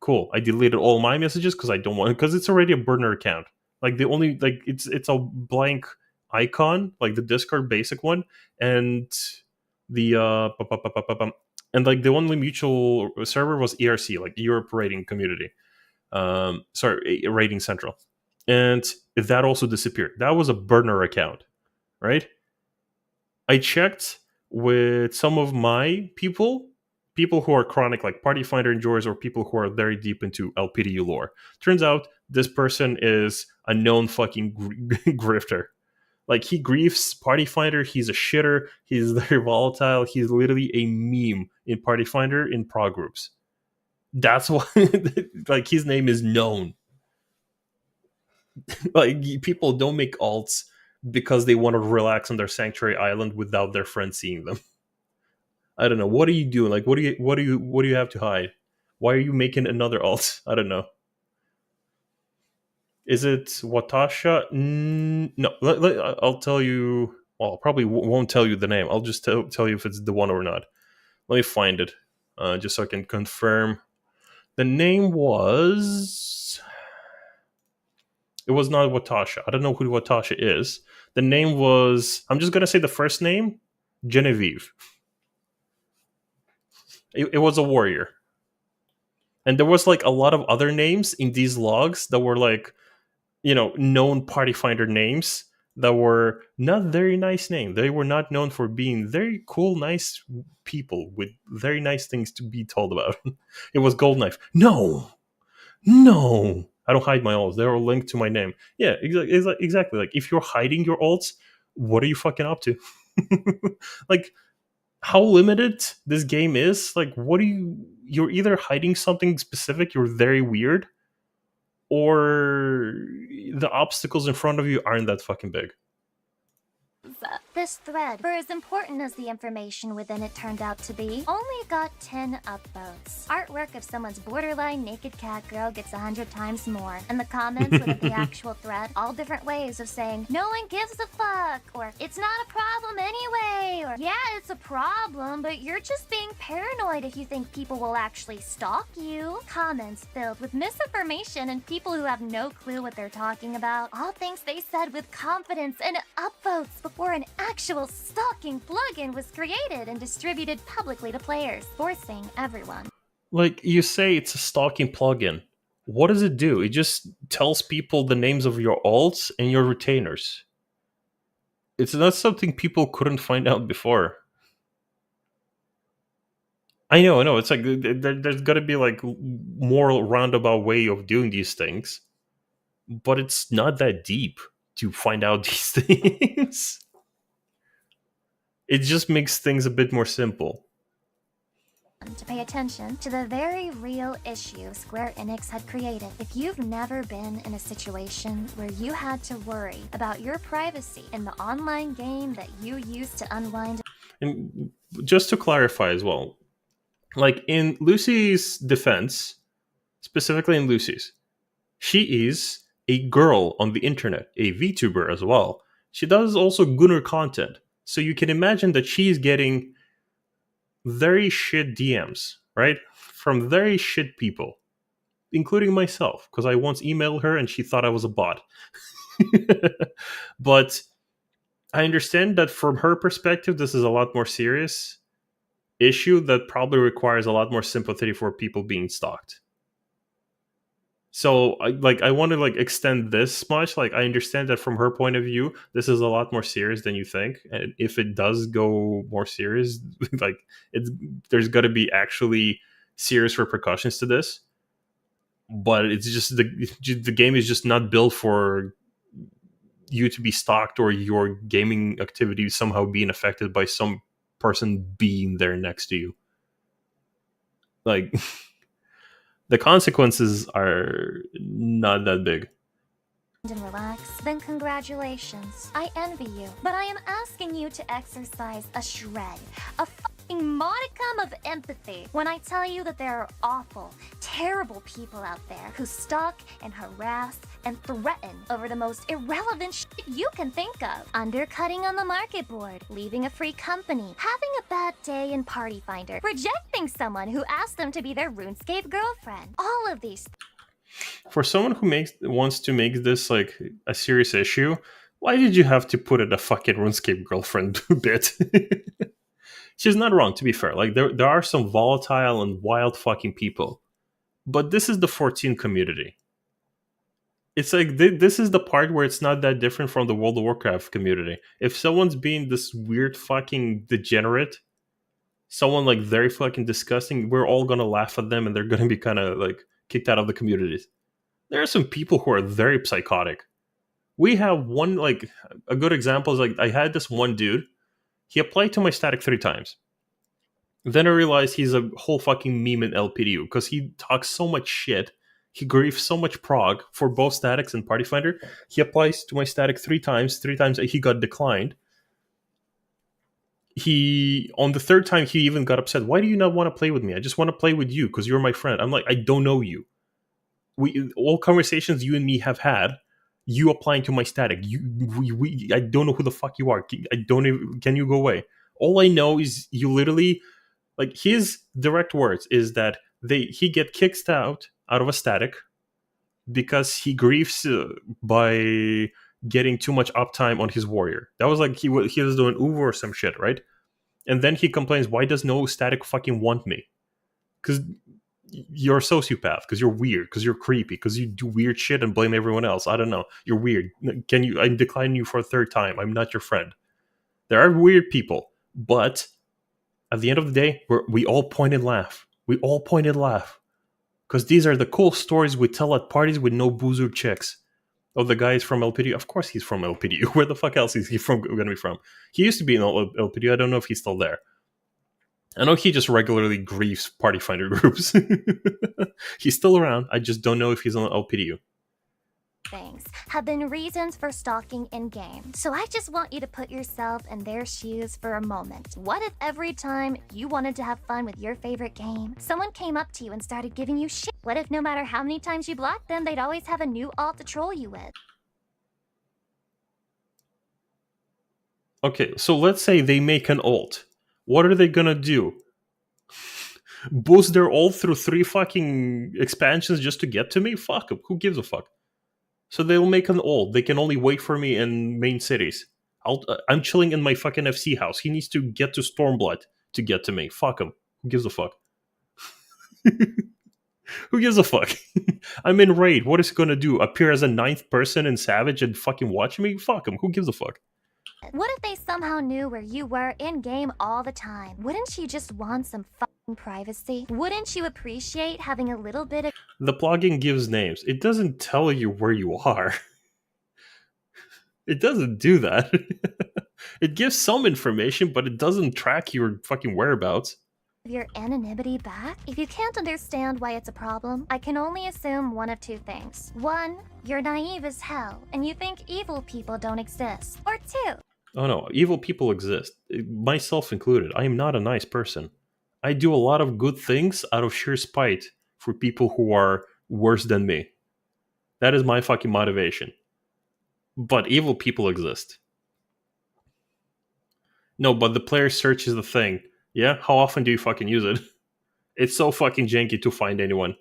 Cool. I deleted all my messages because I don't want it, because it's already a burner account. Like, the only, like, it's a blank icon, like the Discord basic one, and the and like the only mutual server was ERC, like Europe Rating Community. Rating Central. And that also disappeared. That was a burner account, right? I checked with some of my people, people who are chronic like Party Finder enjoyers or people who are very deep into LPDU lore. Turns out this person is a known fucking grifter. Like, he griefs Party Finder, he's a shitter, he's very volatile, he's literally a meme in Party Finder in prog groups. That's why, like, his name is known. Like, people don't make alts because they want to relax on their sanctuary island without their friends seeing them. I don't know. What are you doing? Like, what do you have to hide? Why are you making another alt? I don't know. Is it Watasha? No, I'll tell you. Well, I probably won't tell you the name. I'll just tell you if it's the one or not. Let me find it, just so I can confirm. The name was. It was not Watasha. I don't know who Watasha is. The name was. I'm just gonna say the first name, Genevieve. It was a warrior. And there was like a lot of other names in these logs that were like, known Party Finder names that were not very nice names. They were not known for being very cool, nice people with very nice things to be told about. It was Gold Knife. No. I don't hide my alts. They're all linked to my name. Yeah, exactly. Like, if you're hiding your alts, what are you fucking up to? Like, how limited this game is. Like, you're either hiding something specific, you're very weird, or the obstacles in front of you aren't that fucking big. This thread, for as important as the information within it turned out to be, only got 10 upvotes. Artwork of someone's borderline naked cat girl gets 100 times more. And the comments within the actual thread, all different ways of saying, no one gives a fuck, or it's not a problem anyway, or yeah, it's a problem, but you're just being paranoid if you think people will actually stalk you. Comments filled with misinformation and people who have no clue what they're talking about. All things they said with confidence and upvotes before an actual stalking plugin was created and distributed publicly to players, forcing everyone. Like, you say it's a stalking plugin. What does it do? It just tells people the names of your alts and your retainers. It's not something people couldn't find out before. I know. It's like there's got to be like more roundabout way of doing these things, but it's not that deep to find out these things. It just makes things a bit more simple. To pay attention to the very real issue Square Enix had created. If you've never been in a situation where you had to worry about your privacy in the online game that you used to unwind. And just to clarify as well, like, in Lucy's defense, specifically in Lucy's, she is a girl on the internet, a VTuber as well. She does also Gunner content. So you can imagine that she's getting very shit DMs, right? From very shit people, including myself, because I once emailed her and she thought I was a bot. But I understand that from her perspective, this is a lot more serious issue that probably requires a lot more sympathy for people being stalked. So I want to extend this much. Like, I understand that from her point of view, this is a lot more serious than you think. And if it does go more serious, there's got to be actually serious repercussions to this. But it's just the game is just not built for you to be stalked or your gaming activity somehow being affected by some person being there next to you. Like, the consequences are not that big. And relax, then congratulations. I envy you, but I am asking you to exercise a shred, a fucking modicum of empathy when I tell you that there are awful, terrible people out there who stalk and harass and threaten over the most irrelevant shit you can think of. Undercutting on the market board, leaving a free company, having a bad day in Party Finder, rejecting someone who asked them to be their RuneScape girlfriend. All of these. For someone who wants to make this like a serious issue, why did you have to put it a fucking RuneScape girlfriend bit? She's not wrong, to be fair. Like, there are some volatile and wild fucking people, but this is the 14 community. It's like this is the part where it's not that different from the World of Warcraft community. If someone's being this weird fucking degenerate, someone like very fucking disgusting, we're all gonna laugh at them and they're gonna be kind of like kicked out of the communities. There are some people who are very psychotic. We have one, like, a good example is like I had this one dude. He applied to my static 3 times. Then I realized he's a whole fucking meme in LPDU because he talks so much shit. He griefs so much prog for both statics and Party Finder. He applies to my static 3 times. 3 times he got declined. He, on the 3rd time, he even got upset. Why do you not want to play with me? I just want to play with you because you're my friend. I'm like, I don't know you. All conversations you and me have had, you applying to my static. I don't know who the fuck you are. I don't even, can you go away? All I know is you literally, like, his direct words is that he get kicked out of a static because he griefs by getting too much uptime on his warrior. That was like he was doing Uber or some shit, right? And then he complains, why does no static fucking want me? Because you're a sociopath, because you're weird, because you're creepy, because you do weird shit and blame everyone else. I don't know. You're weird. I'm declining you for a 3rd time. I'm not your friend. There are weird people, but at the end of the day, we all point and laugh. We all point and laugh. Because these are the cool stories we tell at parties with no boozer chicks. Oh, the guy is from LPDU. Of course he's from LPDU. Where the fuck else is he going to be from? He used to be in LPDU. I don't know if he's still there. I know he just regularly griefs Party Finder groups. He's still around. I just don't know if he's on LPDU. Things have been reasons for stalking in-game. So I just want you to put yourself in their shoes for a moment. What if every time you wanted to have fun with your favorite game, someone came up to you and started giving you shit? What if no matter how many times you blocked them, they'd always have a new alt to troll you with? Okay, so let's say they make an alt. What are they gonna do? Boost their alt through 3 fucking expansions just to get to me? Fuck them. Who gives a fuck? So they'll make an ult. They can only wait for me in main cities. I'm chilling in my fucking FC house. He needs to get to Stormblood to get to me. Fuck him. Who gives a fuck? Who gives a fuck? I'm in raid. What is he gonna do? Appear as a 9th person in Savage and fucking watch me? Fuck him. Who gives a fuck? What if they somehow knew where you were in-game all the time? Wouldn't you just want some fucking privacy? Wouldn't you appreciate having a little bit of... The plugin gives names. It doesn't tell you where you are. It doesn't do that. It gives some information, but it doesn't track your fucking whereabouts. your anonymity back? If you can't understand why it's a problem, I can only assume one of two things. One, you're naive as hell, and you think evil people don't exist. Or two, Oh no, evil people exist, myself included. I am not a nice person. I do a lot of good things out of sheer spite for people who are worse than me. That is my fucking motivation. But evil people exist. No, but the player search is the thing. Yeah? How often do you fucking use it? It's so fucking janky to find anyone.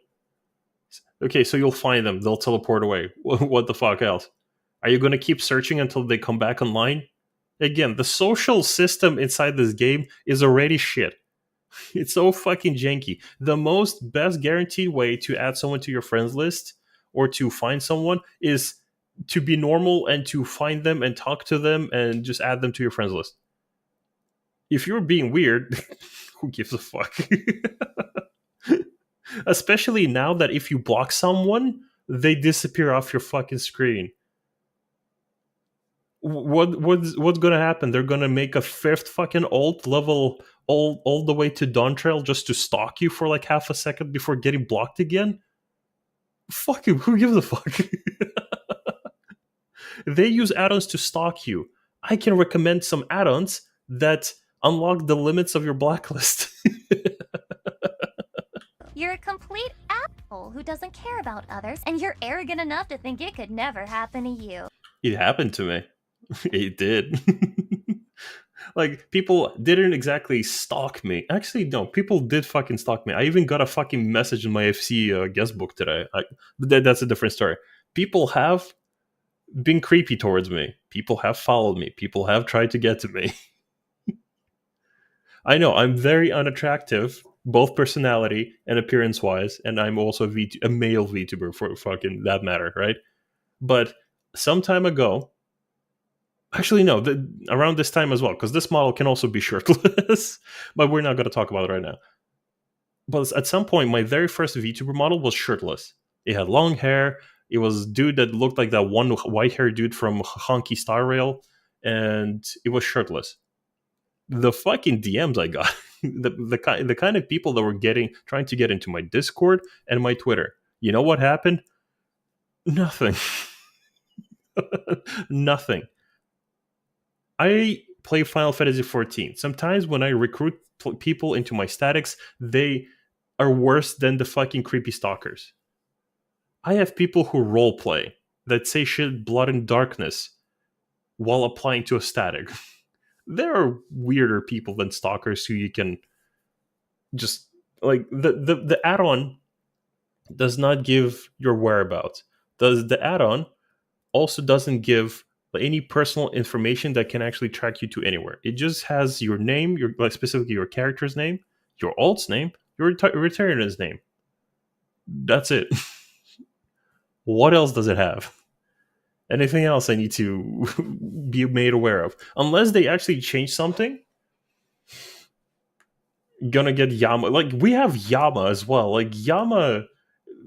Okay, so you'll find them. They'll teleport away. What the fuck else? Are you going to keep searching until they come back online? Again, the social system inside this game is already shit. It's so fucking janky. The most best guaranteed way to add someone to your friends list or to find someone is to be normal and to find them and talk to them and just add them to your friends list. If you're being weird, who gives a fuck? Especially now that if you block someone, they disappear off your fucking screen. What's gonna happen? They're gonna make a fifth fucking alt level all the way to Dawn Trail just to stalk you for like half a second before getting blocked again? Fuck you, who gives a fuck? They use add-ons to stalk you. I can recommend some add-ons that unlock the limits of your blacklist. you're a complete asshole who doesn't care about others, and you're arrogant enough to think it could never happen to you. It happened to me. It did. Like, people didn't exactly stalk me. Actually, no, people did fucking stalk me. I even got a fucking message in my FC guest book today. But that's a different story. People have been creepy towards me. People have followed me. People have tried to get to me. I know, I'm very unattractive, both personality and appearance-wise, and I'm also a male VTuber for fucking that matter, right? But some time ago, Actually, no, around this time as well, because this model can also be shirtless, but we're not going to talk about it right now. But at some point, my very first VTuber model was shirtless. It had long hair. It was a dude that looked like that one white-haired dude from Honky Star Rail, and it was shirtless. The fucking DMs I got, the kind of people that were trying to get into my Discord and my Twitter. You know what happened? Nothing. Nothing. I play Final Fantasy XIV. Sometimes when I recruit people into my statics, they are worse than the fucking creepy stalkers. I have people who roleplay that say shit blood and darkness while applying to a static. There are weirder people than stalkers who you can just like the add-on does not give your whereabouts. The add-on also doesn't give any personal information that can actually track you to anywhere. It just has your name, specifically your character's name, your alt's name, your returner's name. That's it. What else does it have? Anything else I need to be made aware of? Unless they actually change something, gonna get Yama. Like, we have Yama as well. Like, Yama,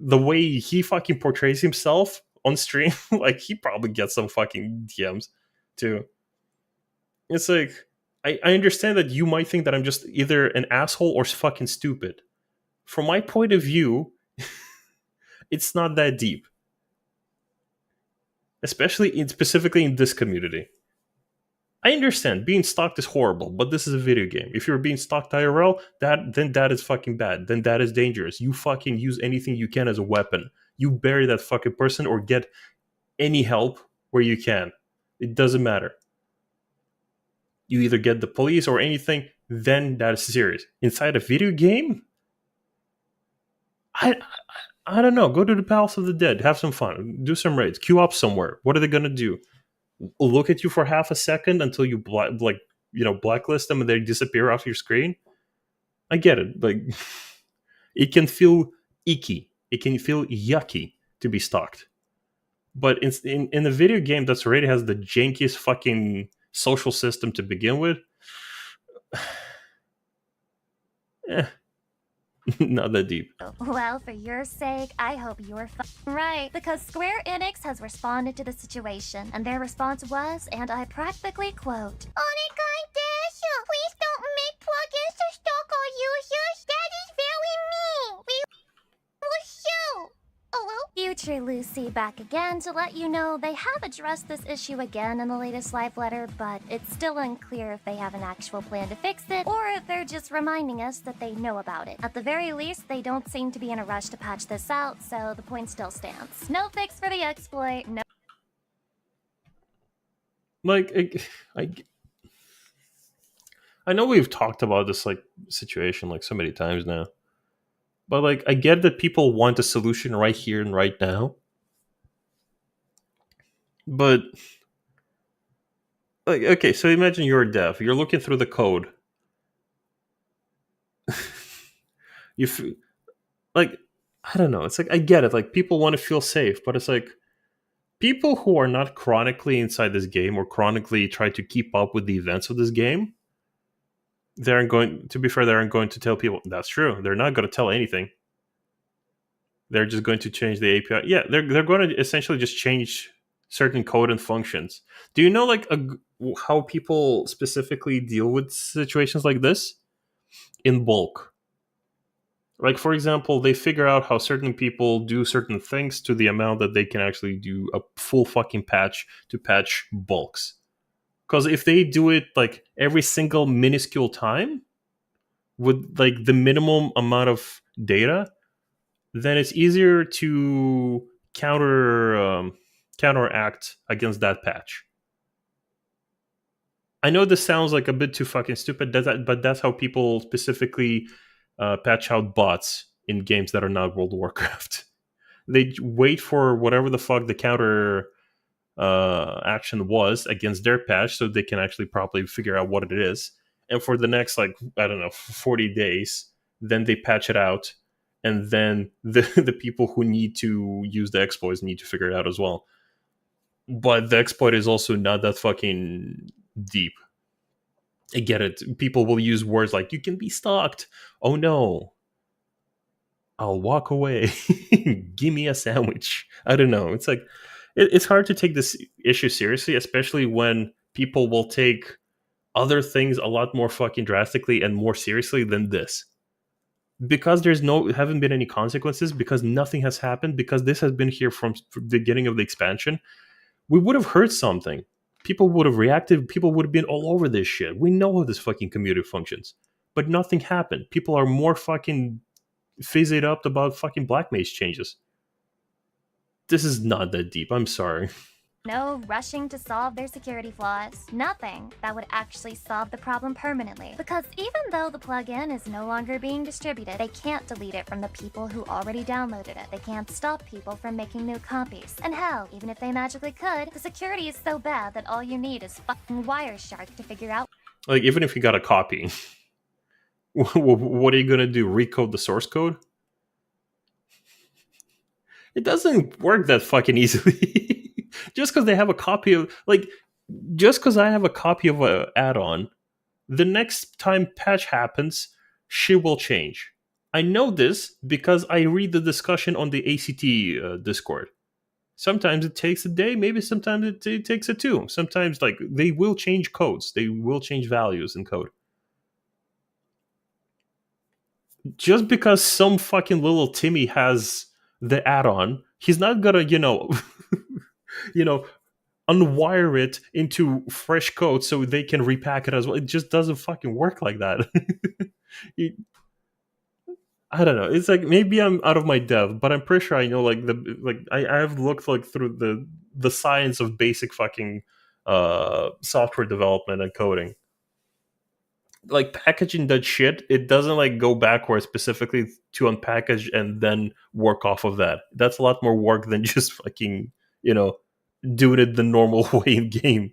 the way he fucking portrays himself on stream, like, he probably gets some fucking DMs too. It's like, I understand that you might think that I'm just either an asshole or fucking stupid. From my point of view, it's not that deep. Especially specifically in this community. I understand being stalked is horrible, but this is a video game. If you're being stalked IRL, then that is fucking bad. Then that is dangerous. You fucking use anything you can as a weapon. You bury that fucking person or get any help where you can. It doesn't matter. You either get the police or anything, then that is serious. Inside a video game? I don't know. Go to the Palace of the Dead. Have some fun. Do some raids. Queue up somewhere. What are they going to do? Look at you for half a second until you blacklist them and they disappear off your screen? I get it. Like, it can feel icky. It can feel yucky to be stalked. But in a video game that's already has the jankiest fucking social system to begin with, not that deep. Well, for your sake, I hope you're right, because Square Enix has responded to the situation, and their response was, and I practically quote, please don't make plugins to stalk our users. That is very mean. We will sue. Future Lucy back again to let you know they have addressed this issue again in the latest live letter, but it's still unclear if they have an actual plan to fix it, or if they're just reminding us that they know about it. At the very least, they don't seem to be in a rush to patch this out, so the point still stands. No fix for the exploit, no... Like, I know we've talked about this, like, situation, like, so many times now. But, like, I get that people want a solution right here and right now. But, like, okay, so imagine you're a dev. You're looking through the code. Like, I don't know. It's like, I get it. Like, people want to feel safe. But it's like, people who are not chronically inside this game or chronically try to keep up with the events of this game, they aren't going to tell people. That's true. They're not going to tell anything. They're just going to change the API. Yeah, they're going to essentially just change certain code and functions. Do you know, like, how people specifically deal with situations like this? In bulk. Like, for example, they figure out how certain people do certain things to the amount that they can actually do a full fucking patch to patch bulks. Because if they do it, like, every single minuscule time with, like, the minimum amount of data, then it's easier to counteract against that patch. I know this sounds like a bit too fucking stupid, but that's how people specifically patch out bots in games that are not World of Warcraft. They wait for whatever the fuck the counter action was against their patch so they can actually properly figure out what it is. And for the next, like, I don't know, 40 days, then they patch it out. And then the people who need to use the exploits need to figure it out as well. but the exploit is also not that fucking deep. I get it. People will use words like "you can be stalked." Oh no, I'll walk away. Give me a sandwich. I don't know. It's like it's hard to take this issue seriously, especially when people will take other things a lot more fucking drastically and more seriously than this. Because haven't been any consequences, because nothing has happened, because this has been here from the beginning of the expansion, we would have heard something. People would have reacted. People would have been all over this shit. We know how this fucking community functions. But nothing happened. People are more fucking fizzed up about fucking Black Mage changes. This is not that deep. I'm sorry. No rushing to solve their security flaws. Nothing that would actually solve the problem permanently. Because even though the plugin is no longer being distributed, they can't delete it from the people who already downloaded it. They can't stop people from making new copies. And hell, even if they magically could, the security is so bad that all you need is fucking Wireshark to figure out. Like, even if you got a copy, what are you gonna do? Recode the source code? It doesn't work that fucking easily. Just because they have a copy of, just because I have a copy of an add-on, the next time patch happens, shit will change. I know this because I read the discussion on the ACT Discord. Sometimes it takes a day, maybe sometimes it takes a two. Sometimes, they will change codes. They will change values in code. Just because some fucking little Timmy has the add-on, he's not gonna, unwire it into fresh code so they can repack it as well. It just doesn't fucking work like that. I don't know. It's like, maybe I'm out of my depth, but I'm pretty sure I know. I have looked through the science of basic fucking software development and coding. Like, packaging that shit, it doesn't go backwards specifically to unpackage and then work off of that. That's a lot more work than just fucking doing it the normal way in game.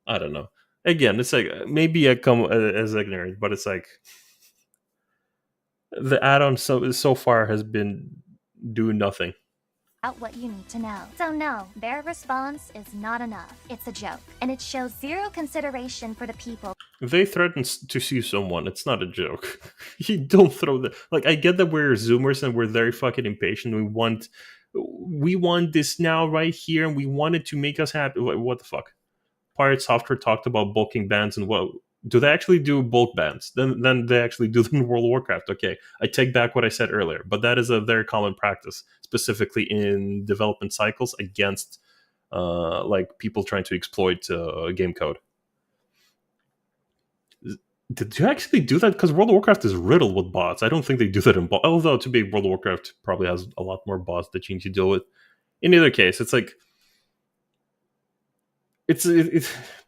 I don't know. Again, it's like, maybe I come as ignorant, but it's like the add-on so far has been doing nothing. Out what you need to know. So no, their response is not enough. It's a joke, and it shows zero consideration for the people. They threatened to sue someone. It's not a joke. You don't throw the... I get that we're Zoomers and we're very fucking impatient. We want this now right here, and we want it to make us happy. What the fuck? Pirate Software talked about bulking bans, and what do they actually do? Bulk bans? Then they actually do them in World of Warcraft. Okay, I take back what I said earlier, but that is a very common practice, specifically in development cycles against people trying to exploit game code. Did you actually do that? Because World of Warcraft is riddled with bots. I don't think they do that in bots. Although, to be World of Warcraft probably has a lot more bots that you need to deal with. In either case, it's like... It's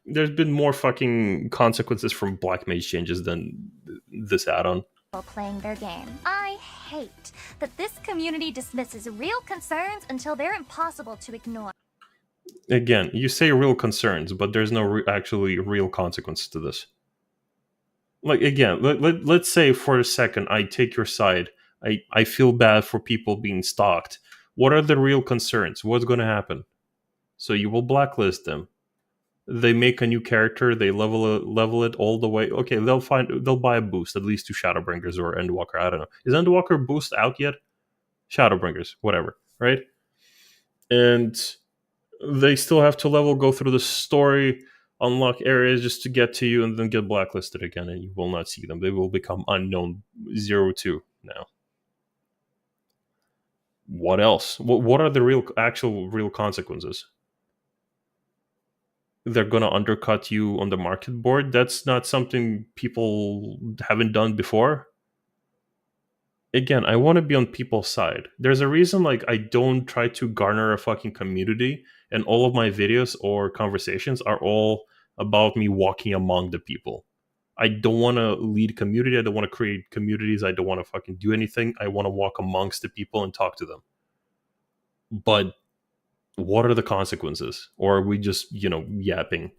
there's been more fucking consequences from Black Mage changes than this add-on. Playing their game. I hate that this community dismisses real concerns until they're impossible to ignore. Again, you say real concerns, but there's no actually real consequences to this. Again, let's say for a second I take your side. I feel bad for people being stalked. What are the real concerns? What's going to happen? So you will blacklist them. They make a new character. They level it all the way. Okay, they'll buy a boost, at least to Shadowbringers or Endwalker. I don't know. Is Endwalker boost out yet? Shadowbringers, whatever, right? And they still have to go through the story, unlock areas just to get to you, and then get blacklisted again, and you will not see them. They will become unknown 02 now. What else? What are the real consequences? They're going to undercut you on the market board. That's not something people haven't done before. Again, I want to be on people's side. There's a reason I don't try to garner a fucking community, and all of my videos or conversations are all about me walking among the people. I don't want to lead community. I don't want to create communities. I don't want to fucking do anything. I want to walk amongst the people and talk to them. But what are the consequences? Or are we just, yapping?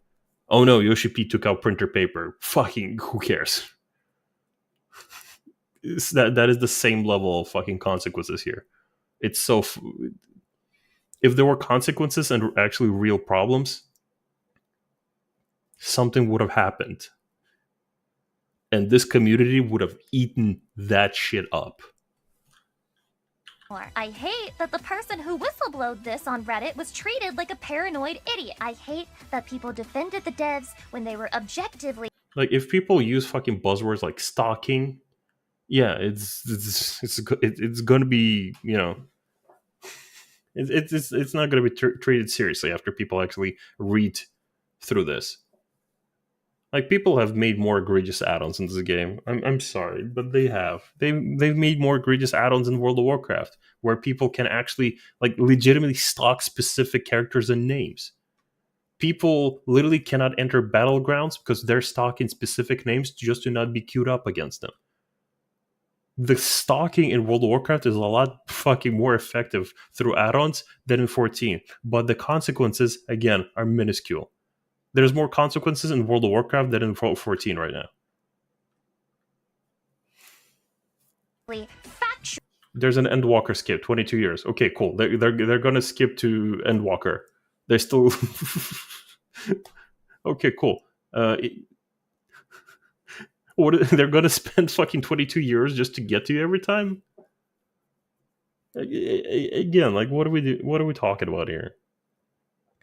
Oh no, Yoshi P took out printer paper. Fucking, who cares? That is the same level of fucking consequences here. It's if there were consequences and actually real problems, something would have happened. And this community would have eaten that shit up. I hate that the person who whistleblowed this on Reddit was treated like a paranoid idiot. I hate that people defended the devs when they were objectively... Like, if people use fucking buzzwords like stalking, yeah, it's going to be, you know, it's not going to be treated seriously after people actually read through this. Like, people have made more egregious add-ons in this game. I'm sorry, but they have. They've made more egregious add-ons in World of Warcraft, where people can actually, like, legitimately stalk specific characters and names. People literally cannot enter battlegrounds because they're stalking specific names just to not be queued up against them. The stalking in World of Warcraft is a lot fucking more effective through add-ons than in 14, but the consequences, again, are minuscule. There's more consequences in World of Warcraft than in 14 right now. There's an Endwalker skip, 22 years. Okay, cool. They're gonna skip to Endwalker. They're still... Okay, cool. They're gonna spend fucking 22 years just to get to you every time? Again, like, what are we talking about here?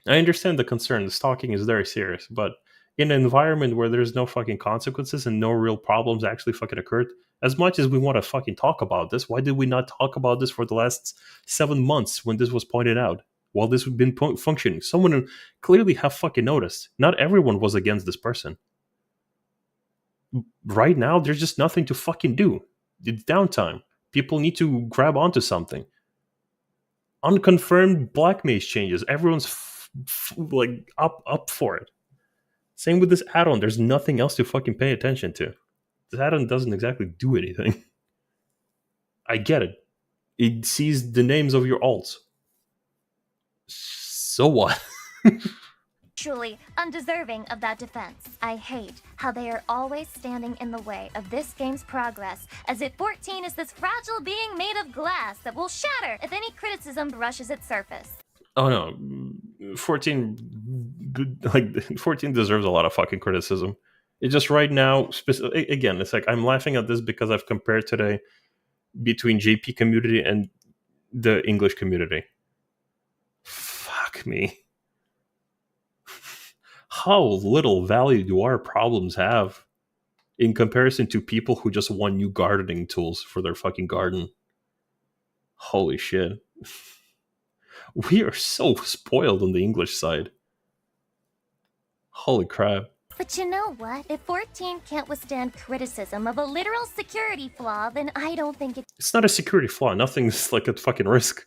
I understand the concern. The stalking is very serious, but in an environment where there's no fucking consequences and no real problems actually fucking occurred, as much as we want to fucking talk about this, why did we not talk about this for the last 7 months when this was pointed out? While this had been functioning, someone clearly have fucking noticed. Not everyone was against this person. Right now, there's just nothing to fucking do. It's downtime. People need to grab onto something. Unconfirmed Black Mage changes. Everyone's like up for it. Same with this add-on. There's nothing else to fucking pay attention to. This add-on doesn't exactly do anything. I get it. It sees the names of your alts. So what? Truly undeserving of that defense. I hate how they are always standing in the way of this game's progress, as if 14 is this fragile being made of glass that will shatter if any criticism brushes its surface. Oh no, 14 deserves a lot of fucking criticism. It just right now, again, it's like I'm laughing at this because I've compared today between JP community and the English community. Fuck me. How little value do our problems have in comparison to people who just want new gardening tools for their fucking garden? Holy shit. We are so spoiled on the English side. Holy crap. But you know what? If 14 can't withstand criticism of a literal security flaw, then I don't think it It's not a security flaw. Nothing's like a fucking risk.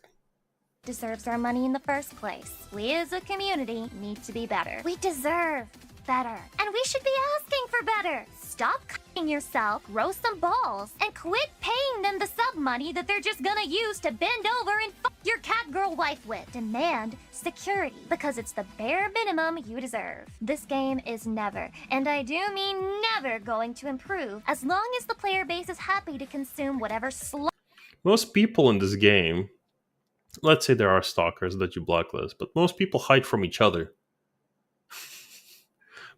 deserves our money in the first place. We as a community need to be better. We deserve better. And we should be asking for better. Stop cutting yourself, grow some balls, and quit paying them the sub money that they're just gonna use to bend over and fuck your cat girl wife with. Demand security, because it's the bare minimum you deserve. This game is never, and I do mean never, going to improve as long as the player base is happy to consume whatever Most people in this game, let's say there are stalkers that you blacklist, but most people hide from each other.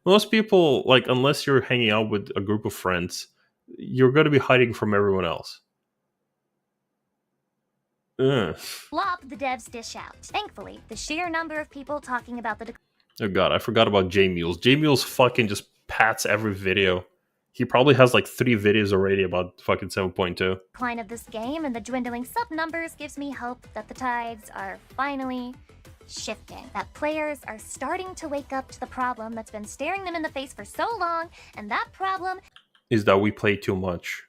Most people, like, unless you're hanging out with a group of friends, you're going to be hiding from everyone else. flop the devs dish out. Thankfully, the sheer number of people talking about the Oh god, I forgot about J-Mules. J-Mules fucking just pats every video. He probably has like 3 videos already about fucking 7.2. decline of this game and the dwindling sub numbers gives me hope that the tides are finally shifting. That players are starting to wake up to the problem that's been staring them in the face for so long, and that problem Is that we play too much.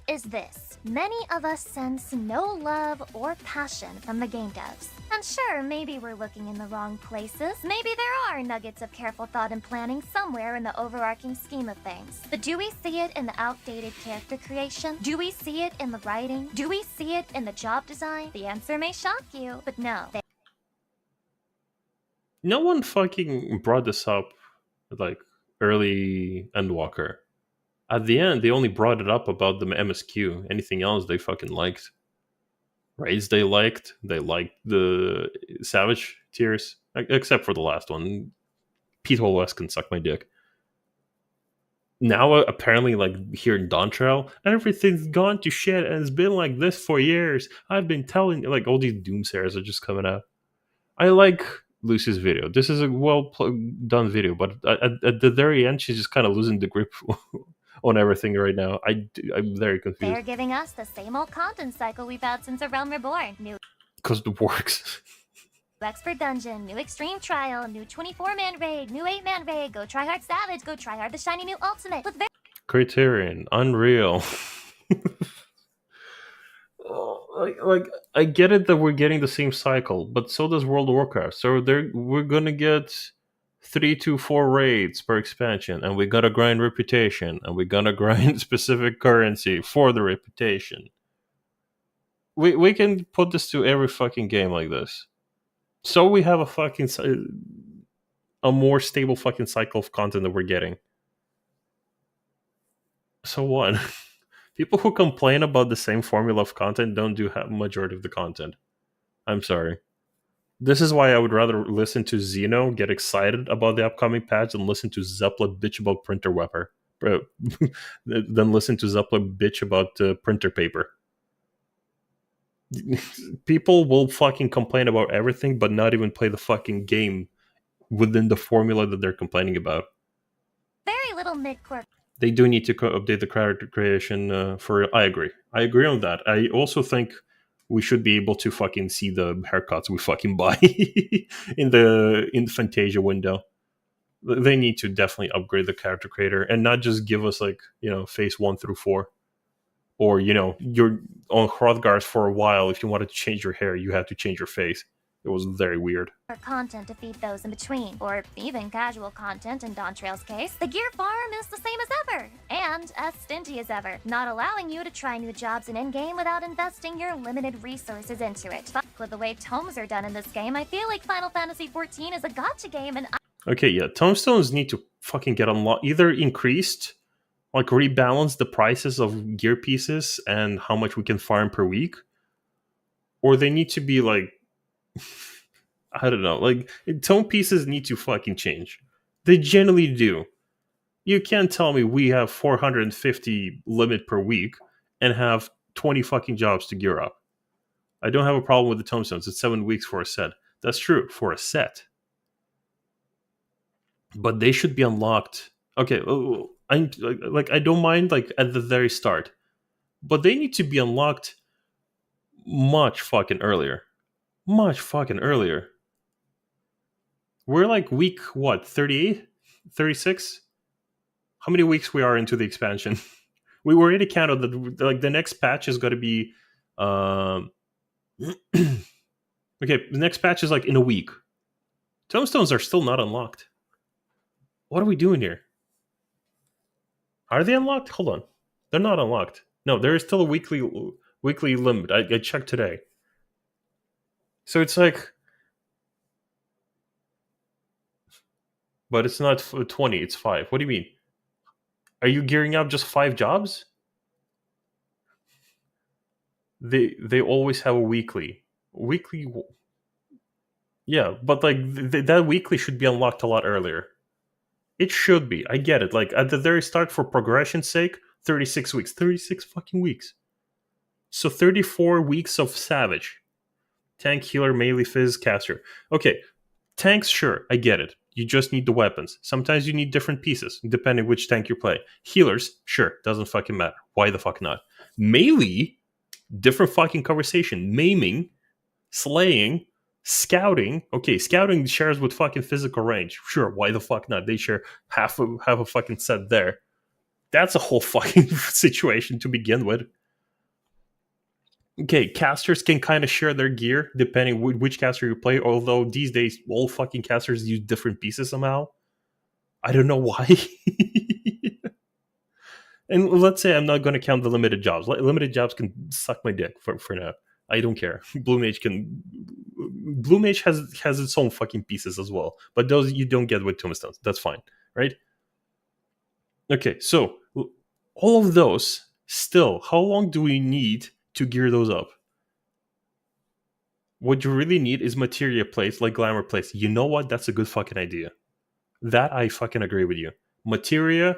is this. Many of us sense no love or passion from the game devs. And sure, maybe we're looking in the wrong places. Maybe there are nuggets of careful thought and planning somewhere in the overarching scheme of things. But do we see it in the outdated character creation? Do we see it in the writing? Do we see it in the job design? The answer may shock you, but no. No one fucking brought this up like early Endwalker. At the end, they only brought it up about the MSQ. Anything else they fucking liked. Raids they liked. They liked the Savage tiers, except for the last one. Pete West can suck my dick. Now apparently, like here in Dawntrail, everything's gone to shit, and it's been like this for years. I've been telling, like, all these doomsayers are just coming out. I like Lucy's video. This is a done video, but at the very end, she's just kind of losing the grip on everything right now. I'm very confused. They're giving us the same old content cycle we've had since A Realm Reborn. New Because it works. Expert Dungeon, new Extreme Trial, new 24-man raid, new 8-man raid, go try hard Savage, go try hard the shiny new Ultimate with Criterion, Unreal. like I get it that we're getting the same cycle, but so does World of Warcraft. So we're gonna get 3 to 4 raids per expansion, and we gotta grind reputation, and we're gonna grind specific currency for the reputation. We can put this to every fucking game like this. So we have a more stable fucking cycle of content that we're getting. So what? People who complain about the same formula of content don't do majority of the content. I'm sorry. This is why I would rather listen to Zeno get excited about the upcoming patch than listen to Zeppla bitch about printer wepper. Than listen to Zeppla bitch about printer paper. People will fucking complain about everything, but not even play the fucking game within the formula that they're complaining about. very little mid-core. They do need to update the character creation for. I agree on that. I also think we should be able to fucking see the haircuts we fucking buy in the Fantasia window. They need to definitely upgrade the character creator and not just give us, like, phase 1 through 4. Or, you're on Hrothgar for a while. If you want to change your hair, you have to change your face. It was very weird. Content to feed those in between, or even casual content in Dawntrail's case. The gear farm is the same as ever, and as stingy as ever, not allowing you to try new jobs in in-game without investing your limited resources into it. But with the way tomes are done in this game, I feel like Final Fantasy XIV is a gacha game, and Okay, yeah, tomestones need to fucking get unlocked, either increased, like rebalance the prices of gear pieces and how much we can farm per week, or they need to be like, I don't know, like, tome pieces need to fucking change. They generally do. You can't tell me we have 450 limit per week and have 20 fucking jobs to gear up. I don't have a problem with the tomestones. It's 7 weeks for a set. That's true, for a set. But they should be unlocked. Okay, I don't mind, like, at the very start, but they need to be unlocked much fucking earlier. Much fucking earlier. We're like week, what, 38? 36? How many weeks we are into the expansion? We already counted that, like, the next patch is going to be... okay, the next patch is like in a week. Tomestones are still not unlocked. What are we doing here? Are they unlocked? Hold on. They're not unlocked. No, there is still a weekly limit. I checked today. So it's like... But it's not 20, it's 5. What do you mean? Are you gearing up just 5 jobs? They always have a weekly. Yeah, but like that weekly should be unlocked a lot earlier. It should be. I get it. Like at the very start, for progression's sake, 36 weeks. 36 fucking weeks. So 34 weeks of Savage. Tank, healer, melee, fizz, caster. Okay, tanks, sure, I get it. You just need the weapons. Sometimes you need different pieces, depending which tank you play. Healers, sure, doesn't fucking matter. Why the fuck not? Melee, different fucking conversation. Maiming, slaying, scouting. Okay, scouting shares with fucking physical range. Sure, why the fuck not? They share half a fucking set there. That's a whole fucking situation to begin with. Okay, casters can kind of share their gear depending which caster you play, although these days all fucking casters use different pieces somehow. I don't know why. And let's say I'm not going to count the limited jobs. Limited jobs can suck my dick for now. I don't care. Blue Mage has its own fucking pieces as well, but those you don't get with Tombstones. That's fine, right? Okay, so all of those, still, how long do we need to gear those up? What you really need is materia plates, like glamour plates. You know what? That's a good fucking idea. That I fucking agree with you. Materia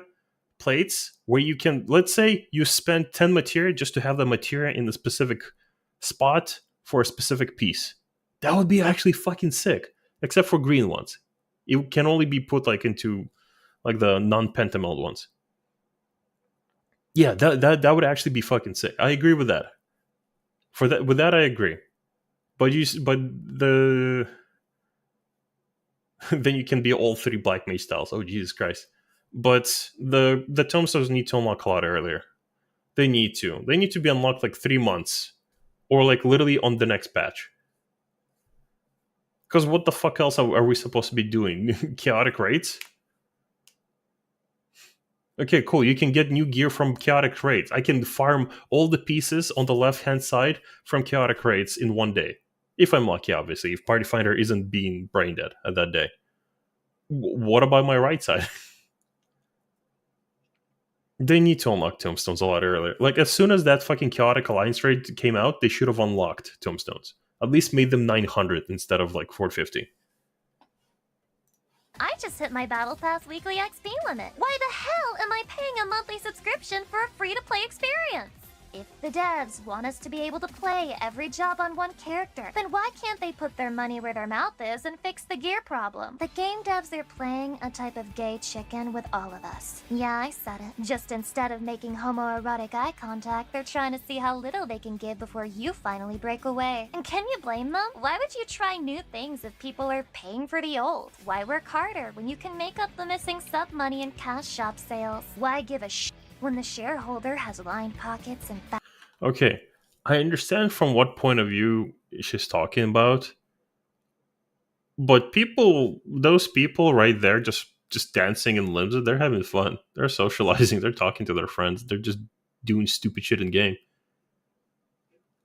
plates where you can, let's say you spend 10 materia just to have the materia in the specific spot for a specific piece. That would be actually fucking sick. Except for green ones. It can only be put like into like the non-pentameld ones. Yeah, that would actually be fucking sick. I agree with that. With that I agree. But the then you can be all 3 black mage styles. Oh Jesus Christ! But the tombstones need to unlock a lot earlier. They need to. They need to be unlocked like 3 months, or like literally on the next patch. Because what the fuck else are we supposed to be doing? Chaotic raids? Okay, cool. You can get new gear from chaotic raids. I can farm all the pieces on the left-hand side from chaotic raids in 1 day. If I'm lucky, obviously. If Party Finder isn't being brain dead at that day. What about my right side? They need to unlock tombstones a lot earlier. Like, as soon as that fucking chaotic alliance raid came out, they should have unlocked tombstones. At least made them 900 instead of like 450. I just hit my Battle Pass weekly XP limit. Why the hell am I paying a monthly subscription for a free-to-play experience? If the devs want us to be able to play every job on one character, then why can't they put their money where their mouth is and fix the gear problem? The game devs are playing a type of gay chicken with all of us. Yeah, I said it. Just instead of making homoerotic eye contact, they're trying to see how little they can give before you finally break away. And can you blame them? Why would you try new things if people are paying for the old? Why work harder when you can make up the missing sub money in cash shop sales? Why give a when the shareholder has lined pockets and Okay, I understand from what point of view she's talking about, but those people right there, just dancing in limbs, they're having fun. They're socializing. They're talking to their friends. They're just doing stupid shit in game.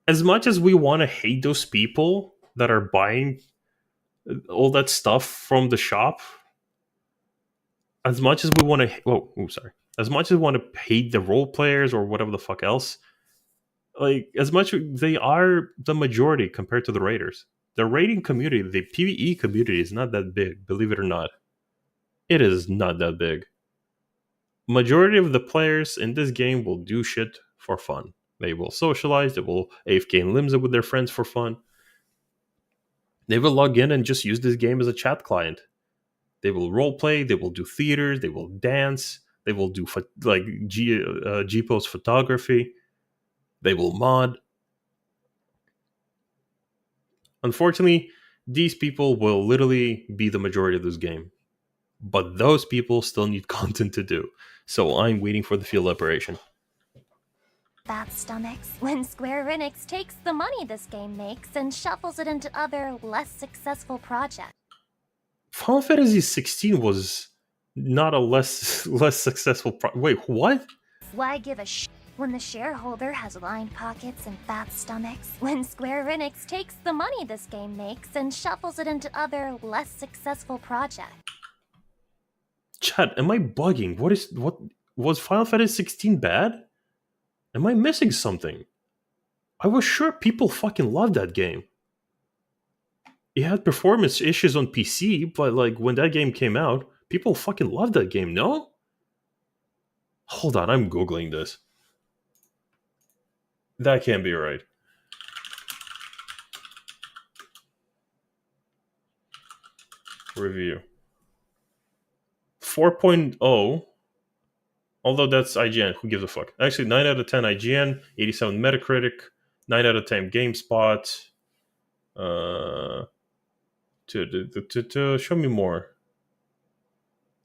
As much as we want to hate those people that are buying all that stuff from the shop, as much as we want to, as much as we want to hate the role players or whatever the fuck else, like, as much they are the majority compared to the raiders. The raiding community, the PvE community, is not that big, believe it or not. It is not that big. Majority of the players in this game will do shit for fun. They will socialize, they will AFK and Limsa with their friends for fun. They will log in and just use this game as a chat client. They will roleplay, they will do theaters, they will dance, they will do G-post photography. They will mod. Unfortunately, these people will literally be the majority of this game. But those people still need content to do. So I'm waiting for the field operation. fat stomachs when Square Enix takes the money this game makes and shuffles it into other, less successful projects. Final Fantasy 16 was not a less successful wait, what? Why give a when the shareholder has lined pockets and fat stomachs? When Square Enix takes the money this game makes and shuffles it into other, less successful projects. Chat, am I bugging? What was Final Fantasy 16 bad? Am I missing something? I was sure people fucking loved that game. It had performance issues on PC, but like when that game came out, people fucking loved that game, no? Hold on, I'm Googling this. That can't be right. Review. 4.0. Although that's IGN, who gives a fuck? Actually, 9 out of 10 IGN, 87 Metacritic, 9 out of 10 GameSpot. Show me more.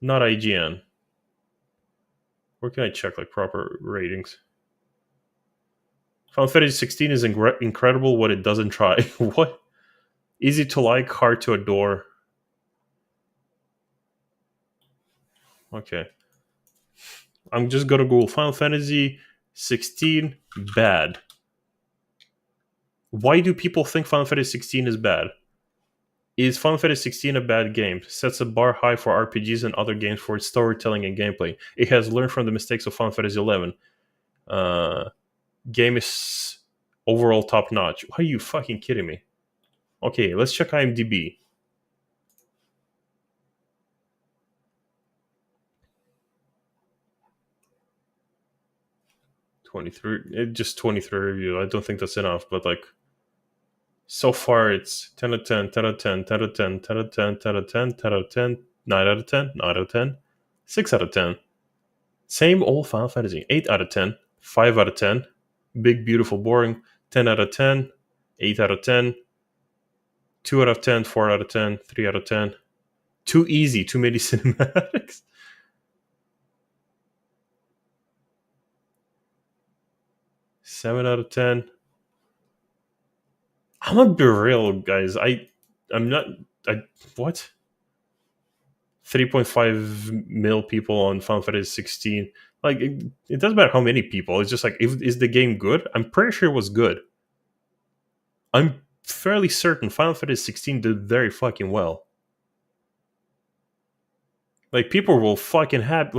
Not IGN. Where can I check like proper ratings? Final Fantasy 16 is incredible what it doesn't try. What? Easy to like, hard to adore. Okay. I'm just gonna Google Final Fantasy 16 bad. Why do people think Final Fantasy 16 is bad? Is Final Fantasy 16 a bad game? Sets a bar high for RPGs and other games for its storytelling and gameplay. It has learned from the mistakes of Final Fantasy 11. Game is overall top notch. Are you fucking kidding me? Okay, let's check IMDb. Just 23 review. I don't think that's enough, but like so far it's 10 out of 10, 10 out of 10, 10 out of 10, 10 out of 10, 10 out of 10, 10 out of 10, 9 out of 10, 9 out of 10, 6 out of 10. Same old Final Fantasy. 8 out of 10, 5 out of 10, big, beautiful, boring, 10 out of 10, 8 out of 10, 2 out of 10, 4 out of 10, 3 out of 10. Too easy, too many cinematics. 7 out of 10. I'm gonna be real, guys. I'm not. What? 3.5 mil people on Final Fantasy 16. Like, it doesn't matter how many people. It's just like, is the game good? I'm pretty sure it was good. I'm fairly certain Final Fantasy 16 did very fucking well. Like, people will fucking have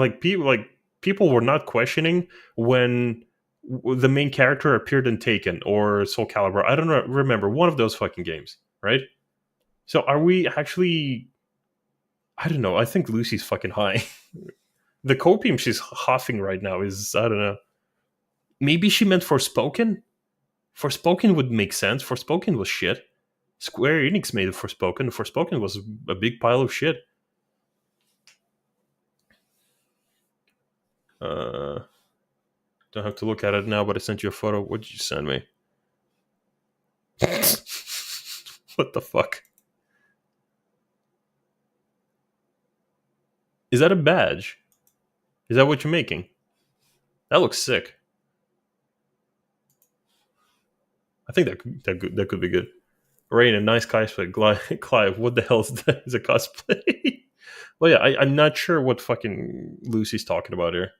people were not questioning when the main character appeared in Taken or Soul Calibur. I don't remember one of those fucking games, right? So are we actually? I don't know. I think Lucy's fucking high. The copium she's huffing right now is, I don't know. Maybe she meant Forspoken? Forspoken would make sense. Forspoken was shit. Square Enix made Forspoken. Forspoken was a big pile of shit. Don't have to look at it now, but I sent you a photo. What did you send me? What the fuck? Is that a badge? Is that what you're making? That looks sick. I think that could be good. Rain, a nice cosplay. Clive, what the hell is that? Is a cosplay? Well, yeah, I'm not sure what fucking Lucy's talking about here.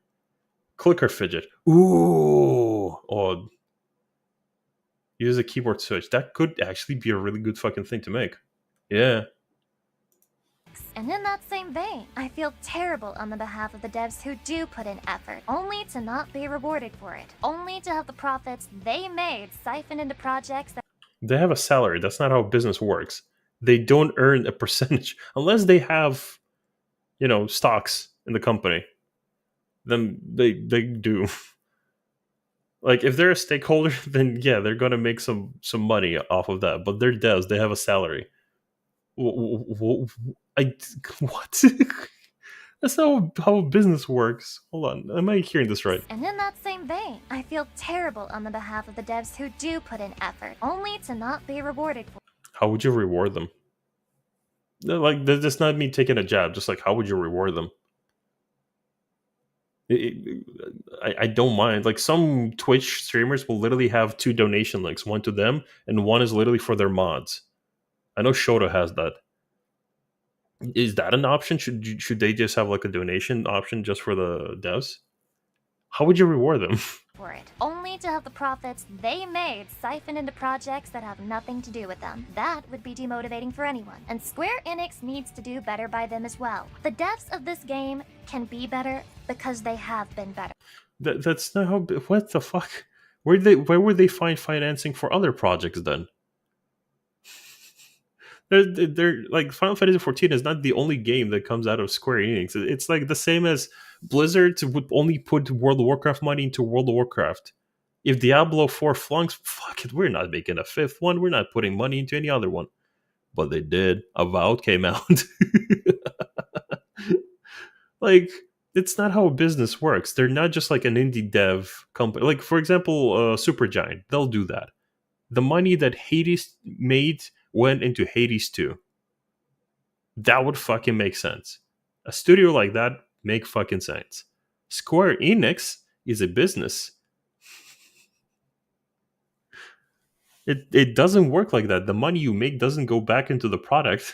Clicker fidget. Ooh, odd. Use a keyboard switch. That could actually be a really good fucking thing to make. Yeah. And in that same vein, I feel terrible on the behalf of the devs who do put in effort, only to not be rewarded for it, only to have the profits they made siphoned into projects that... They have a salary. That's not how business works. They don't earn a percentage unless they have, stocks in the company. Then they do. Like, if they're a stakeholder, then yeah, they're gonna make some money off of that. But they're devs; they have a salary. What? That's not how business works. Hold on, am I hearing this right? And in that same vein, I feel terrible on the behalf of the devs who do put in effort, only to not be rewarded for... How would you reward them? Like, that's not me taking a jab. Just like, how would you reward them? I don't mind. Like, some Twitch streamers will literally have 2 donation links, one to them and one is literally for their mods. I know Shota has that. Is that an option? Should they just have like a donation option just for the devs? How would you reward them? For it, only to have the profits they made siphoned into projects that have nothing to do with them. That would be demotivating for anyone, and Square Enix needs to do better by them as well. The devs of this game can be better because they have been better. That's not how. What the fuck? Where would they find financing for other projects then? They're like, Final Fantasy XIV is not the only game that comes out of Square Enix. It's like the same as Blizzard would only put World of Warcraft money into World of Warcraft. If Diablo 4 flunks, fuck it, we're not making a 5th one. We're not putting money into any other one. But they did. Avowed came out. Like, it's not how business works. They're not just like an indie dev company. Like, for example, Supergiant, they'll do that. The money that Hades made went into Hades 2. That would fucking make sense. A studio like that make fucking sense. Square Enix is a business. It doesn't work like that. The money you make doesn't go back into the product.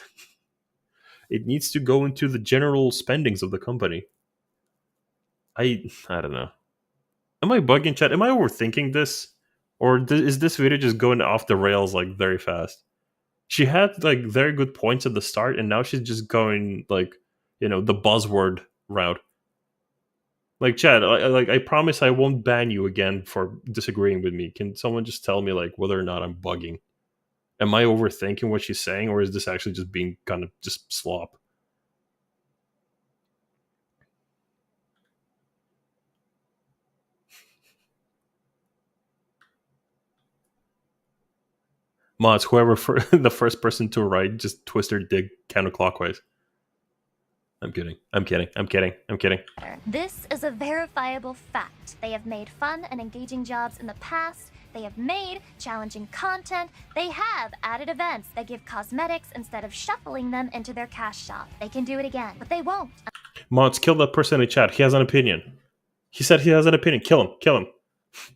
It needs to go into the general spendings of the company. I don't know. Am I bugging, chat? Am I overthinking this? Or is this video just going off the rails like very fast? She had like very good points at the start, and now she's just going like, the buzzword route. Like, Chad, I promise I won't ban you again for disagreeing with me. Can someone just tell me like whether or not I'm bugging? Am I overthinking what she's saying, or is this actually just being kind of just slop? Mods, whoever the first person to write, just twist their dick counterclockwise. I'm kidding. I'm kidding. I'm kidding. I'm kidding. This is a verifiable fact. They have made fun and engaging jobs in the past. They have made challenging content. They have added events that give cosmetics instead of shuffling them into their cash shop. They can do it again, but they won't. Mods, kill that person in the chat. He has an opinion. He said he has an opinion. Kill him. Kill him.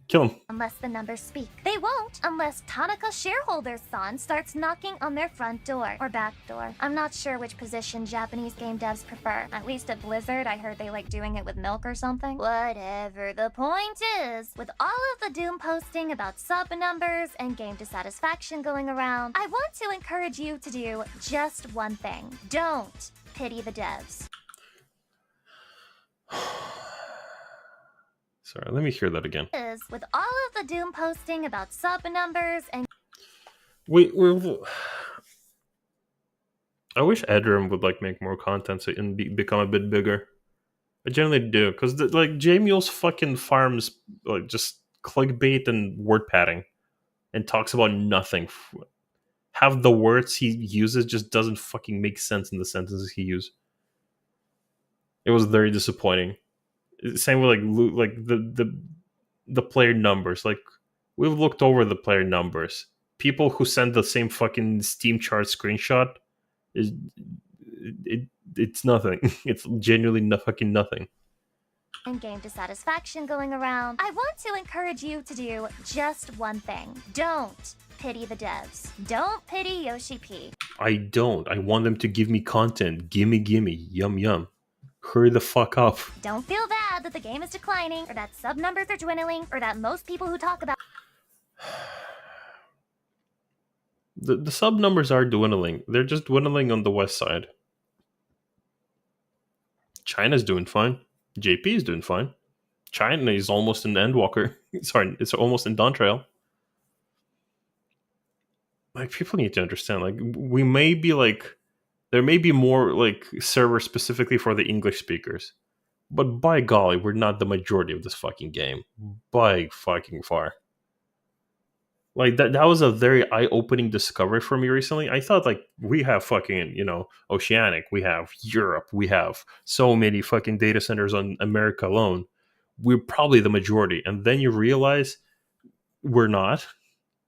Kill him. Unless the numbers speak. They won't unless Tanaka shareholder's son starts knocking on their front door or back door. I'm not sure which position Japanese game devs prefer. At least at Blizzard, I heard they like doing it with milk or something. Whatever, the point is, with all of the doom posting about sub numbers and game dissatisfaction going around, I want to encourage you to do just one thing. Don't pity the devs. Sorry, let me hear that again. With all of the doom posting about sub numbers and I wish Edram would like make more content so and become a bit bigger. I generally do, because like J-Mule's fucking farms like just clickbait and word padding, and talks about nothing. Half the words he uses just doesn't fucking make sense in the sentences he uses. It was very disappointing. Same with like the player numbers. Like, we've looked over the player numbers. People who send the same fucking Steam chart screenshot it's nothing. It's genuinely fucking nothing. And game dissatisfaction going around, I want to encourage you to do just one thing. Don't pity the devs. Don't pity Yoshi P. I don't. I want them to give me content. Gimme, yum yum. Hurry the fuck up. Don't feel bad that the game is declining, or that sub numbers are dwindling, or that most people who talk about The sub numbers are dwindling. They're just dwindling on the west side. China's doing fine. JP is doing fine. China is almost in Endwalker. Sorry, it's almost in Dawn Trail. Like, people need to understand, like, we may be like, there may be more like servers specifically for the English speakers, but by golly, we're not the majority of this fucking game by fucking far. Like, that was a very eye-opening discovery for me recently. I thought, like, we have fucking, Oceanic, we have Europe, we have so many fucking data centers on America alone. We're probably the majority. And then you realize we're not.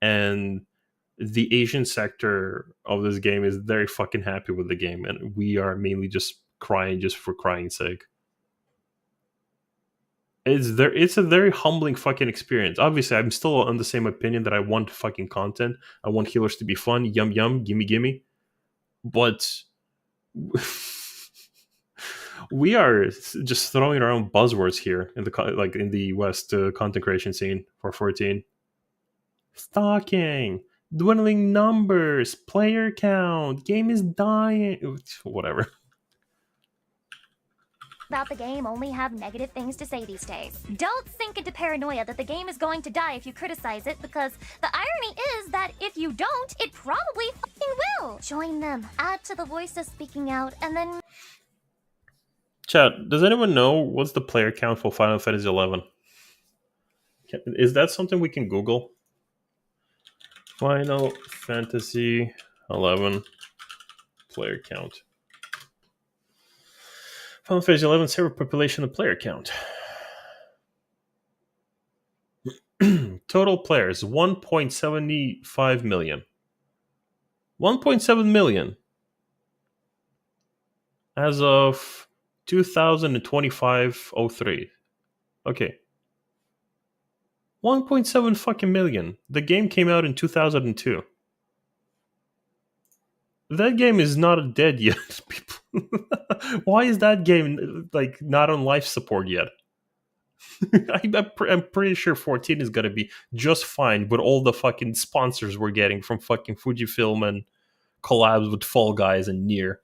And the Asian sector of this game is very fucking happy with the game. And we are mainly just crying just for crying's sake. It's a very humbling fucking experience. Obviously, I'm still on the same opinion that I want fucking content. I want healers to be fun. Yum yum, gimme. But we are just throwing around buzzwords here in the West content creation scene for 14. Stalking, dwindling numbers, player count, game is dying. Whatever. about the game only have negative things to say these days. Don't sink into paranoia that the game is going to die if you criticize it, because the irony is that if you don't, it probably fucking will. Join them, add to the voices speaking out, and then... Chat, does anyone know what's the player count for Final Fantasy XI? Is that something we can Google? Final Fantasy XI player count. Final Fantasy XI server population and player count. Total players 1.75 million. 1.7 million as of 2025-03. Okay. 1.7 fucking million. The game came out in 2002. That game is not dead yet, people. Why is that game not on life support yet? I'm pretty sure 14 is gonna be just fine with all the fucking sponsors we're getting from fucking Fujifilm and collabs with Fall Guys and Nier.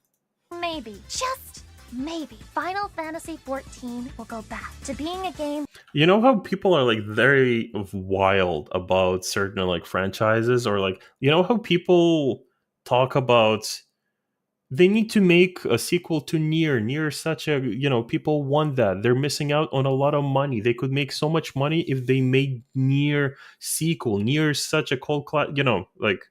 Maybe, just maybe Final Fantasy XIV will go back to being a game. You know how people are like very wild about certain like franchises, or like, you know how people talk about they need to make a sequel to Nier. Nier is such a, you know, people want that. They're missing out on a lot of money. They could make so much money if they made Nier sequel. Nier is such a cult class, you know, like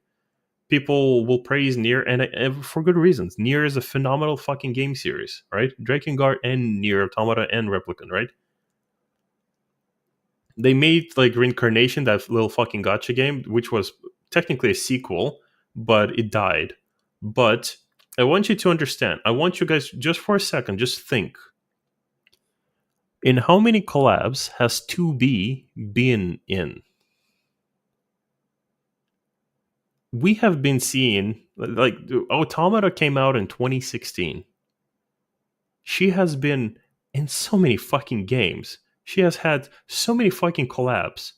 people will praise Nier, and for good reasons. Nier is a phenomenal fucking game series, right? Drakengard and Nier Automata and Replicant, right? They made like Reincarnation, that little fucking gotcha game, which was technically a sequel, but it died. But I want you to understand. I want you guys just for a second, just think. In how many collabs has 2B been in? We have been seeing, like, Automata came out in 2016. She has been in so many fucking games. She has had so many fucking collabs.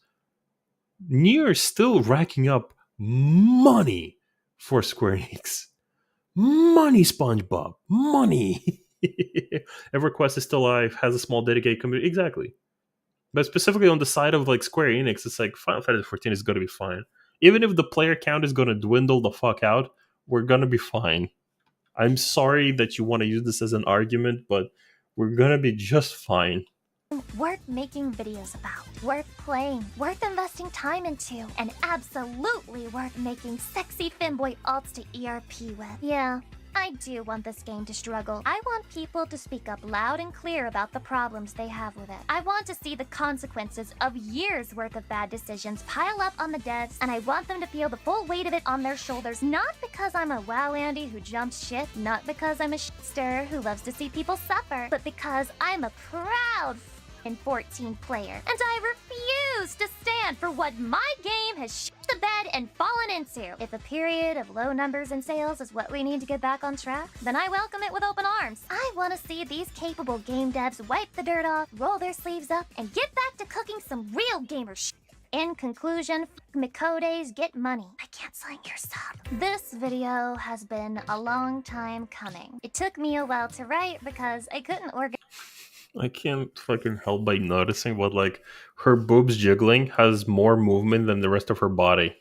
Nier is still racking up money for Square Enix. Money, SpongeBob. Money. EverQuest is still alive, has a small dedicated community. Exactly. But specifically on the side of like Square Enix, it's like Final Fantasy XIV is going to be fine. Even if the player count is going to dwindle the fuck out, we're going to be fine. I'm sorry that you want to use this as an argument, but we're going to be just fine. Worth making videos about, worth playing, worth investing time into, and absolutely worth making sexy femboy alts to ERP with. Yeah, I do want this game to struggle. I want people to speak up loud and clear about the problems they have with it. I want to see the consequences of years worth of bad decisions pile up on the devs, and I want them to feel the full weight of it on their shoulders, not because I'm a wow Andy who jumps shit, not because I'm a shit-stirrer who loves to see people suffer, but because I'm a proud and 14 player, and I refuse to stand for what my game has shit the bed and fallen into. If a period of low numbers in sales is what we need to get back on track, then I welcome it with open arms. I want to see these capable game devs wipe the dirt off, roll their sleeves up, and get back to cooking some real gamer shit. In conclusion, Mikodes, get money by canceling your sub. This video has been a long time coming. It took me a while to write because I couldn't organize. I can't fucking help by noticing what, like, her boobs jiggling has more movement than the rest of her body.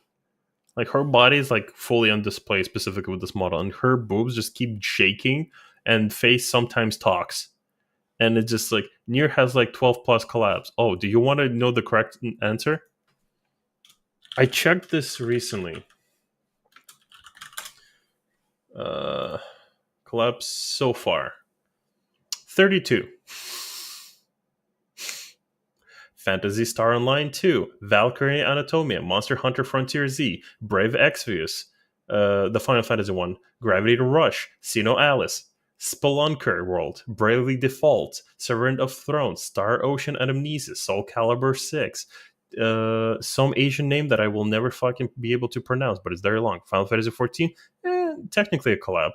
Like, her body is, like, fully on display, specifically with this model, and her boobs just keep shaking, and face sometimes talks. And it's just, like, Nier has, like, 12 plus collabs. Oh, do you want to know the correct answer? I checked this recently. Collabs so far. 32. Phantasy Star Online 2, Valkyrie Anatomia, Monster Hunter Frontier Z, Brave Exvius, the Final Fantasy one, Gravity Rush, Sino Alice, Spelunker World, Bravely Default, Servant of Thrones, Star Ocean Anamnesis, Soul Calibur 6, some Asian name that I will never fucking be able to pronounce, but it's very long. Final Fantasy 14, technically a collab.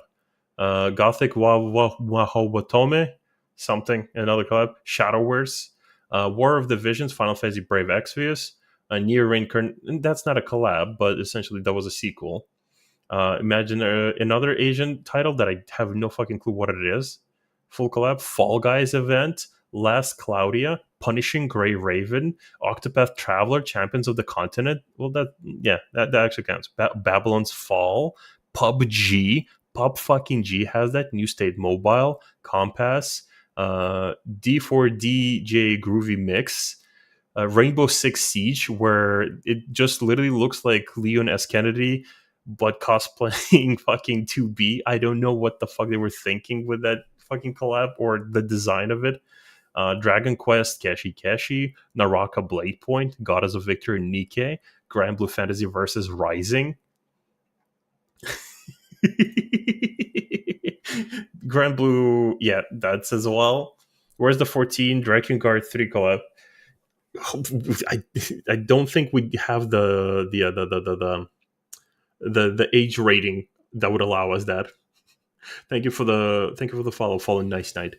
Gothic Wahobotome, something, another collab. Shadowverse, War of the Visions, Final Fantasy Brave Exvius, Nier Reincarnation. That's not a collab, but essentially that was a sequel. Imagine another Asian title that I have no fucking clue what it is. Full collab. Fall Guys event, Last Claudia, Punishing Grey Raven, Octopath Traveler, Champions of the Continent. Well, that actually counts. Babylon's Fall, PUBG. Pub fucking G has that. New State Mobile, Compass, D4DJ Groovy Mix, Rainbow Six Siege, where it just literally looks like Leon S. Kennedy, but cosplaying fucking 2B. I don't know what the fuck they were thinking with that fucking collab or the design of it. Dragon Quest, Keshi Keshi, Naraka Blade Point, Goddess of Victory Nikke, Grand Blue Fantasy vs. Rising. Grand Blue, yeah, that's as well. Where's the 14 Drakengard 3 collab? I don't think we have the age rating that would allow us that. Thank you for the follow, Fallen Nice Night.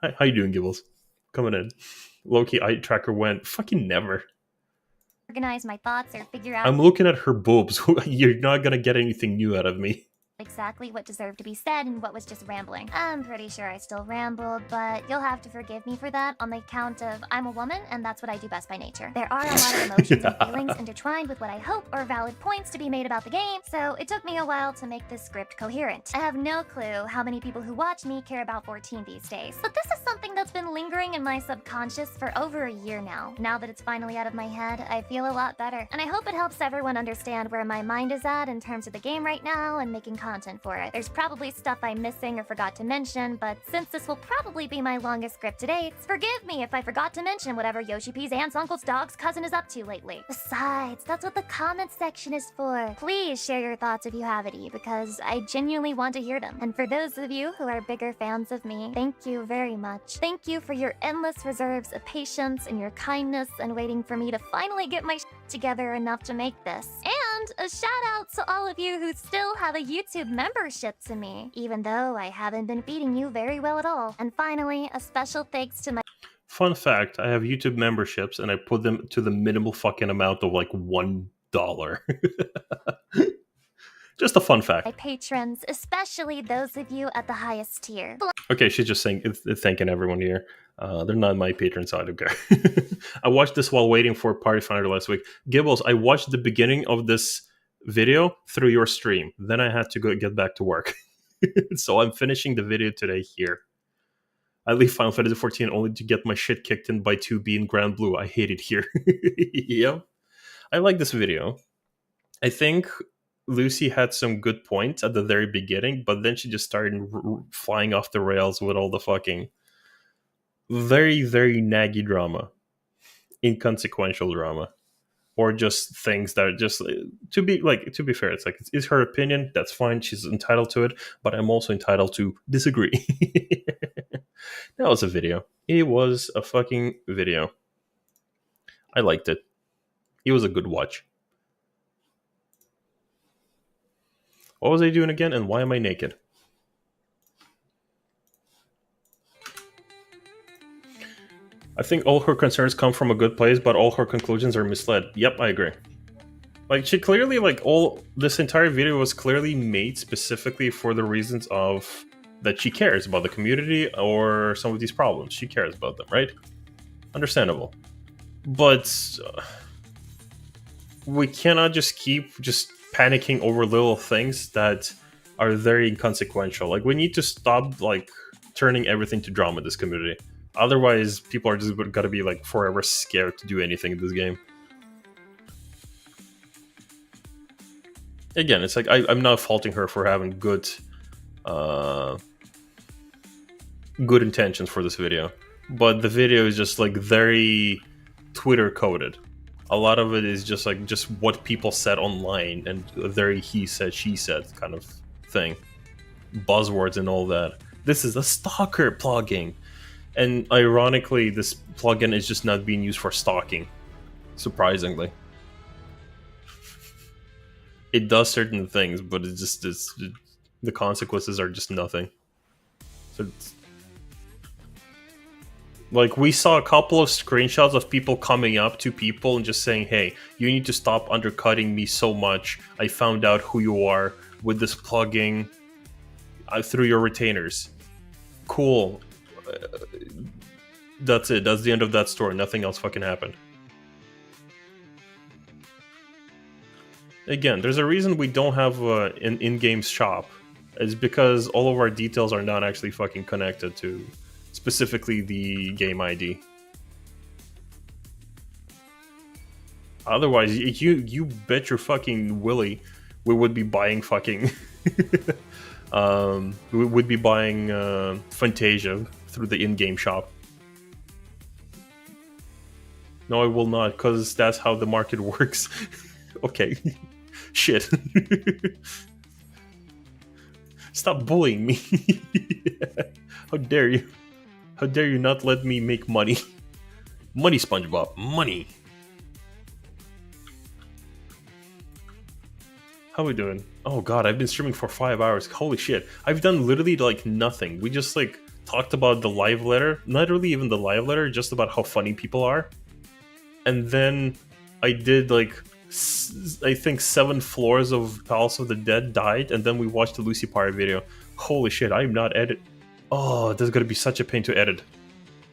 Hi, how you doing, Gibbles? Coming in. Low-key eye tracker went fucking never. Organize my thoughts or figure out. I'm looking at her boobs. You're not gonna get anything new out of me. exactly what deserved to be said and what was just rambling. I'm pretty sure I still rambled, but you'll have to forgive me for that on the account of I'm a woman and that's what I do best by nature. There are a lot of emotions and feelings intertwined with what I hope are valid points to be made about the game, so it took me a while to make this script coherent. I have no clue how many people who watch me care about 14 these days, but this is something that's been lingering in my subconscious for over a year now. Now that it's finally out of my head, I feel a lot better, and I hope it helps everyone understand where my mind is at in terms of the game right now and making content for it. There's probably stuff I'm missing or forgot to mention, but since this will probably be my longest script to date, forgive me if I forgot to mention whatever Yoshi P's aunt's, uncle's, dog's cousin is up to lately. Besides, that's what the comments section is for. Please share your thoughts if you have any, because I genuinely want to hear them. And for those of you who are bigger fans of me, thank you very much. Thank you for your endless reserves of patience and your kindness and waiting for me to finally get my together enough to make this. And a shout out to all of you who still have a YouTube membership to me, even though I haven't been feeding you very well at all. And finally, a special thanks to my Fun fact, I have YouTube memberships and I put them to the minimal fucking amount of like $1. Just a fun fact. patrons, especially those of you at the highest tier. Okay, she's just saying thanking everyone here. They're not my patrons, so I don't care. I watched this while waiting for Party Finder last week. Gibbles, I watched the beginning of this video through your stream. Then I had to go get back to work. So I'm finishing the video today here. I leave Final Fantasy XIV only to get my shit kicked in by 2B and Grand Blue. I hate it here. Yep. I like this video. I think Lucy had some good points at the very beginning, but then she just started flying off the rails with all the fucking very, very naggy drama. Inconsequential drama. Or just things that are just to be fair, it's like it's her opinion, that's fine, she's entitled to it, but I'm also entitled to disagree. That was a video. It was a fucking video. I liked it. It was a good watch. What was I doing again, and why am I naked? I think all her concerns come from a good place, but all her conclusions are misled. Yep, I agree. Like, she clearly, this entire video was clearly made specifically for the reasons of that she cares about the community or some of these problems. She cares about them, right? Understandable. But we cannot just keep panicking over little things that are very inconsequential. Like, we need to stop, turning everything to drama in this community. Otherwise, people are just gotta be, forever scared to do anything in this game. Again, it's like, I'm not faulting her for having good intentions for this video. But the video is just, very Twitter-coded. A lot of it is just what people said online, and a very he said, she said kind of thing. Buzzwords and all that. This is a stalker plugin. And ironically, this plugin is just not being used for stalking. Surprisingly. It does certain things, but the consequences are just nothing. So we saw a couple of screenshots of people coming up to people and just saying, hey, you need to stop undercutting me so much. I found out who you are with this plugin through your retainers. Cool. That's it. That's the end of that story. Nothing else fucking happened. Again, there's a reason we don't have an in-game shop. It's because all of our details are not actually fucking connected to specifically the game ID. Otherwise, you bet your fucking willy we would be buying fucking we would be buying Fantasia through the in-game shop. No, I will not, because that's how the market works. Okay. Shit. Stop bullying me. How dare you? How dare you not let me make money? Money, SpongeBob. Money. How we doing? Oh god, I've been streaming for 5 hours. Holy shit. I've done literally nothing. We just talked about the live letter. Not really even the live letter, just about how funny people are. And then I did I think 7 floors of Palace of the Dead died, and then we watched the Lucy Pirate video. Holy shit, I'm not edit. Oh, this is gonna be such a pain to edit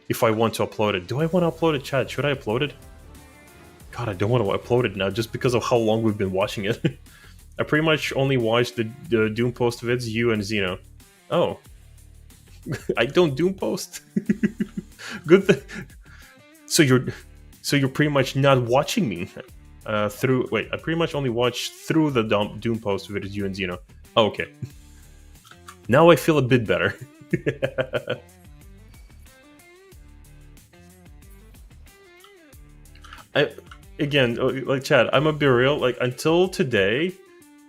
if I want to upload it. Do I want to upload it, chat? Should I upload it? God, I don't want to upload it now just because of how long we've been watching it. I pretty much only watched the Doom post vids, you and Xeno. Oh. I don't Doom post. Good thing. So you're pretty much not watching me through. Wait, I pretty much only watch through the Doom post vids, you and Xeno. Oh, okay. Now I feel a bit better. Again, like Chad, I'm gonna be real. Like until today,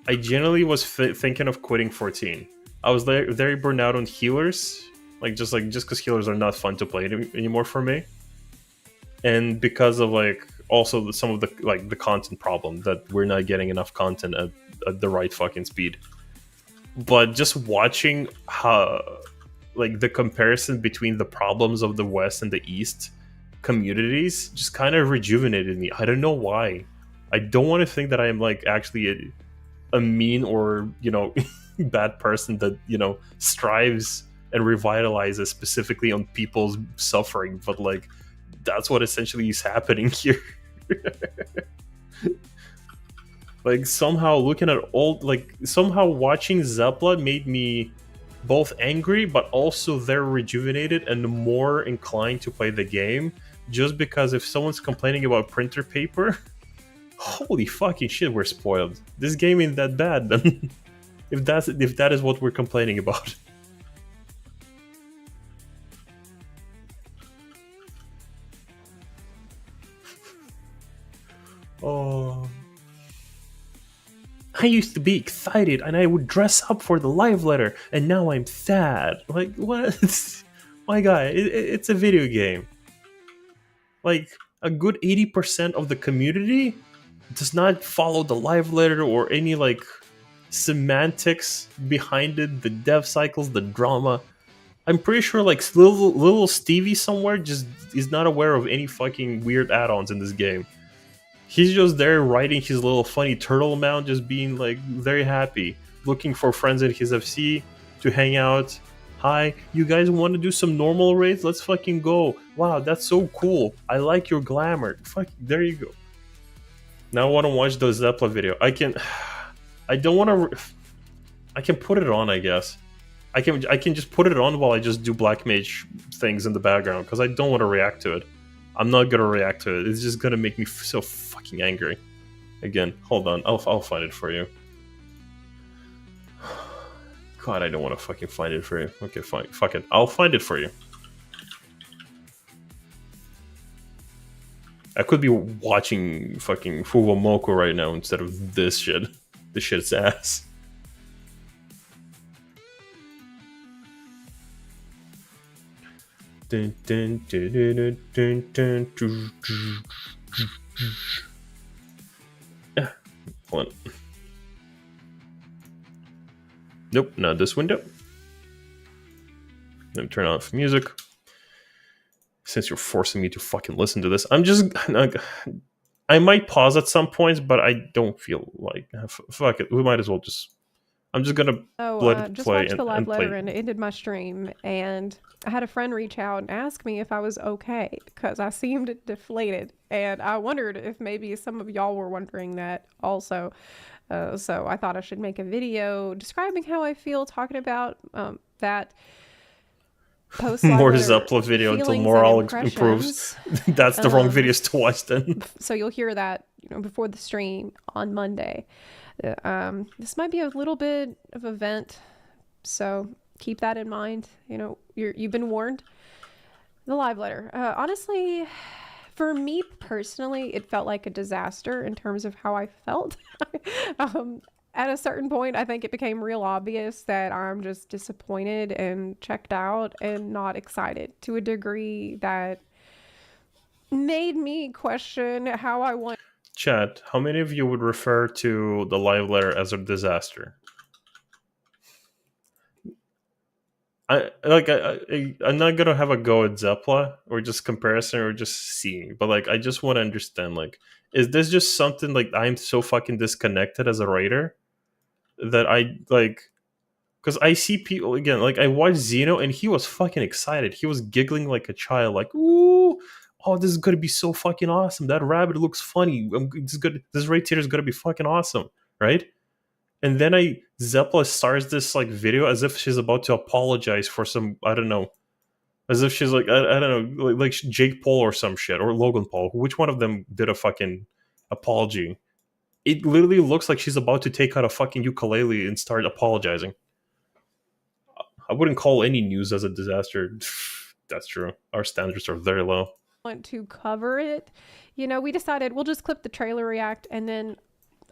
I generally was thinking of quitting 14. I was very burned out on healers, just because healers are not fun to play anymore for me, and because of also some of the content problem that we're not getting enough content at the right fucking speed. But just watching how the comparison between the problems of the West and the East communities just kind of rejuvenated me. I don't know why. I don't want to think that I am actually a mean or bad person that strives and revitalizes specifically on people's suffering, but that's what essentially is happening here. Somehow looking at somehow watching Zepla made me both angry but also very rejuvenated and more inclined to play the game, just because if someone's complaining about printer paper, holy fucking shit, we're spoiled. This game ain't that bad then. if that is what we're complaining about. Oh, I used to be excited and I would dress up for the live letter, and now I'm sad. What? My guy, it's a video game. A good 80% of the community does not follow the live letter or any semantics behind it, the dev cycles, the drama. I'm pretty sure little Stevie somewhere just is not aware of any fucking weird add-ons in this game. He's just there writing his little funny turtle mount, just being very happy, looking for friends in his FC to hang out. Hi, you guys want to do some normal raids? Let's fucking go. Wow, that's so cool. I like your glamour. Fuck, there you go. Now I want to watch the Zepla video. I can put it on, I guess. I can just put it on while I just do Black Mage things in the background, because I don't want to react to it. I'm not gonna react to it. It's just gonna make me so fucking angry. Again, hold on. I'll find it for you. God, I don't want to fucking find it for you. Okay, fine. Fuck it. I'll find it for you. I could be watching fucking Fuwamoko right now instead of this shit. This shit's ass. Dun, dun, dun, dun, dun, dun, dun, dun. Hold on. Nope, not this window. Let me turn off music. Since you're forcing me to fucking listen to this, I might pause at some points, but I don't feel like fuck it. We might as well just. I'm just gonna let it just play watched the live and letter play. and it ended my stream, and I had a friend reach out and ask me if I was okay because I seemed deflated, and I wondered if maybe some of y'all were wondering that also. So I thought I should make a video describing how I feel, talking about that post More Zepla video until morale improves. That's the wrong videos to watch then. So you'll hear that before the stream on Monday. This might be a little bit of a vent, so keep that in mind. You've been warned. The live letter. Honestly, for me personally, it felt like a disaster in terms of how I felt. At a certain point, I think it became real obvious that I'm just disappointed and checked out and not excited to a degree that made me question how I want. Chat, how many of you would refer to the live letter as a disaster? I'm not gonna have a go at Zepla or just comparison or just seeing, but like I just want to understand, like, is this just something like I'm so fucking disconnected as a writer that I like? Because I see people again, like I watched Zeno and he was fucking excited. He was giggling like a child, like, "Ooh, oh, this is gonna be so fucking awesome. That rabbit looks funny. This is good. This right here is gonna be fucking awesome, right?" And then Zepla starts this like video as if she's about to apologize for some, I don't know, as if she's like, I don't know, like Jake Paul or some shit, or Logan Paul. Which one of them did a fucking apology? It literally looks like she's about to take out a fucking ukulele and start apologizing. I wouldn't call any news as a disaster. That's true. Our standards are very low. Want to cover it, you know, we decided we'll just clip the trailer react, and then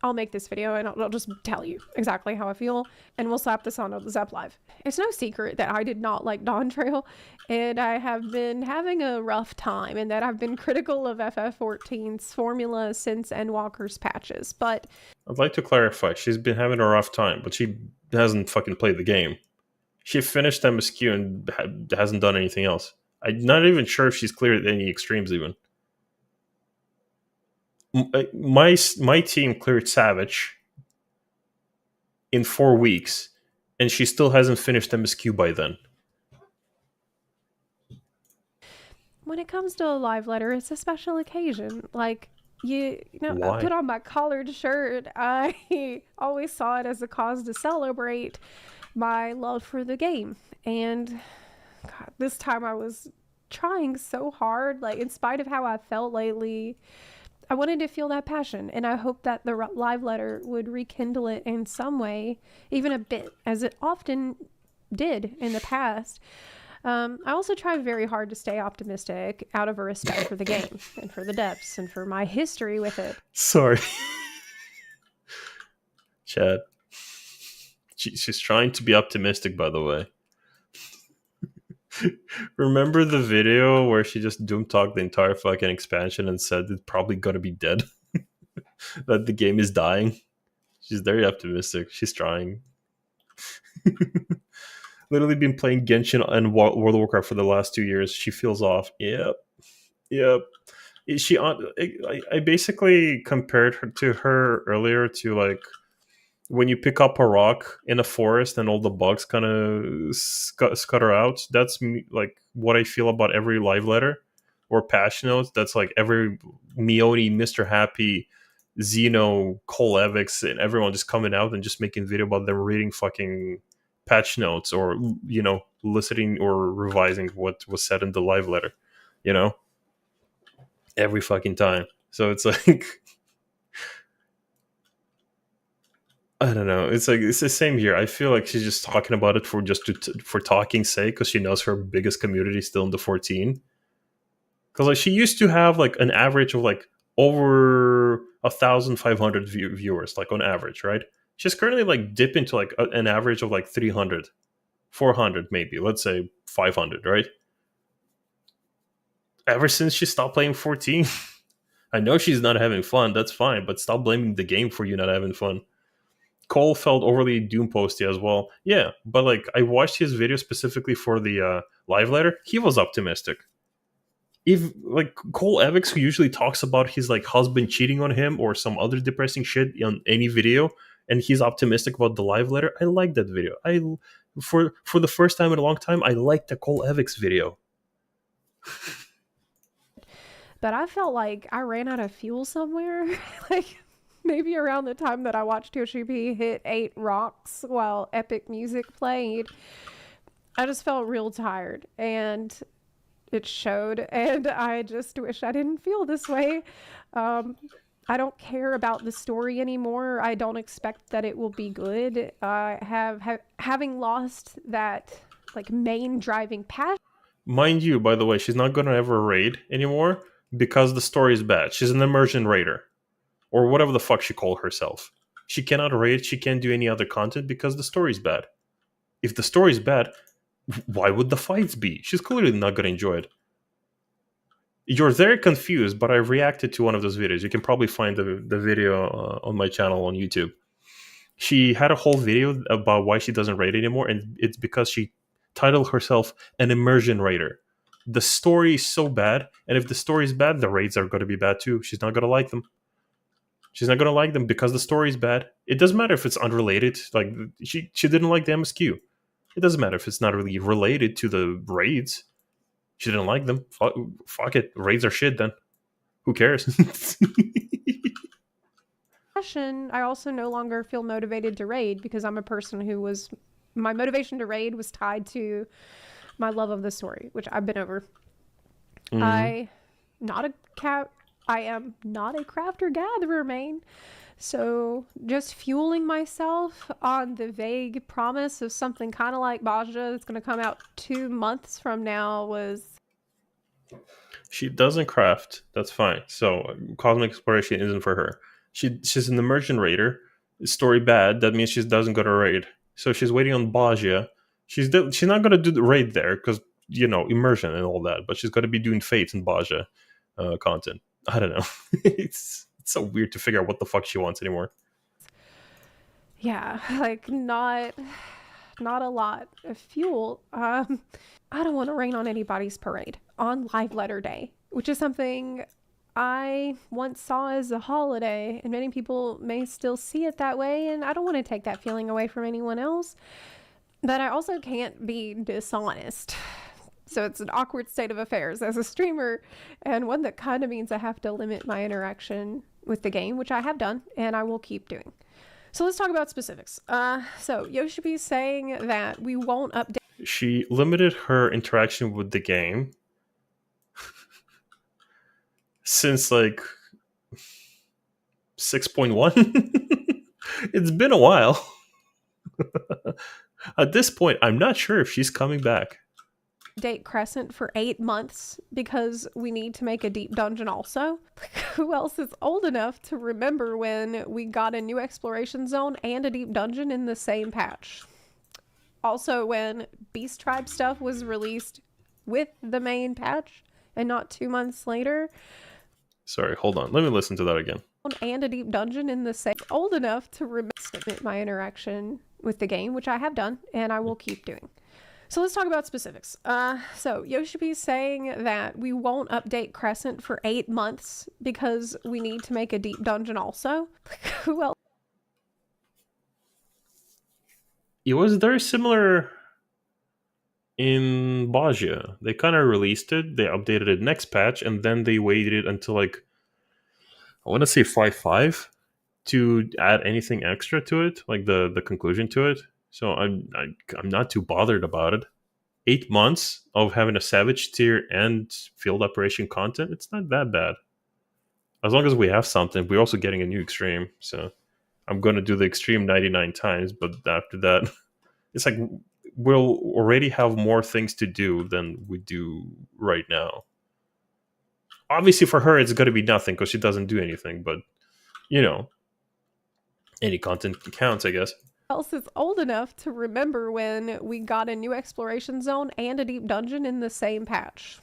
I'll make this video and I'll just tell you exactly how I feel, and we'll slap this on the Zep Live. It's no secret that I did not like Dawn Trail, and I have been having a rough time, and that I've been critical of FF14's formula since Endwalker's patches, but... I'd like to clarify, she's been having a rough time, but she hasn't fucking played the game. She finished MSQ and hasn't done anything else. I'm not even sure if she's cleared any extremes even. My team cleared Savage in 4 weeks, and she still hasn't finished MSQ by then. When it comes to a live letter, it's a special occasion. Like, you know, Why? I put on my collared shirt. I always saw it as a cause to celebrate my love for the game. And God, this time I was trying so hard, like, in spite of how I felt lately, I wanted to feel that passion, and I hope that the live letter would rekindle it in some way, even a bit, as it often did in the past. I also try very hard to stay optimistic out of a respect for the game and for the depths and for my history with it. Sorry. Chad. She's trying to be optimistic, by the way. Remember the video where she just doom talked the entire fucking expansion and said it's probably gonna be dead? That the game is dying? She's very optimistic. She's trying. Literally been playing Genshin and World of Warcraft for the last 2 years. She feels off. Yep. I basically compared her to her earlier to like when you pick up a rock in a forest and all the bugs kind of scutter out. That's like what I feel about every live letter or patch notes. That's like every Mioni, Mr. Happy, Xeno, Cole Evix, and everyone just coming out and just making video about them reading fucking patch notes or, you know, listening or revising what was said in the live letter, you know, every fucking time. So it's like, I don't know. It's like it's the same here. I feel like she's just talking about it for just for talking's sake, because she knows her biggest community is still in the 14. Because like she used to have like an average of like over 1,500 viewers, like on average, right? She's currently like dipping to like an average of like 300, 400 maybe. Let's say 500, right? Ever since she stopped playing 14, I know she's not having fun. That's fine, but stop blaming the game for you not having fun. Cole felt overly doom posty as well. Yeah, but like I watched his video specifically for the live letter. He was optimistic. If like Cole Evix, who usually talks about his like husband cheating on him or some other depressing shit on any video, and he's optimistic about the live letter, I like that video. For the first time in a long time, I liked the Cole Evix video. But I felt like I ran out of fuel somewhere. Like maybe around the time that I watched Yoshi P hit 8 rocks while epic music played, I just felt real tired, and it showed, and I just wish I didn't feel this way. I don't care about the story anymore. I don't expect that it will be good. Having lost that like main driving passion. Mind you, by the way, she's not gonna ever raid anymore because the story is bad. She's an immersion raider, or whatever the fuck she called herself. She cannot raid. She can't do any other content because the story's bad. If the story's bad, why would the fights be? She's clearly not gonna enjoy it. You're very confused, but I reacted to one of those videos. You can probably find the video on my channel on YouTube. She had a whole video about why she doesn't raid anymore, and it's because she titled herself an immersion raider. The story is so bad, and if the story is bad, the raids are going to be bad too. She's not going to like them. She's not going to like them because the story is bad. It doesn't matter if it's unrelated. Like, she didn't like the MSQ. It doesn't matter if it's not really related to the raids. She didn't like them. Fuck it. Raids are shit then. Who cares? I also no longer feel motivated to raid because I'm a person who was... My motivation to raid was tied to my love of the story, which I've been over. Mhm. I am not a crafter gatherer main. So just fueling myself on the vague promise of something kind of like Baja that's going to come out 2 months from now was... She doesn't craft. That's fine. So cosmic exploration isn't for her. She's an immersion raider. Story bad. That means she doesn't go to raid. So she's waiting on Baja. She's not going to do the raid there because, immersion and all that. But she's going to be doing Fate and Baja content. I don't know. It's so weird to figure out what the fuck she wants anymore. Yeah, like not a lot of fuel. I don't want to rain on anybody's parade on Live Letter Day, which is something I once saw as a holiday, and many people may still see it that way, and I don't want to take that feeling away from anyone else. But I also can't be dishonest. So it's an awkward state of affairs as a streamer, and one that kind of means I have to limit my interaction with the game, which I have done, and I will keep doing. So let's talk about specifics. So Yoshibi's saying that we won't update. She limited her interaction with the game since like 6.1. It's been a while. At this point, I'm not sure if she's coming back. Date Crescent for 8 months because we need to make a deep dungeon also. Who else is old enough to remember when we got a new exploration zone and a deep dungeon in the same patch? Also, when Beast Tribe stuff was released with the main patch and not 2 months later. Sorry, hold on. Let me listen to that again. And a deep dungeon in the same... Old enough to remember my interaction with the game, which I have done and I will keep doing. So let's talk about specifics. So Yoshibi's saying that we won't update Crescent for 8 months because we need to make a deep dungeon also. Who else? It was very similar in Baja. They kind of released it, they updated it next patch, and then they waited until like, I want to say 5.5 to add anything extra to it, like the conclusion to it. So I'm not too bothered about it. 8 months of having a Savage tier and field operation content, it's not that bad. As long as we have something, we're also getting a new extreme. So I'm going to do the extreme 99 times, but after that, it's like we'll already have more things to do than we do right now. Obviously for her, it's going to be nothing because she doesn't do anything, but any content counts, I guess. Else is old enough to remember when we got a new exploration zone and a deep dungeon in the same patch.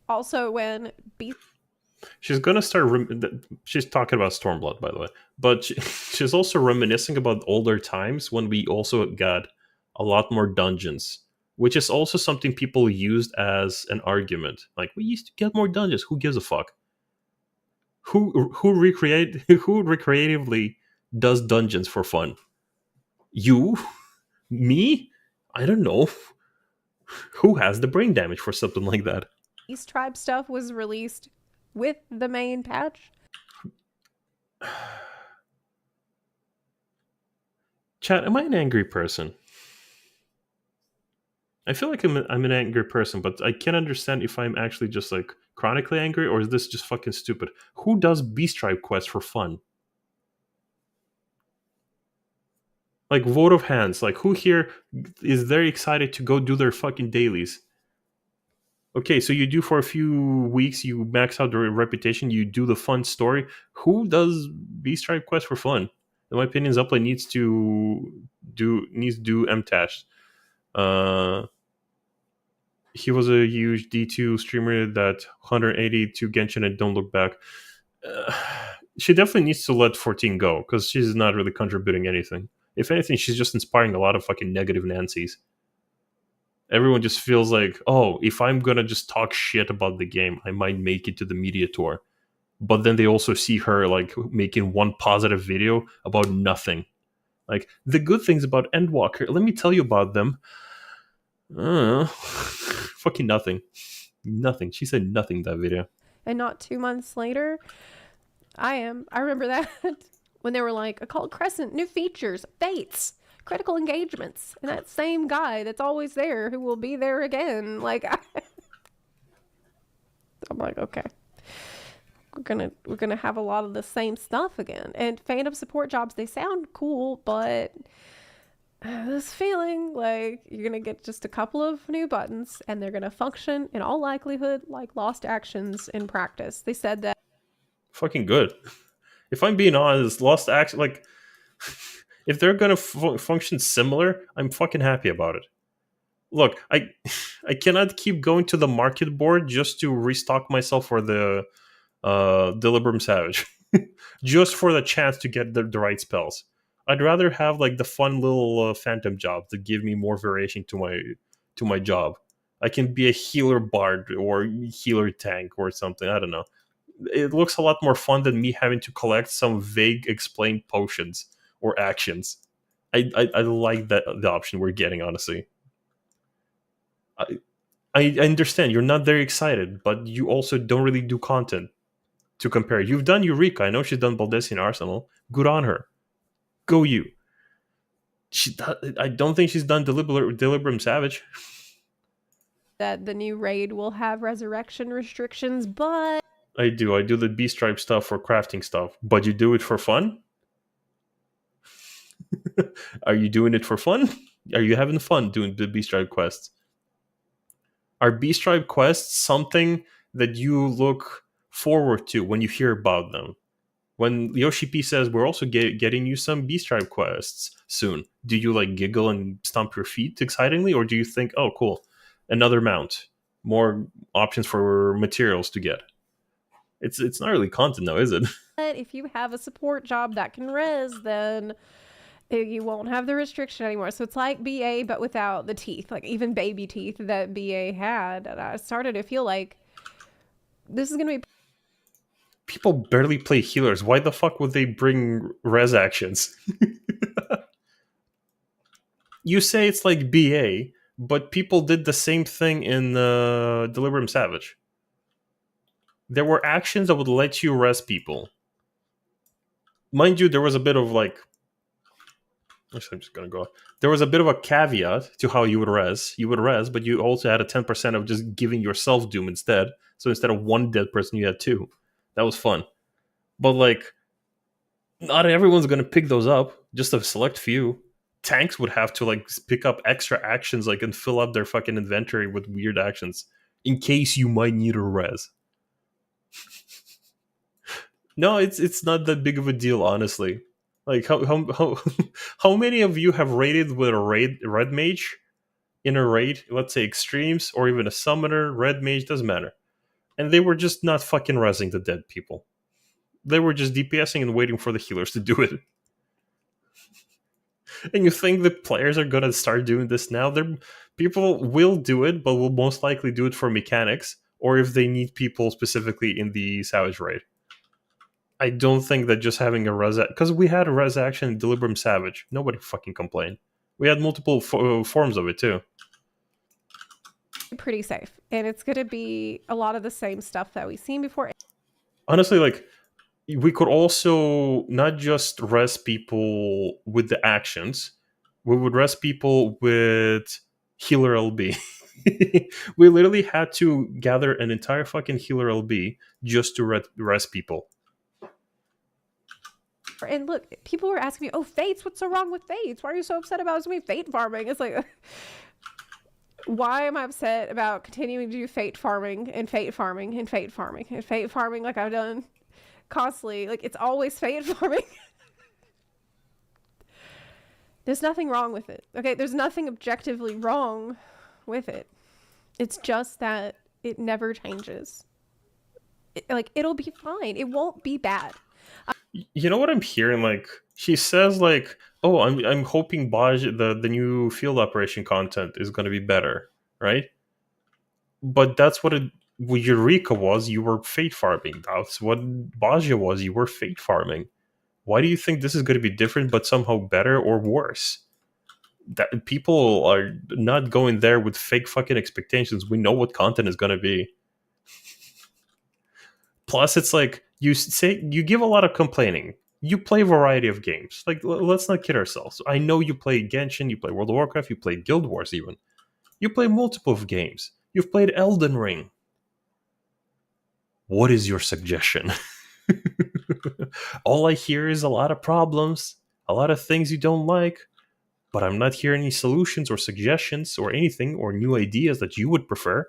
Also, when she's gonna start. She's talking about Stormblood, by the way, but she's also reminiscing about older times when we also got a lot more dungeons, which is also something people used as an argument. Like, we used to get more dungeons. Who gives a fuck? Who recreatively does dungeons for fun? You? Me? I don't know. Who has the brain damage for something like that? Beast Tribe stuff was released with the main patch. Chat, am I an angry person? I feel like I'm an angry person, but I can't understand if I'm actually just like chronically angry or is this just fucking stupid? Who does Beast Tribe quests for fun? Like, vote of hands. Like, who here is very excited to go do their fucking dailies? Okay, so you do for a few weeks, you max out the reputation, you do the fun story. Who does Beast Tribe quest for fun? In my opinion, Zupla needs to do MTash. He was a huge D2 streamer that 180 to Genshin and don't look back. She definitely needs to let 14 go because she's not really contributing anything. If anything, she's just inspiring a lot of fucking negative Nancys. Everyone just feels like, oh, if I'm gonna just talk shit about the game, I might make it to the media tour. But then they also see her like making one positive video about nothing. Like, the good things about Endwalker, let me tell you about them. Fucking nothing. Nothing. She said nothing in that video. And not 2 months later, I remember that when they were like, Occult Crescent, new features, fates, critical engagements, and that same guy that's always there who will be there again. Like, I'm like, okay, we're gonna have a lot of the same stuff again. And fandom support jobs, they sound cool, but this feeling like you're gonna get just a couple of new buttons and they're gonna function in all likelihood like lost actions in practice. They said that. Fucking good. If I'm being honest, lost action, like, if they're gonna function similar, I'm fucking happy about it. Look, I cannot keep going to the market board just to restock myself for the Delibram Savage, just for the chance to get the right spells. I'd rather have like the fun little phantom job to give me more variation to my job. I can be a healer bard or healer tank or something. I don't know. It looks a lot more fun than me having to collect some vague explained potions or actions. I like that the option we're getting, honestly. I understand you're not very excited, but you also don't really do content to compare. You've done Eureka. I know she's done Baldessian Arsenal. Good on her. Go you. I don't think she's done Delibram Savage. That the new raid will have resurrection restrictions, but I do the B-stripe stuff for crafting stuff, but you do it for fun? Are you doing it for fun? Are you having fun doing the B-stripe quests? Are B-stripe quests something that you look forward to when you hear about them? When Yoshi P says we're also getting you some B-stripe quests soon, do you like giggle and stomp your feet excitingly, or do you think, oh cool, another mount, more options for materials to get? It's not really content though, is it? But if you have a support job that can res, then you won't have the restriction anymore. So it's like BA, but without the teeth, like even baby teeth that BA had. And I started to feel like this is going to be... People barely play healers. Why the fuck would they bring res actions? You say it's like BA, but people did the same thing in Delibram Savage. There were actions that would let you res people. Mind you, there was a bit of like... Actually, I'm just going to go... There was a bit of a caveat to how you would res. You would res, but you also had a 10% of just giving yourself doom instead. So instead of one dead person, you had two. That was fun. But like, not everyone's going to pick those up. Just a select few. Tanks would have to like pick up extra actions like and fill up their fucking inventory with weird actions in case you might need a res. No, it's not that big of a deal, honestly. Like how many of you have raided with a red mage in a raid? Let's say extremes or even a summoner, red mage, doesn't matter. And they were just not fucking resing the dead people. They were just DPSing and waiting for the healers to do it. And you think the players are gonna start doing this now? People will do it, but will most likely do it for mechanics, or if they need people specifically in the Savage raid. I don't think that just having a res... Because we had a res action in Delibram Savage. Nobody fucking complained. We had multiple forms of it, too. Pretty safe. And it's going to be a lot of the same stuff that we've seen before. Honestly, like, we could also not just res people with the actions. We would res people with healer LB. We literally had to gather an entire fucking healer LB just to res people. And look, people were asking me, oh, Fates, what's so wrong with Fates? Why are you so upset about me Fate farming? It's like, why am I upset about continuing to do Fate farming and Fate farming and Fate farming and Fate farming like I've done constantly? Like, it's always Fate farming. There's nothing wrong with it. Okay, there's nothing objectively wrong with it. It's just that it never changes. It'll be fine. It won't be bad. You know what I'm hearing? Like, she says, like, oh, I'm hoping Baj, the new field operation content is going to be better. right? But that's what Eureka was. You were fate farming. That's what Baja was. You were fate farming. Why do you think this is going to be different, but somehow better or worse? That people are not going there with fake fucking expectations. We know what content is going to be. Plus, it's like you say you give a lot of complaining. You play a variety of games. Like, let's not kid ourselves. I know you play Genshin, you play World of Warcraft, you play Guild Wars, even. You play multiple games. You've played Elden Ring. What is your suggestion? All I hear is a lot of problems, a lot of things you don't like, but I'm not hearing any solutions or suggestions or anything or new ideas that you would prefer.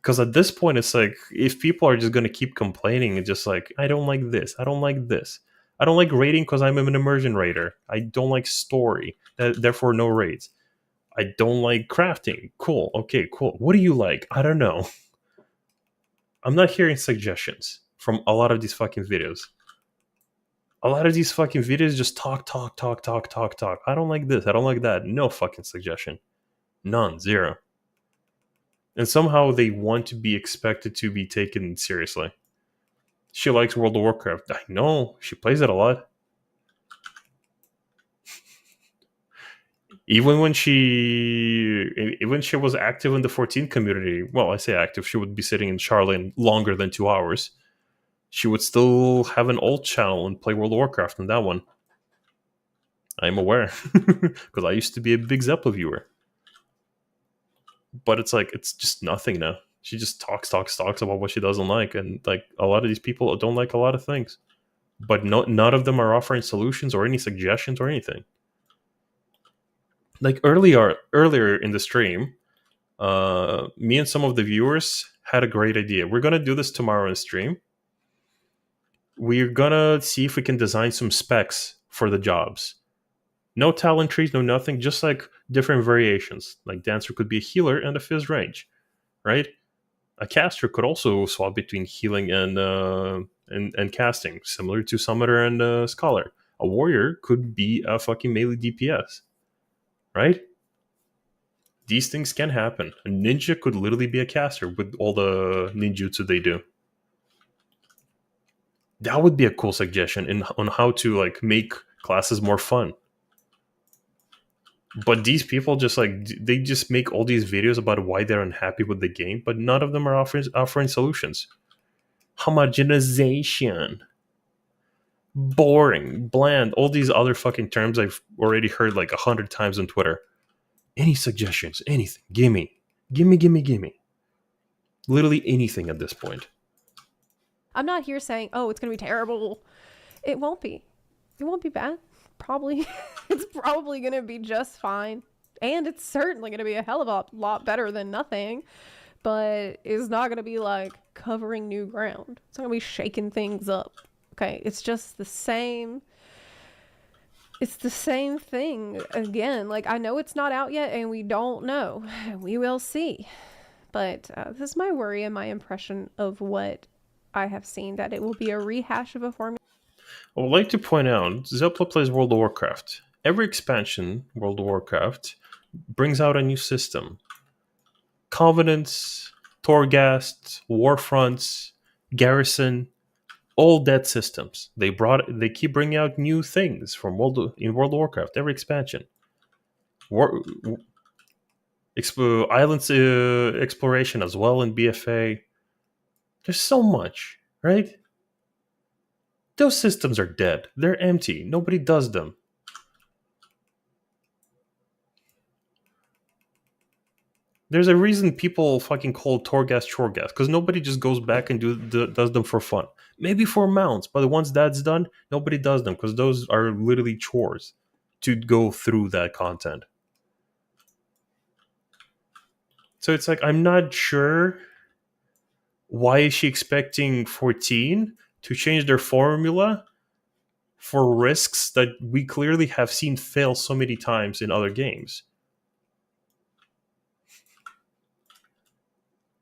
Because at this point, it's like, if people are just going to keep complaining and just like, I don't like this, I don't like this. I don't like raiding because I'm an immersion raider. I don't like story, therefore no raids. I don't like crafting. Cool, okay, cool. What do you like? I don't know. I'm not hearing suggestions from a lot of these fucking videos. A lot of these fucking videos just talk. I don't like this, I don't like that. No fucking suggestion. None, zero. And somehow they want to be expected to be taken seriously. She likes World of Warcraft. I know, she plays it a lot. Even when she was active in the 14 community, well, I say active, she would be sitting in Charlene longer than 2 hours. She would still have an old channel and play World of Warcraft on that one. I'm aware, because I used to be a big Zeppla viewer. But it's like, it's just nothing now. She just talks about what she doesn't like, and like a lot of these people don't like a lot of things. But none of them are offering solutions or any suggestions or anything. Like earlier in the stream, me and some of the viewers had a great idea. We're gonna do this tomorrow in stream. We're gonna see if we can design some specs for the jobs. No talent trees, no nothing, just like different variations. Like Dancer could be a healer and a fizz range, right? A caster could also swap between healing and casting, similar to Summoner and Scholar. A warrior could be a fucking melee DPS, right? These things can happen. A ninja could literally be a caster with all the ninjutsu they do. That would be a cool suggestion on how to like make classes more fun. But these people just like, they just make all these videos about why they're unhappy with the game, but none of them are offering solutions. Homogenization, boring, bland, all these other fucking terms I've already heard like 100 times on Twitter. Any suggestions? Anything? Gimme. Literally anything at this point. I'm not here saying, oh, it's going to be terrible. It won't be. It won't be bad. Probably. It's probably going to be just fine. And it's certainly going to be a hell of a lot better than nothing. But it's not going to be like covering new ground. It's not going to be shaking things up. Okay, it's just the same. It's the same thing again. Like, I know it's not out yet and we don't know. We will see. But this is my worry and my impression of what I have seen, that it will be a rehash of a formula. I would like to point out, Zeppla plays World of Warcraft. Every expansion, World of Warcraft, brings out a new system. Covenants, Torghast, Warfronts, Garrison, all dead systems. They keep bringing out new things from World of Warcraft. Every expansion, islands exploration as well in BFA. There's so much, right? Those systems are dead. They're empty. Nobody does them. There's a reason people fucking call Torghast Chorghast, because nobody just goes back and does them for fun. Maybe for mounts, but once that's done, nobody does them, because those are literally chores to go through that content. So it's like, I'm not sure why is she expecting 14 to change their formula for risks that we clearly have seen fail so many times in other games.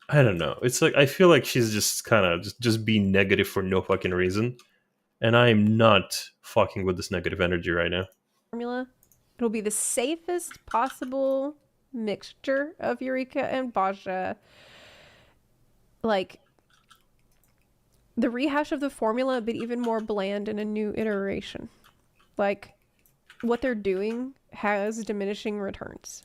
I don't know. It's like, I feel like she's just kind of just being negative for no fucking reason. And I am not fucking with this negative energy right now. Formula. It'll be the safest possible mixture of Eureka and Baja. Like, the rehash of the formula, but even more bland in a new iteration. Like, what they're doing has diminishing returns.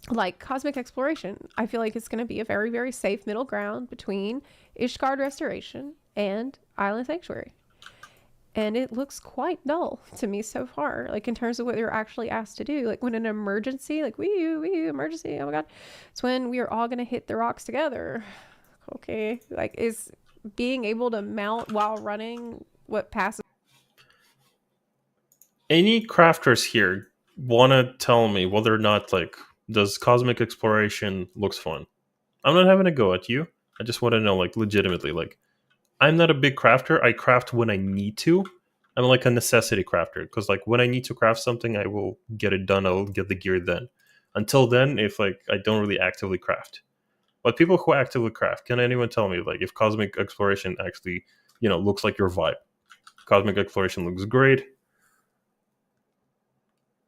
Like Cosmic Exploration, I feel like it's going to be a very, very safe middle ground between Ishgard Restoration and Island Sanctuary. And it looks quite dull to me so far, like in terms of what they're actually asked to do. Like when an emergency, like wee emergency, oh my god, it's when we are all going to hit the rocks together. Okay, like is being able to mount while running what passes. Any crafters here want to tell me whether or not, like, does Cosmic Exploration looks fun? I'm not having a go at you. I just want to know, like, legitimately, like, I'm not a big crafter. I craft when I need to. I'm like a necessity crafter because, like, when I need to craft something, I will get it done. I'll get the gear then. Until then, if like I don't really actively craft. But people who actively craft, can anyone tell me, like, if Cosmic Exploration actually, looks like your vibe? Cosmic Exploration looks great.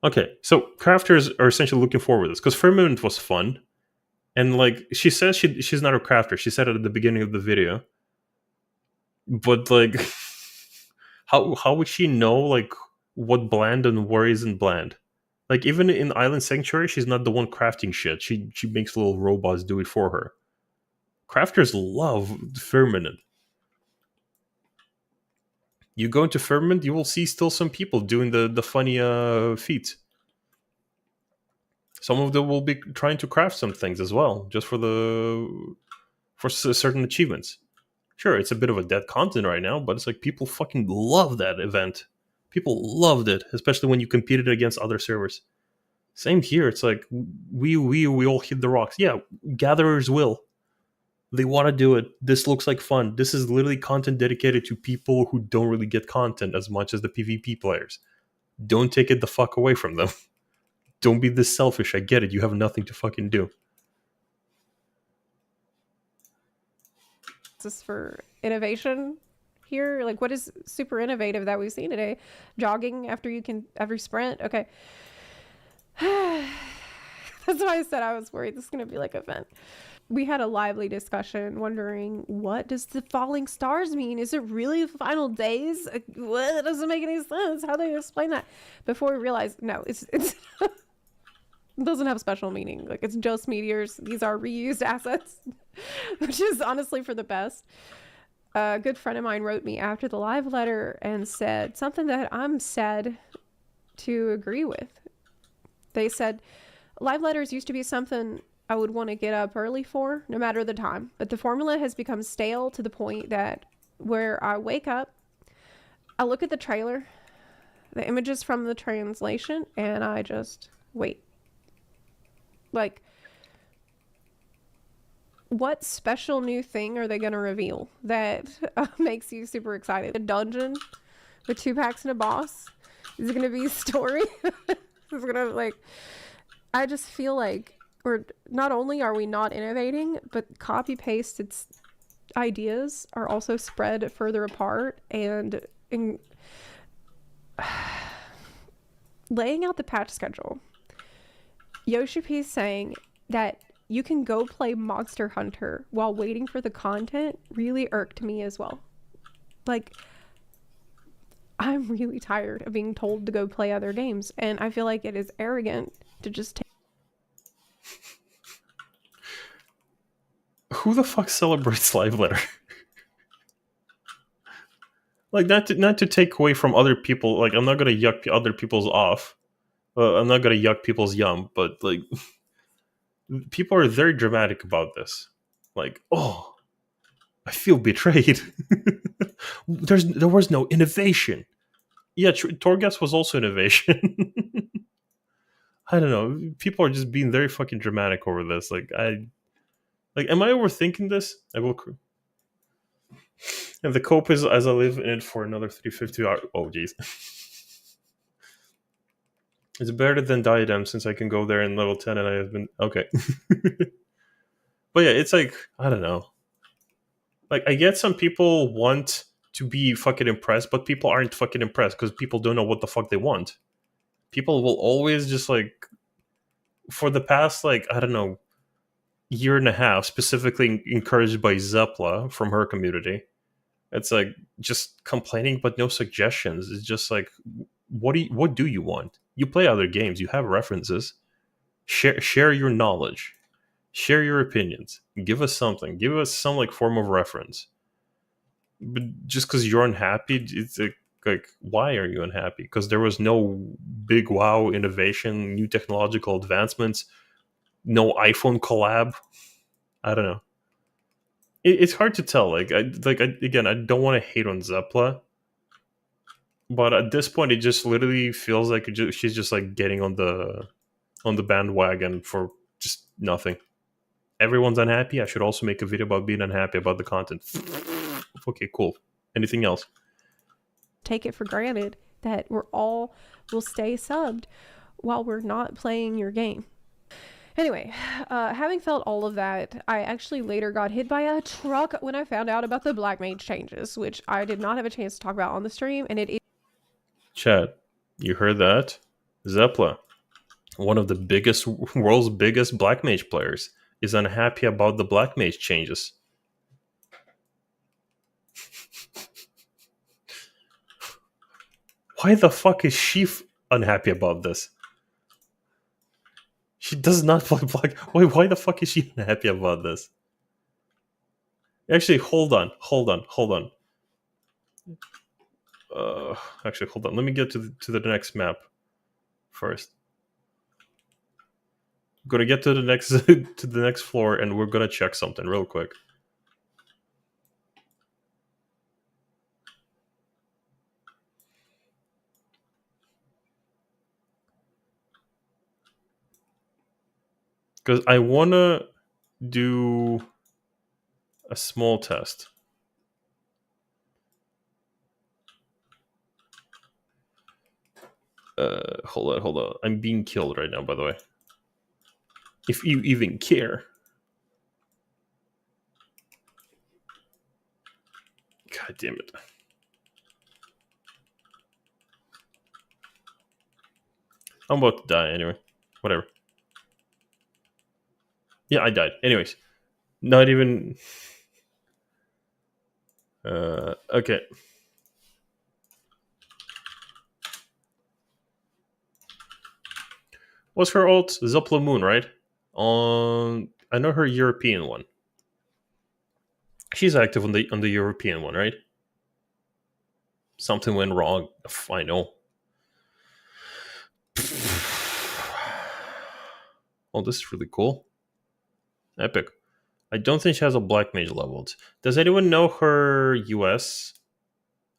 Okay, so crafters are essentially looking forward to this because Firmament was fun, and like she says, she's not a crafter. She said it at the beginning of the video, but like, how would she know like what bland and what isn't bland? Like even in Island Sanctuary, she's not the one crafting shit. She makes little robots do it for her. Crafters love Firmament. You go into Firmament, you will see still some people doing the funny feats. Some of them will be trying to craft some things as well, just for certain achievements. Sure, it's a bit of a dead content right now, but it's like people fucking love that event. People loved it, especially when you competed against other servers. Same here. It's like we all hit the rocks. Yeah, gatherers will. They want to do it. This looks like fun. This is literally content dedicated to people who don't really get content as much as the PvP players. Don't take it the fuck away from them. Don't be this selfish. I get it. You have nothing to fucking do. This for innovation here. Like, what is super innovative that we've seen today? Jogging every sprint. Okay. That's why I said I was worried this is going to be like an event. We had a lively discussion wondering, what does the falling stars mean? Is it really the final days? What? That doesn't make any sense. How do they explain that? Before we realized, no, it's it doesn't have special meaning. Like, it's just meteors. These are reused assets, which is honestly for the best. A good friend of mine wrote me after the live letter and said something that I'm sad to agree with. They said, live letters used to be something I would want to get up early for, no matter the time. But the formula has become stale to the point that where I wake up, I look at the trailer, the images from the translation, and I just wait. Like, what special new thing are they going to reveal that makes you super excited? A dungeon with 2 packs and a boss? Is it going to be a story? Is it going to, like... I just feel like not only are we not innovating, but copy-pasted ideas are also spread further apart, and laying out the patch schedule. Yoshi P saying that you can go play Monster Hunter while waiting for the content really irked me as well. Like, I'm really tired of being told to go play other games, and I feel like it is arrogant to just take. Who the fuck celebrates live letter? Like, not to take away from other people. Like, I'm not gonna yuck other people's off. I'm not gonna yuck people's yum, but like, people are very dramatic about this. Like, oh, I feel betrayed. There was no innovation. Yeah, Torghast was also innovation. I don't know. People are just being very fucking dramatic over this. Like, am I overthinking this? I will. And the cope is as I live in it for another 350 hours. Oh, jeez. It's better than Diadem since I can go there in level 10 and I have been... Okay. But yeah, it's like, I don't know. Like, I get some people want to be fucking impressed, but people aren't fucking impressed because people don't know what the fuck they want. People will always just like for the past, like, I don't know, year and a half, specifically encouraged by Zepla from her community. It's like just complaining, but no suggestions. It's just like, what do you want? You play other games. You have references. Share your knowledge. Share your opinions. Give us something. Give us some like form of reference. But just because you're unhappy, it's like why are you unhappy? Because there was no big wow innovation, new technological advancements, no iPhone collab. I don't know. It's hard to tell. Again, I don't want to hate on Zepla, but at this point, it just literally feels like she's just like getting on the bandwagon for just nothing. Everyone's unhappy. I should also make a video about being unhappy about the content. Okay, cool. Anything else? Take it for granted that we're all will stay subbed while we're not playing your game. Anyway, having felt all of that, I actually later got hit by a truck when I found out about the Black Mage changes, which I did not have a chance to talk about on the stream, and it is... Chat, you heard that? Zepla, one of the world's biggest Black Mage players, is unhappy about the Black Mage changes. Why the fuck is she unhappy about this? She does not play Black. Why the fuck is she unhappy about this? Actually, hold on. Actually, hold on. Let me get to the next map first. I'm gonna get to the next to the next floor, and we're gonna check something real quick. Because I wanna do a small test. Hold on. I'm being killed right now, by the way. If you even care. God damn it. I'm about to die anyway. Whatever. Yeah, I died. Anyways. Not even... okay. What's her ult? Zepla Moon, right? I know her European one. She's active on the European one, right? Something went wrong. I know. Oh, this is really cool. Epic. I don't think she has a Black Mage leveled. Does anyone know her US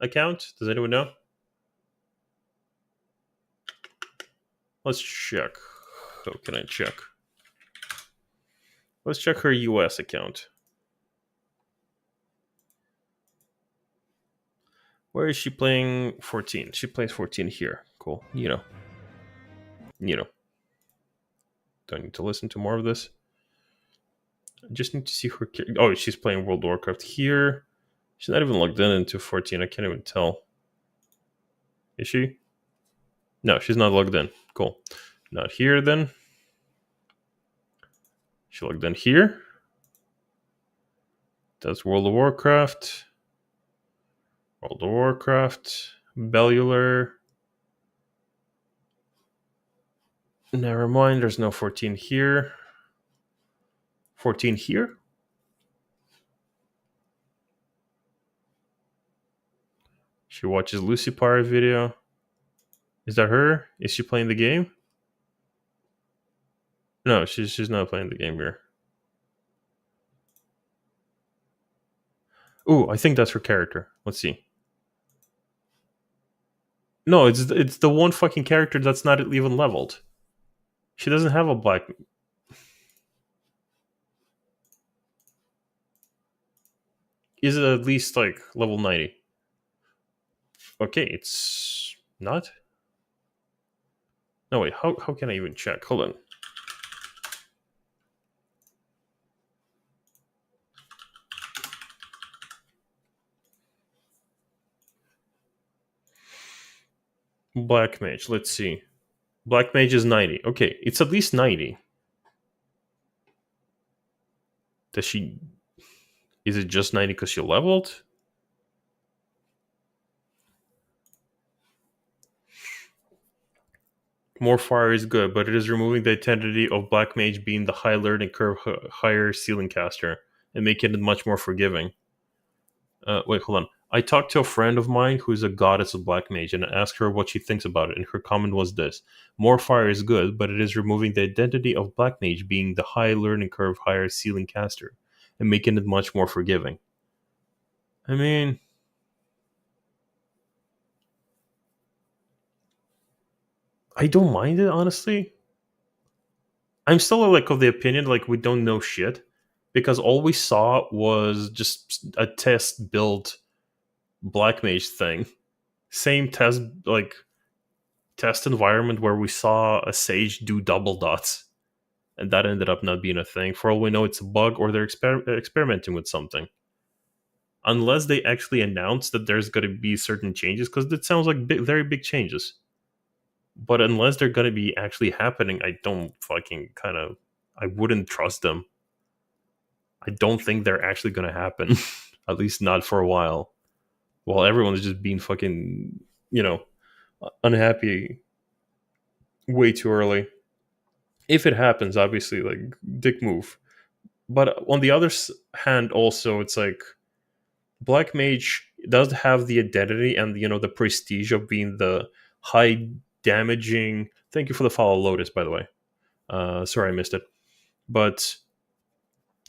account? Does anyone know? Let's check. How can I check? Let's check her US account. Where is she playing 14? She plays 14 here. Cool. You know. Do I need to listen to more of this? I just need to see her... Oh, she's playing World of Warcraft here. She's not even logged into 14. I can't even tell. Is she? No, she's not logged in. Cool. Not here then. She logged in here. That's World of Warcraft. World of Warcraft. Bellular. Never mind, there's no 14 here. 14 here? She watches Lucy Pirate video. Is that her? Is she playing the game? No, she's not playing the game here. Ooh, I think that's her character. Let's see. No, it's the one fucking character that's not even leveled. She doesn't have a black... Is it at least like level 90? Okay, it's not. No, wait, how can I even check? Hold on. Black Mage, let's see. Black Mage is 90. Okay, it's at least 90. Does she... Is it just 90 because she leveled? More fire is good, but it is removing the identity of Black Mage being the high learning curve, higher ceiling caster, and making it much more forgiving. Wait, hold on. I talked to a friend of mine who's a goddess of Black Mage and asked her what she thinks about it, and her comment was this: more fire is good, but it is removing the identity of Black Mage being the high learning curve, higher ceiling caster, and making it much more forgiving. I mean... I don't mind it, honestly. I'm still like of the opinion like we don't know shit, because all we saw was just a test build Black Mage thing. Same test environment where we saw a Sage do double dots, and that ended up not being a thing. For all we know, it's a bug or they're experimenting with something. Unless they actually announce that there's going to be certain changes, because it sounds like very big changes. But unless they're going to be actually happening, I don't fucking I wouldn't trust them. I don't think they're actually going to happen. At least not for a while. While everyone's just being fucking, unhappy way too early. If it happens, obviously, like, dick move. But on the other hand, also, it's like, Black Mage does have the identity and, the prestige of being the high damaging... Thank you for the follow, Lotus, by the way. Sorry I missed it. But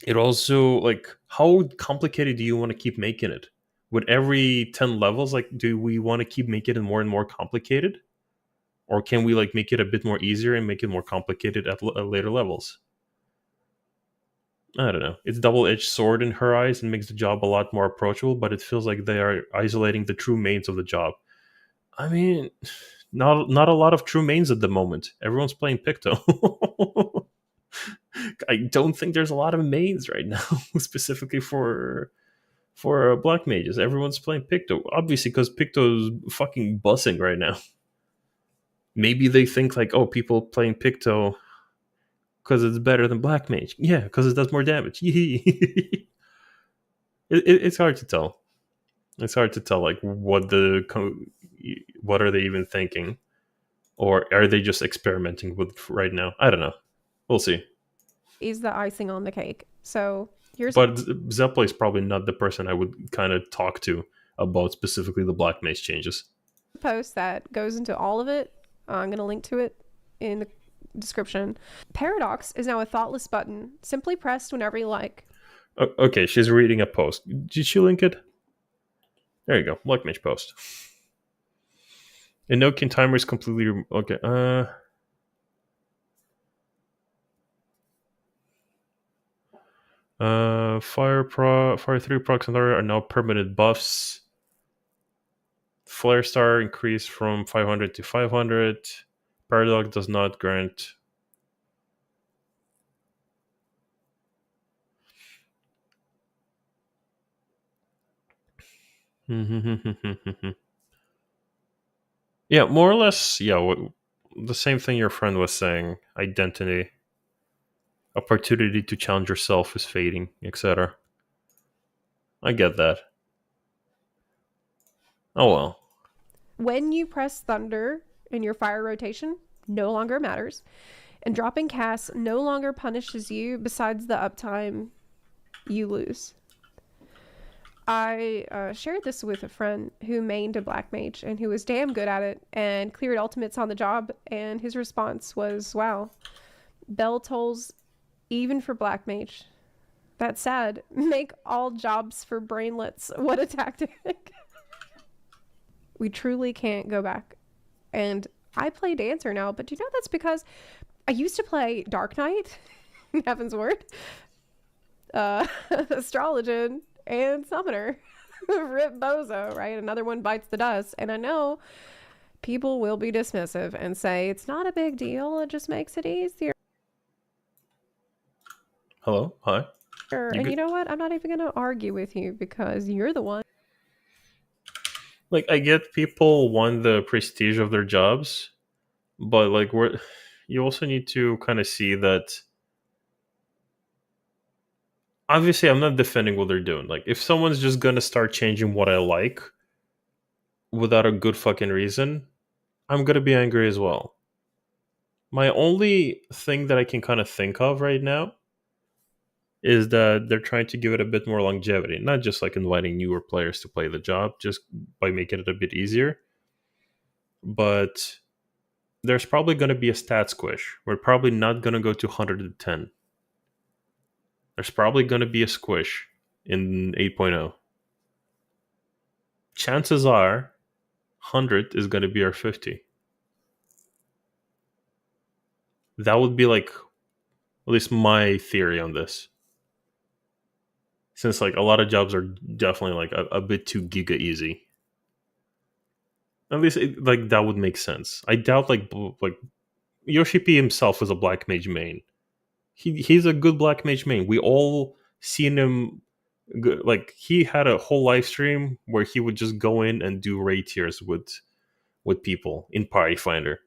it also, like, how complicated do you want to keep making it? With every 10 levels, like, do we want to keep making it more and more complicated? Or can we, like, make it a bit more easier and make it more complicated at later levels? I don't know. It's double-edged sword in her eyes and makes the job a lot more approachable, but it feels like they are isolating the true mains of the job. I mean, not a lot of true mains at the moment. Everyone's playing Picto. I don't think there's a lot of mains right now, specifically for Black Mages. Everyone's playing Picto, obviously, because Picto's fucking bussing right now. Maybe they think like, oh, people playing Picto because it's better than Black Mage. Yeah, because it does more damage. It's hard to tell. It's hard to tell, like, what are they even thinking, or are they just experimenting with right now? I don't know. We'll see. Is the icing on the cake. So here's... But Zeppeli is probably not the person I would kind of talk to about specifically the Black Mage changes. a post that goes into all of it. I'm going to link to it in the description. Paradox is now a thoughtless button, simply pressed whenever you like. Okay, she's reading a post. Did she link it? There you go. Black Mage post. Enochian timer is completely... Okay, Fire 3 procs and are now permanent buffs. Flare Star increased from 500 to 500. Paradox does not grant... Yeah, more or less, yeah, the same thing your friend was saying. Identity. Opportunity to challenge yourself is fading, etc. I get that. Oh well. When you press Thunder in your fire rotation, no longer matters. And dropping casts no longer punishes you besides the uptime you lose. I shared this with a friend who mained a Black Mage and who was damn good at it and cleared ultimates on the job, and his response was, wow, bell tolls even for Black Mage. That's sad. Make all jobs for brainlets. What a tactic. We truly can't go back. And I play Dancer now, but do you know that's because I used to play Dark Knight, Heaven's Word, Astrologian, and Summoner. Rip Bozo, right? Another one bites the dust. And I know people will be dismissive and say it's not a big deal, it just makes it easier. Hello? Hi? And you know what? I'm not even going to argue with you because you're the one. Like, I get people want the prestige of their jobs, But like, you also need to kind of see that. Obviously, I'm not defending what they're doing. Like, if someone's just gonna start changing what I like without a good fucking reason, I'm gonna be angry as well. My only thing that I can kind of think of right now is that they're trying to give it a bit more longevity, not just like inviting newer players to play the job, just by making it a bit easier. But there's probably going to be a stat squish. We're probably not going to go to 110. There's probably going to be a squish in 8.0. Chances are 100 is going to be our 50. That would be like, at least my theory on this. Since like a lot of jobs are definitely like a bit too giga easy. At least like that would make sense. I doubt like Yoshi P himself was a black mage main. He's a good black mage main. We all seen him. Like he had a whole live stream where he would just go in and do raid tiers with people in Party Finder.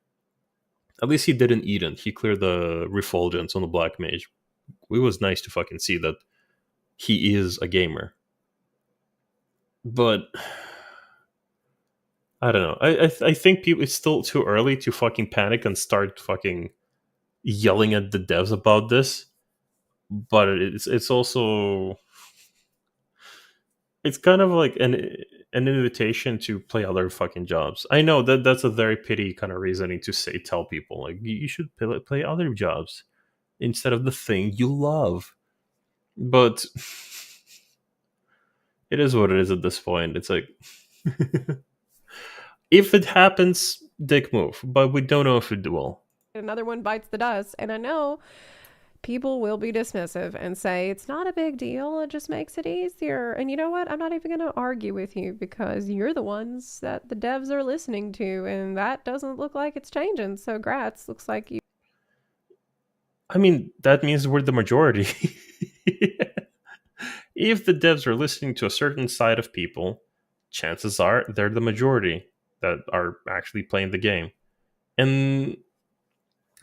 At least he didn't Eden. He cleared the refulgence on the black mage. It was nice to fucking see that he is a gamer. But I don't know. I think people, it's still too early to fucking panic and start fucking yelling at the devs about this. But it's also, it's kind of like an invitation to play other fucking jobs. I know that that's a very pity kind of reasoning to tell people like you should play other jobs instead of the thing you love. But it is what it is at this point. It's like if it happens, dick move, but we don't know if it will. Another one bites the dust, and I know people will be dismissive and say it's not a big deal, it just makes it easier. And you know what? I'm not even going to argue with you because you're the ones that the devs are listening to, and that doesn't look like it's changing. So Gratz, looks like you. I mean, that means we're the majority. If the devs are listening to a certain side of people, chances are they're the majority that are actually playing the game. And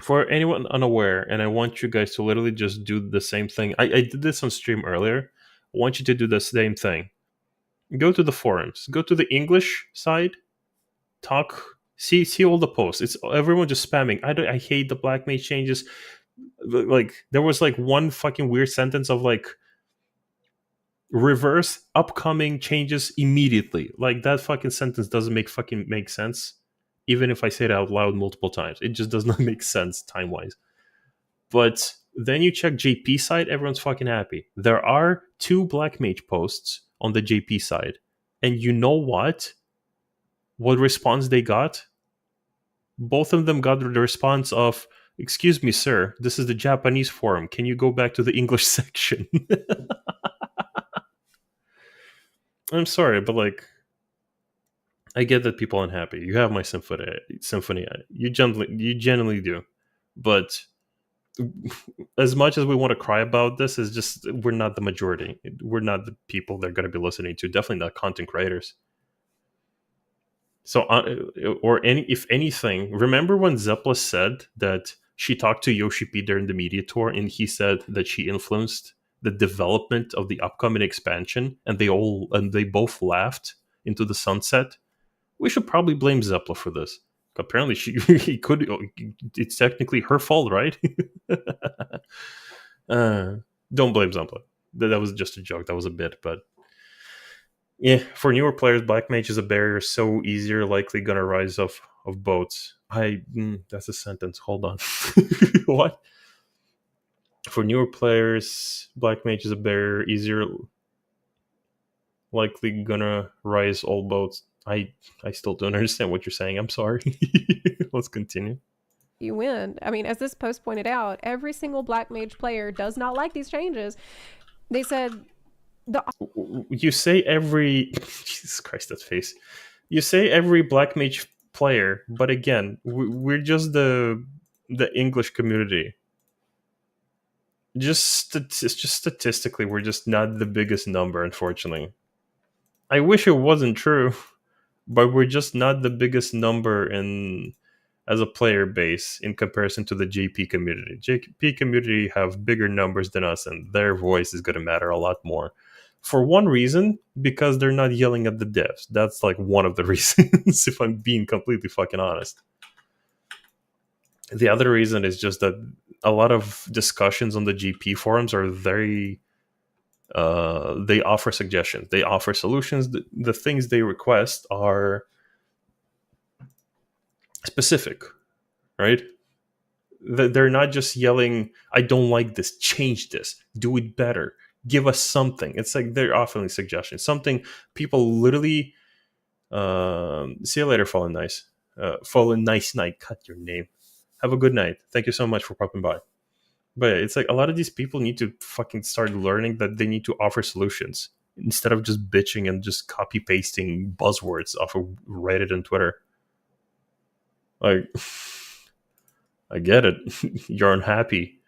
for anyone unaware, and I want you guys to literally just do the same thing. I did this on stream earlier. I want you to do the same thing. Go to the forums. Go to the English side. Talk. See all the posts. It's everyone just spamming. I hate the black mage changes. Like there was like one fucking weird sentence of like reverse upcoming changes immediately. Like that fucking sentence doesn't make sense. Even if I say it out loud multiple times, it just does not make sense time-wise. But then you check JP side, everyone's fucking happy. There are 2 black mage posts on the JP side. And you know what? What response they got? Both of them got the response of, "Excuse me, sir, this is the Japanese forum. Can you go back to the English section?" I'm sorry, but like, I get that people are unhappy. You have my symphony. You genuinely do. But as much as we want to cry about this, is just we're not the majority. We're not the people they're going to be listening to. Definitely not content creators. So, if anything, remember when Zeppla said that she talked to Yoshi P during the media tour, and he said that she influenced the development of the upcoming expansion, and they both laughed into the sunset. We should probably blame Zeppla for this. Apparently, he could. It's technically her fault, right? Don't blame Zeppla. That was just a joke. That was a bit, but yeah, for newer players, Black Mage is a barrier so easier, likely gonna rise of boats. That's a sentence. Hold on. What? For newer players, Black Mage is a barrier, easier, likely gonna rise all boats. I still don't understand what you're saying. I'm sorry. Let's continue. You win. I mean, as this post pointed out, every single Black Mage player does not like these changes. They said you say every Jesus Christ, that face. You say every Black Mage player, but again, we're just the English community. Just statistically, we're just not the biggest number, unfortunately. I wish it wasn't true, but we're just not the biggest number in as a player base in comparison to the JP community. JP community have bigger numbers than us, and their voice is going to matter a lot more. For one reason, because they're not yelling at the devs. That's like one of the reasons, if I'm being completely fucking honest. The other reason is just that a lot of discussions on the GP forums are very... they offer suggestions. They offer solutions. The things they request are specific, right? They're not just yelling, I don't like this, change this, do it better, give us something. It's like they're offering suggestions. Something people literally... see you later, Fallen Nice. Fallen Nice Night, cut your name. Have a good night. Thank you so much for popping by. But it's like a lot of these people need to fucking start learning that they need to offer solutions instead of just bitching and just copy pasting buzzwords off of Reddit and Twitter. Like, I get it. You're unhappy.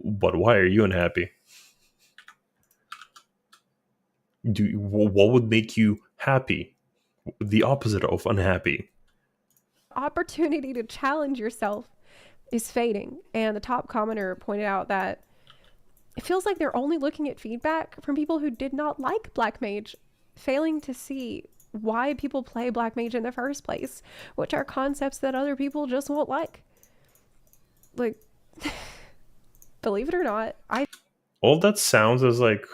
But why are you unhappy? What would make you happy? The opposite of unhappy. Opportunity to challenge yourself is fading. And the top commenter pointed out that it feels like they're only looking at feedback from people who did not like Black Mage, failing to see why people play Black Mage in the first place, which are concepts that other people just won't like. Like, believe it or not, all that sounds is like,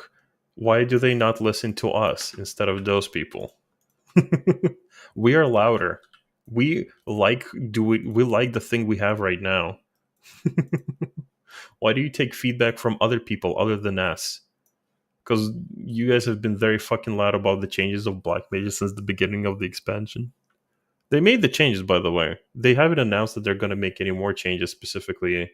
why do they not listen to us instead of those people? We are louder. We like the thing we have right now. Why do you take feedback from other people other than us? Because you guys have been very fucking loud about the changes of Black Mages since the beginning of the expansion. They made the changes, by the way. They haven't announced that they're going to make any more changes specifically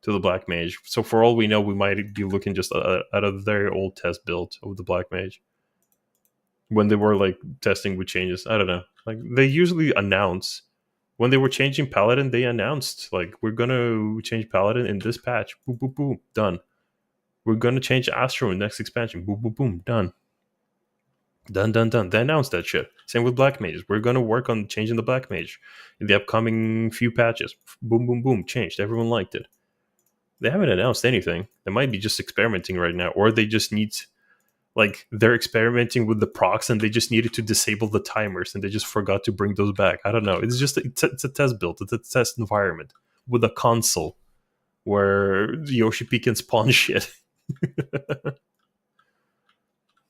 to the Black Mage. So for all we know, we might be looking just at a very old test build of the Black Mage. When they were like testing with changes. I don't know. Like they usually announce when they were changing Paladin, they announced like, we're gonna change Paladin in this patch. Boom, boom, boom, done. We're gonna change Astro in next expansion. Boom, boom, boom, done. Done, done, done. They announced that shit. Same with Black Mages. We're gonna work on changing the Black Mage in the upcoming few patches. Boom, boom, boom, changed. Everyone liked it. They haven't announced anything. They might be just experimenting right now, or they just need... like they're experimenting with the procs and they just needed to disable the timers and they just forgot to bring those back. I don't know. It's just it's a test build. It's a test environment with a console where Yoshi P can spawn shit.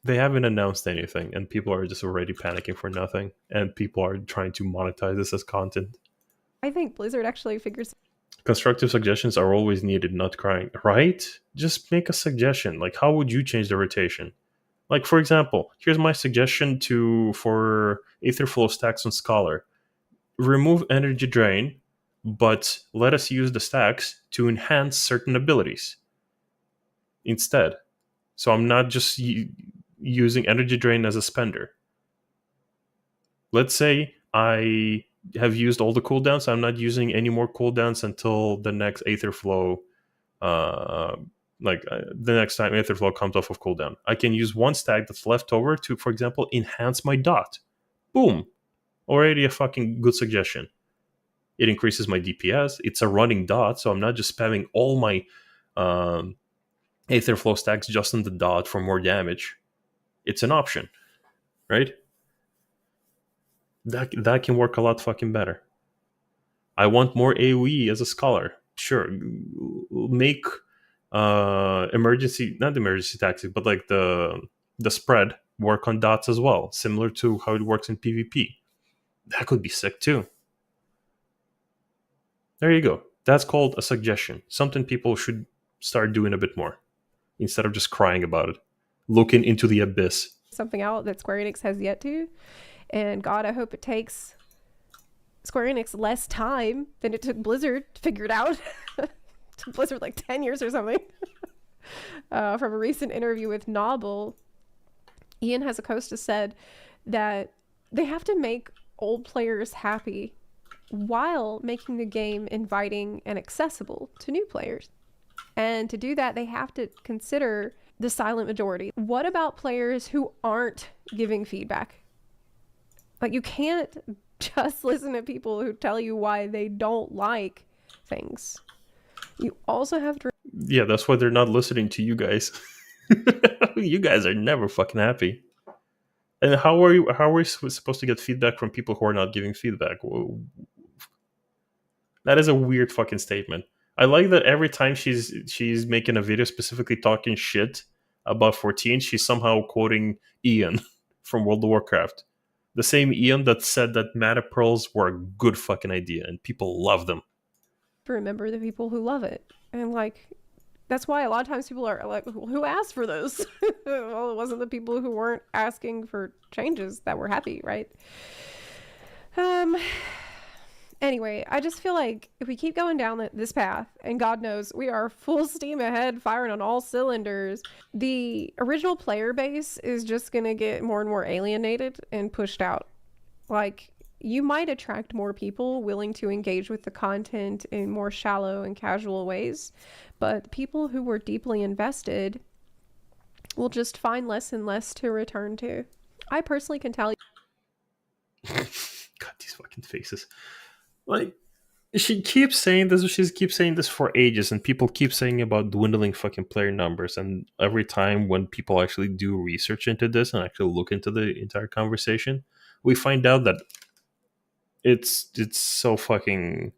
They haven't announced anything and people are just already panicking for nothing and people are trying to monetize this as content. I think Blizzard actually figures... Constructive suggestions are always needed, not crying. Right? Just make a suggestion. Like, how would you change the rotation? Like, for example, here's my suggestion for Aetherflow stacks on Scholar. Remove energy drain, but let us use the stacks to enhance certain abilities instead. So I'm not just using energy drain as a spender. Let's say I have used all the cooldowns. I'm not using any more cooldowns until the next Aetherflow the next time Aetherflow comes off of cooldown. I can use one stack that's left over to, for example, enhance my dot. Boom. Already a fucking good suggestion. It increases my DPS. It's a running dot, so I'm not just spamming all my Aetherflow stacks just on the dot for more damage. It's an option, right? That can work a lot fucking better. I want more AoE as a Scholar. Sure. Make... not emergency tactics, but like the spread work on dots as well, similar to how it works in PvP. That could be sick too. There you go. That's called a suggestion. Something people should start doing a bit more instead of just crying about it, looking into the abyss. Something out that Square Enix has yet to, and God, I hope it takes Square Enix less time than it took Blizzard to figure it out. Took Blizzard like 10 years or something. From a recent interview with Nobble, Ian Hazukosta said that they have to make old players happy while making the game inviting and accessible to new players. And to do that, they have to consider the silent majority. What about players who aren't giving feedback? Like, you can't just listen to people who tell you why they don't like things. You also have to. Yeah, that's why they're not listening to you guys. You guys are never fucking happy. And how are we supposed to get feedback from people who are not giving feedback? Whoa. That is a weird fucking statement. I like that every time she's making a video specifically talking shit about 14, she's somehow quoting Ian from World of Warcraft. The same Ian that said that mana pearls were a good fucking idea and people love them. Remember the people who love it. And like, that's why a lot of times people are like, well, who asked for those? Well, it wasn't the people who weren't asking for changes that were happy, right? Anyway, I just feel like if we keep going down this path, and God knows we are full steam ahead, firing on all cylinders, the original player base is just going to get more and more alienated and pushed out. Like, you might attract more people willing to engage with the content in more shallow and casual ways, but people who were deeply invested will just find less and less to return to. I personally can tell you. God, these fucking faces. Like, she keeps saying this, she keeps saying this for ages, and people keep saying about dwindling fucking player numbers, and every time when people actually do research into this and actually look into the entire conversation, we find out that it's so fucking,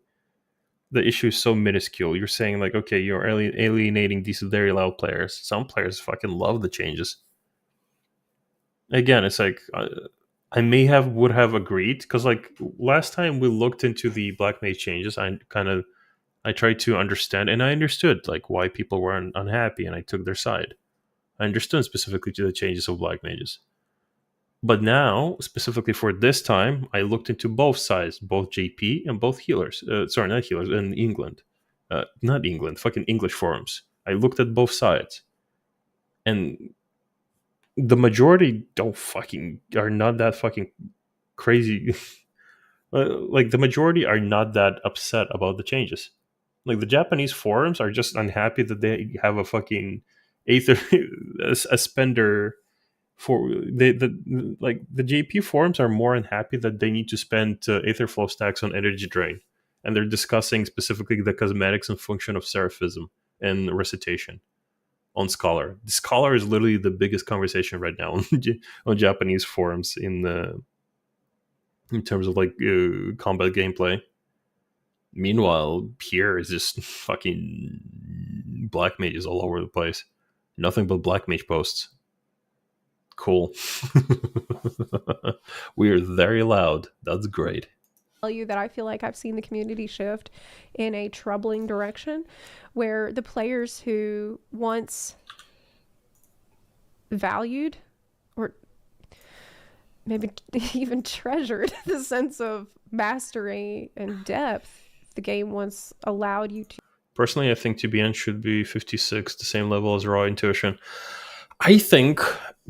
the issue is so minuscule. You're saying like, okay, you're alienating these very loud players. Some players fucking love the changes. Again, it's like, I would have agreed, because like last time we looked into the Black Mage changes, I tried to understand, and I understood like why people were unhappy, and I took their side. I understood specifically to the changes of Black Mages. But now, specifically for this time, I looked into both sides, both JP and both healers. Sorry, not healers, in England. Not England, fucking English forums. I looked at both sides. And the majority are not that fucking crazy. Like, the majority are not that upset about the changes. Like, the Japanese forums are just unhappy that they have a fucking Aether, a spender. For like the JP forums are more unhappy that they need to spend Aetherflow stacks on energy drain, and they're discussing specifically the cosmetics and function of seraphism and recitation on Scholar. The Scholar is literally the biggest conversation right now on Japanese forums in terms of like combat gameplay. Meanwhile, here is just fucking Black Mages all over the place. Nothing but Black Mage posts. Cool. We're very loud. That's great. Tell you that I feel like I've seen the community shift in a troubling direction, where the players who once valued or maybe even treasured the sense of mastery and depth the game once allowed you to. Personally, I think TBN should be 56, the same level as Raw Intuition. I think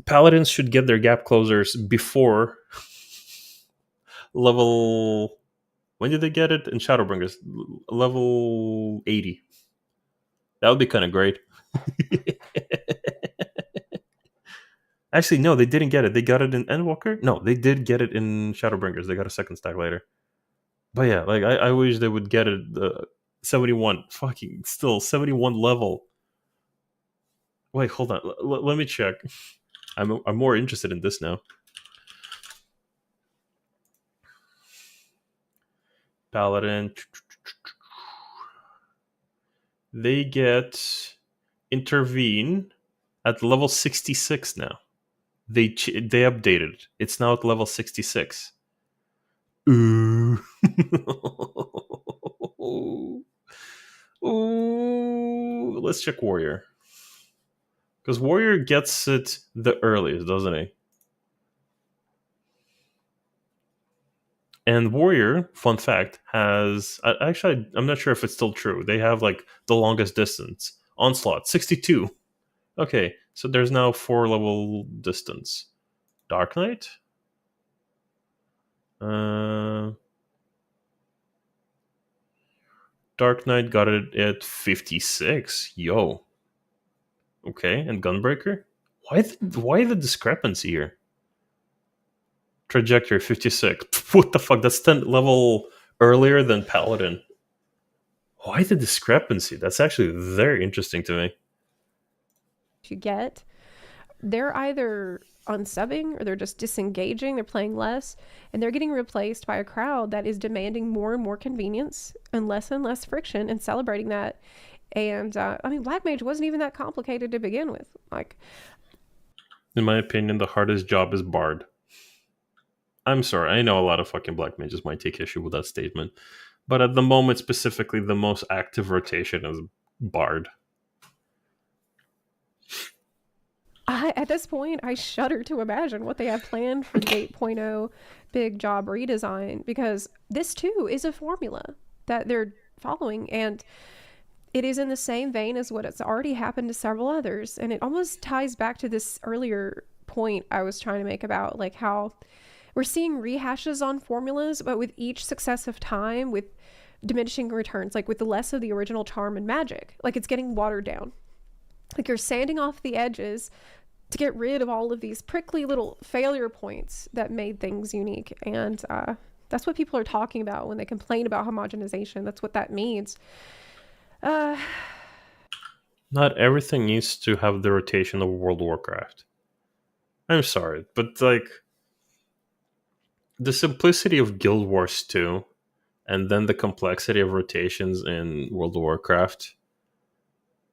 Paladins should get their gap closers before level... When did they get it? In Shadowbringers. Level 80. That would be kind of great. Actually, no, they didn't get it. They got it in Endwalker? No, they did get it in Shadowbringers. They got a second stack later. But yeah, like I wish they would get it 71. Fucking still 71 level. Wait, hold on. Let me check. I'm more interested in this now. Paladin. They get Intervene at level 66 now. They updated it. It's now at level 66. Ooh. Ooh. Let's check Warrior. Because Warrior gets it the earliest, doesn't he? And Warrior, fun fact, has... Actually, I'm not sure if it's still true. They have, like, the longest distance. Onslaught, 62. Okay, so there's now 4-level distance. Dark Knight? Dark Knight got it at 56. Yo. Okay, and Gunbreaker? Why the discrepancy here? Trajectory 56. Pff, what the fuck? That's 10 level earlier than Paladin. Why the discrepancy? That's actually very interesting to me. You get, they're either unsubbing or they're just disengaging, they're playing less, and they're getting replaced by a crowd that is demanding more and more convenience and less friction and celebrating that. And I mean, Black Mage wasn't even that complicated to begin with. Like, in my opinion, the hardest job is Bard. I'm sorry, I know a lot of fucking Black Mages might take issue with that statement, but at the moment specifically, the most active rotation is Bard. At this point, I shudder to imagine what they have planned for the 8.0 big job redesign, because this too is a formula that they're following, and it is in the same vein as what has already happened to several others. And it almost ties back to this earlier point I was trying to make about like how we're seeing rehashes on formulas, but with each successive time with diminishing returns, like with the less of the original charm and magic, like it's getting watered down. Like you're sanding off the edges to get rid of all of these prickly little failure points that made things unique. And that's what people are talking about when they complain about homogenization. That's what that means. Not everything needs to have the rotation of World of Warcraft. I'm sorry, but like the simplicity of Guild Wars 2 and then the complexity of rotations in World of Warcraft,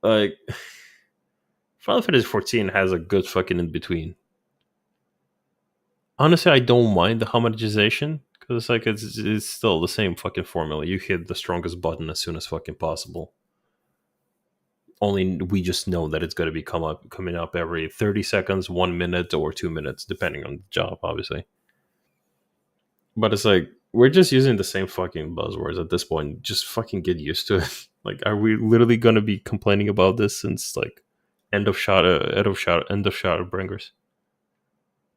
like Final Fantasy 14 has a good fucking in between. Honestly, I don't mind the homogenization because like it's still the same fucking formula. You hit the strongest button as soon as fucking possible. Only we just know that it's going to be coming up every 30 seconds, 1 minute, or 2 minutes, depending on the job, obviously. But it's like, we're just using the same fucking buzzwords at this point. Just fucking get used to it. Like, are we literally going to be complaining about this since, like, end of Shadowbringers?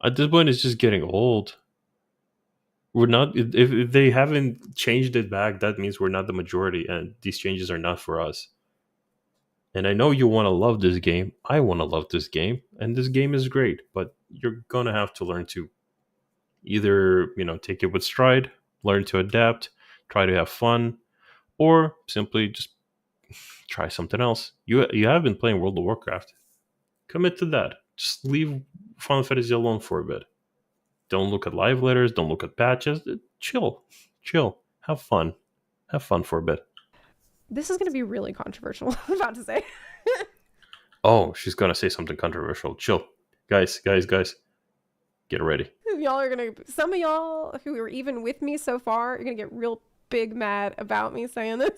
At this point, it's just getting old. We're not, if they haven't changed it back, that means we're not the majority, and these changes are not for us. And I know you want to love this game. I want to love this game. And this game is great. But you're going to have to learn to either, take it with stride, learn to adapt, try to have fun, or simply just try something else. You have been playing World of Warcraft. Commit to that. Just leave Final Fantasy alone for a bit. Don't look at live letters. Don't look at patches. Chill. Have fun for a bit. This is going to be really controversial, I'm about to say. Oh, she's going to say something controversial. Chill. Guys. Get ready. Some of y'all who are even with me so far are going to get real big mad about me saying this.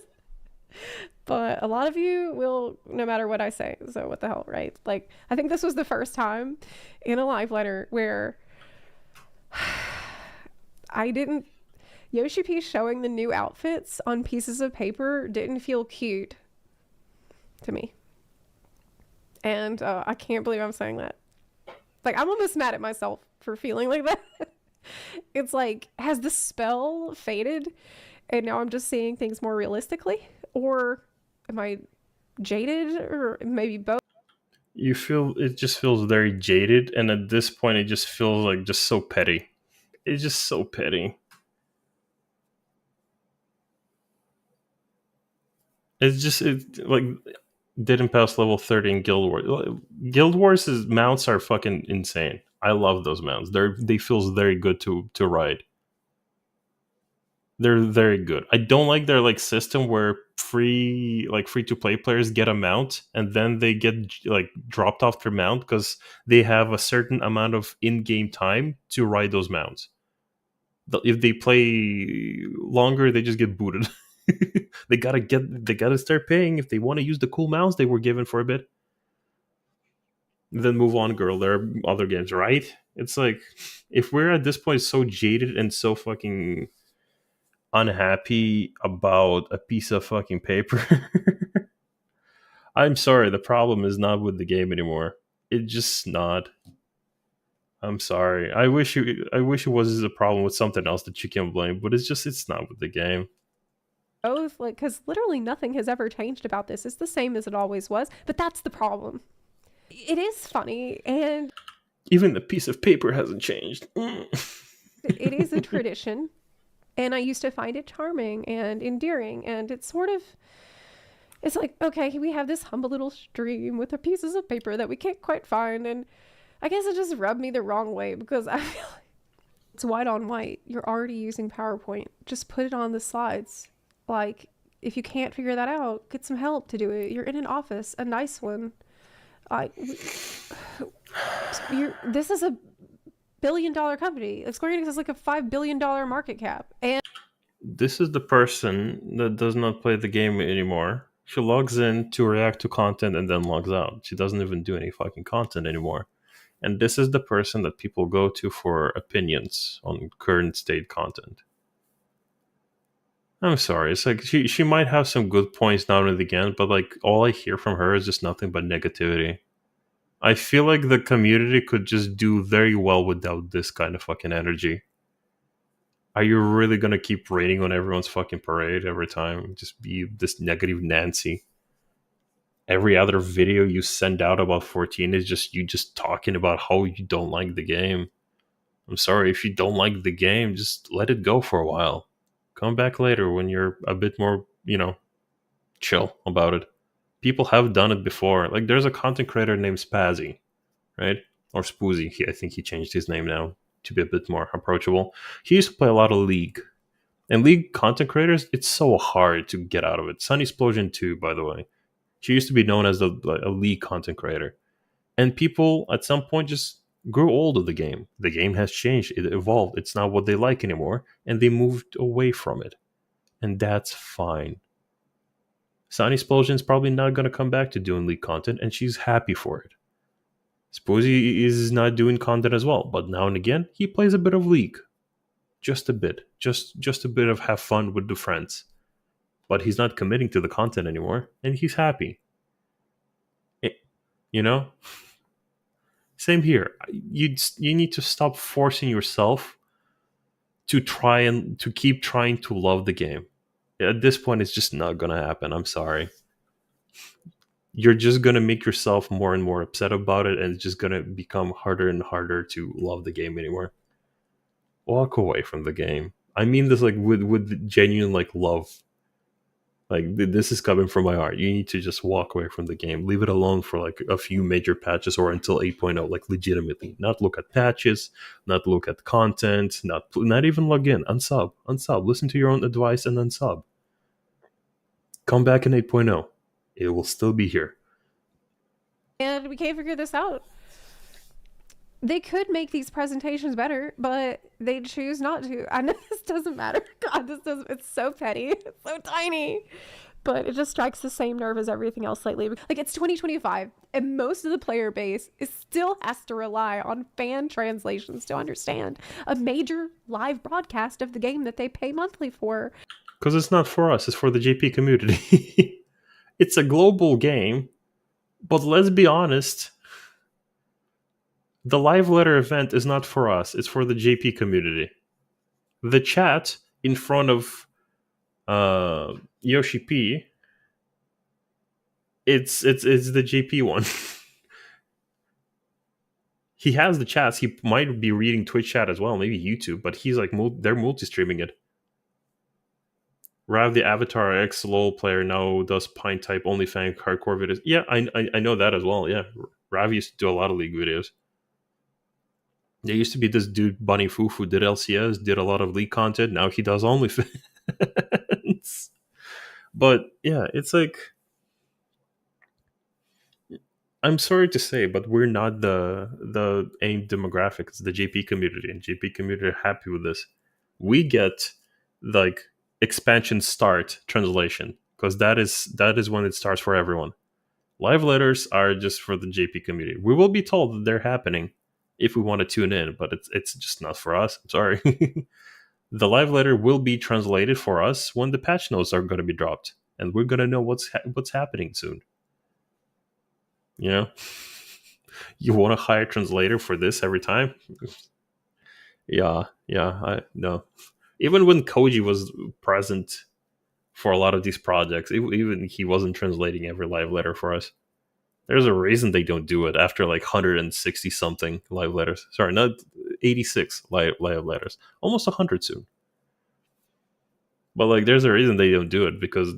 But a lot of you will, no matter what I say. So what the hell, right? Like, I think this was the first time in a live letter where Yoshi P showing the new outfits on pieces of paper didn't feel cute to me. And I can't believe I'm saying that. Like, I'm almost mad at myself for feeling like that. It's like, has the spell faded and now I'm just seeing things more realistically? Or am I jaded? Or maybe both? It just feels very jaded, and at this point it just feels like just so petty. It's just so petty. It's like didn't pass level 30 in Guild Wars. Guild Wars' mounts are fucking insane. I love those mounts. They feel very good to ride. They're very good. I don't like their like system where free to play players get a mount and then they get like dropped off their mount because they have a certain amount of in-game time to ride those mounts. If they play longer, they just get booted. They gotta start paying if they want to use the cool mounts they were given for a bit. Then move on, girl. There are other games, right? It's like, if we're at this point so jaded and so fucking unhappy about a piece of fucking paper, I'm sorry, the problem is not with the game anymore. It's just not. I'm sorry. I wish it was a problem with something else that you can blame, but it's not with the game. Both, like, because literally nothing has ever changed about this. It's the same as it always was, but that's the problem. It is funny, and even the piece of paper hasn't changed. it is a tradition, and I used to find it charming and endearing, and it's like, okay, we have this humble little stream with the pieces of paper that we can't quite find, and I guess it just rubbed me the wrong way because I feel like it's white on white. You're already using PowerPoint. Just put it on the slides. Like, if you can't figure that out, get some help to do it. You're in an office, a nice one. This is a billion-dollar company. Square Enix is like a $5 billion market cap. And This is the person that does not play the game anymore. She logs in to react to content and then logs out. She doesn't even do any fucking content anymore. And this is the person that people go to for opinions on current state content. I'm sorry. It's like she might have some good points now and again, but like all I hear from her is just nothing but negativity. I feel like the community could just do very well without this kind of fucking energy. Are you really gonna keep raining on everyone's fucking parade every time? Just be this negative Nancy. Every other video you send out about 14 is just you just talking about how you don't like the game. I'm sorry, if you don't like the game, just let it go for a while. Come back later when you're a bit more, chill about it. People have done it before. Like, there's a content creator named Spazzy, right? Or Spoozy. I think he changed his name now to be a bit more approachable. He used to play a lot of League. And League content creators, it's so hard to get out of it. Sun Explosion 2, by the way. She used to be known as a League content creator. And people, at some point, just grew old of the game. The game has changed. It evolved. It's not what they like anymore. And they moved away from it. And that's fine. Sun Explosion's probably not going to come back to doing League content, and she's happy for it. Spoozy is not doing content as well, but now and again, he plays a bit of League. Just a bit. Just a bit of have fun with the friends. But he's not committing to the content anymore, and he's happy. Same here. You need to stop forcing yourself to keep trying to love the game. At this point, it's just not gonna happen. I'm sorry. You're just gonna make yourself more and more upset about it, and it's just gonna become harder and harder to love the game anymore. Walk away from the game. I mean this like with genuine like love. Like, this is coming from my heart. You need to just walk away from the game. Leave it alone for like a few major patches or until 8.0, like legitimately. Not look at patches, not look at content, not even log in. Unsub. Listen to your own advice and unsub. Come back in 8.0. It will still be here. And we can't figure this out. They could make these presentations better, but they choose not to. I know this doesn't matter. God, it's so petty. It's so tiny. But it just strikes the same nerve as everything else lately. Like, it's 2025, and most of the player base still has to rely on fan translations to understand a major live broadcast of the game that they pay monthly for. Because it's not for us, it's for the JP community. It's a global game, but let's be honest, the live letter event is not for us, it's for the JP community. The chat in front of Yoshi P, it's the JP one. He has the chats, he might be reading Twitch chat as well, maybe YouTube, but he's like, they're multi-streaming it. Rav, the Avatar X LOL player, now does Pine type OnlyFans hardcore videos. Yeah, I know that as well. Yeah, Rav used to do a lot of League videos. There used to be this dude, Bunny Foof, who did LCS, did a lot of League content. Now he does OnlyFans. But yeah, it's like, I'm sorry to say, but we're not the aimed demographic. It's the JP community, and JP community are happy with this. We get like expansion start translation, because that is when it starts for everyone. Live letters are just for the JP community. We will be told that they're happening if we want to tune in, but it's just not for us. I'm sorry. The live letter will be translated for us when the patch notes are going to be dropped, and we're going to know what's happening soon. You want to hire a translator for this every time? Yeah, I know. Even when Koji was present for a lot of these projects, even he wasn't translating every live letter for us. There's a reason they don't do it after like 160 something live letters. Sorry, not 86 live letters, almost 100 soon. But like, there's a reason they don't do it, because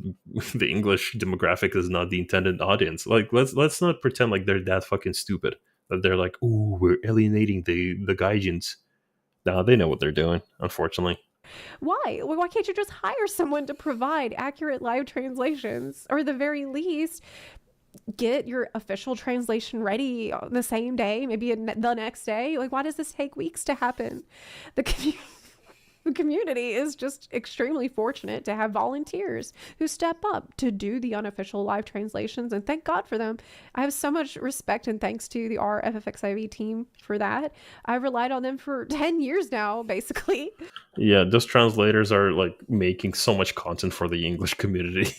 the English demographic is not the intended audience. Like, let's not pretend like they're that fucking stupid that they're like, "Ooh, we're alienating the gaijins." Nah, they know what they're doing. Unfortunately, Why? Why can't you just hire someone to provide accurate live translations, or at the very least, get your official translation ready on the same day, maybe the next day? Like, why does this take weeks to happen? The community is just extremely fortunate to have volunteers who step up to do the unofficial live translations, and thank God for them. I have so much respect and thanks to the FFXIV team for that. I've relied on them for 10 years now, basically. yeah, those translators are like making so much content for the English community.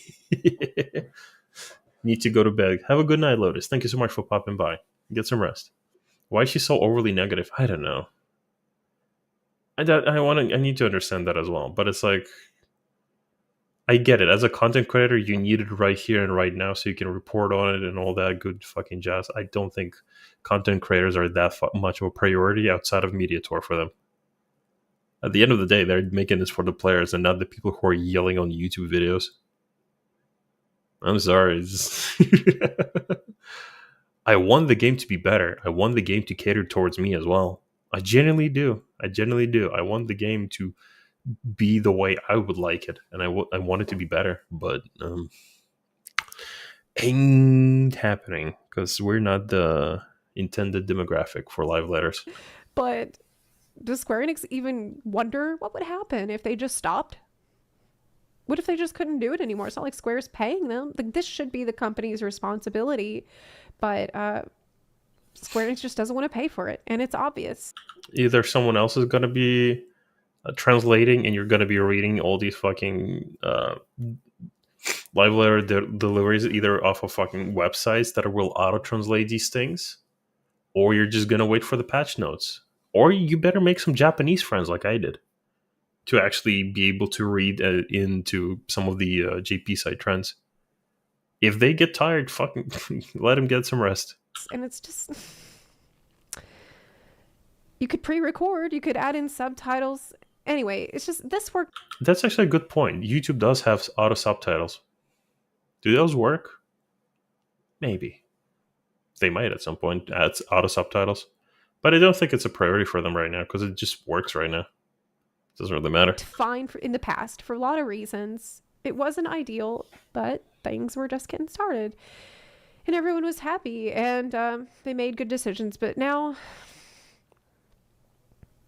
Need to go to bed. Have a good night, Lotus. Thank you so much for popping by. Get some rest. Why is she so overly negative? I don't know. I need to understand that as well. But it's like, I get it. As a content creator, you need it right here and right now so you can report on it and all that good fucking jazz. I don't think content creators are that much of a priority outside of MediaTor for them. At the end of the day, they're making this for the players and not the people who are yelling on YouTube videos. I'm sorry. I want the game to be better. I want the game to cater towards me as well. I genuinely do. I want the game to be the way I would like it, and I want it to be better, but ain't happening because we're not the intended demographic for live letters. But does Square Enix even wonder what would happen if they just stopped? What if they just couldn't do it anymore? It's not like Square's paying them. Like, this should be the company's responsibility, but Square Enix just doesn't want to pay for it, and it's obvious. Either someone else is going to be translating, and you're going to be reading all these fucking live letter deliveries either off of fucking websites that will auto-translate these things, or you're just going to wait for the patch notes. Or you better make some Japanese friends like I did to actually be able to read into some of the JP side trends. If they get tired, fucking let them get some rest. And it's just, you could pre-record, you could add in subtitles. Anyway, it's just, this work. That's actually a good point. YouTube does have auto subtitles. Do those work? Maybe. They might at some point add auto subtitles. But I don't think it's a priority for them right now because it just works right now. It doesn't really matter. Fine in the past for a lot of reasons. It wasn't ideal, but things were just getting started. And everyone was happy, and they made good decisions. But now,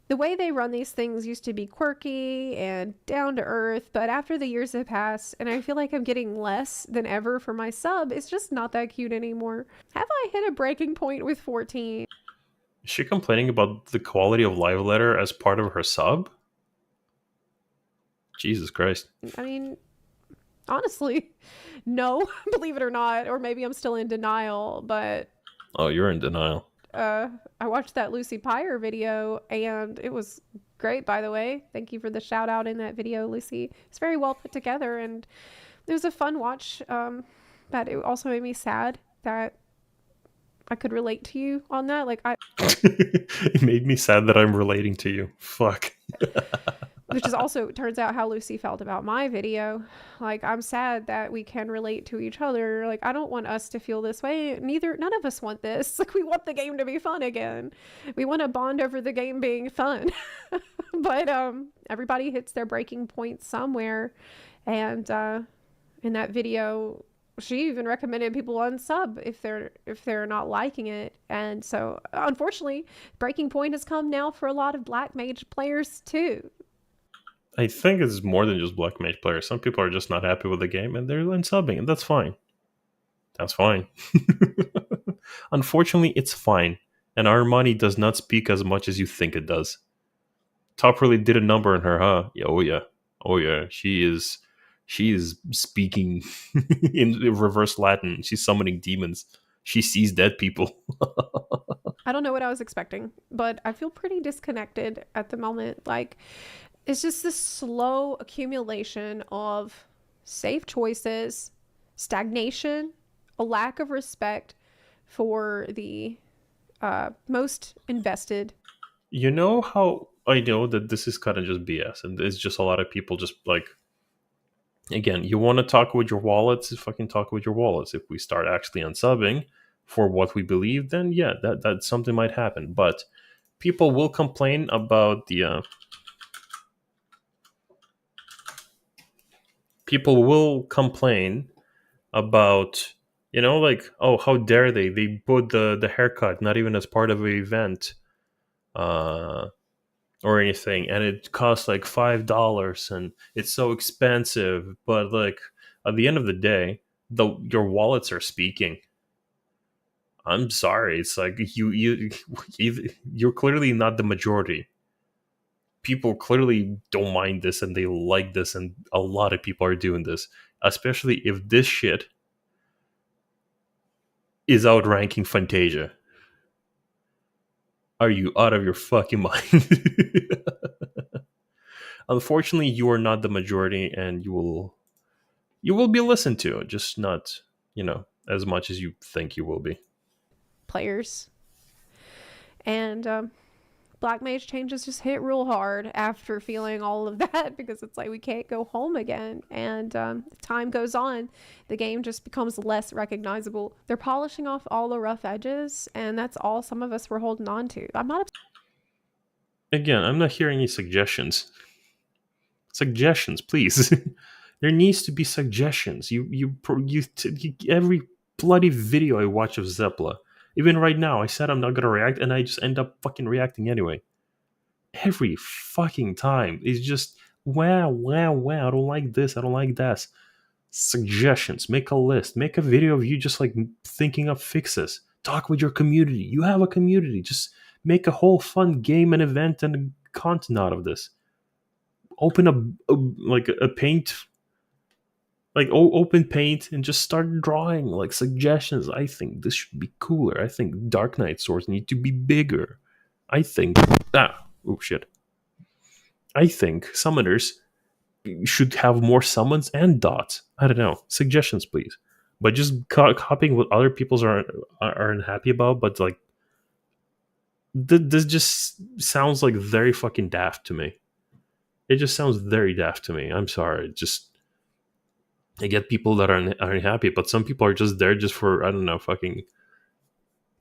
the way they run these things used to be quirky and down to earth, but after the years have passed, and I feel like I'm getting less than ever for my sub, it's just not that cute anymore. Have I hit a breaking point with 14? Is she complaining about the quality of live letter as part of her sub? Jesus Christ. I mean, honestly, no, believe it or not, or maybe I'm still in denial, but... Oh, you're in denial. I watched that Lucy Pyre video, and it was great, by the way. Thank you for the shout out in that video, Lucy. It's very well put together, and it was a fun watch, but it also made me sad that I could relate to you on that. Like, It made me sad that I'm relating to you. Fuck. Which is also, turns out, how Lucy felt about my video. Like, I'm sad that we can relate to each other. Like, I don't want us to feel this way. None of us want this. Like, we want the game to be fun again. We want to bond over the game being fun. But everybody hits their breaking point somewhere. And in that video, she even recommended people unsub if they're not liking it. And so, unfortunately, breaking point has come now for a lot of Black Mage players too. I think it's more than just Black Mage players. Some people are just not happy with the game and they're unsubbing, and that's fine. That's fine. Unfortunately, it's fine. And our money does not speak as much as you think it does. Top really did a number on her, huh? Yeah, oh yeah. Oh yeah. She is speaking in reverse Latin. She's summoning demons. She sees dead people. I don't know what I was expecting, but I feel pretty disconnected at the moment. Like, it's just this slow accumulation of safe choices, stagnation, a lack of respect for the most invested. You know how I know that this is kind of just BS, and it's just a lot of people just like, again, you want to talk with your wallets, fucking talk with your wallets. If we start actually unsubbing for what we believe, then yeah, that something might happen. But people will complain about the people will complain about, like, oh, how dare they put the haircut not even as part of an event, uh or anything, and it costs like $5 and it's so expensive. But like, at the end of the day, your wallets are speaking. I'm sorry, it's like you're clearly not the majority. People clearly don't mind this and they like this, and a lot of people are doing this, especially if this shit is outranking Fantasia. Are you out of your fucking mind? Unfortunately, you are not the majority, and you will be listened to, just not, as much as you think you will be. Players. And Black Mage changes just hit real hard after feeling all of that, because it's like we can't go home again. And time goes on, the game just becomes less recognizable. They're polishing off all the rough edges, and that's all some of us were holding on to. I'm not Again, I'm not hearing any suggestions. Suggestions, please. There needs to be suggestions. Every bloody video I watch of Zepla, even right now, I said I'm not gonna react, and I just end up fucking reacting anyway. Every fucking time, it's just wow, wow, wow. I don't like this. I don't like that. Suggestions. Make a list. Make a video of you just like thinking up fixes. Talk with your community. You have a community. Just make a whole fun game and event and content out of this. Open a paint, like open paint, and just start drawing like suggestions. I think this should be cooler. I think Dark Knight swords need to be bigger. I think oh shit. I think summoners should have more summons and dots. I don't know. Suggestions, please. But just copying what other people's aren't happy about, but like this just sounds like very fucking daft to me. It just sounds very daft to me. I'm sorry. I get people that aren't happy, but some people are just there just for, I don't know, fucking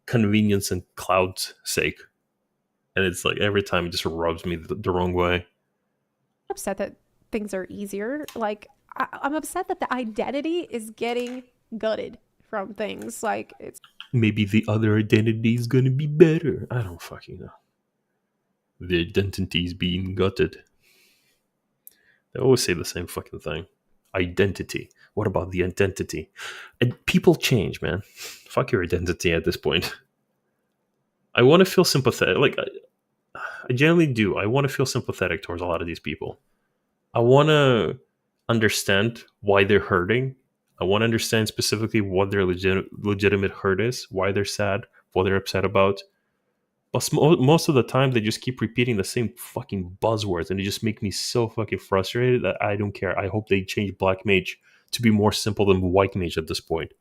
convenience and clout's sake. And it's like every time it just rubs me the wrong way. upset that things are easier. Like, I'm upset that the identity is getting gutted from things. Like, it's Maybe the other identity is gonna be better. I don't fucking know. The identity is being gutted. They always say the same fucking thing. Identity. What about the identity? And people change, man. Fuck your identity at this point. I want to feel sympathetic. Like, I generally do. I want to feel sympathetic towards a lot of these people. I want to understand why they're hurting. I want to understand specifically what their legitimate hurt is, why they're sad, what they're upset about. But most of the time, they just keep repeating the same fucking buzzwords, and it just make me so fucking frustrated that I don't care. I hope they change Black Mage to be more simple than White Mage at this point.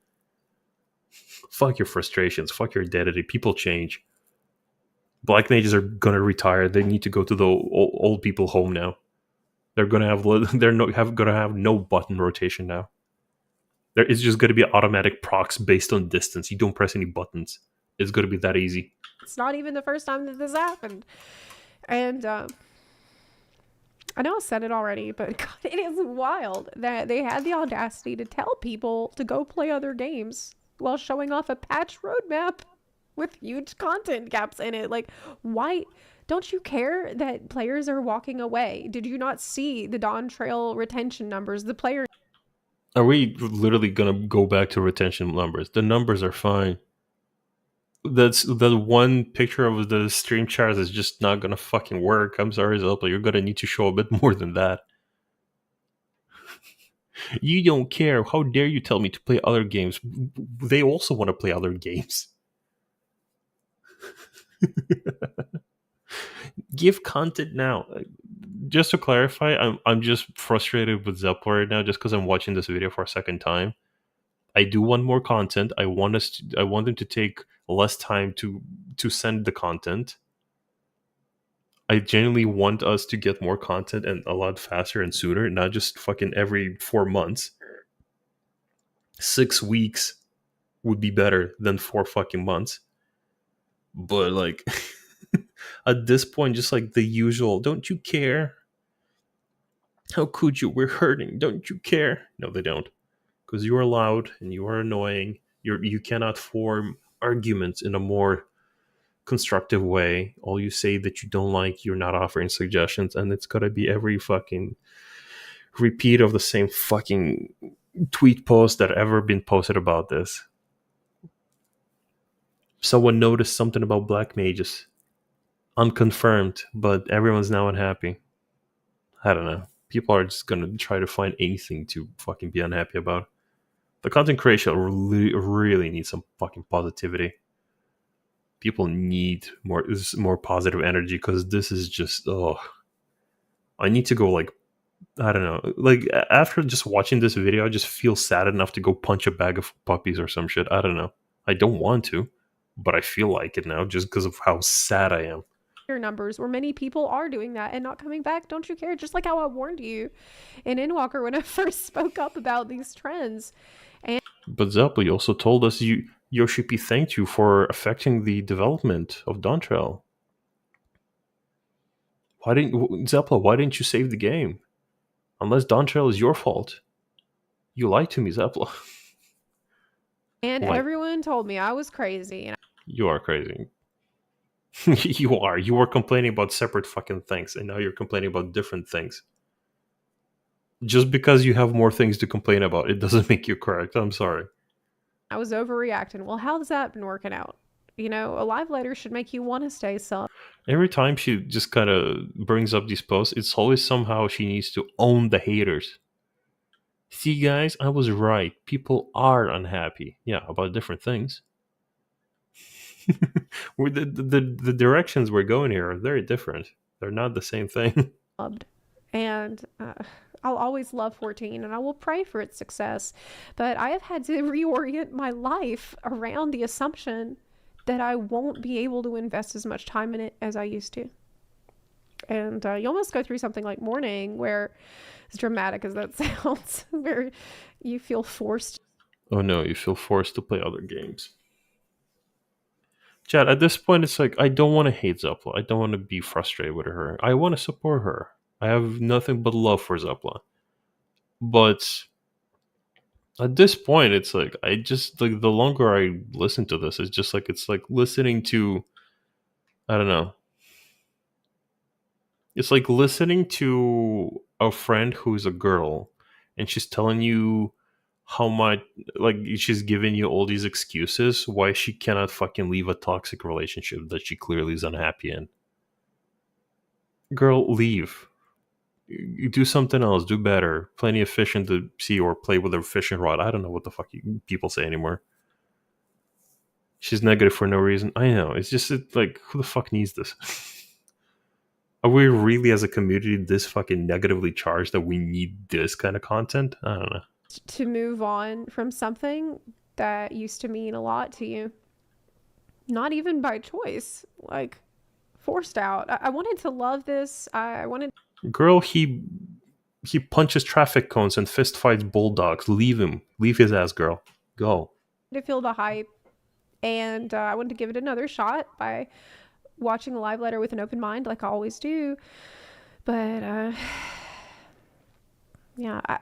Fuck your frustrations. Fuck your identity. People change. Black Mages are gonna retire. They need to go to the old people home now. They're gonna have no button rotation now. It's just gonna be automatic procs based on distance. You don't press any buttons. It's gonna be that easy. It's not even the first time that this happened. And I know I said it already, but God, it is wild that they had the audacity to tell people to go play other games while showing off a patch roadmap with huge content gaps in it. Like, why don't you care that players are walking away? Did you not see the Dawn Trail retention numbers? The players. Are we literally gonna go back to retention numbers? The numbers are fine. That's the one picture of the stream chart is just not gonna fucking work. I'm sorry, Zelda. You're gonna need to show a bit more than that. You don't care. How dare you tell me to play other games? They also want to play other games. Give content now. Just to clarify, I'm just frustrated with Zelda right now just because I'm watching this video for a second time. I do want more content. I want them to take less time to send the content. I genuinely want us to get more content and a lot faster and sooner, not just fucking every 4 months. 6 weeks would be better than 4 fucking months. But like at this point, just like the usual, don't you care? How could you? We're hurting. Don't you care? No, they don't. Because you are loud and you are annoying. You cannot form arguments in a more constructive way. All you say that you don't like, you're not offering suggestions, and it's gotta be every fucking repeat of the same fucking tweet post that ever been posted about this. Someone noticed something about black mages. Unconfirmed, but everyone's now unhappy. I don't know. People are just gonna try to find anything to fucking be unhappy about. The content creation really needs some fucking positivity. People need more positive energy, because this is just I need to go, like, I don't know, like after just watching this video I just feel sad enough to go punch a bag of puppies or some shit. I don't know, I don't want to, but I feel like it now just because of how sad I am. Numbers where many people are doing that and not coming back. Don't you care? Just like how I warned you in Endwalker when I first spoke up about these trends. But Zeppeli also told us Yoshi thanked you for affecting the development of Dawntrail. Why didn't you save the game? Unless Dawntrail is your fault. You lied to me, Zeppeli. And everyone told me I was crazy. And you are crazy. You are. You were complaining about separate fucking things, and now you're complaining about different things. Just because you have more things to complain about, it doesn't make you correct. I'm sorry. I was overreacting. Well, how's that been working out? You know, a live letter should make you want to stay sub. Every time she just kind of brings up these posts, it's always somehow she needs to own the haters. See, guys, I was right. People are unhappy. Yeah, about different things. the directions we're going here are very different. They're not the same thing. And I'll always love 14, and I will pray for its success. But I have had to reorient my life around the assumption that I won't be able to invest as much time in it as I used to. And you almost go through something like Morning, where, as dramatic as that sounds, where you feel forced. Oh no, you feel forced to play other games. Chad, at this point, it's like, I don't want to hate Zeppeli. I don't want to be frustrated with her. I want to support her. I have nothing but love for Zeppeli. But at this point, it's like, I just, like, the longer I listen to this, it's like listening to, I don't know. It's like listening to a friend who's a girl, and she's telling you how much, like, she's giving you all these excuses why she cannot fucking leave a toxic relationship that she clearly is unhappy in. Girl, leave. You do something else. Do better. Plenty of fish in the sea, or play with a fishing rod. I don't know what the fuck people say anymore. She's negative for no reason. I know. It's just like, who the fuck needs this? Are we really, as a community, this fucking negatively charged that we need this kind of content? I don't know. To move on from something that used to mean a lot to you. Not even by choice. Like, forced out. I wanted to love this. I wanted... Girl, he punches traffic cones and fist fights bulldogs. Leave him. Leave his ass, girl. Go. To feel the hype. And I wanted to give it another shot by watching the live letter with an open mind, like I always do. But yeah, I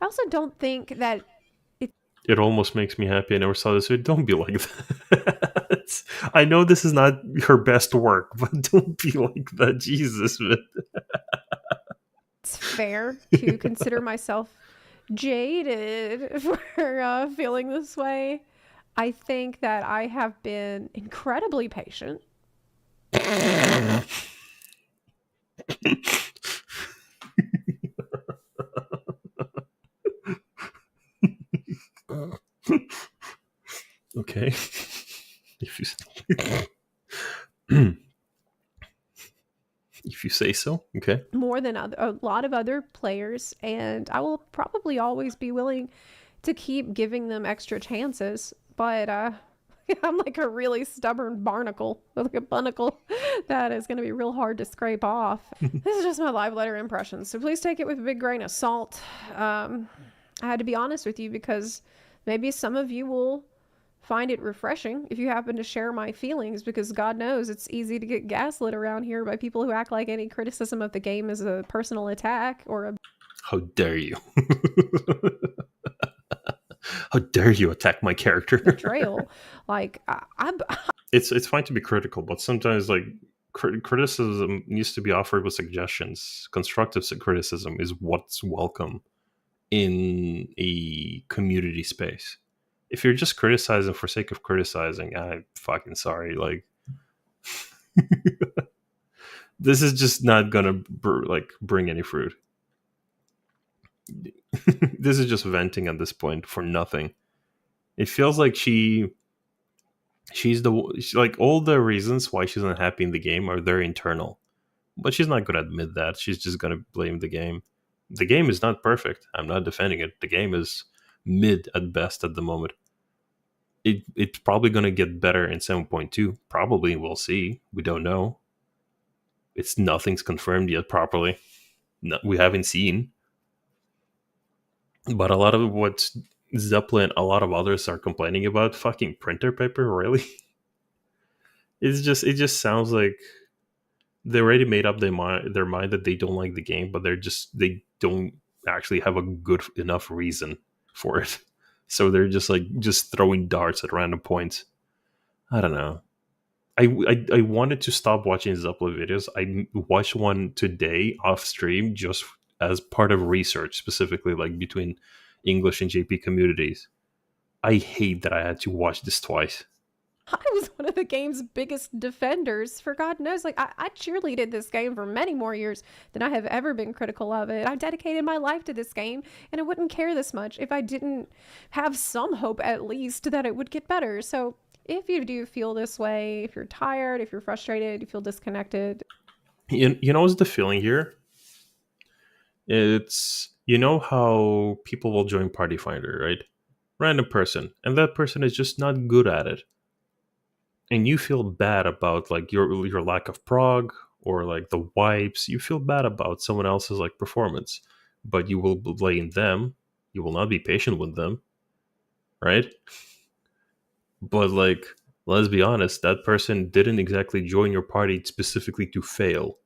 also don't think that it almost makes me happy I never saw this video. Don't be like that. I know this is not her best work, but don't be like that. Jesus, man. It's fair to consider myself jaded for feeling this way. I think that I have been incredibly patient. Okay. If you say so, okay. More than a lot of other players, and I will probably always be willing to keep giving them extra chances. But I'm like a really stubborn barnacle, like a barnacle that is going to be real hard to scrape off. This is just my live letter impressions, so please take it with a big grain of salt. I had to be honest with you because maybe some of you will find it refreshing if you happen to share my feelings, because God knows it's easy to get gaslit around here by people who act like any criticism of the game is a personal attack or a... How dare you? How dare you attack my character? betrayal. Like, It's fine to be critical, but sometimes like criticism needs to be offered with suggestions. Constructive criticism is what's welcome in a community space. If you're just criticizing for sake of criticizing, I'm fucking sorry. Like, this is just not gonna bring any fruit. This is just venting at this point for nothing. It feels like she's like, all the reasons why she's unhappy in the game are very internal, but she's not gonna admit that. She's just gonna blame the game. The game is not perfect. I'm not defending it. The game is mid at best at the moment. It's probably gonna get better in 7.2. Probably, we'll see. We don't know. Nothing's confirmed yet properly. No, we haven't seen. But a lot of what Zeppelin, a lot of others are complaining about, fucking printer paper, really? It just sounds like they already made up their mind that they don't like the game, but they don't actually have a good enough reason for it. So they're just throwing darts at random points. I don't know. I wanted to stop watching Zeppelin videos. I watched one today off stream just as part of research, specifically like between English and JP communities. I hate that I had to watch this twice. I was one of the game's biggest defenders, for God knows. Like, I cheerleaded this game for many more years than I have ever been critical of it. I dedicated my life to this game, and I wouldn't care this much if I didn't have some hope, at least, that it would get better. So if you do feel this way, if you're tired, if you're frustrated, you feel disconnected. You know what's the feeling here? It's, you know how people will join Party Finder, right? Random person, and that person is just not good at it. And you feel bad about like your lack of prog or like the wipes. You feel bad about someone else's like performance, but you will blame them. You will not be patient with them, right? But like, let's be honest, that person didn't exactly join your party specifically to fail.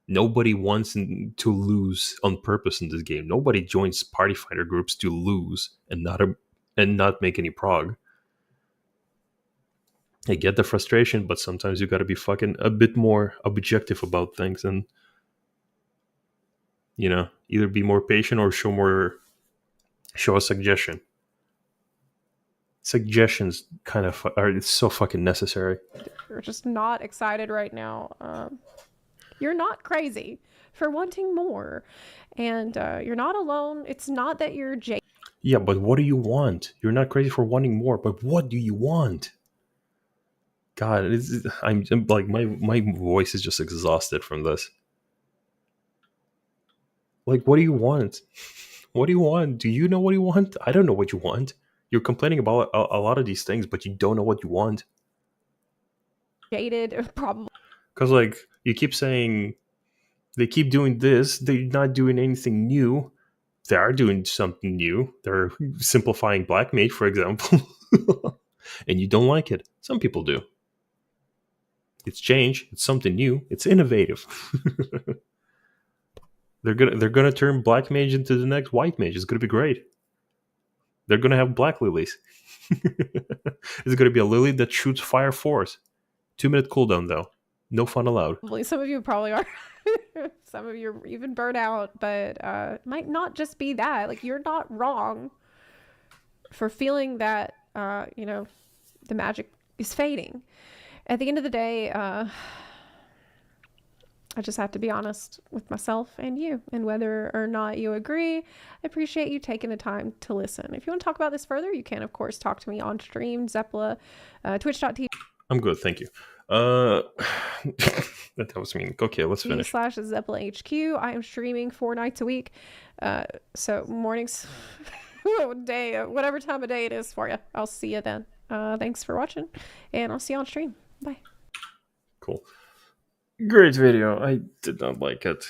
Nobody wants to lose on purpose in this game. Nobody joins Party Finder groups to lose and not make any prog. I get the frustration, but sometimes you gotta be fucking a bit more objective about things and, you know, either be more patient or show a suggestion. Suggestions kind of are so fucking necessary. You're just not excited right now. You're not crazy for wanting more, and you're not alone. It's not that you're Yeah, but what do you want? You're not crazy for wanting more, but what do you want? God, I'm like, my voice is just exhausted from this. Like, what do you want? What do you want? Do you know what you want? I don't know what you want. You're complaining about a lot of these things, but you don't know what you want. jaded, probably. Because, like, you keep saying they keep doing this, they're not doing anything new. They are doing something new. They're simplifying Black Mage, for example. And you don't like it. Some people do. It's change. It's something new. It's innovative. They're gonna turn Black Mage into the next White Mage. It's gonna be great. They're gonna have Black Lilies. It's gonna be a Lily that shoots Fire Force. 2-minute cooldown though. No fun allowed. Some of you probably are. Some of you are even burnt out, but it might not just be that. Like, you're not wrong for feeling that you know, the magic is fading. At the end of the day, I just have to be honest with myself and you, and whether or not you agree, I appreciate you taking the time to listen. If you want to talk about this further, you can, of course, talk to me on stream, Zeppla, twitch.tv. I'm good, thank you. That was mean. Okay, let's finish. /Zeppla HQ. I am streaming 4 nights a week. So mornings, day, whatever time of day it is for you. I'll see you then. Thanks for watching, and I'll see you on stream. Bye. Cool. Great video. I did not like it.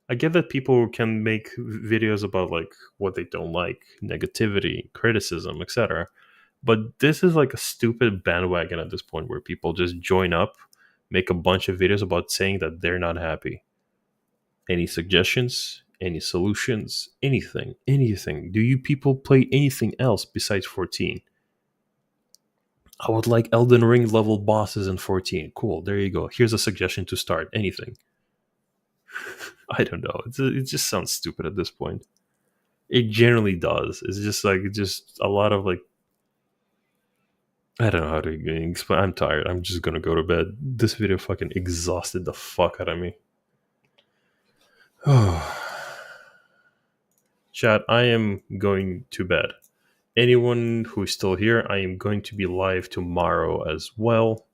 I get that people can make videos about like what they don't like, negativity, criticism, etc. But this is like a stupid bandwagon at this point where people just join up, make a bunch of videos about saying that they're not happy. Any suggestions? Any solutions? Anything? Anything? Do you people play anything else besides 14? I would like Elden Ring level bosses in 14. Cool, there you go. Here's a suggestion to start. Anything. I don't know. It just sounds stupid at this point. It generally does. It's just like just a lot of like. I don't know how to explain. I'm tired. I'm just gonna go to bed. This video fucking exhausted the fuck out of me. Chat, I am going to bed. Anyone who's still here, I am going to be live tomorrow as well.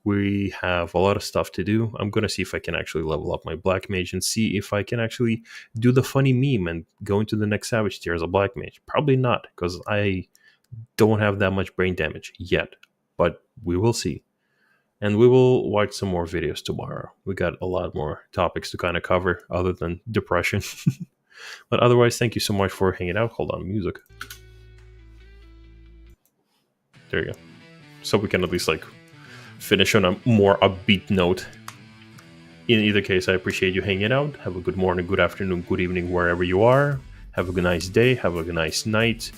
We have a lot of stuff to do. I'm going to see if I can actually level up my Black Mage and see if I can actually do the funny meme and go into the next Savage tier as a Black Mage. Probably not, because I don't have that much brain damage yet. But we will see. And we will watch some more videos tomorrow. We got a lot more topics to kind of cover other than depression. But otherwise, thank you so much for hanging out. Hold on, music. There you go. So we can at least like finish on a more upbeat note. In either case, I appreciate you hanging out. Have a good morning, good afternoon, good evening, wherever you are. Have a nice day. Have a nice night.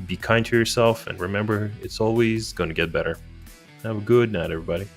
Be kind to yourself. And remember, it's always going to get better. Have a good night, everybody.